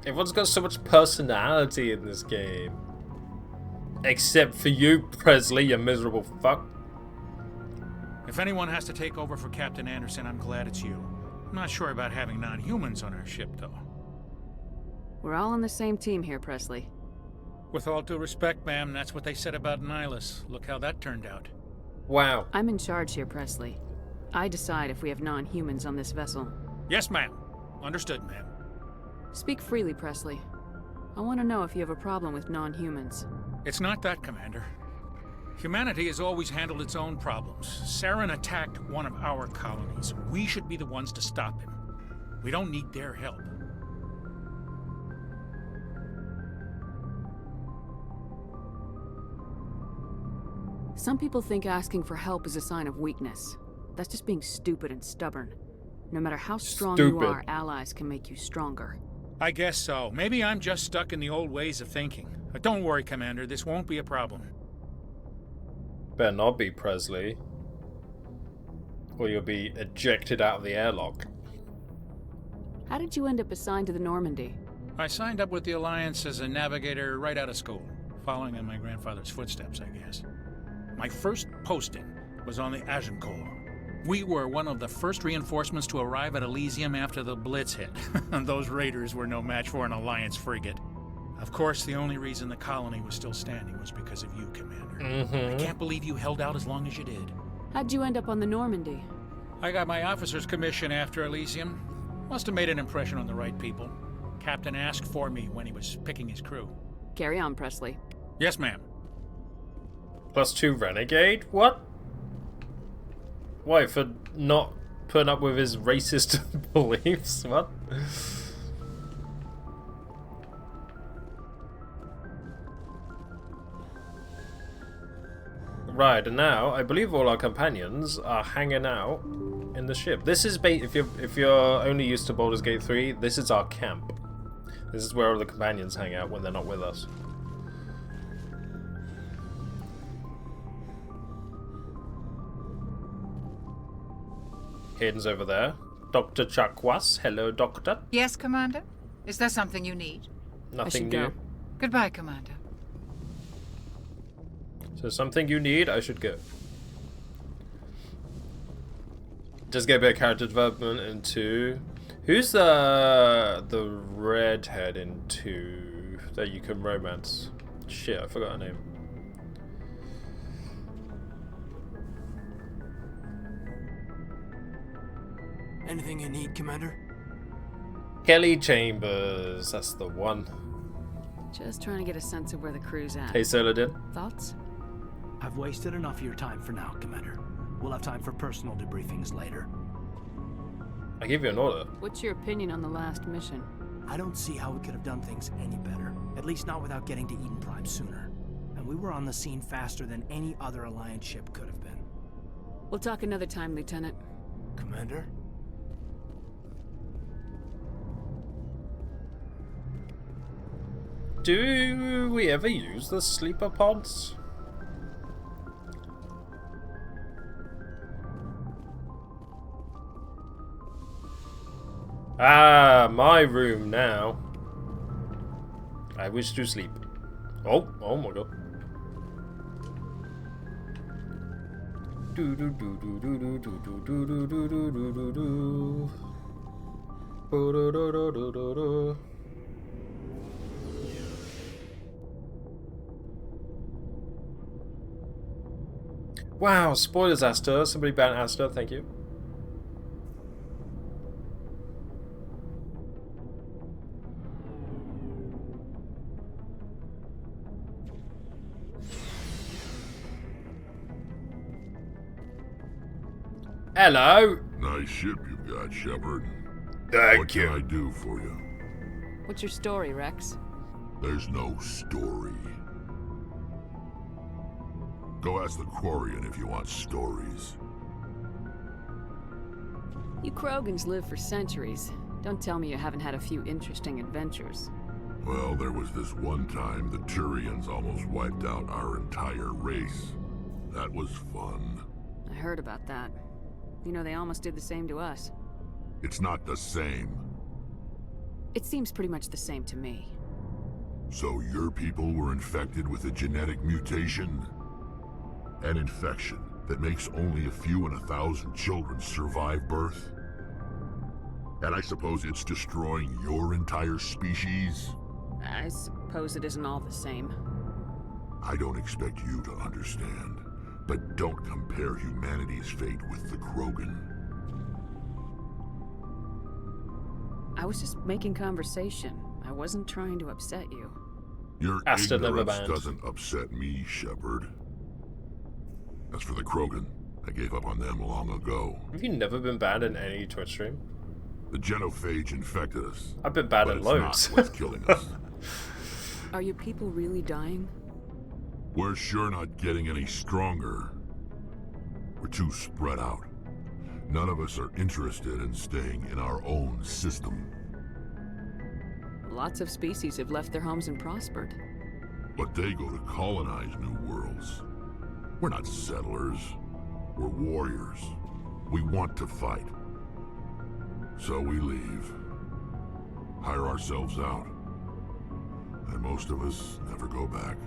Everyone's got so much personality in this game. Except for you, Presley, you miserable fuck. If anyone has to take over for Captain Anderson, I'm glad it's you. I'm not sure about having non-humans on our ship, though. We're all on the same team here, Presley. With all due respect, ma'am, that's what they said about Nihilus. Look how that turned out. Wow. I'm in charge here, Presley. I decide if we have non-humans on this vessel. Yes, ma'am. Understood, ma'am. Speak freely, Presley. I want to know if you have a problem with non-humans. It's not that, Commander. Humanity has always handled its own problems. Saren attacked one of our colonies. We should be the ones to stop him. We don't need their help. Some people think asking for help is a sign of weakness. That's just being stupid and stubborn. No matter how strong you are, allies can make you stronger. I guess so. Maybe I'm just stuck in the old ways of thinking. But don't worry, Commander. This won't be a problem. Better not be, Presley. Or you'll be ejected out of the airlock. How did you end up assigned to the Normandy? I signed up with the Alliance as a navigator right out of school, following in my grandfather's footsteps, I guess. My first posting was on the Agincourt. We were one of the first reinforcements to arrive at Elysium after the Blitz hit. Those raiders were no match for an Alliance frigate. Of course, the only reason the colony was still standing was because of you, Commander. I can't believe you held out as long as you did. How'd you end up on the Normandy? I got my officer's commission after Elysium. Must have made an impression on the right people. Captain asked for me when he was picking his crew. Carry on, Presley. Yes, ma'am. +2 renegade? What? Why, for not putting up with his racist beliefs? What? Right, and now I believe all our companions are hanging out in the ship. This is if you're only used to Baldur's Gate 3, this is our camp. This is where all the companions hang out when they're not with us. Hayden's over there. Dr. Chakwas. Hello, Doctor. Yes, Commander? Is there something you need? Nothing new. Goodbye, Commander. So something you need, I should go. Just get a bit of character development into... Who's the redhead in 2 that you can romance? Shit, I forgot her name. Anything you need, Commander? Kelly Chambers, that's the one. Just trying to get a sense of where the crew's at. Hey, Soladin. Thoughts? I've wasted enough of your time for now, Commander. We'll have time for personal debriefings later. I give you an order. What's your opinion on the last mission? I don't see how we could have done things any better. At least not without getting to Eden Prime sooner. And we were on the scene faster than any other Alliance ship could have been. We'll talk another time, Lieutenant. Commander? Do we ever use the sleeper pods? Ah, my room now. I wish to sleep. Oh my god. Do do do do do do do do do do do do do do do. Do do do do do do do. Wow, spoilers, Asta. Somebody ban Asta, thank you. Hello. Nice ship you've got, Shepard. Thank you. What can I do for you? What's your story, Rex? There's no story. Go ask the Quarian if you want stories. You Krogans live for centuries. Don't tell me you haven't had a few interesting adventures. Well, there was this one time the Turians almost wiped out our entire race. That was fun. I heard about that. You know, they almost did the same to us. It's not the same. It seems pretty much the same to me. So your people were infected with a genetic mutation? An infection that makes only a few in 1,000 children survive birth? And I suppose it's destroying your entire species? I suppose it isn't all the same. I don't expect you to understand, but don't compare humanity's fate with the Krogan. I was just making conversation. I wasn't trying to upset you. Your ignorance doesn't upset me, Shepard. As for the Krogan, I gave up on them long ago. Have you never been banned in any Twitch stream? The genophage infected us. I've been banned in loads. Not what's killing us. Are your people really dying? We're sure not getting any stronger. We're too spread out. None of us are interested in staying in our own system. Lots of species have left their homes and prospered. But they go to colonize new worlds. We're not settlers. We're warriors. We want to fight. So we leave. Hire ourselves out. And most of us never go back.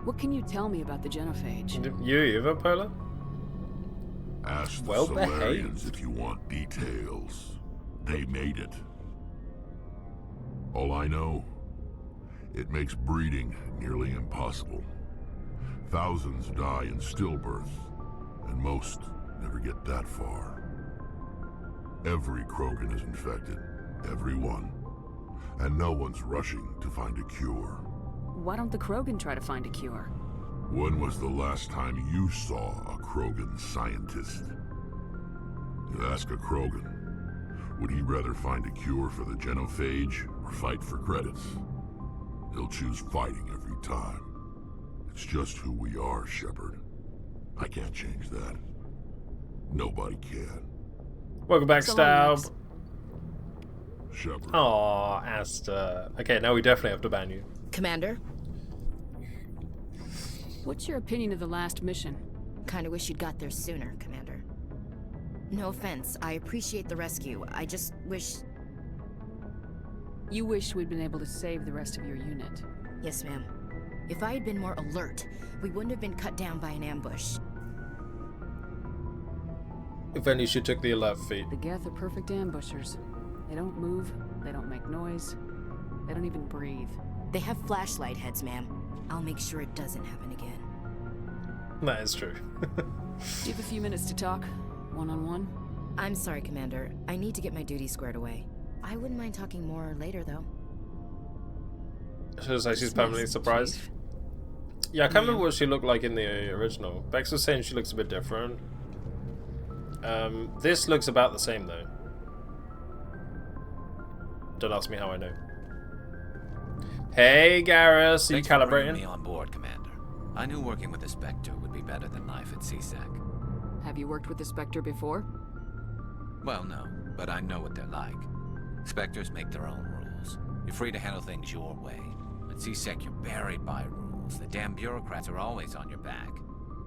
What can you tell me about the genophage? You either, Polar? Ask the Solarians if you want details. They made it. All I know, it makes breeding nearly impossible. Thousands die in stillbirth, and most never get that far. Every Krogan is infected, every one. And no one's rushing to find a cure. Why don't the Krogan try to find a cure? When was the last time you saw a Krogan scientist? You ask a Krogan, would he rather find a cure for the genophage or fight for credits? He'll choose fighting every time. It's just who we are, Shepard. I can't change that. Nobody can. Welcome back, Staub. Shepard. Aw, Asta. Okay, now we definitely have to ban you. Commander? What's your opinion of the last mission? Kinda wish you'd got there sooner, Commander. No offense, I appreciate the rescue. I just wish... You wish we'd been able to save the rest of your unit. Yes, ma'am. If I had been more alert, we wouldn't have been cut down by an ambush. If only she took the alert feat. The Geth are perfect ambushers. They don't move, they don't make noise, they don't even breathe. They have flashlight heads, ma'am. I'll make sure it doesn't happen again. That is true. Do you have a few minutes to talk? One-on-one? I'm sorry, Commander. I need to get my duties squared away. I wouldn't mind talking more later, though. She was like she's permanently surprised. Yeah, I can't remember what she looked like in the original. Bex was saying she looks a bit different. This looks about the same though. Don't ask me how I know. Hey, Garrus, are you calibrating? For bringing me on board, Commander. I knew working with the Spectre would be better than life at CSEC. Have you worked with the Spectre before? Well, no, but I know what they're like. Spectres make their own rules. You're free to handle things your way. At CSEC, you're buried by rules. The damn bureaucrats are always on your back.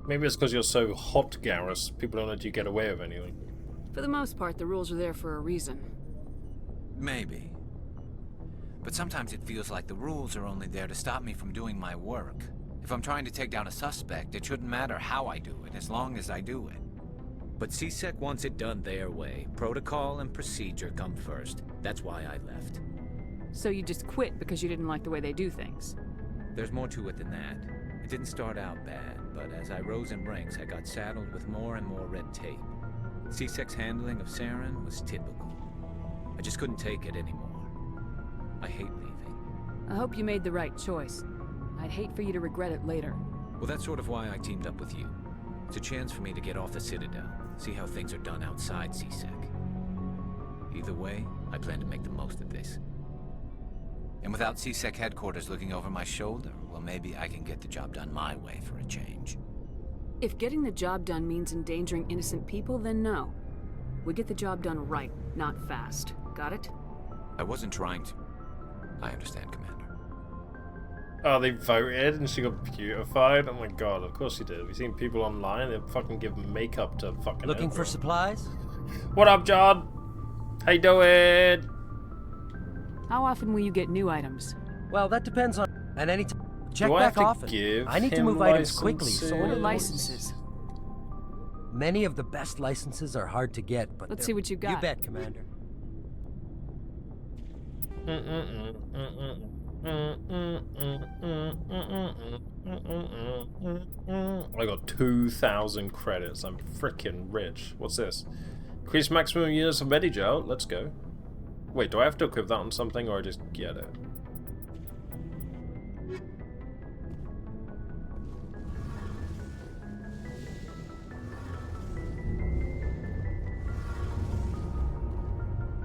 Maybe it's because you're so hot, Garrus. People don't let you get away with anything. For the most part, the rules are there for a reason. Maybe. But sometimes it feels like the rules are only there to stop me from doing my work. If I'm trying to take down a suspect, it shouldn't matter how I do it, as long as I do it. But CSEC wants it done their way. Protocol and procedure come first. That's why I left. So you just quit because you didn't like the way they do things? There's more to it than that. It didn't start out bad, but as I rose in ranks, I got saddled with more and more red tape. CSEC's handling of Saren was typical. I just couldn't take it anymore. I hate leaving. I hope you made the right choice. I'd hate for you to regret it later. Well, that's sort of why I teamed up with you. It's a chance for me to get off the Citadel, see how things are done outside CSEC. Either way, I plan to make the most of this. And without CSEC headquarters looking over my shoulder, well, maybe I can get the job done my way for a change. If getting the job done means endangering innocent people, then no. We get the job done right, not fast. Got it? I wasn't trying to. I understand, Commander. Oh, they voted and she got beautified? Oh my god, of course she did. We've seen people online, they fucking give makeup to fucking Looking for supplies? What up, John? How you doing? How often will you get new items? Well, that depends on... At any time. Check Do I back have to often. give I need to him move items quickly, so... What are licenses? Many of the best licenses are hard to get, but... Let's see what you got. You bet, Commander. I got 2,000 credits. I'm freaking rich. What's this? Increase maximum units of Medigel. Let's go. Wait, do I have to equip that on something or I just get it?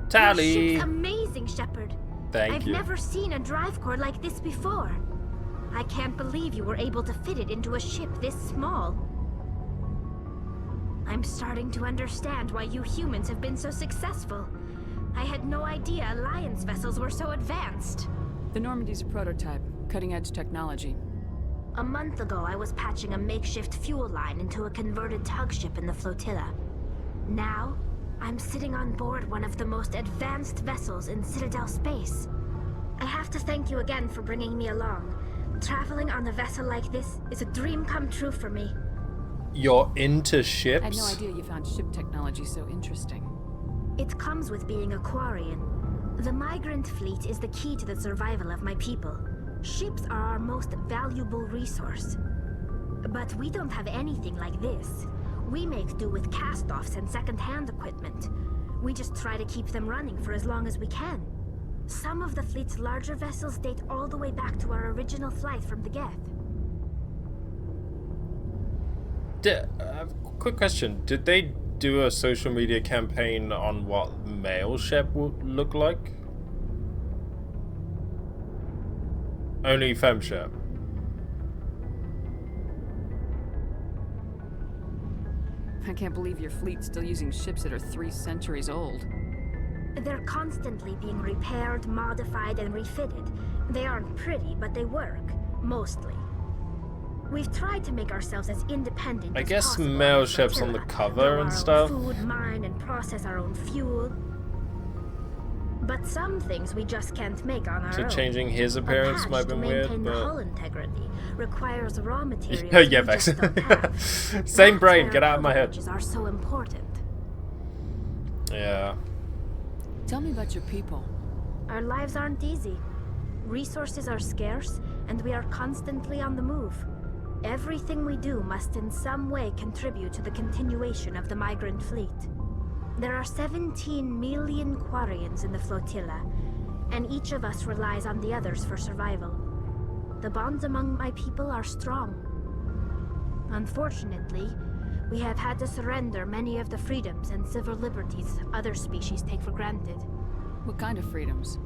Tally! Your ship's amazing, Shepard. Thank you. I've never seen a drive core like this before. I can't believe you were able to fit it into a ship this small. I'm starting to understand why you humans have been so successful. I had no idea Alliance vessels were so advanced. The Normandy's a prototype, cutting-edge technology. A month ago, I was patching a makeshift fuel line into a converted tug ship in the flotilla. Now, I'm sitting on board one of the most advanced vessels in Citadel space. I have to thank you again for bringing me along. Traveling on a vessel like this is a dream come true for me. You're into ships? I had no idea you found ship technology so interesting. It comes with being a Quarian. The migrant fleet is the key to the survival of my people. Ships are our most valuable resource. But we don't have anything like this. We make do with cast-offs and second-hand equipment. We just try to keep them running for as long as we can. Some of the fleet's larger vessels date all the way back to our original flight from the Geth. Quick question. Did they do a social media campaign on what male ship would look like? Only femme ship. I can't believe your fleet's still using ships that are 3 centuries old. They're constantly being repaired, modified, and refitted. They aren't pretty, but they work. Mostly. We've tried to make ourselves as independent I as guess possible male ships on the cover and stuff. Grow our own food, mine, and process our own fuel. But some things we just can't make on our So own. changing his appearance might have been weird, To maintain the but... hull integrity requires raw materials yeah, we Vex. just don't have. Same That's brain, where get out of my head. privileges are so important. Yeah. Tell me about your people. Our lives aren't easy. Resources are scarce, and we are constantly on the move. Everything we do must in some way contribute to the continuation of the migrant fleet. There are 17 million Quarians in the flotilla, and each of us relies on the others for survival. The bonds among my people are strong. Unfortunately, we have had to surrender many of the freedoms and civil liberties other species take for granted. What kind of freedoms?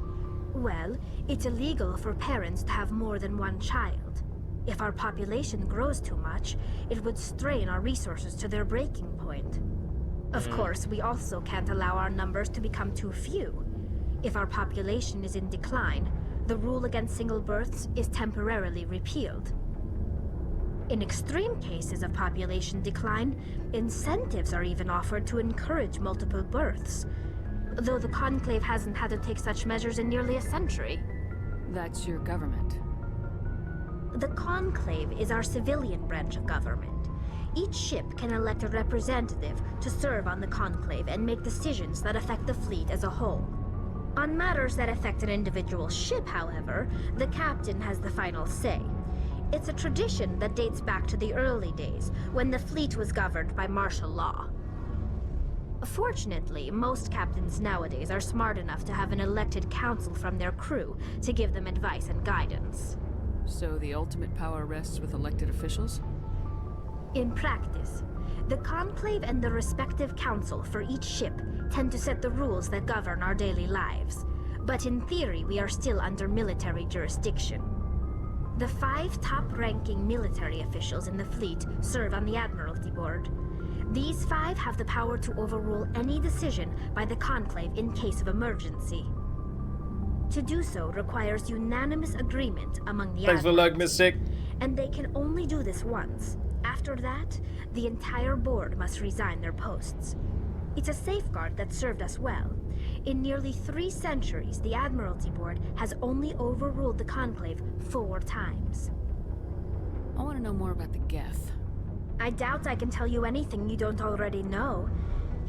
Well, it's illegal for parents to have more than one child. If our population grows too much, it would strain our resources to their breaking point. Of course, we also can't allow our numbers to become too few. If our population is in decline, the rule against single births is temporarily repealed. In extreme cases of population decline, incentives are even offered to encourage multiple births, though the Conclave hasn't had to take such measures in nearly a century. That's your government. The Conclave is our civilian branch of government. Each ship can elect a representative to serve on the Conclave and make decisions that affect the fleet as a whole. On matters that affect an individual ship, however, the captain has the final say. It's a tradition that dates back to the early days, when the fleet was governed by martial law. Fortunately, most captains nowadays are smart enough to have an elected council from their crew to give them advice and guidance. So the ultimate power rests with elected officials? In practice, the Conclave and the respective council for each ship tend to set the rules that govern our daily lives. But in theory, we are still under military jurisdiction. The 5 top-ranking military officials in the fleet serve on the Admiralty Board. These 5 have the power to overrule any decision by the Conclave in case of emergency. To do so requires unanimous agreement among the Thanks for luck, Mystic. And they can only do this once. After that, the entire board must resign their posts. It's a safeguard that served us well. In nearly 3 centuries, the Admiralty Board has only overruled the Conclave 4 times. I want to know more about the Geth. I doubt I can tell you anything you don't already know.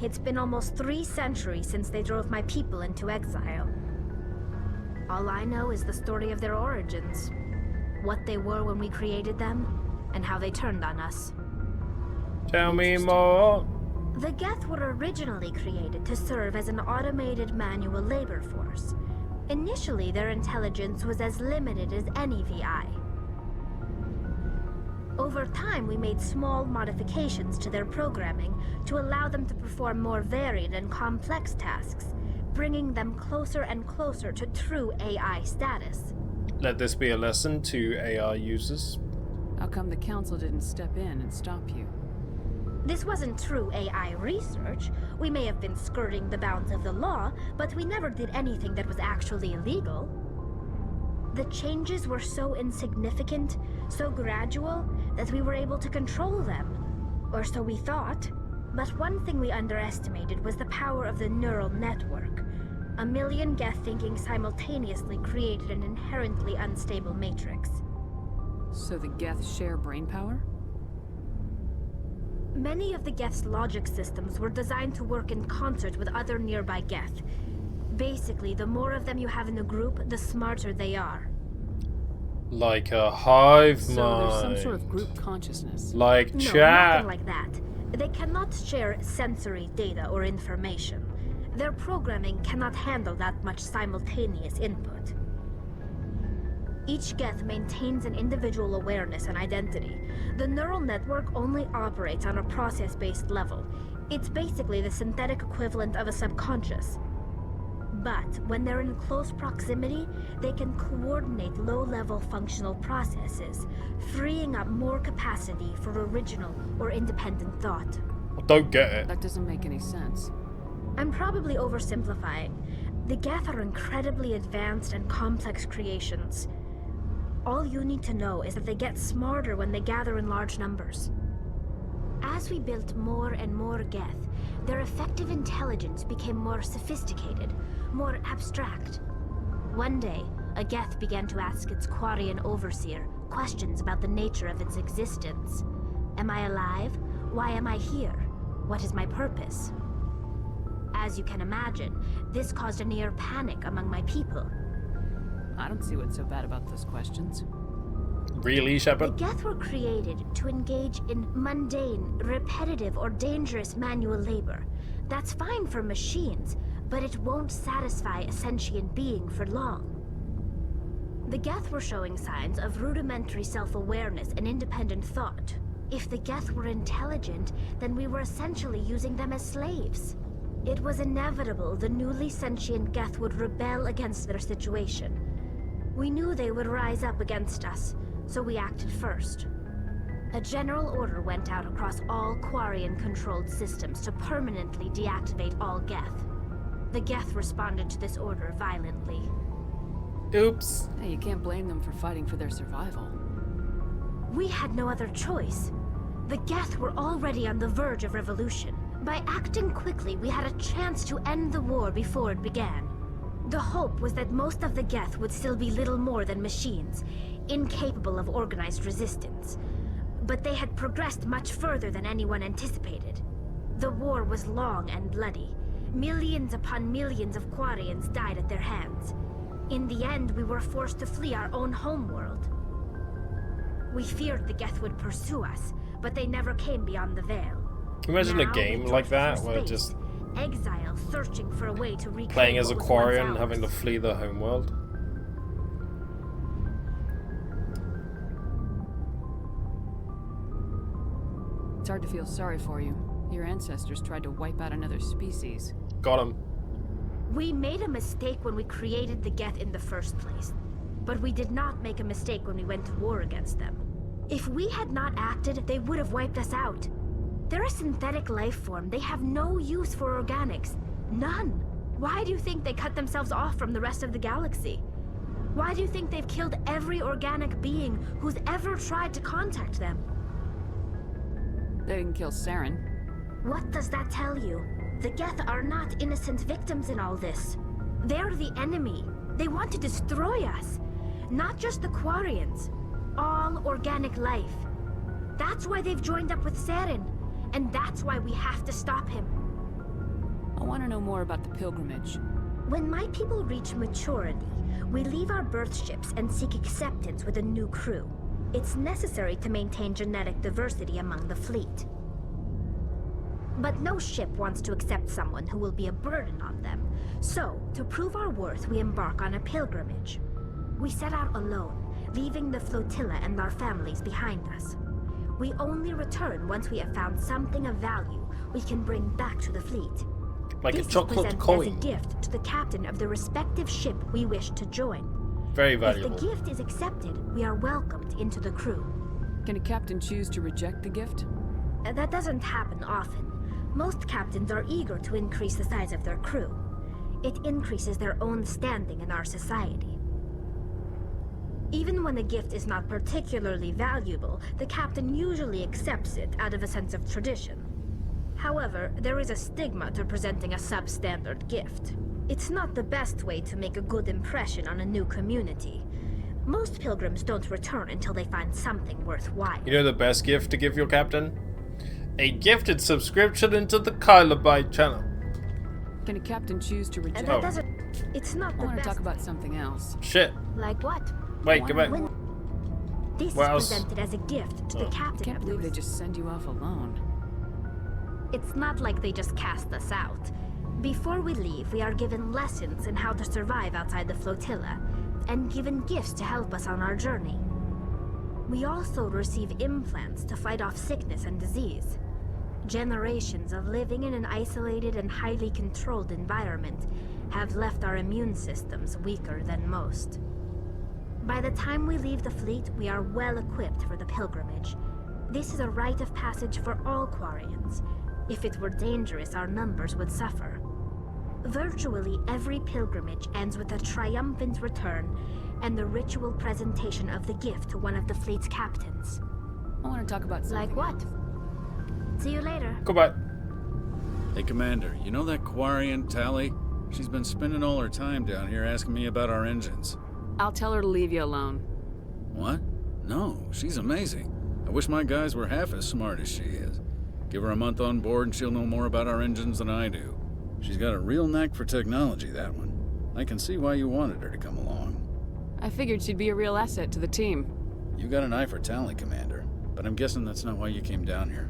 It's been almost 3 centuries since they drove my people into exile. All I know is the story of their origins, what they were when we created them, and how they turned on us. Tell me more. The Geth were originally created to serve as an automated manual labor force. Initially, their intelligence was as limited as any VI. Over time, we made small modifications to their programming to allow them to perform more varied and complex tasks, bringing them closer and closer to true AI status. Let this be a lesson to AI users. How come the council didn't step in and stop you? This wasn't true AI research. We may have been skirting the bounds of the law, but we never did anything that was actually illegal. The changes were so insignificant, so gradual, that we were able to control them. Or so we thought. But one thing we underestimated was the power of the neural network. A million Geth thinking simultaneously created an inherently unstable matrix. So the Geth share brain power? Many of the Geth's logic systems were designed to work in concert with other nearby Geth. Basically, the more of them you have in a group, the smarter they are. Like a hive mind. So there's some sort of group consciousness. Like No, chat. nothing like that. They cannot share sensory data or information. Their programming cannot handle that much simultaneous input. Each Geth maintains an individual awareness and identity. The neural network only operates on a process-based level. It's basically the synthetic equivalent of a subconscious. But when they're in close proximity, they can coordinate low-level functional processes, freeing up more capacity for original or independent thought. I don't get it. That doesn't make any sense. I'm probably oversimplifying. The Geth are incredibly advanced and complex creations. All you need to know is that they get smarter when they gather in large numbers. As we built more and more Geth, their effective intelligence became more sophisticated, more abstract. One day, a Geth began to ask its Quarian overseer questions about the nature of its existence. Am I alive? Why am I here? What is my purpose? As you can imagine, this caused a near panic among my people. I don't see what's so bad about those questions. Really, Shepard? The Geth were created to engage in mundane, repetitive, or dangerous manual labor. That's fine for machines, but it won't satisfy a sentient being for long. The Geth were showing signs of rudimentary self-awareness and independent thought. If the Geth were intelligent, then we were essentially using them as slaves. It was inevitable the newly sentient Geth would rebel against their situation. We knew they would rise up against us, so we acted first. A general order went out across all Quarian-controlled systems to permanently deactivate all Geth. The Geth responded to this order violently. Oops. Hey, you can't blame them for fighting for their survival. We had no other choice. The Geth were already on the verge of revolution. By acting quickly, we had a chance to end the war before it began. The hope was that most of the Geth would still be little more than machines, incapable of organized resistance. But they had progressed much further than anyone anticipated. The war was long and bloody. Millions upon millions of Quarians died at their hands. In the end, we were forced to flee our own homeworld. We feared the Geth would pursue us, but they never came beyond the Veil. Can you imagine a game like that, where just exile, searching for a way to reclaim playing as a what was Quarian, once having to ours. flee their homeworld? It's hard to feel sorry for you. Your ancestors tried to wipe out another species. Got him. We made a mistake when we created the Geth in the first place. But we did not make a mistake when we went to war against them. If we had not acted, they would have wiped us out. They're a synthetic life form. They have no use for organics. None. Why do you think they cut themselves off from the rest of the galaxy? Why do you think they've killed every organic being who's ever tried to contact them? They didn't kill Saren. What does that tell you? The Geth are not innocent victims in all this. They're the enemy. They want to destroy us. Not just the Quarians. All organic life. That's why they've joined up with Saren. And that's why we have to stop him. I want to know more about the pilgrimage. When my people reach maturity, we leave our birth ships and seek acceptance with a new crew. It's necessary to maintain genetic diversity among the fleet. But no ship wants to accept someone who will be a burden on them. So, to prove our worth, we embark on a pilgrimage. We set out alone, leaving the flotilla and our families behind us. We only return once we have found something of value we can bring back to the fleet. Like this a chocolate is presented coin. as a gift to the captain of the respective ship we wish to join. Very If valuable. the gift is accepted, we are welcomed into the crew. Can a captain choose to reject the gift? That doesn't happen often. Most captains are eager to increase the size of their crew. It increases their own standing in our society. Even when a gift is not particularly valuable, the captain usually accepts it out of a sense of tradition. However, there is a stigma to presenting a substandard gift. It's not the best way to make a good impression on a new community. Most pilgrims don't return until they find something worthwhile. You know the best gift to give your captain? A gifted subscription into the Kylobyte channel. Can a captain choose to reject? That doesn't... It's not I the want to best. talk about something else. Shit. Like what? Wait, go back. This What is else? presented as a gift to the captain. Can't believe they just send you off alone. It's not like they just cast us out. Before we leave, we are given lessons in how to survive outside the flotilla, and given gifts to help us on our journey. We also receive implants to fight off sickness and disease. Generations of living in an isolated and highly controlled environment have left our immune systems weaker than most. By the time we leave the fleet, we are well equipped for the pilgrimage. This is a rite of passage for all Quarians. If it were dangerous, our numbers would suffer. Virtually every pilgrimage ends with a triumphant return and the ritual presentation of the gift to one of the fleet's captains. I want to talk about something. Like what? See you later. Goodbye. Hey, Commander, you know that Quarian, Tally? She's been spending all her time down here asking me about our engines. I'll tell her to leave you alone. What? No, she's amazing. I wish my guys were half as smart as she is. Give her a month on board and she'll know more about our engines than I do. She's got a real knack for technology, that one. I can see why you wanted her to come along. I figured she'd be a real asset to the team. You got an eye for Tally, Commander, but I'm guessing that's not why you came down here.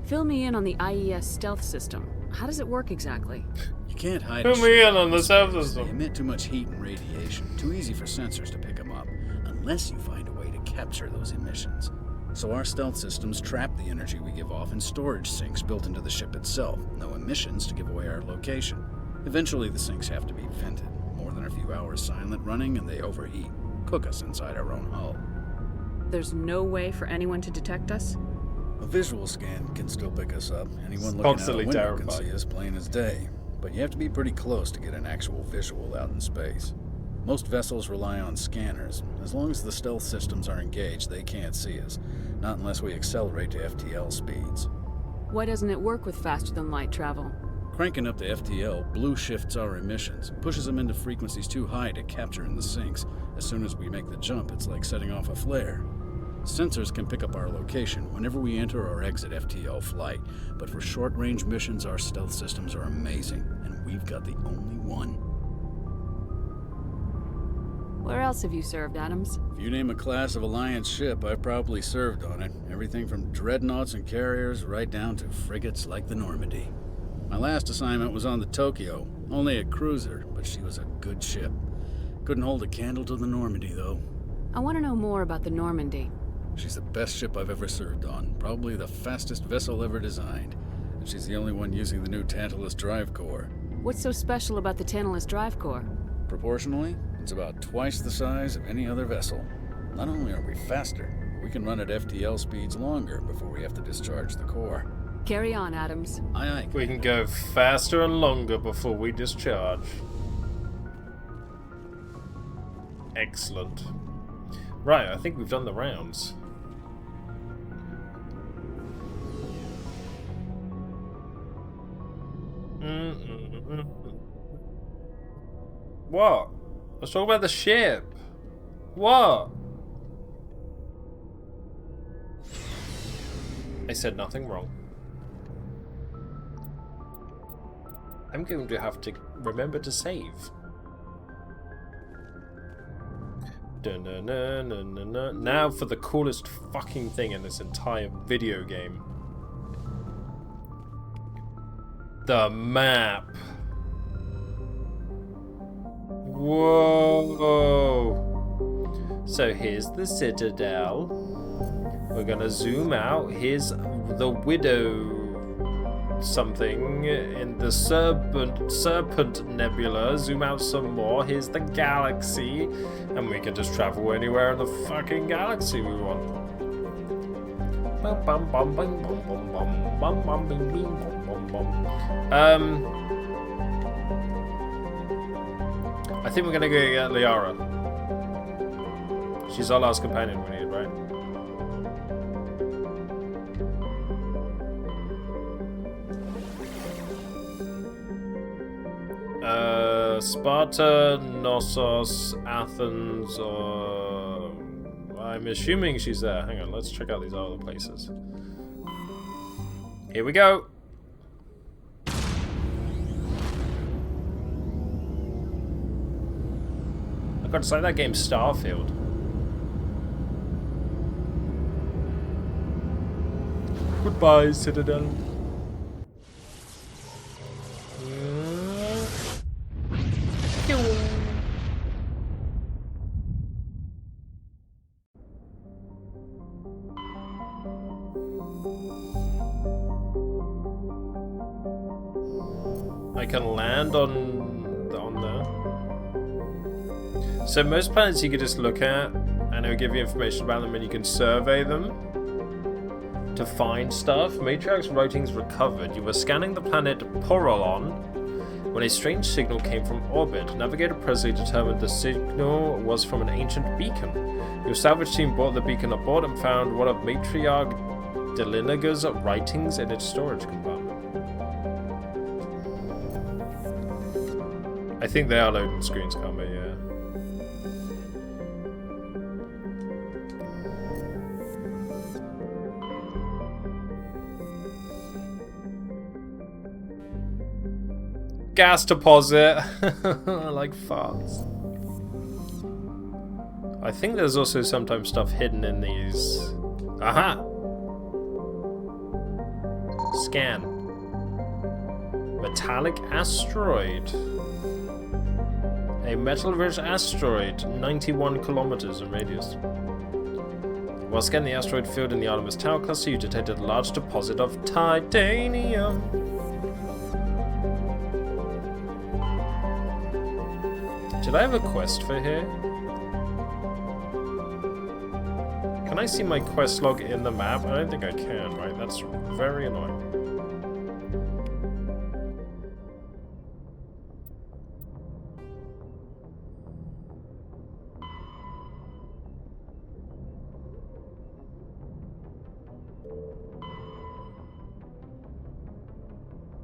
Fill me in on the IES stealth system. How does it work exactly? You can't hide Fill a me ship in on the these stealth days. system. They emit too much heat and radiation. Too easy for sensors to pick them up, unless you find a way to capture those emissions. So our stealth systems trap the energy we give off in storage sinks built into the ship itself. No emissions to give away our location. Eventually the sinks have to be vented. More than a few hours silent running and they overheat. Cook us inside our own hull. There's no way for anyone to detect us? A visual scan can still pick us up. Anyone looking out a Constantly window can terrifying. see us plain as day. But you have to be pretty close to get an actual visual out in space. Most vessels rely on scanners. As long as the stealth systems are engaged, they can't see us. Not unless we accelerate to FTL speeds. Why doesn't it work with faster-than-light travel? Cranking up to FTL blue shifts our emissions, pushes them into frequencies too high to capture in the sinks. As soon as we make the jump, it's like setting off a flare. Sensors can pick up our location whenever we enter or exit FTL flight, but for short-range missions, our stealth systems are amazing, and we've got the only one. Where else have you served, Adams? If you name a class of Alliance ship, I've probably served on it. Everything from dreadnoughts and carriers right down to frigates like the Normandy. My last assignment was on the Tokyo, only a cruiser, but she was a good ship. Couldn't hold a candle to the Normandy, though. I want to know more about the Normandy. She's the best ship I've ever served on, probably the fastest vessel ever designed. And she's the only one using the new Tantalus drive core. What's so special about the Tantalus drive core? Proportionally, it's about twice the size of any other vessel. Not only are we faster, but we can run at FTL speeds longer before we have to discharge the core. Carry on, Adams. Aye, aye. We can go faster and longer before we discharge. Excellent. Right, I think we've done the rounds. What? Let's talk about the ship. What? I said nothing wrong. I'm going to have to remember to save. Dun-dun-dun-dun-dun-dun. Now for the coolest fucking thing in this entire video game. The map. Whoa. So here's the Citadel. We're gonna zoom out. Here's the Widow something in the Serpent Nebula. Zoom out some more. Here's the galaxy. And we can just travel anywhere in the fucking galaxy we want. I think we're gonna go get Liara. She's our last companion we need, right? Sparta, Knossos, Athens, or... I'm assuming she's there. Hang on, let's check out these other places. Here we go! I've got to say, that game's Starfield. Goodbye, Citadel. I can land on there. So most planets you could just look at and it'll give you information about them and you can survey them to find stuff. Matriarch's writings recovered. You were scanning the planet Porolon when a strange signal came from orbit. Navigator Presley determined the signal was from an ancient beacon. Your salvage team brought the beacon aboard and found one of Matriarch Delinager's writings in its storage compartment. I think they are loading screens, can't they? Yeah. Gas deposit. I like farts. I think there's also sometimes stuff hidden in these. Aha! Scan. Metallic asteroid. A metal-rich asteroid, 91 kilometers in radius. While scanning the asteroid field in the Artemis Tower cluster, you detected a large deposit of titanium. Did I have a quest for here? Can I see my quest log in the map? I don't think I can, right? That's very annoying.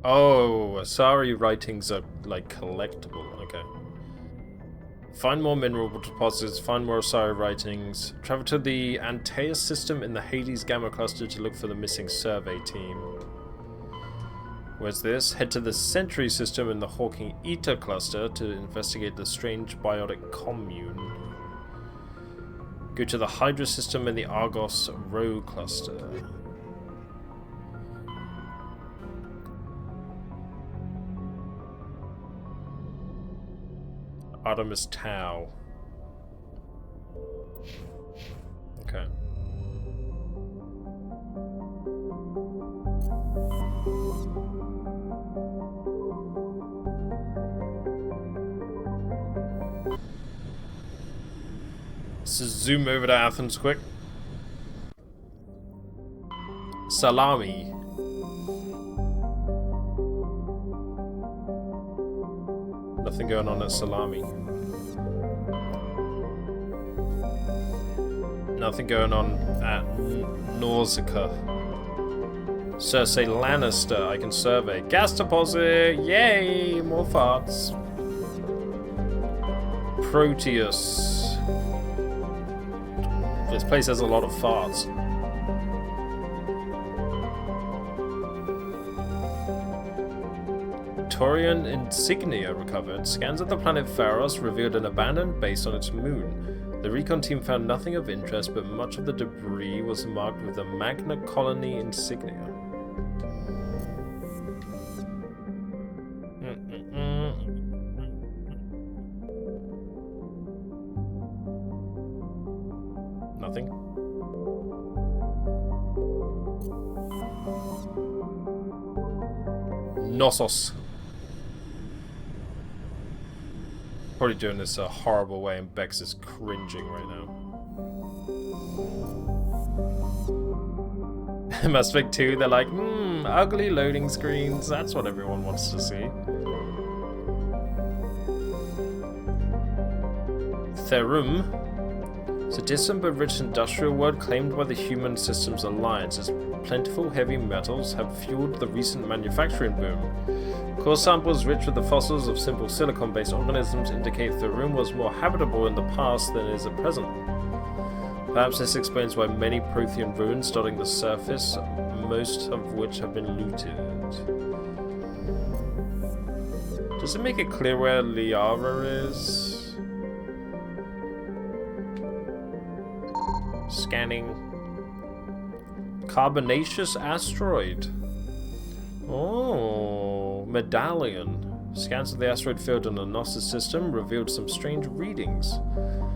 Oh, Asari writings are like collectible. Okay. Find more mineral deposits, find more Asari writings. Travel to the Antaeus system in the Hades Gamma cluster to look for the missing survey team. Where's this? Head to the Sentry system in the Hawking Eta cluster to investigate the strange biotic commune. Go to the Hydra system in the Argos Rho cluster. Artemis Tau. Okay. Let's just zoom over to Athens quick. Salami. Nothing going on at Salami. Nothing going on at Nausicaa. Cersei Lannister, I can survey. Gas deposit! Yay! More farts. Proteus. This place has a lot of farts. Torian insignia recovered. Scans of the planet Pharos revealed an abandoned base on its moon. The recon team found nothing of interest, but much of the debris was marked with the Magna Colony insignia. Nothing. Knossos. Probably doing this a horrible way, and Bex is cringing right now. Mass Effect 2, they're like, ugly loading screens. That's what everyone wants to see. Therum. It's a distant but rich industrial world claimed by the Human Systems Alliance. Its plentiful heavy metals have fueled the recent manufacturing boom. Core samples rich with the fossils of simple silicon-based organisms indicate Therum was more habitable in the past than it is at present. Perhaps this explains why many Prothean ruins dotting the surface, most of which have been looted. Does it make it clear where Liara is? Scanning. Carbonaceous asteroid. Oh, medallion. Scans of the asteroid field in the Knossos system revealed some strange readings.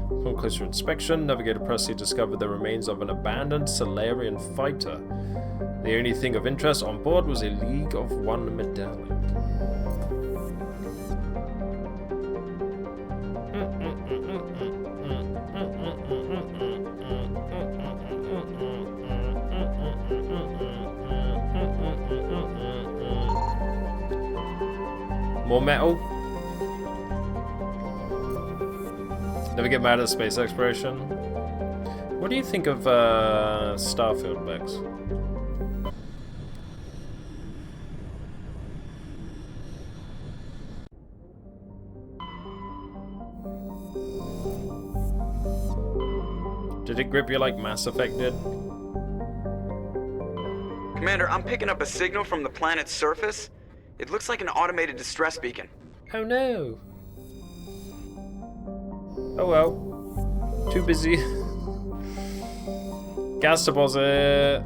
Upon closer inspection, Navigator Percy discovered the remains of an abandoned Solarian fighter. The only thing of interest on board was a League of One medallion. More metal. Never get mad at space exploration. What do you think of Starfield, Bex? Did it grip you like Mass Effect did? Commander, I'm picking up a signal from the planet's surface. It looks like an automated distress beacon. Oh no. Oh well. Too busy. Gas deposit.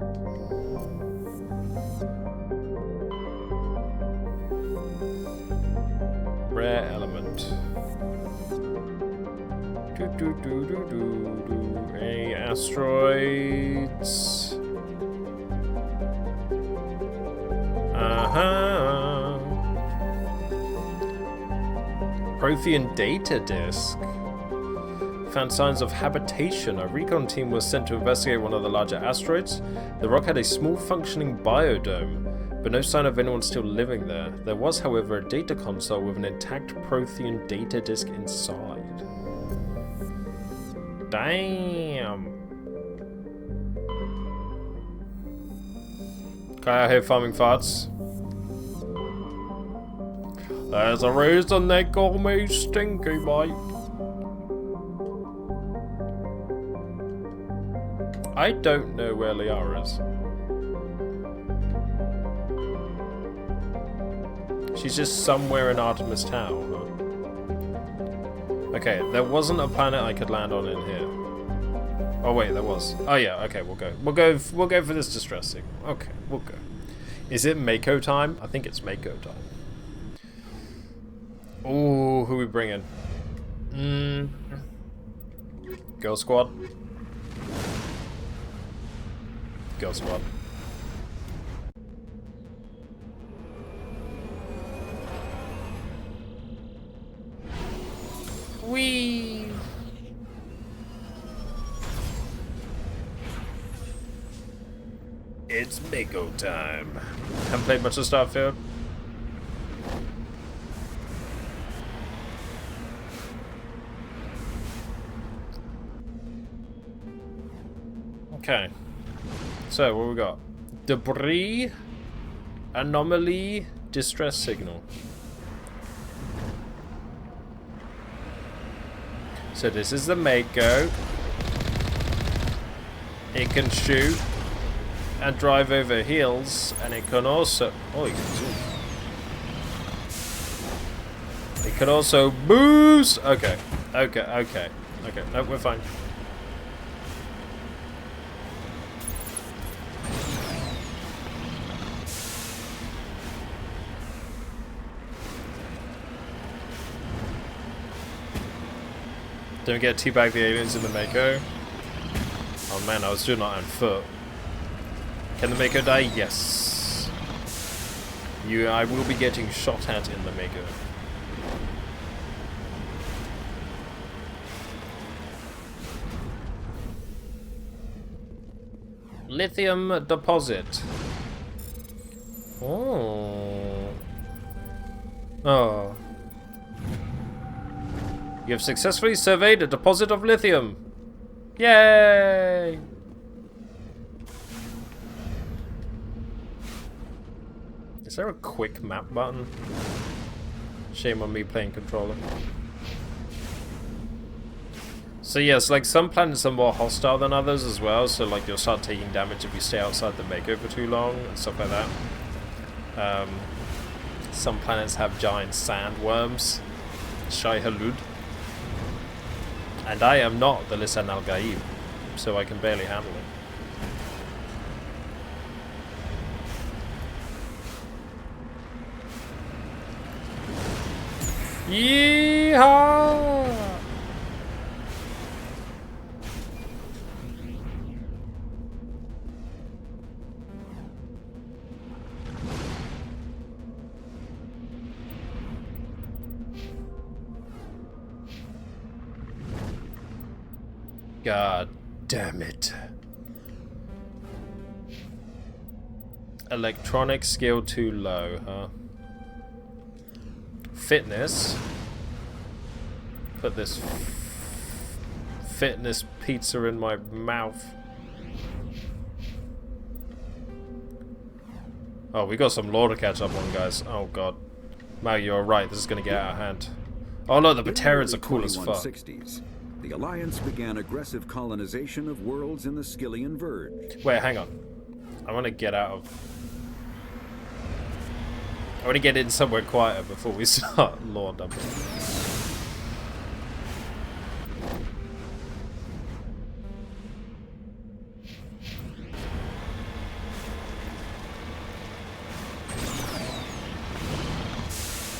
rare element. Any asteroids? Prothean data disk. Found signs of habitation. A recon team was sent to investigate one of the larger asteroids. The rock had a small functioning biodome, but no sign of anyone still living there. There was, however, a data console with an intact Prothean data disk inside. Damn. Guy out here farming farts. There's a reason they call me Stinky, mate. I don't know where Liara is. She's just somewhere in Artemis Town. Huh? Okay, there wasn't a planet I could land on in here. Oh wait, there was. Oh yeah, okay, we'll go. We'll go for this distress signal. Okay, we'll go. Is it Mako time? I think it's Mako time. Ooh, who we bringing? Girl Squad. Girl Squad. Whee! It's Mako time. Haven't played much of Starfield. Okay. So, what we got? Debris, anomaly, distress signal. So this is the Mako. It can shoot and drive over hills, and it can also... Oh, you can zoom. It can also boost... Okay. No, we're fine. Don't get teabag the aliens in the Mako. Oh man, I was doing that on foot. Can the Mako die? Yes. I will be getting shot at in the Mako. Lithium deposit. Oh. Oh. You have successfully surveyed a deposit of lithium. Yay! Is there a quick map button? Shame on me playing controller. So yes, like some planets are more hostile than others as well, so like you'll start taking damage if you stay outside the Mako for too long and stuff like that. Some planets have giant sandworms. Shai Halud. And I am not the Lisan al-Gaib, so I can barely handle it. Yeehaw! God damn it. Electronic skill too low, huh? Fitness. Put this fitness pizza in my mouth. Oh, we got some lore to catch up on, guys. Oh god. Mal, you're right, this is gonna get out of hand. Oh no, the Batarians are cool as fuck. The Alliance began aggressive colonization of worlds in the Skillian Verge. Wait, hang on. I want to get out of... I want to get in somewhere quieter before we start lore dumping.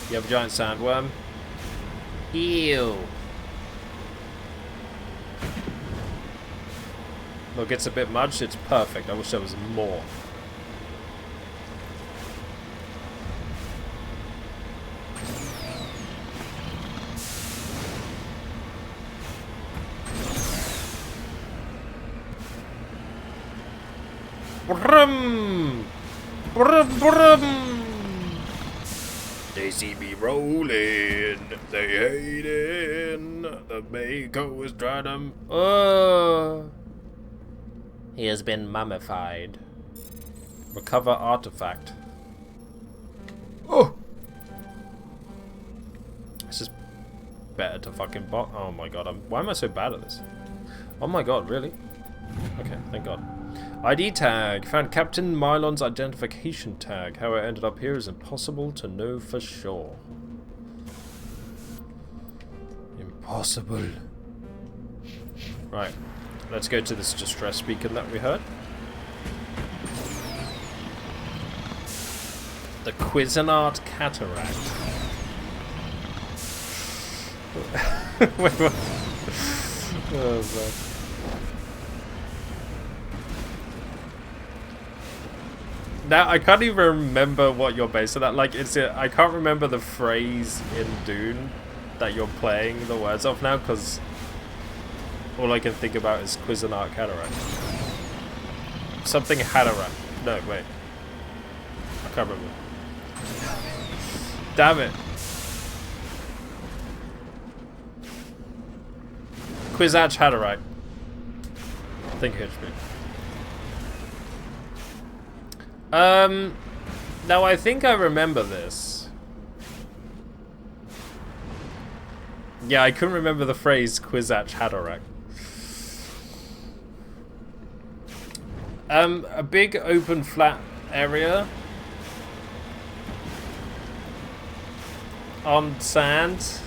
You have a giant sandworm. Ew. Look, it's a bit much. It's perfect. I wish there was more. Brum! Brum, brum! They see me rolling. They hating. The Mako is trying to... Oh! He has been mummified. Recover artifact. Oh! This is better to fucking bot. Oh my god, why am I so bad at this? Oh my god, really? Okay, thank god. ID tag. Found Captain Mylon's identification tag. How it ended up here is impossible to know for sure. Impossible. Right. Let's go to this distress beacon that we heard. The Cuisinart Cataract. Wait, what? Oh, man. Now, I can't even remember what you're based on that. Like, I can't remember the phrase in Dune that you're playing the words of now, because all I can think about is Cuisinart Cataract. Something Hatteract. No, wait. I can't remember. Damn it. Kwisatz Haderach. Think HP. Now I think I remember this. Yeah, I couldn't remember the phrase Kwisatz Haderach. A big open flat area on sand.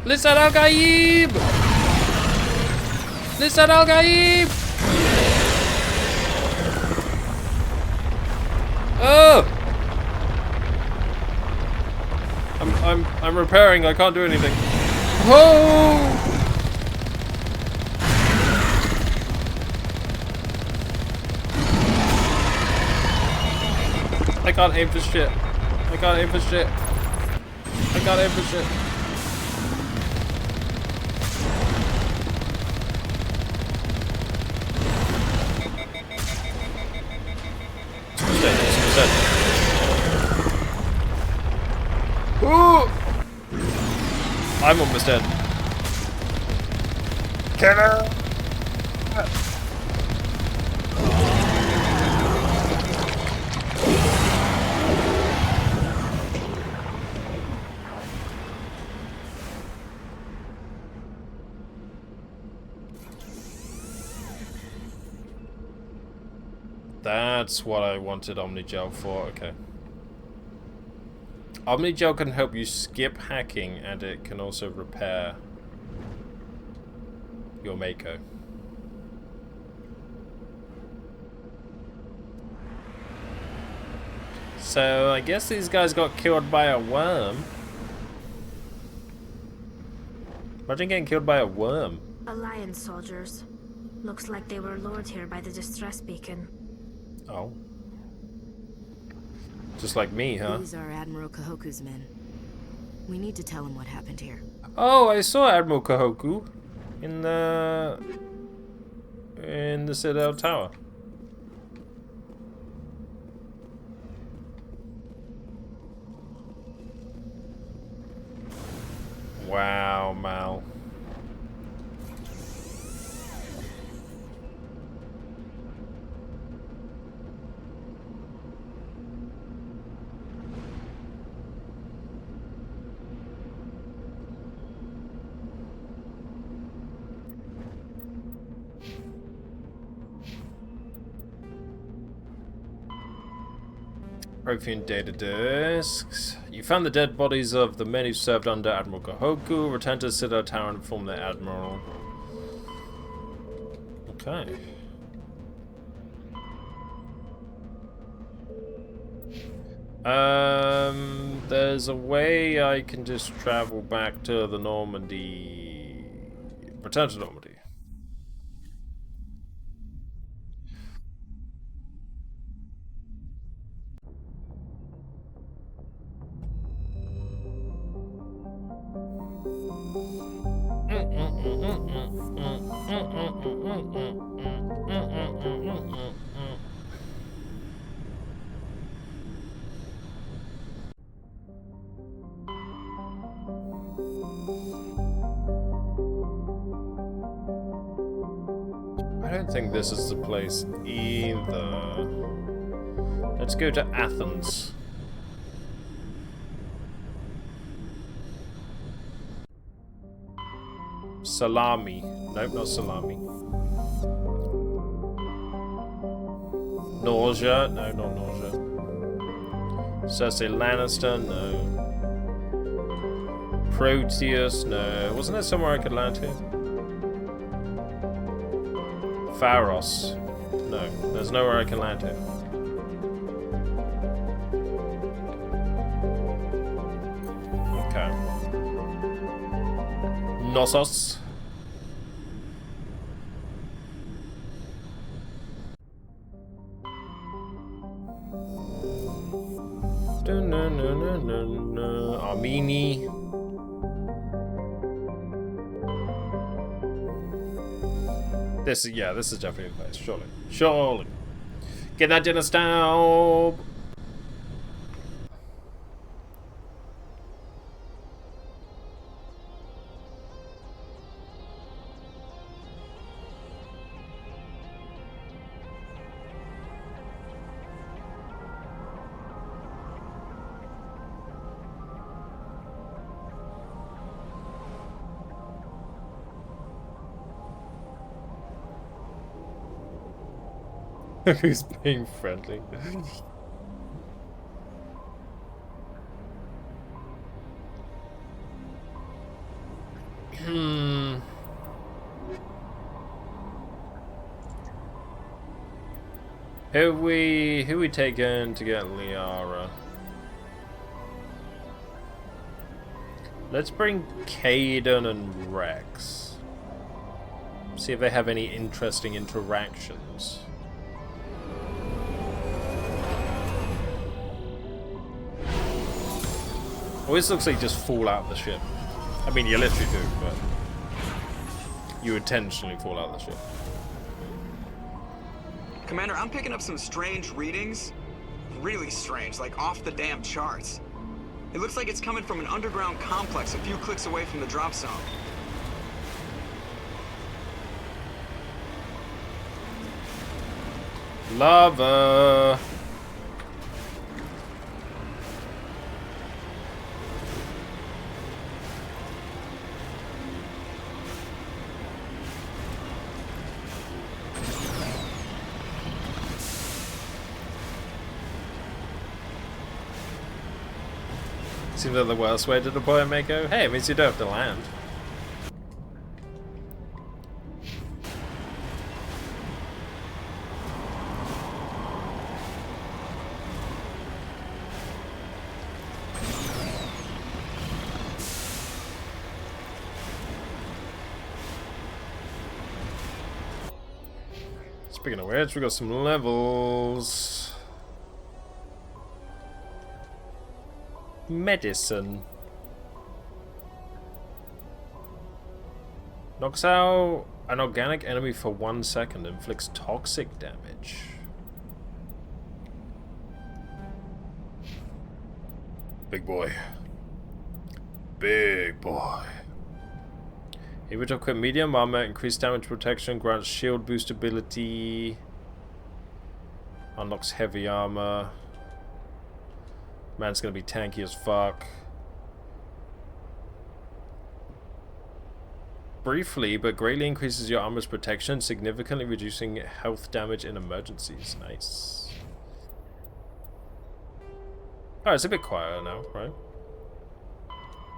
Listen Al-Gaib! Listen Al-Gaib! Oh! I'm repairing, I can't do anything. Oh! I can't aim for shit. I can't aim for shit. I can't aim for shit. Ooh! I'm almost dead. Killer! That's what I wanted Omnigel for, okay. Omnigel can help you skip hacking, and it can also repair your Mako. So, I guess these guys got killed by a worm. Imagine getting killed by a worm. Alliance soldiers. Looks like they were lured here by the distress beacon. Oh. Just like me, huh? These are Admiral Kahoku's men. We need to tell him what happened here. Oh, I saw Admiral Kahoku in the Citadel Tower. Wow, Mal. Prothean data discs. You found the dead bodies of the men who served under Admiral Kahoku. Return to the Citadel Tower and inform the Admiral. Okay. There's a way I can just travel back to the Normandy. Return to Normandy. I don't think this is the place either. Let's go to Athens. Salami. Nope, not salami. Nausea. No, not nausea. Cersei Lannister. No. Proteus. No. Wasn't there somewhere I could land to? Pharos. No. There's nowhere I can land to. Okay. Knossos. Armini. This is definitely the place. Surely. Get that dinner style. Who's being friendly? Who we taking to get Liara? Let's bring Caden and Rex. See if they have any interesting interactions. Well, this looks like you just fall out of the ship. I mean, you literally do, but you intentionally fall out of the ship. Commander, I'm picking up some strange readings. Really strange, like off the damn charts. It looks like it's coming from an underground complex a few clicks away from the drop zone. Lava. Seems like the worst way to deploy a Mako. Hey, it means you don't have to land. Speaking of which, we got some levels. Medicine. Knocks out an organic enemy for 1 second, inflicts toxic damage. Big boy. Big boy. Able to equip medium armor, increased damage protection, grants shield boost ability. Unlocks heavy armor. Man's gonna be tanky as fuck. Briefly, but greatly increases your armor's protection, significantly reducing health damage in emergencies. Nice. Oh, it's a bit quieter now, right?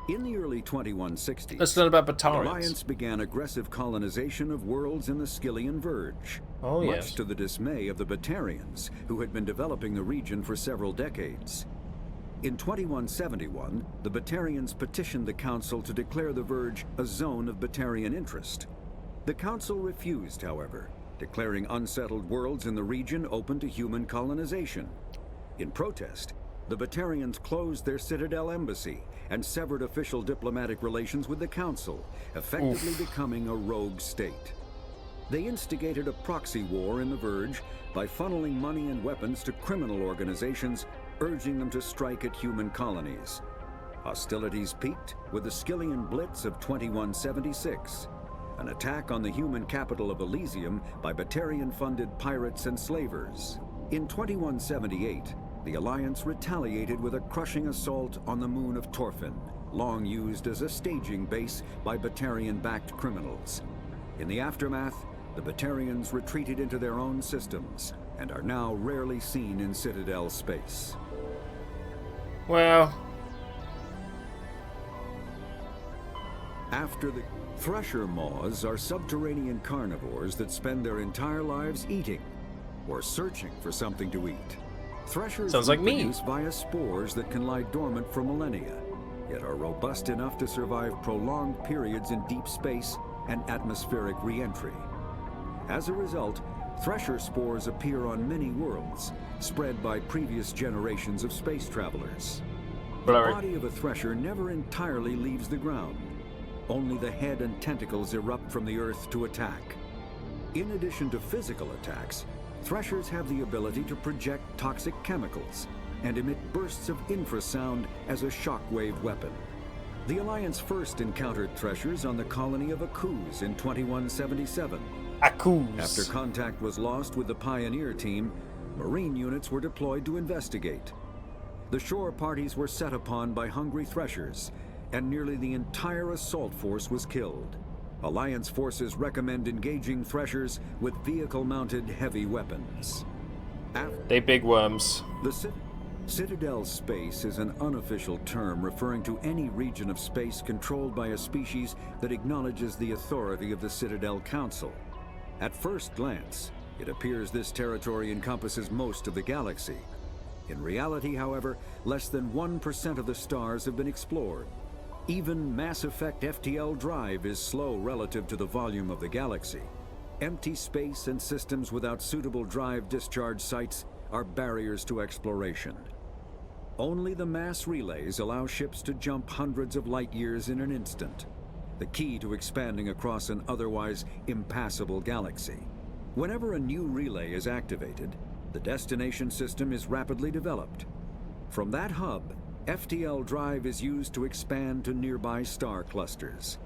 In the early 2160s, let's learn about the Batarians. Alliance began aggressive colonization of worlds in the Skyllian Verge. Oh, much yes. to the dismay of the Batarians, who had been developing the region for several decades. In 2171, the Batarians petitioned the Council to declare the Verge a zone of Batarian interest. The Council refused, however, declaring unsettled worlds in the region open to human colonization. In protest, the Batarians closed their Citadel embassy and severed official diplomatic relations with the Council, effectively becoming a rogue state. They instigated a proxy war in the Verge by funneling money and weapons to criminal organizations, urging them to strike at human colonies. Hostilities peaked with the Skillian Blitz of 2176, an attack on the human capital of Elysium by Batarian-funded pirates and slavers. In 2178, the Alliance retaliated with a crushing assault on the moon of Torfin, long used as a staging base by Batarian-backed criminals. In the aftermath, the Batarians retreated into their own systems and are now rarely seen in Citadel space. Well, after the Thresher maws are subterranean carnivores that spend their entire lives eating or searching for something to eat. Threshers sounds like me. Reproduce via spores that can lie dormant for millennia, yet are robust enough to survive prolonged periods in deep space and atmospheric re-entry. As a result, thresher spores appear on many worlds, spread by previous generations of space travelers. The body of a thresher never entirely leaves the ground. Only the head and tentacles erupt from the Earth to attack. In addition to physical attacks, threshers have the ability to project toxic chemicals and emit bursts of infrasound as a shockwave weapon. The Alliance first encountered threshers on the colony of Akuz in 2177. Akuz. After contact was lost with the Pioneer team, Marine units were deployed to investigate. The shore parties were set upon by hungry threshers, and nearly the entire assault force was killed. Alliance forces recommend engaging threshers with vehicle-mounted heavy weapons. They big worms. The Citadel space is an unofficial term referring to any region of space controlled by a species that acknowledges the authority of the Citadel Council. At first glance, it appears this territory encompasses most of the galaxy. In reality, however, less than 1% of the stars have been explored. Even Mass Effect FTL drive is slow relative to the volume of the galaxy. Empty space and systems without suitable drive discharge sites are barriers to exploration. Only the mass relays allow ships to jump hundreds of light years in an instant, the key to expanding across an otherwise impassable galaxy. Whenever a new relay is activated, the destination system is rapidly developed. From that hub, FTL drive is used to expand to nearby star clusters.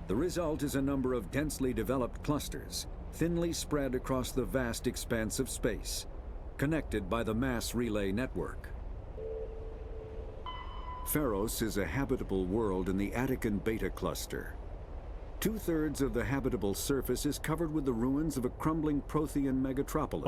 The result is a number of densely developed clusters, thinly spread across the vast expanse of space, connected by the mass relay network. Pharos is a habitable world in the Attican Beta cluster. 2/3 of the habitable surface is covered with the ruins of a crumbling Prothean megatropolis.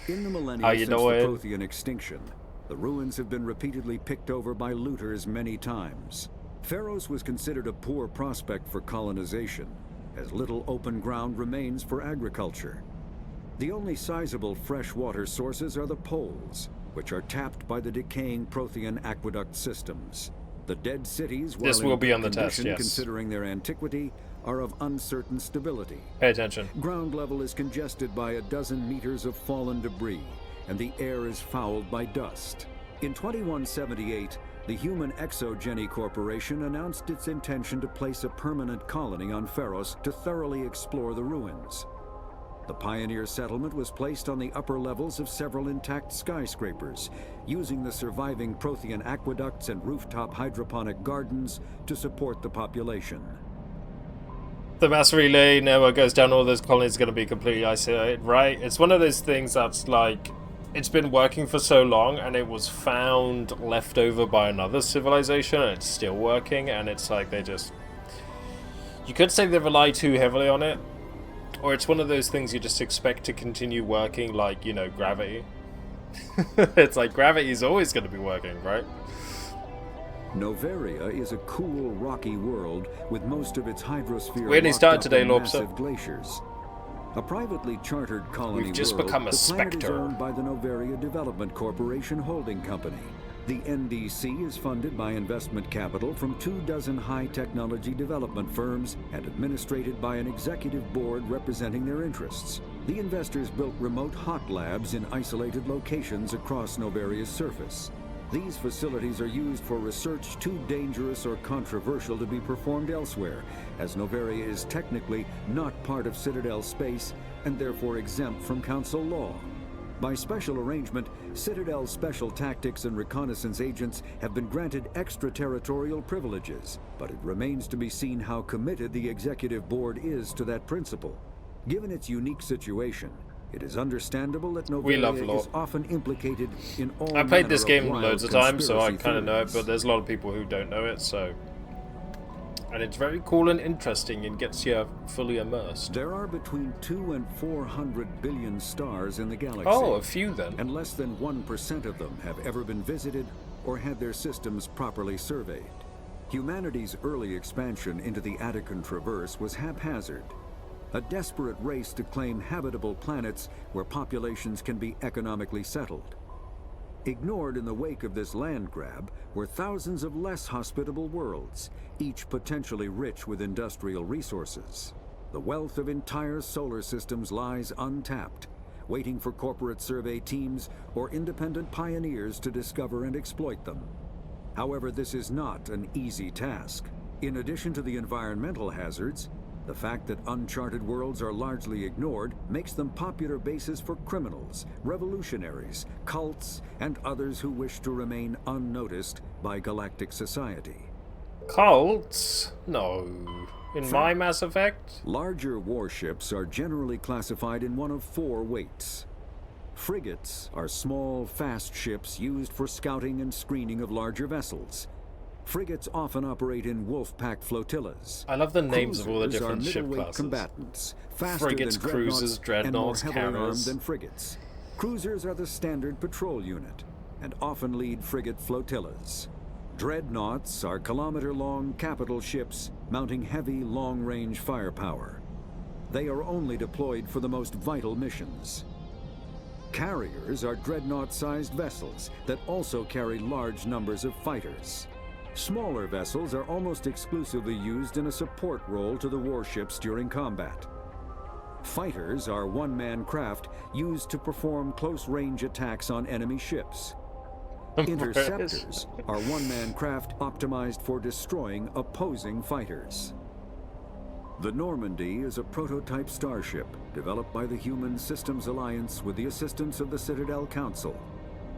In the millennia since the Prothean extinction, the ruins have been repeatedly picked over by looters many times. Pharos was considered a poor prospect for colonization, as little open ground remains for agriculture. The only sizable freshwater sources are the poles, which are tapped by the decaying Prothean aqueduct systems. The dead cities, while this will be on the test, yes. Considering their antiquity, are of uncertain stability. Pay attention. Ground level is congested by a dozen meters of fallen debris, and the air is fouled by dust. In 2178, the Human Exogeny Corporation announced its intention to place a permanent colony on Pharos to thoroughly explore the ruins. The pioneer settlement was placed on the upper levels of several intact skyscrapers, using the surviving Prothean aqueducts and rooftop hydroponic gardens to support the population. The mass relay network goes down, all those colonies are going to be completely isolated, right? It's one of those things that's like, it's been working for so long and it was found left over by another civilization and it's still working, and it's like they just... You could say they rely too heavily on it, or it's one of those things you just expect to continue working, like, you know, gravity. It's like gravity's always going to be working, right? Noveria is a cool, rocky world with most of its hydrosphere we only started today, massive glaciers. A privately chartered colony We've just world, become a the planet is specter. owned by the Noveria Development Corporation Holding Company, The NDC is funded by investment capital from 24 high-technology development firms and administrated by an executive board representing their interests. The investors built remote hot labs in isolated locations across Novaria's surface. These facilities are used for research too dangerous or controversial to be performed elsewhere, as Novaria is technically not part of Citadel space and therefore exempt from Council law. By special arrangement, Citadel Special Tactics and Reconnaissance agents have been granted extraterritorial privileges, but it remains to be seen how committed the Executive Board is to that principle. Given its unique situation, it is understandable that Novaria is often implicated in all I played this game wild loads of times, so I conspiracy kind of know it, theories. but there's a lot of people who don't know it, so... And it's very cool and interesting and gets you fully immersed. There are between 200 and 400 billion stars in the galaxy. Oh, a few then. And less than 1% of them have ever been visited or had their systems properly surveyed. Humanity's early expansion into the Attican Traverse was haphazard. A desperate race to claim habitable planets where populations can be economically settled. Ignored in the wake of this land grab were thousands of less hospitable worlds, each potentially rich with industrial resources. The wealth of entire solar systems lies untapped, waiting for corporate survey teams or independent pioneers to discover and exploit them. However, this is not an easy task. In addition to the environmental hazards, the fact that uncharted worlds are largely ignored makes them popular bases for criminals, revolutionaries, cults, and others who wish to remain unnoticed by galactic society. Cults? No. In my Mass Effect? Larger warships are generally classified in one of 4 weights. Frigates are small, fast ships used for scouting and screening of larger vessels. Frigates often operate in wolf pack flotillas. I love the names of all the Cruisers different are ship middleweight classes. combatants, faster Frigates, than cruisers, dreadnoughts, and more heavily armed carriers. than frigates. Cruisers are the standard patrol unit and often lead frigate flotillas. Dreadnoughts are kilometer-long capital ships mounting heavy, long-range firepower. They are only deployed for the most vital missions. Carriers are dreadnought-sized vessels that also carry large numbers of fighters. Smaller vessels are almost exclusively used in a support role to the warships during combat. Fighters are one-man craft used to perform close-range attacks on enemy ships. Interceptors are one-man craft optimized for destroying opposing fighters. The Normandy is a prototype starship developed by the Human Systems Alliance with the assistance of the Citadel Council.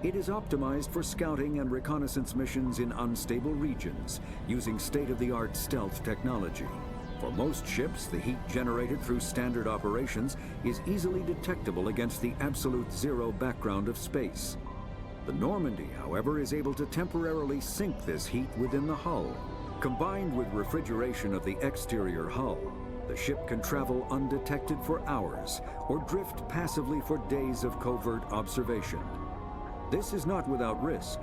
It is optimized for scouting and reconnaissance missions in unstable regions using state-of-the-art stealth technology. For most ships, the heat generated through standard operations is easily detectable against the absolute zero background of space. The Normandy, however, is able to temporarily sink this heat within the hull. Combined with refrigeration of the exterior hull, the ship can travel undetected for hours or drift passively for days of covert observation. This is not without risk.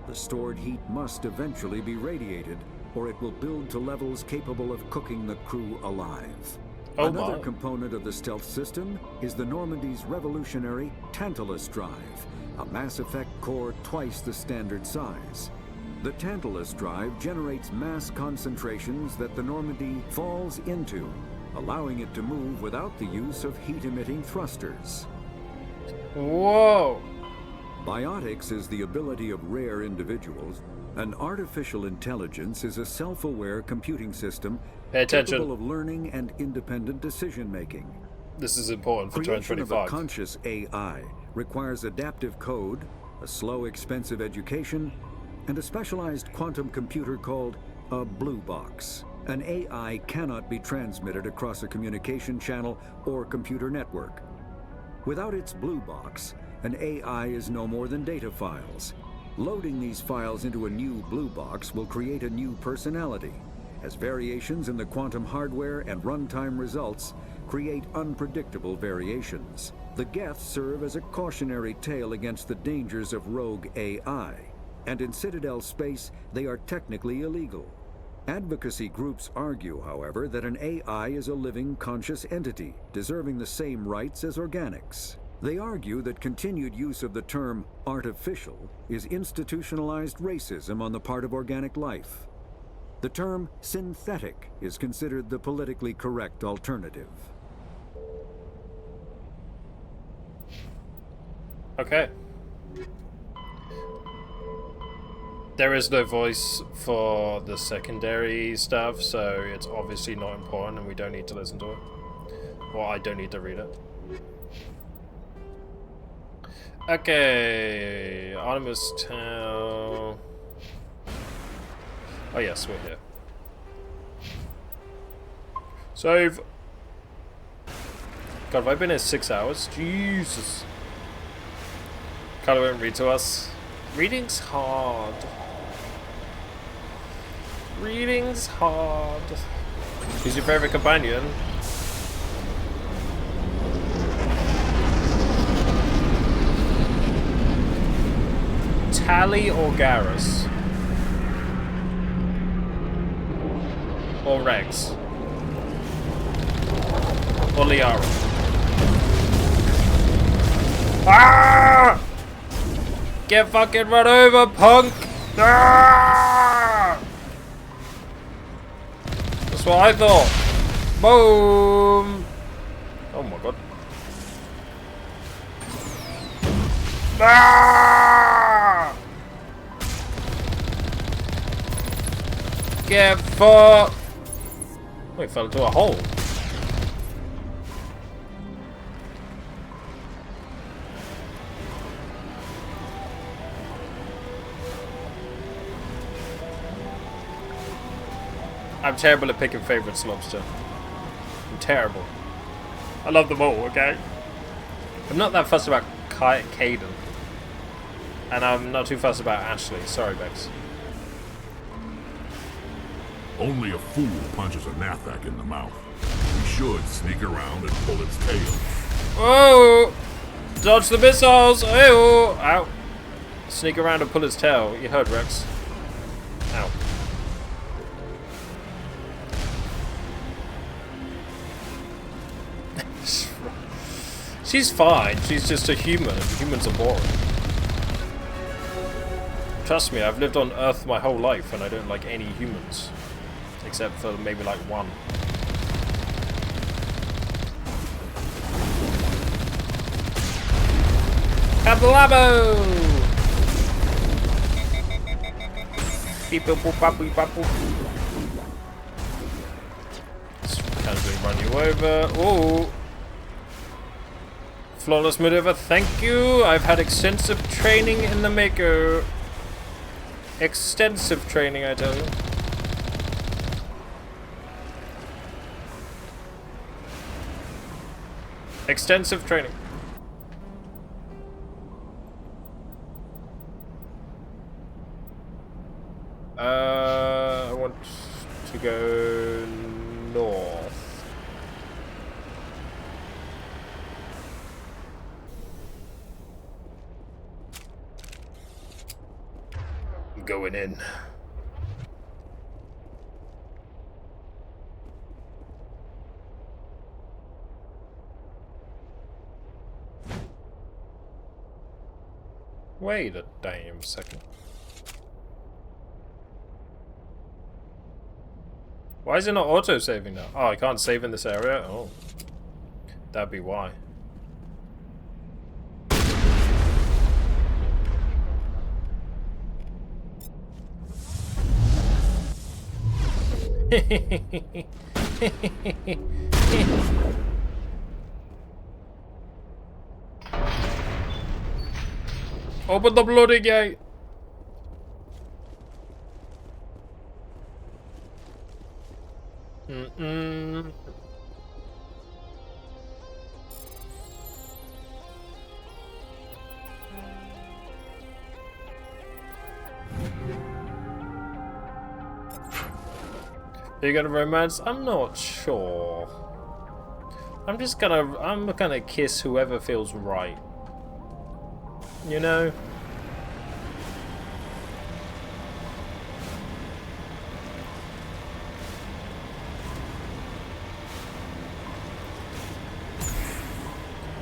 The stored heat must eventually be radiated, or it will build to levels capable of cooking the crew alive. Another component of the stealth system is the Normandy's revolutionary Tantalus drive, a Mass Effect core twice the standard size. The Tantalus drive generates mass concentrations that the Normandy falls into, allowing it to move without the use of heat-emitting thrusters. Whoa! Biotics is the ability of rare individuals. An artificial intelligence is a self-aware computing system capable of learning and independent decision-making. This is important for Creation of a 2025. conscious AI requires adaptive code, a slow, expensive education, and a specialized quantum computer called a blue box. An AI cannot be transmitted across a communication channel or computer network. Without its blue box, an AI is no more than data files. Loading these files into a new blue box will create a new personality, as variations in the quantum hardware and runtime results create unpredictable variations. The Geth serve as a cautionary tale against the dangers of rogue AI, and in Citadel space, they are technically illegal. Advocacy groups argue, however, that an AI is a living, conscious entity, deserving the same rights as organics. They argue that continued use of the term artificial is institutionalized racism on the part of organic life. The term synthetic is considered the politically correct alternative. Okay. There is no voice for the secondary stuff, so it's obviously not important and we don't need to listen to it. Or I don't need to read it. Okay, Artemis Town. Oh yes, we're here. Save! God, have I been here 6 hours? Jesus. Carla won't read to us. Reading's hard. Reading's hard. Who's your favorite companion? Tally or Garrus? Or Rex? Or Liara? Ah! Get fucking run over, punk! Ah! That's what I thought. Boom! Oh my god. Ah! Get fucked! Oh, he fell into a hole. I'm terrible at picking favorites, Lobster. I'm terrible. I love them all, okay? I'm not that fussed about Caden. And I'm not too fussed about Ashley. Sorry, Bex. Only a fool punches a Nathak in the mouth. He should sneak around and pull its tail. Oh! Dodge the missiles! Oh! Ow. Sneak around and pull its tail. You heard, Rex. Ow. She's fine. She's just a human. Humans are boring. Trust me, I've lived on Earth my whole life and I don't like any humans. Except for maybe like one. Kablabo! Beep boop boop bop boop bop boop. Just casually run you over. Oh! Flawless maneuver, thank you. I've had extensive training in the Mako. Extensive training, I tell you. Extensive training. I want to go north. I'm going in. Wait a damn second. Why is it not auto-saving now? Oh, I can't save in this area? Oh. That'd be why. Open the bloody gate! Mm-mm. Are you gonna romance? I'm not sure. I'm gonna kiss whoever feels right. You know?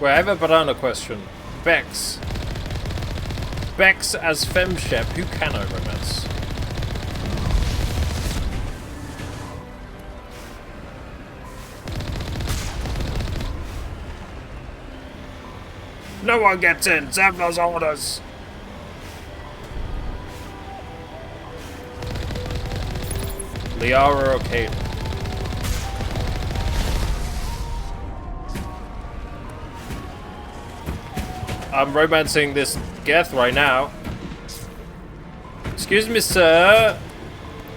Wait, I have a banana question. Bex. Bex as FemShep, who can I romance? No one gets in! Zevla's orders! Liara or Kate? I'm romancing this Geth right now. Excuse me, sir.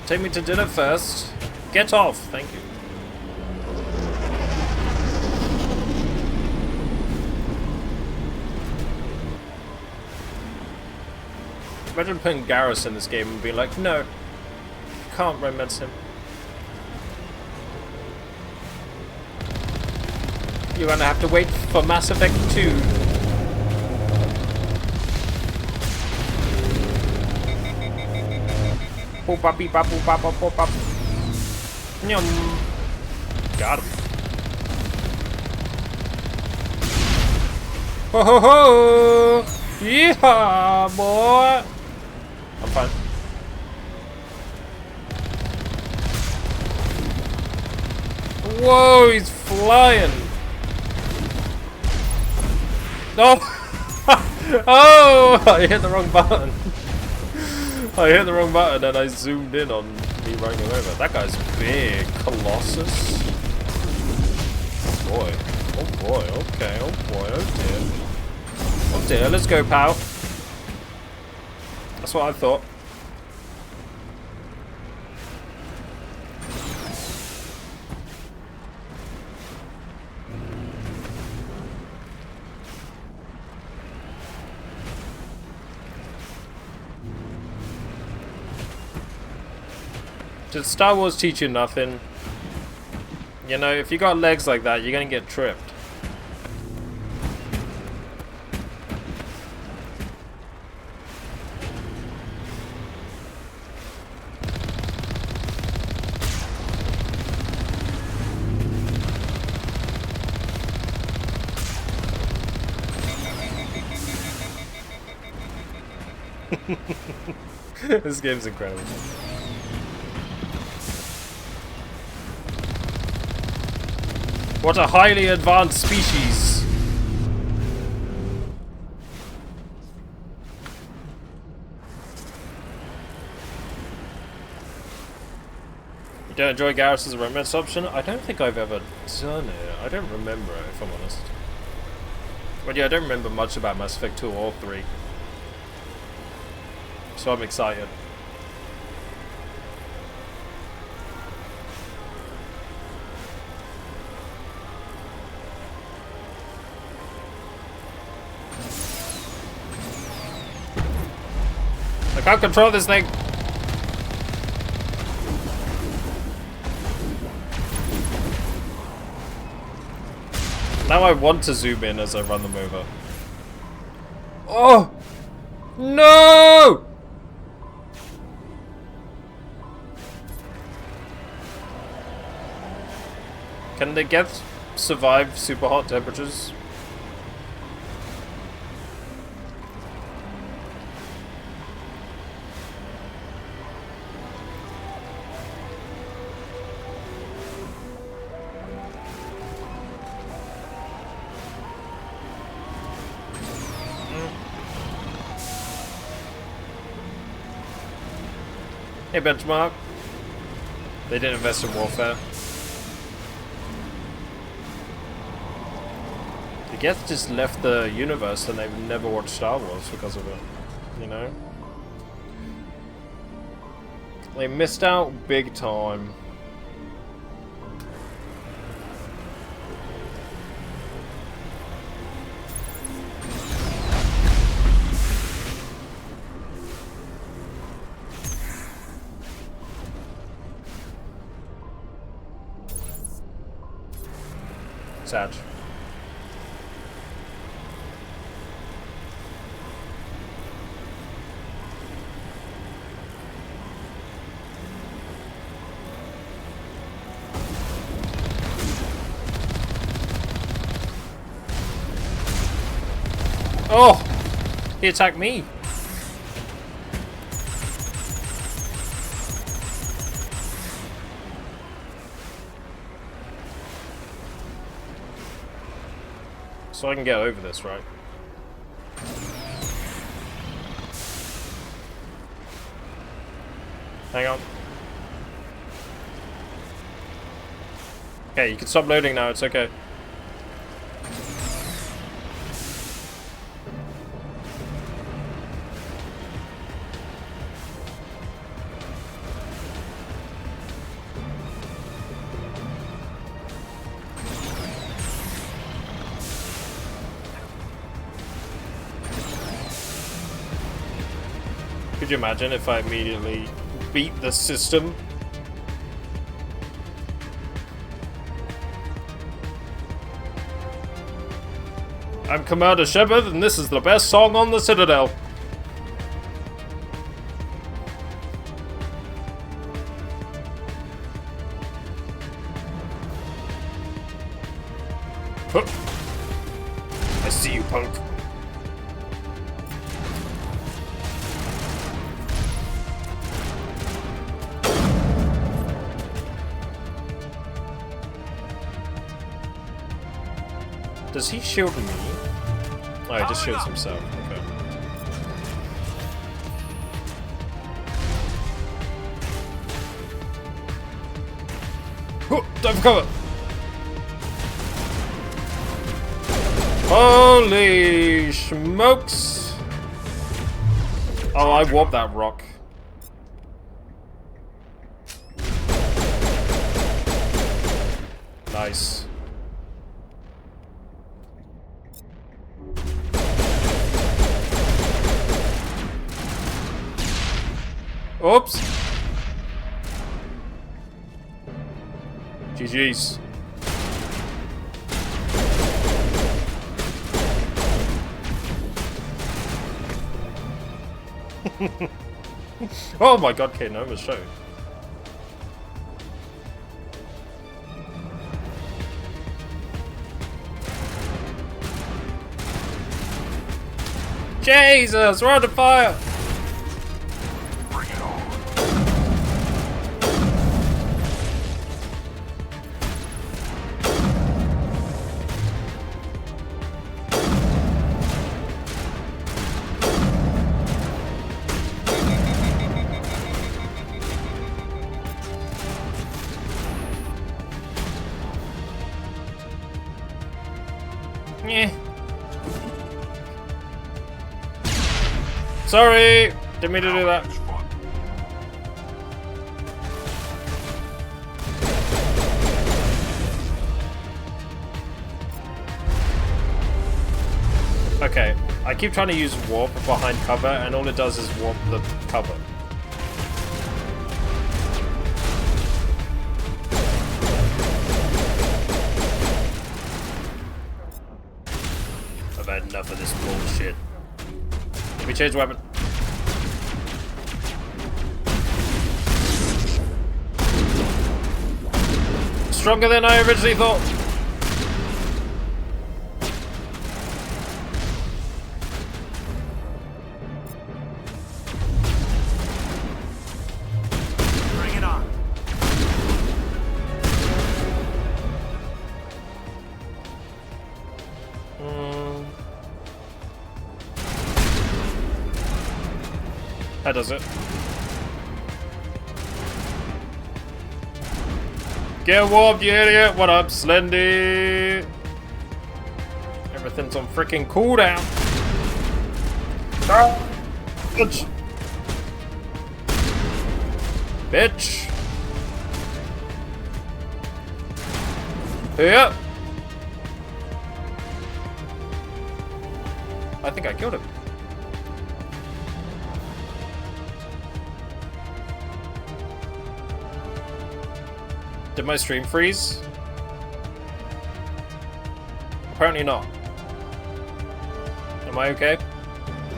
Take me to dinner first. Get off, thank you. Imagine putting Garrus in this game and being like, no, can't romance him. You're gonna have to wait for Mass Effect 2. Boop bop beep bop boop bop bop boop bop. Yum. Got him. Ho ho ho! Yeehaw, boy! I'm fine. Whoa, he's flying! Oh! Oh! I hit the wrong button. I hit the wrong button and I zoomed in on me running him over. That guy's big. Colossus. Oh boy. Oh boy. Okay. Oh boy. Oh dear. Oh dear. Let's go, pal. That's what I thought. Did Star Wars teach you nothing? You know, if you got legs like that, you're gonna get tripped. This game's incredible. What a highly advanced species! You don't enjoy Garrus as a romance option? I don't think I've ever done it. I don't remember, if I'm honest. But yeah, I don't remember much about Mass Effect 2 or 3. So I'm excited. I can't control this thing. Now I want to zoom in as I run them over. Oh! No! Can the Geth survive super hot temperatures? Hey, Benchmark. They didn't invest in warfare. The Geth just left the universe and they've never watched Star Wars because of it. You know? They missed out big time. Sad. Oh! He attacked me. So I can get over this, right? Hang on. Okay, you can stop loading now, it's okay. Could you imagine if I immediately beat the system? I'm Commander Shepard, and this is the best song on the Citadel. Huh. I see you, punk. Does he shield me? Oh, he just shields himself. Okay. Oh, dive for cover! Holy smokes! Oh, I warped that rock. Nice. Oops. GG's. Oh my god, Kate Nova's show. Jesus, we're under fire! Sorry! Didn't mean to do that. Okay, I keep trying to use warp behind cover, and all it does is warp the cover. I've had enough of this bullshit. Let me change weapon. Stronger than I originally thought. Bring it on. That does it. Get warped, you idiot! What up, Slendy? Everything's on freaking cooldown. Bitch! Bitch! Yep. I think I killed him. Did my stream freeze? Apparently not. Am I okay?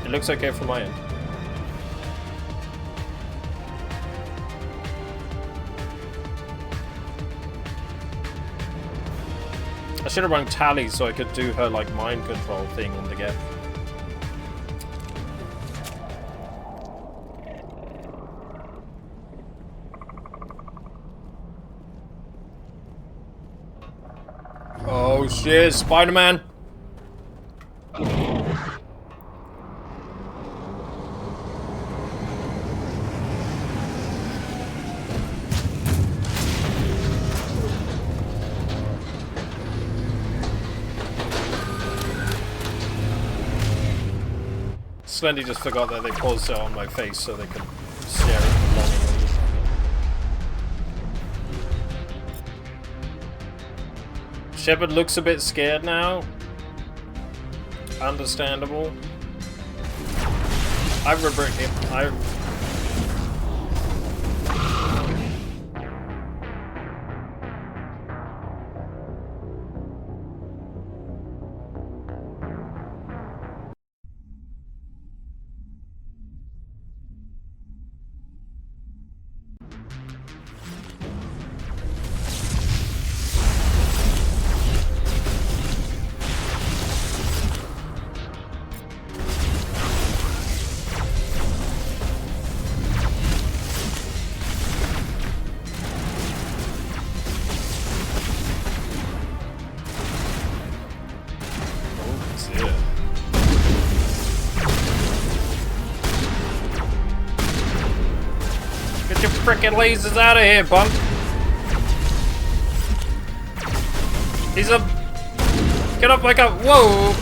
It looks okay from my end. I should have run Tally so I could do her like mind control thing on the get. Cheers, Spider-Man. Slendy just forgot that they paused it on my face so they could stare at it longingly. Shepard looks a bit scared now. Understandable. I regret him. Frickin' lasers out of here, punk! He's a... Get up like a... Whoa!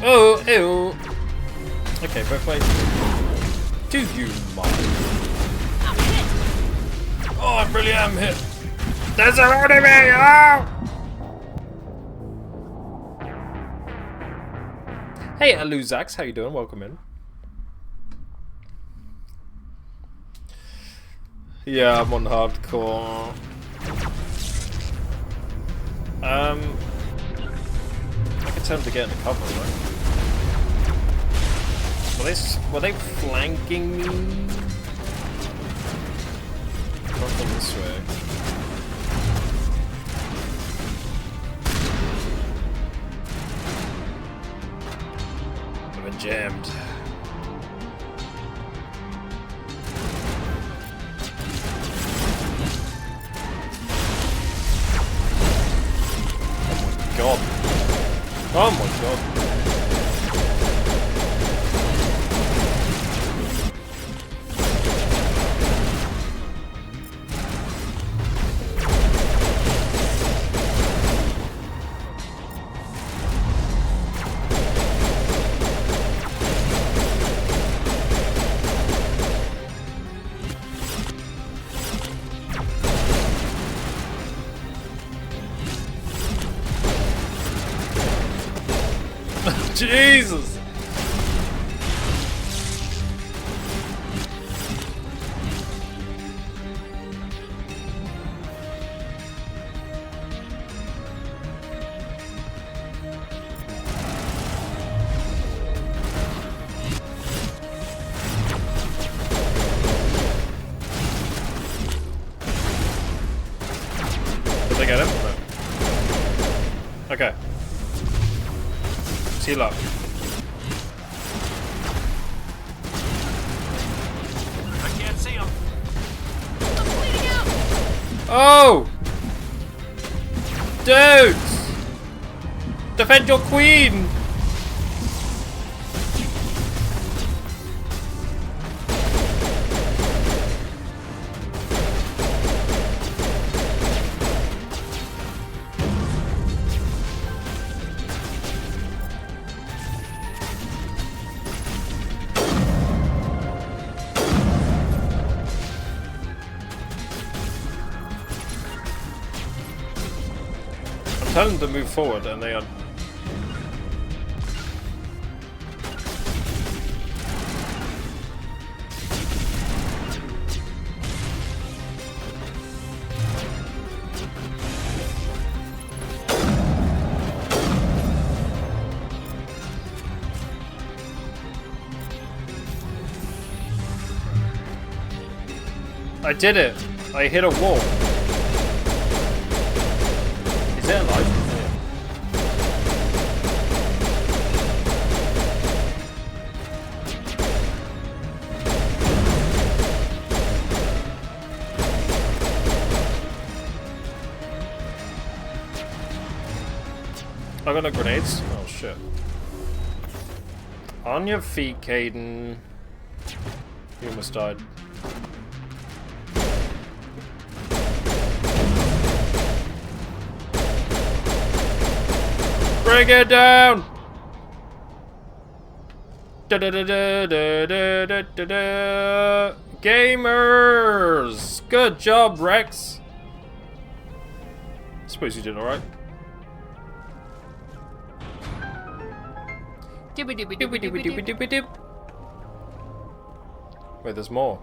Oh, ew. Okay, but wait. Do you mind? I'm hit! Oh, I really am hit! There's an enemy! Oh! Hey, Aluzax, how you doing? Welcome in. Yeah, I'm on hardcore. I could tell them to get in the cover, right? Were they flanking me? Not from this way. I've been jammed. God. Oh my god. Jesus! Did they get him? No. Okay. Heal up. I can't see him. I'm bleeding out. Oh! Dudes! Defend your queen! Tell them to move forward and they are... I did it! I hit a wall. Is it alive? I got no grenades. Oh shit. On your feet, Caden. You almost died. Bring it down! Da da da da da da da da da. Gamers! Good job, Rex! Suppose you did alright. Wait, there's more.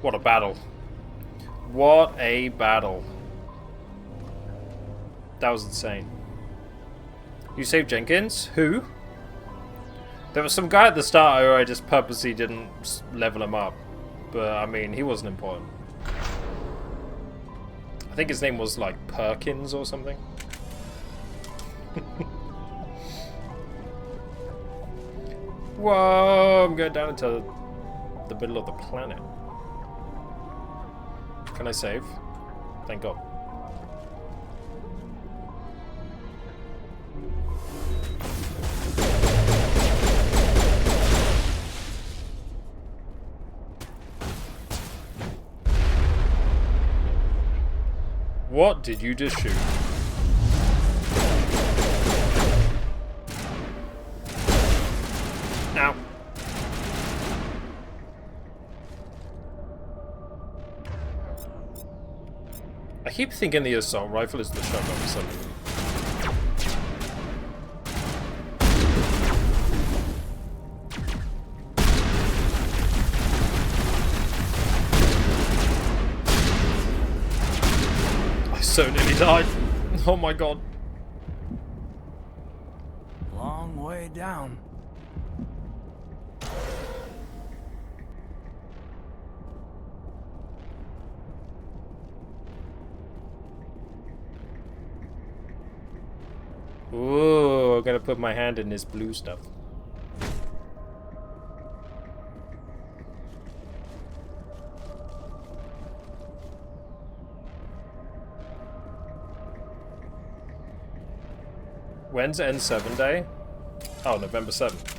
What a battle. What a battle. That was insane. You saved Jenkins? Who? There was some guy at the start who I just purposely didn't level him up. But, I mean, he wasn't important. I think his name was, like, Perkins or something. Whoa, I'm going down into the middle of the planet. Can I save? Thank God. What did you just shoot? Ow. I keep thinking the assault rifle is the shotgun or something. I so nearly died. Oh my god. Long way down. Ooh, I'm gonna put my hand in this blue stuff. When's N7 day? Oh, November 7th.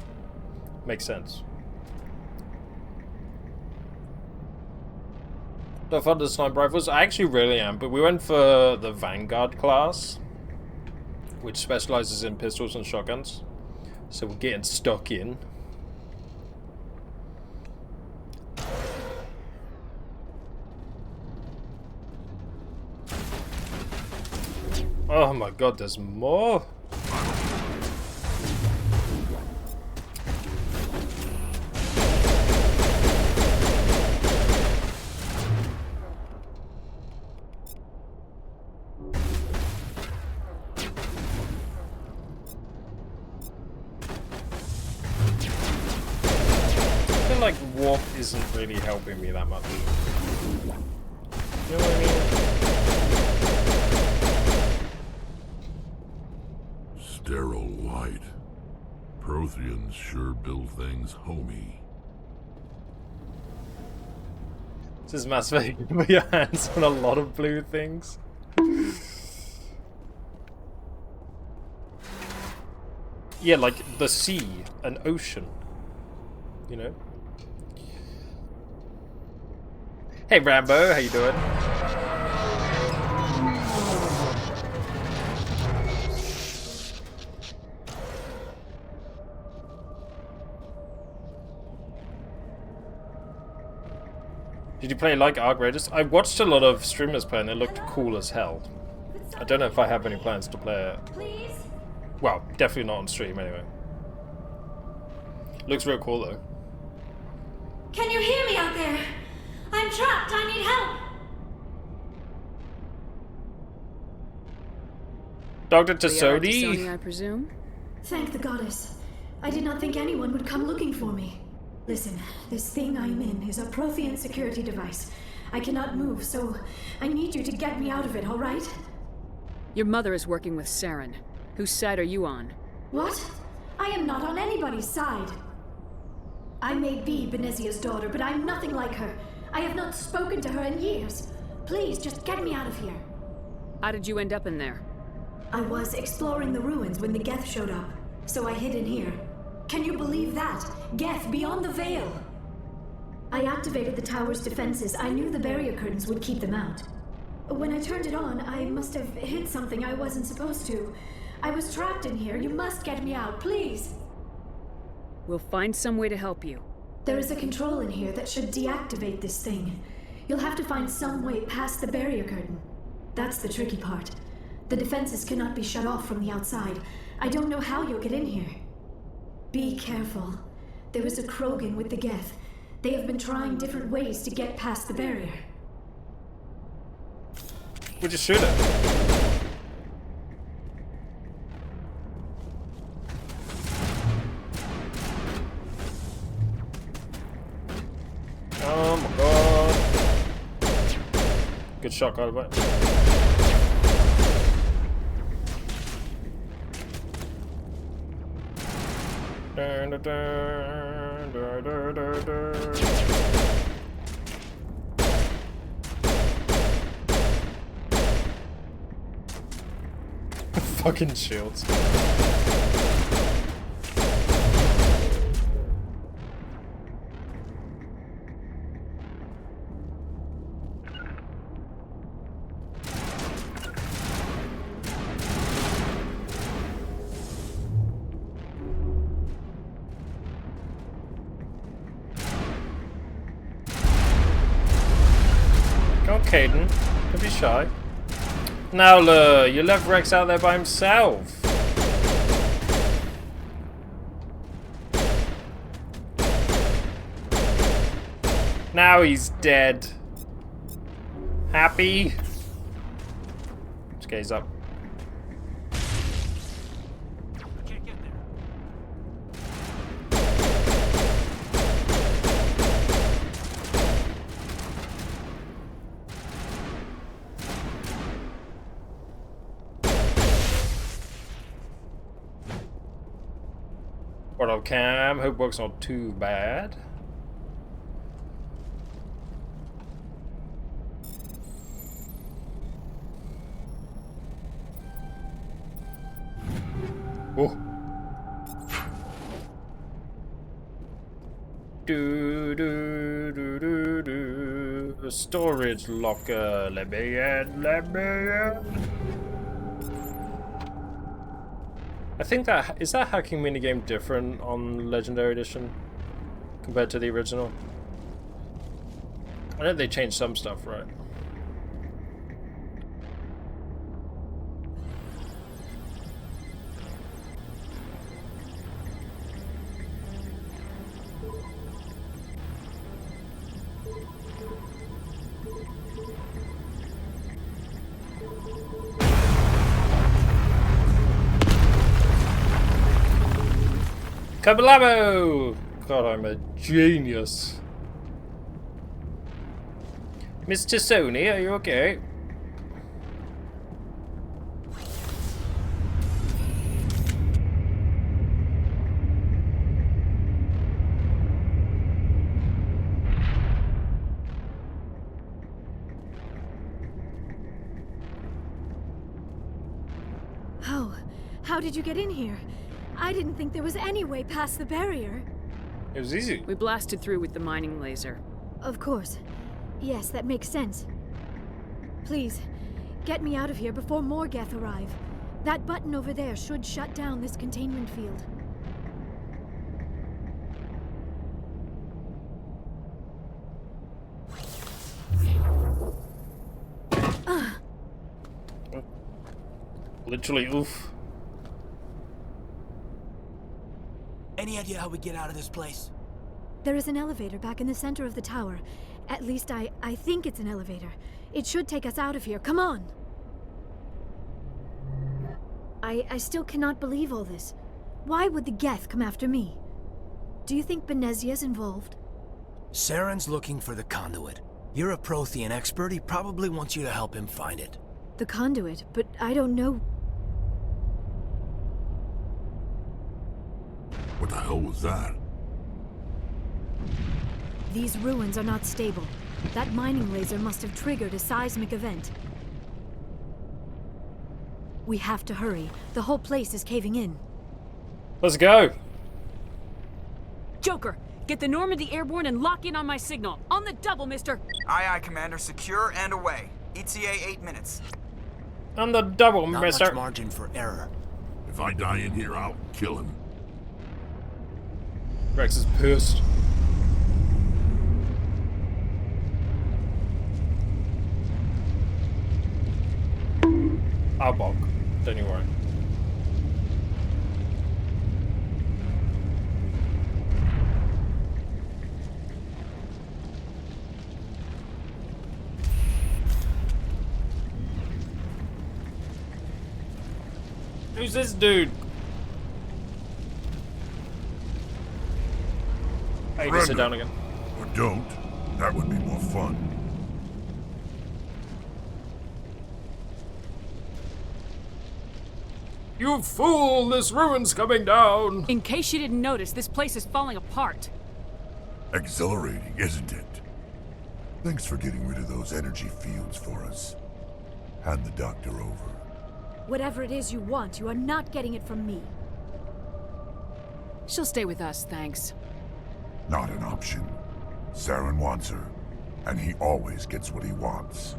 Makes sense. Not fun to sniper rifles. I actually really am, but we went for the Vanguard class, which specializes in pistols and shotguns. So we're getting stuck in. Oh my god, there's more? Like warp isn't really helping me that much. You know what I mean? Sterile light. Protheans sure build things homey. This is Mass Effect. You put your hands on a lot of blue things. Yeah, like the sea, an ocean. You know? Hey Rambo, how you doing? Did you play like Arc Raiders? I watched a lot of streamers play and it looked cool as hell. I don't know if I have any plans to play it. Well, definitely not on stream anyway. Looks real cool though. Can you hear me out there? I'm trapped. I need help. Dr. Tassodi? Tassodi, I presume? Thank the goddess. I did not think anyone would come looking for me. Listen, this thing I'm in is a Prothean security device. I cannot move, so I need you to get me out of it, all right? Your mother is working with Saren. Whose side are you on? What? I am not on anybody's side. I may be Benezia's daughter, but I'm nothing like her. I have not spoken to her in years. Please, just get me out of here. How did you end up in there? I was exploring the ruins when the Geth showed up, so I hid in here. Can you believe that? Geth beyond the veil! I activated the tower's defenses. I knew the barrier curtains would keep them out. When I turned it on, I must have hit something I wasn't supposed to. I was trapped in here. You must get me out, please! We'll find some way to help you. There is a control in here that should deactivate this thing. You'll have to find some way past the barrier curtain. That's the tricky part. The defenses cannot be shut off from the outside. I don't know how you'll get in here. Be careful. There is a Krogan with the Geth. They have been trying different ways to get past the barrier. We'll just shoot it. Oh my god. Good shot, by the way. Dun, dun, dun, dun, dun, dun, dun. Fucking shields. Go on, Caden. Don't be shy. Now, you left Rex out there by himself. Now he's dead. Happy? Let's gaze up. What up, Cam? Hope work's not too bad. Oh. Do do do do do. A storage locker. Let me in. Let me in. I think that is that hacking minigame different on Legendary Edition compared to the original. I know they changed some stuff, right? Kablamo! God, I'm a genius. Mr. Sony, are you okay? How did you get in here? I didn't think there was any way past the barrier. It was easy. We blasted through with the mining laser. Of course. Yes, that makes sense. Please, get me out of here before more Geth arrive. That button over there should shut down this containment field. Literally, oof. Any idea how we get out of this place? There is an elevator back in the center of the tower. At least I think it's an elevator. It should take us out of here. Come on! I still cannot believe all this. Why would the Geth come after me? Do you think Benezia's involved? Saren's looking for the conduit. You're a Prothean expert. He probably wants you to help him find it. The conduit, but I don't know. What the hell was that? These ruins are not stable. That mining laser must have triggered a seismic event. We have to hurry. The whole place is caving in. Let's go. Joker, get the Normandy airborne and lock in on my signal. On the double, mister. Aye, aye, Commander. Secure and away. ETA 8 minutes. On the double, Not mister. much margin for error. If I die in here, I'll kill him. Rex is pissed. I'll bulk. Don't you worry. Who's this dude? I need to sit down again. Or don't. That would be more fun. You fool! This ruin's coming down! In case you didn't notice, this place is falling apart. Exhilarating, isn't it? Thanks for getting rid of those energy fields for us. Hand the doctor over. Whatever it is you want, you are not getting it from me. She'll stay with us, thanks. Not an option. Saren wants her, and he always gets what he wants.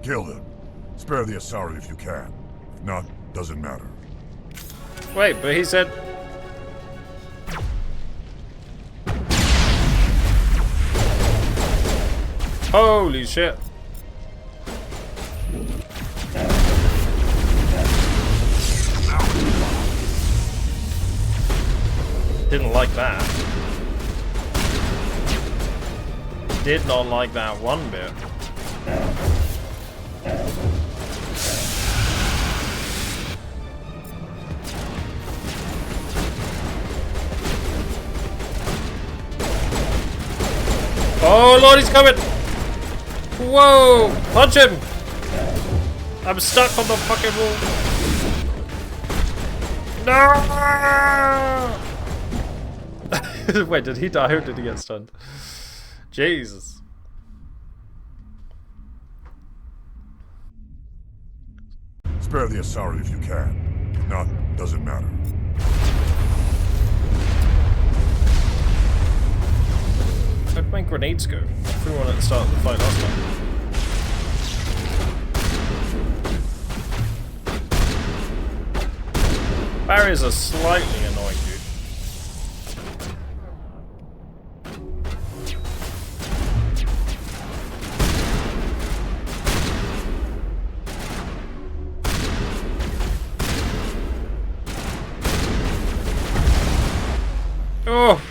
Kill him. Spare the Asari if you can. If not, doesn't matter. Wait, but he said... Holy shit. Didn't like that. Did not like that one bit. Oh lord, he's coming! Whoa! Punch him! I'm stuck on the fucking wall. No! Wait, did he die or did he get stunned? Jesus. Spare the Asari if you can. If not, doesn't matter. Where'd my grenades go? I threw one at the start of the fight last time. Barriers are slightly annoying, dude. Oh!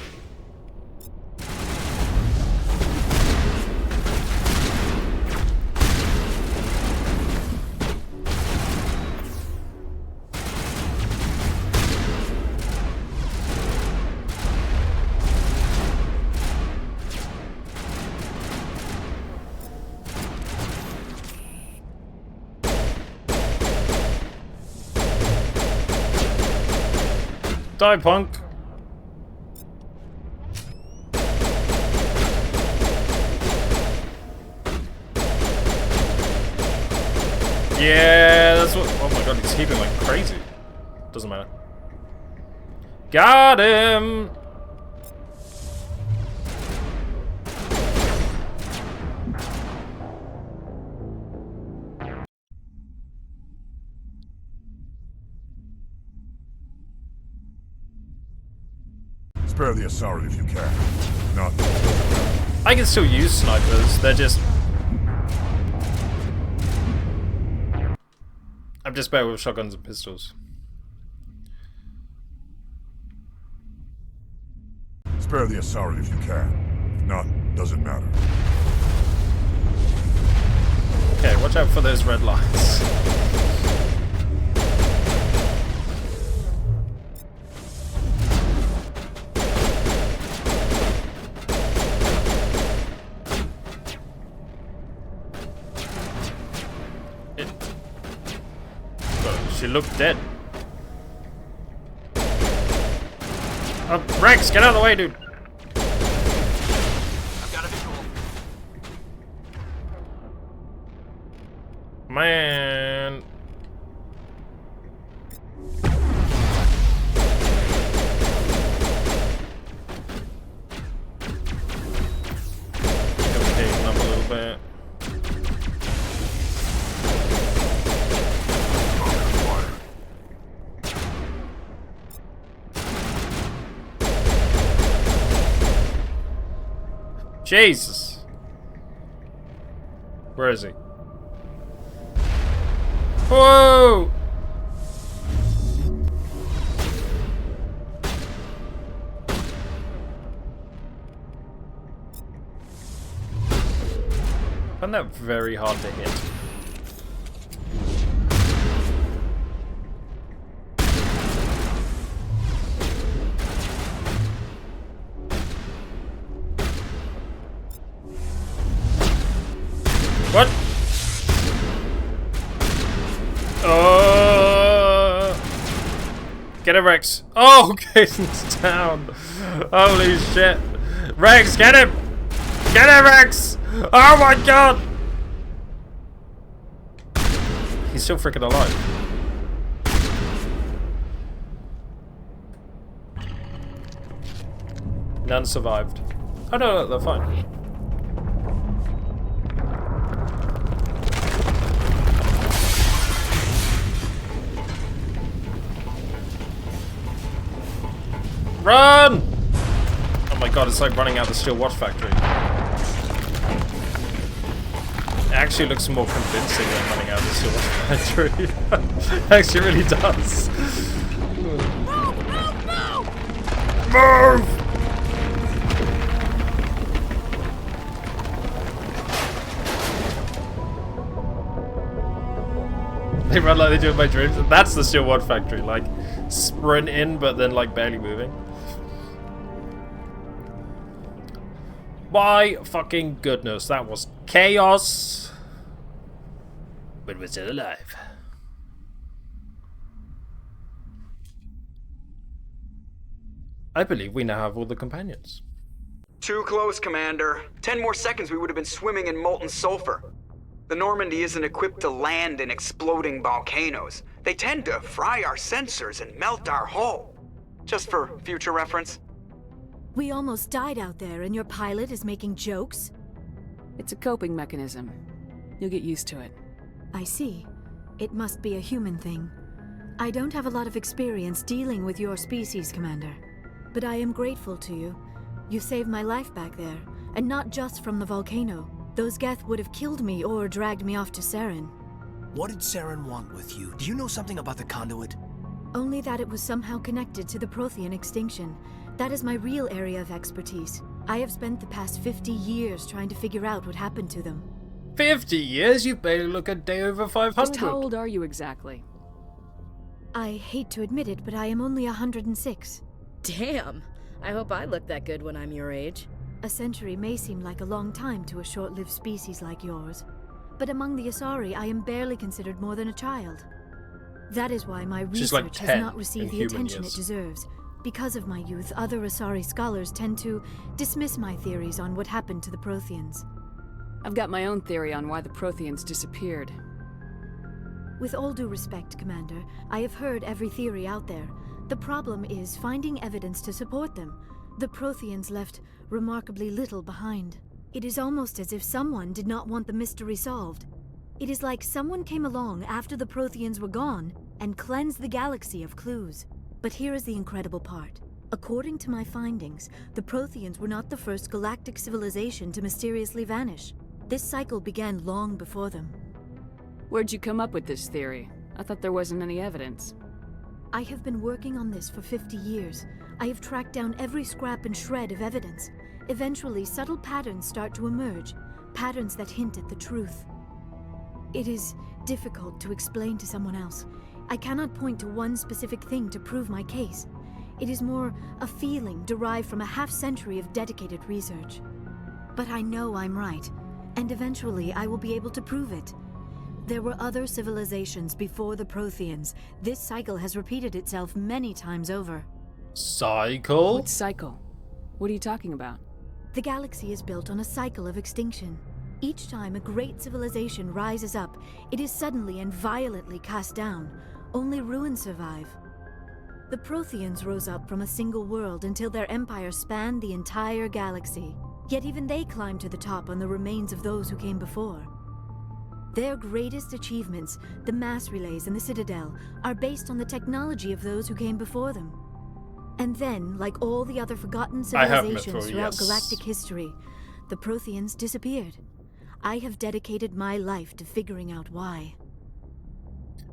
Die, punk! Yeah, that's what. Oh my god, he's heaping like crazy. Doesn't matter. Got him! Spare the Asari if you can. Not. I can still use snipers, they're just... I'm just better with shotguns and pistols. Spare the Asari if you can. If not, doesn't matter. Okay, watch out for those red lines. She looked dead. Rex, get out of the way, dude. I've got a visual. Man. Complicating up a little bit. Jesus. Where is he? Whoa! I find that very hard to hit. What? Get him, Rex. Oh, Jason's down. Holy shit. Rex, get him! Get him, Rex! Oh my god! He's still freaking alive. None survived. Oh no, they're fine. Run! Oh my god, it's like running out the steel watch factory. It actually looks more convincing than running out the steel watch factory. It actually really does. Move! They run like they do in my dreams. That's the steel watch factory, like sprint in but then like barely moving. My fucking goodness, that was chaos. But we're still alive. I believe we now have all the companions. Too close, Commander. 10 more seconds we would have been swimming in molten sulfur. The Normandy isn't equipped to land in exploding volcanoes. They tend to fry our sensors and melt our hull. Just for future reference. We almost died out there, and your pilot is making jokes? It's a coping mechanism. You'll get used to it. I see. It must be a human thing. I don't have a lot of experience dealing with your species, Commander. But I am grateful to you. You saved my life back there, and not just from the volcano. Those Geth would have killed me or dragged me off to Saren. What did Saren want with you? Do you know something about the conduit? Only that it was somehow connected to the Prothean extinction. That is my real area of expertise. I have spent the past 50 years trying to figure out what happened to them. 50 years? You barely look a day over 500. Just how old are you exactly? I hate to admit it, but I am only 106. Damn! I hope I look that good when I'm your age. A century may seem like a long time to a short-lived species like yours, but among the Asari, I am barely considered more than a child. That is why my research has not received the attention it deserves. Because of my youth, other Asari scholars tend to dismiss my theories on what happened to the Protheans. I've got my own theory on why the Protheans disappeared. With all due respect, Commander, I have heard every theory out there. The problem is finding evidence to support them. The Protheans left remarkably little behind. It is almost as if someone did not want the mystery solved. It is like someone came along after the Protheans were gone and cleansed the galaxy of clues. But here is the incredible part. According to my findings, the Protheans were not the first galactic civilization to mysteriously vanish. This cycle began long before them. Where'd you come up with this theory? I thought there wasn't any evidence. I have been working on this for 50 years. I have tracked down every scrap and shred of evidence. Eventually, subtle patterns start to emerge, patterns that hint at the truth. It is difficult to explain to someone else. I cannot point to one specific thing to prove my case. It is more a feeling derived from a half-century of dedicated research. But I know I'm right, and eventually I will be able to prove it. There were other civilizations before the Protheans. This cycle has repeated itself many times over. Cycle? What cycle? What are you talking about? The galaxy is built on a cycle of extinction. Each time a great civilization rises up, it is suddenly and violently cast down. Only ruins survive. The Protheans rose up from a single world until their empire spanned the entire galaxy. Yet even they climbed to the top on the remains of those who came before. Their greatest achievements, the mass relays and the Citadel, are based on the technology of those who came before them. And then, like all the other forgotten civilizations throughout galactic history, the Protheans disappeared. I have dedicated my life to figuring out why.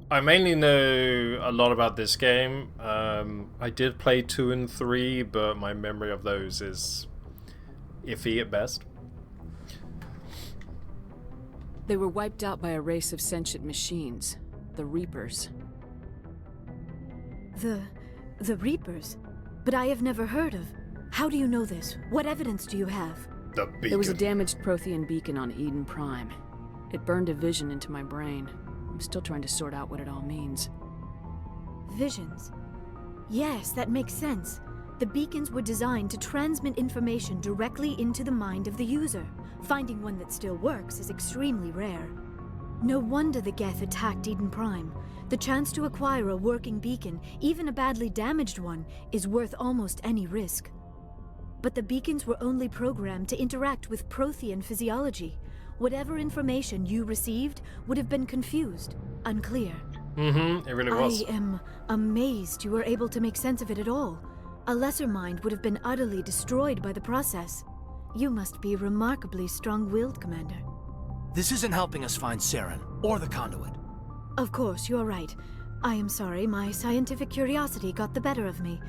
I mainly know a lot about this game. I did play 2 and 3, but my memory of those is iffy at best. They were wiped out by a race of sentient machines, the Reapers. The Reapers? But I have never heard of. How do you know this? What evidence do you have? The beacon. There was a damaged Prothean beacon on Eden Prime. It burned a vision into my brain. I'm still trying to sort out what it all means. Visions? Yes, that makes sense. The beacons were designed to transmit information directly into the mind of the user. Finding one that still works is extremely rare. No wonder the Geth attacked Eden Prime. The chance to acquire a working beacon, even a badly damaged one, is worth almost any risk. But the beacons were only programmed to interact with Prothean physiology. Whatever information you received would have been confused, unclear. It really was. I am amazed you were able to make sense of it at all. A lesser mind would have been utterly destroyed by the process. You must be remarkably strong-willed, Commander. This isn't helping us find Saren, or the conduit. Of course, you're right. I am sorry, my scientific curiosity got the better of me.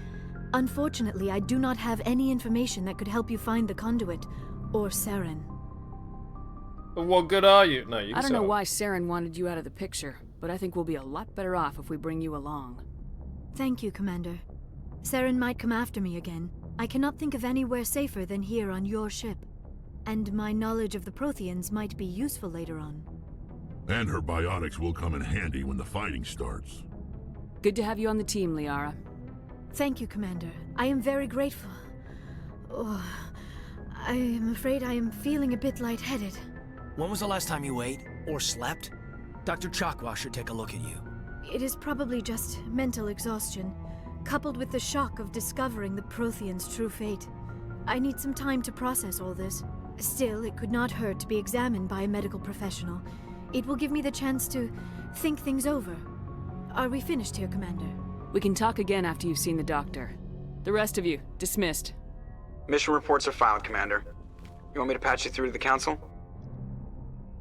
Unfortunately, I do not have any information that could help you find the conduit, or Saren. What good are you? No, you can I don't know why Saren wanted you out of the picture, but I think we'll be a lot better off if we bring you along. Thank you, Commander. Saren might come after me again. I cannot think of anywhere safer than here on your ship. And my knowledge of the Protheans might be useful later on. And her biotics will come in handy when the fighting starts. Good to have you on the team, Liara. Thank you, Commander. I am very grateful. Oh, I am afraid I am feeling a bit lightheaded. When was the last time you ate, or slept? Dr. Chakwa should take a look at you. It is probably just mental exhaustion, coupled with the shock of discovering the Protheans' true fate. I need some time to process all this. Still, it could not hurt to be examined by a medical professional. It will give me the chance to think things over. Are we finished here, Commander? We can talk again after you've seen the doctor. The rest of you, dismissed. Mission reports are filed, Commander. You want me to patch you through to the Council?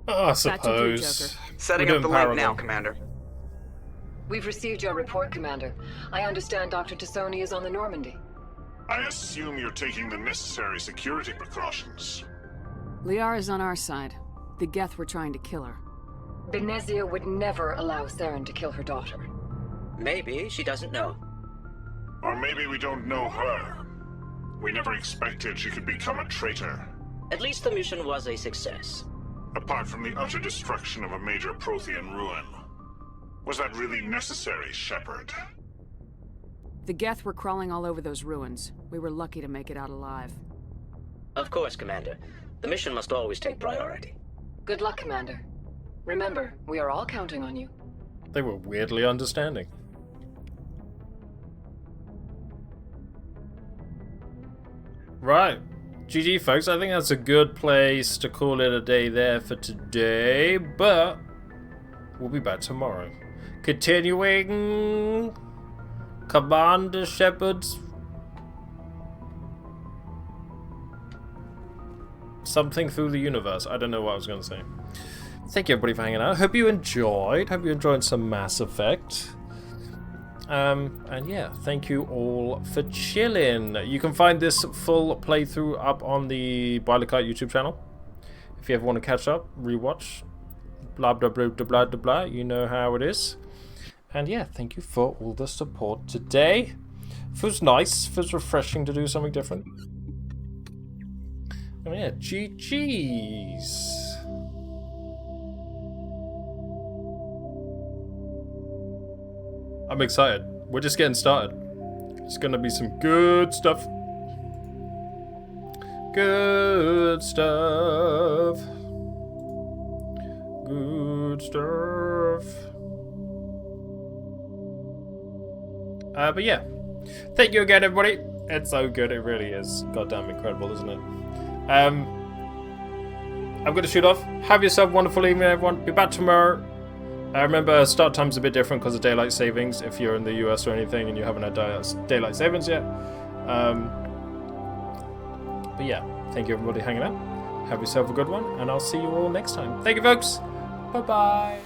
I suppose. Setting up the link now, Commander. We've received your report, Commander. I understand Dr. Tassoni is on the Normandy. I assume you're taking the necessary security precautions. Liara's on our side. The Geth were trying to kill her. Benezia would never allow Saren to kill her daughter. Maybe she doesn't know. Or maybe we don't know her. We never expected she could become a traitor. At least the mission was a success. Apart from the utter destruction of a major Prothean ruin. Was that really necessary, Shepard? The Geth were crawling all over those ruins. We were lucky to make it out alive. Of course, Commander. The mission must always take priority. Good luck, Commander. Remember, we are all counting on you. They were weirdly understanding. Right. GG, folks. I think that's a good place to call it a day there for today. But we'll be back tomorrow. Continuing Commander Shepard's something through the universe. I don't know what I was going to say. Thank you everybody for hanging out. Hope you enjoyed. Hope you enjoyed some Mass Effect. And yeah, thank you all for chilling. You can find this full playthrough up on the Bioware YouTube channel. If you ever want to catch up, rewatch, blah blah blah blah blah blah blah. You know how it is. And yeah, thank you for all the support today. Feels nice. Feels refreshing to do something different. Oh yeah, GG's. I'm excited. We're just getting started. It's gonna be some good stuff. Good stuff. Good stuff. But yeah. Thank you again, everybody. It's so good. It really is. Goddamn incredible, isn't it? I'm going to shoot off. Have yourself a wonderful evening, everyone. Be back tomorrow. Remember, start time's a bit different because of daylight savings if you're in the US or anything and you haven't had daylight savings yet. But yeah, thank you everybody hanging out. Have yourself a good one, and I'll see you all next time. Thank you, folks. Bye-bye.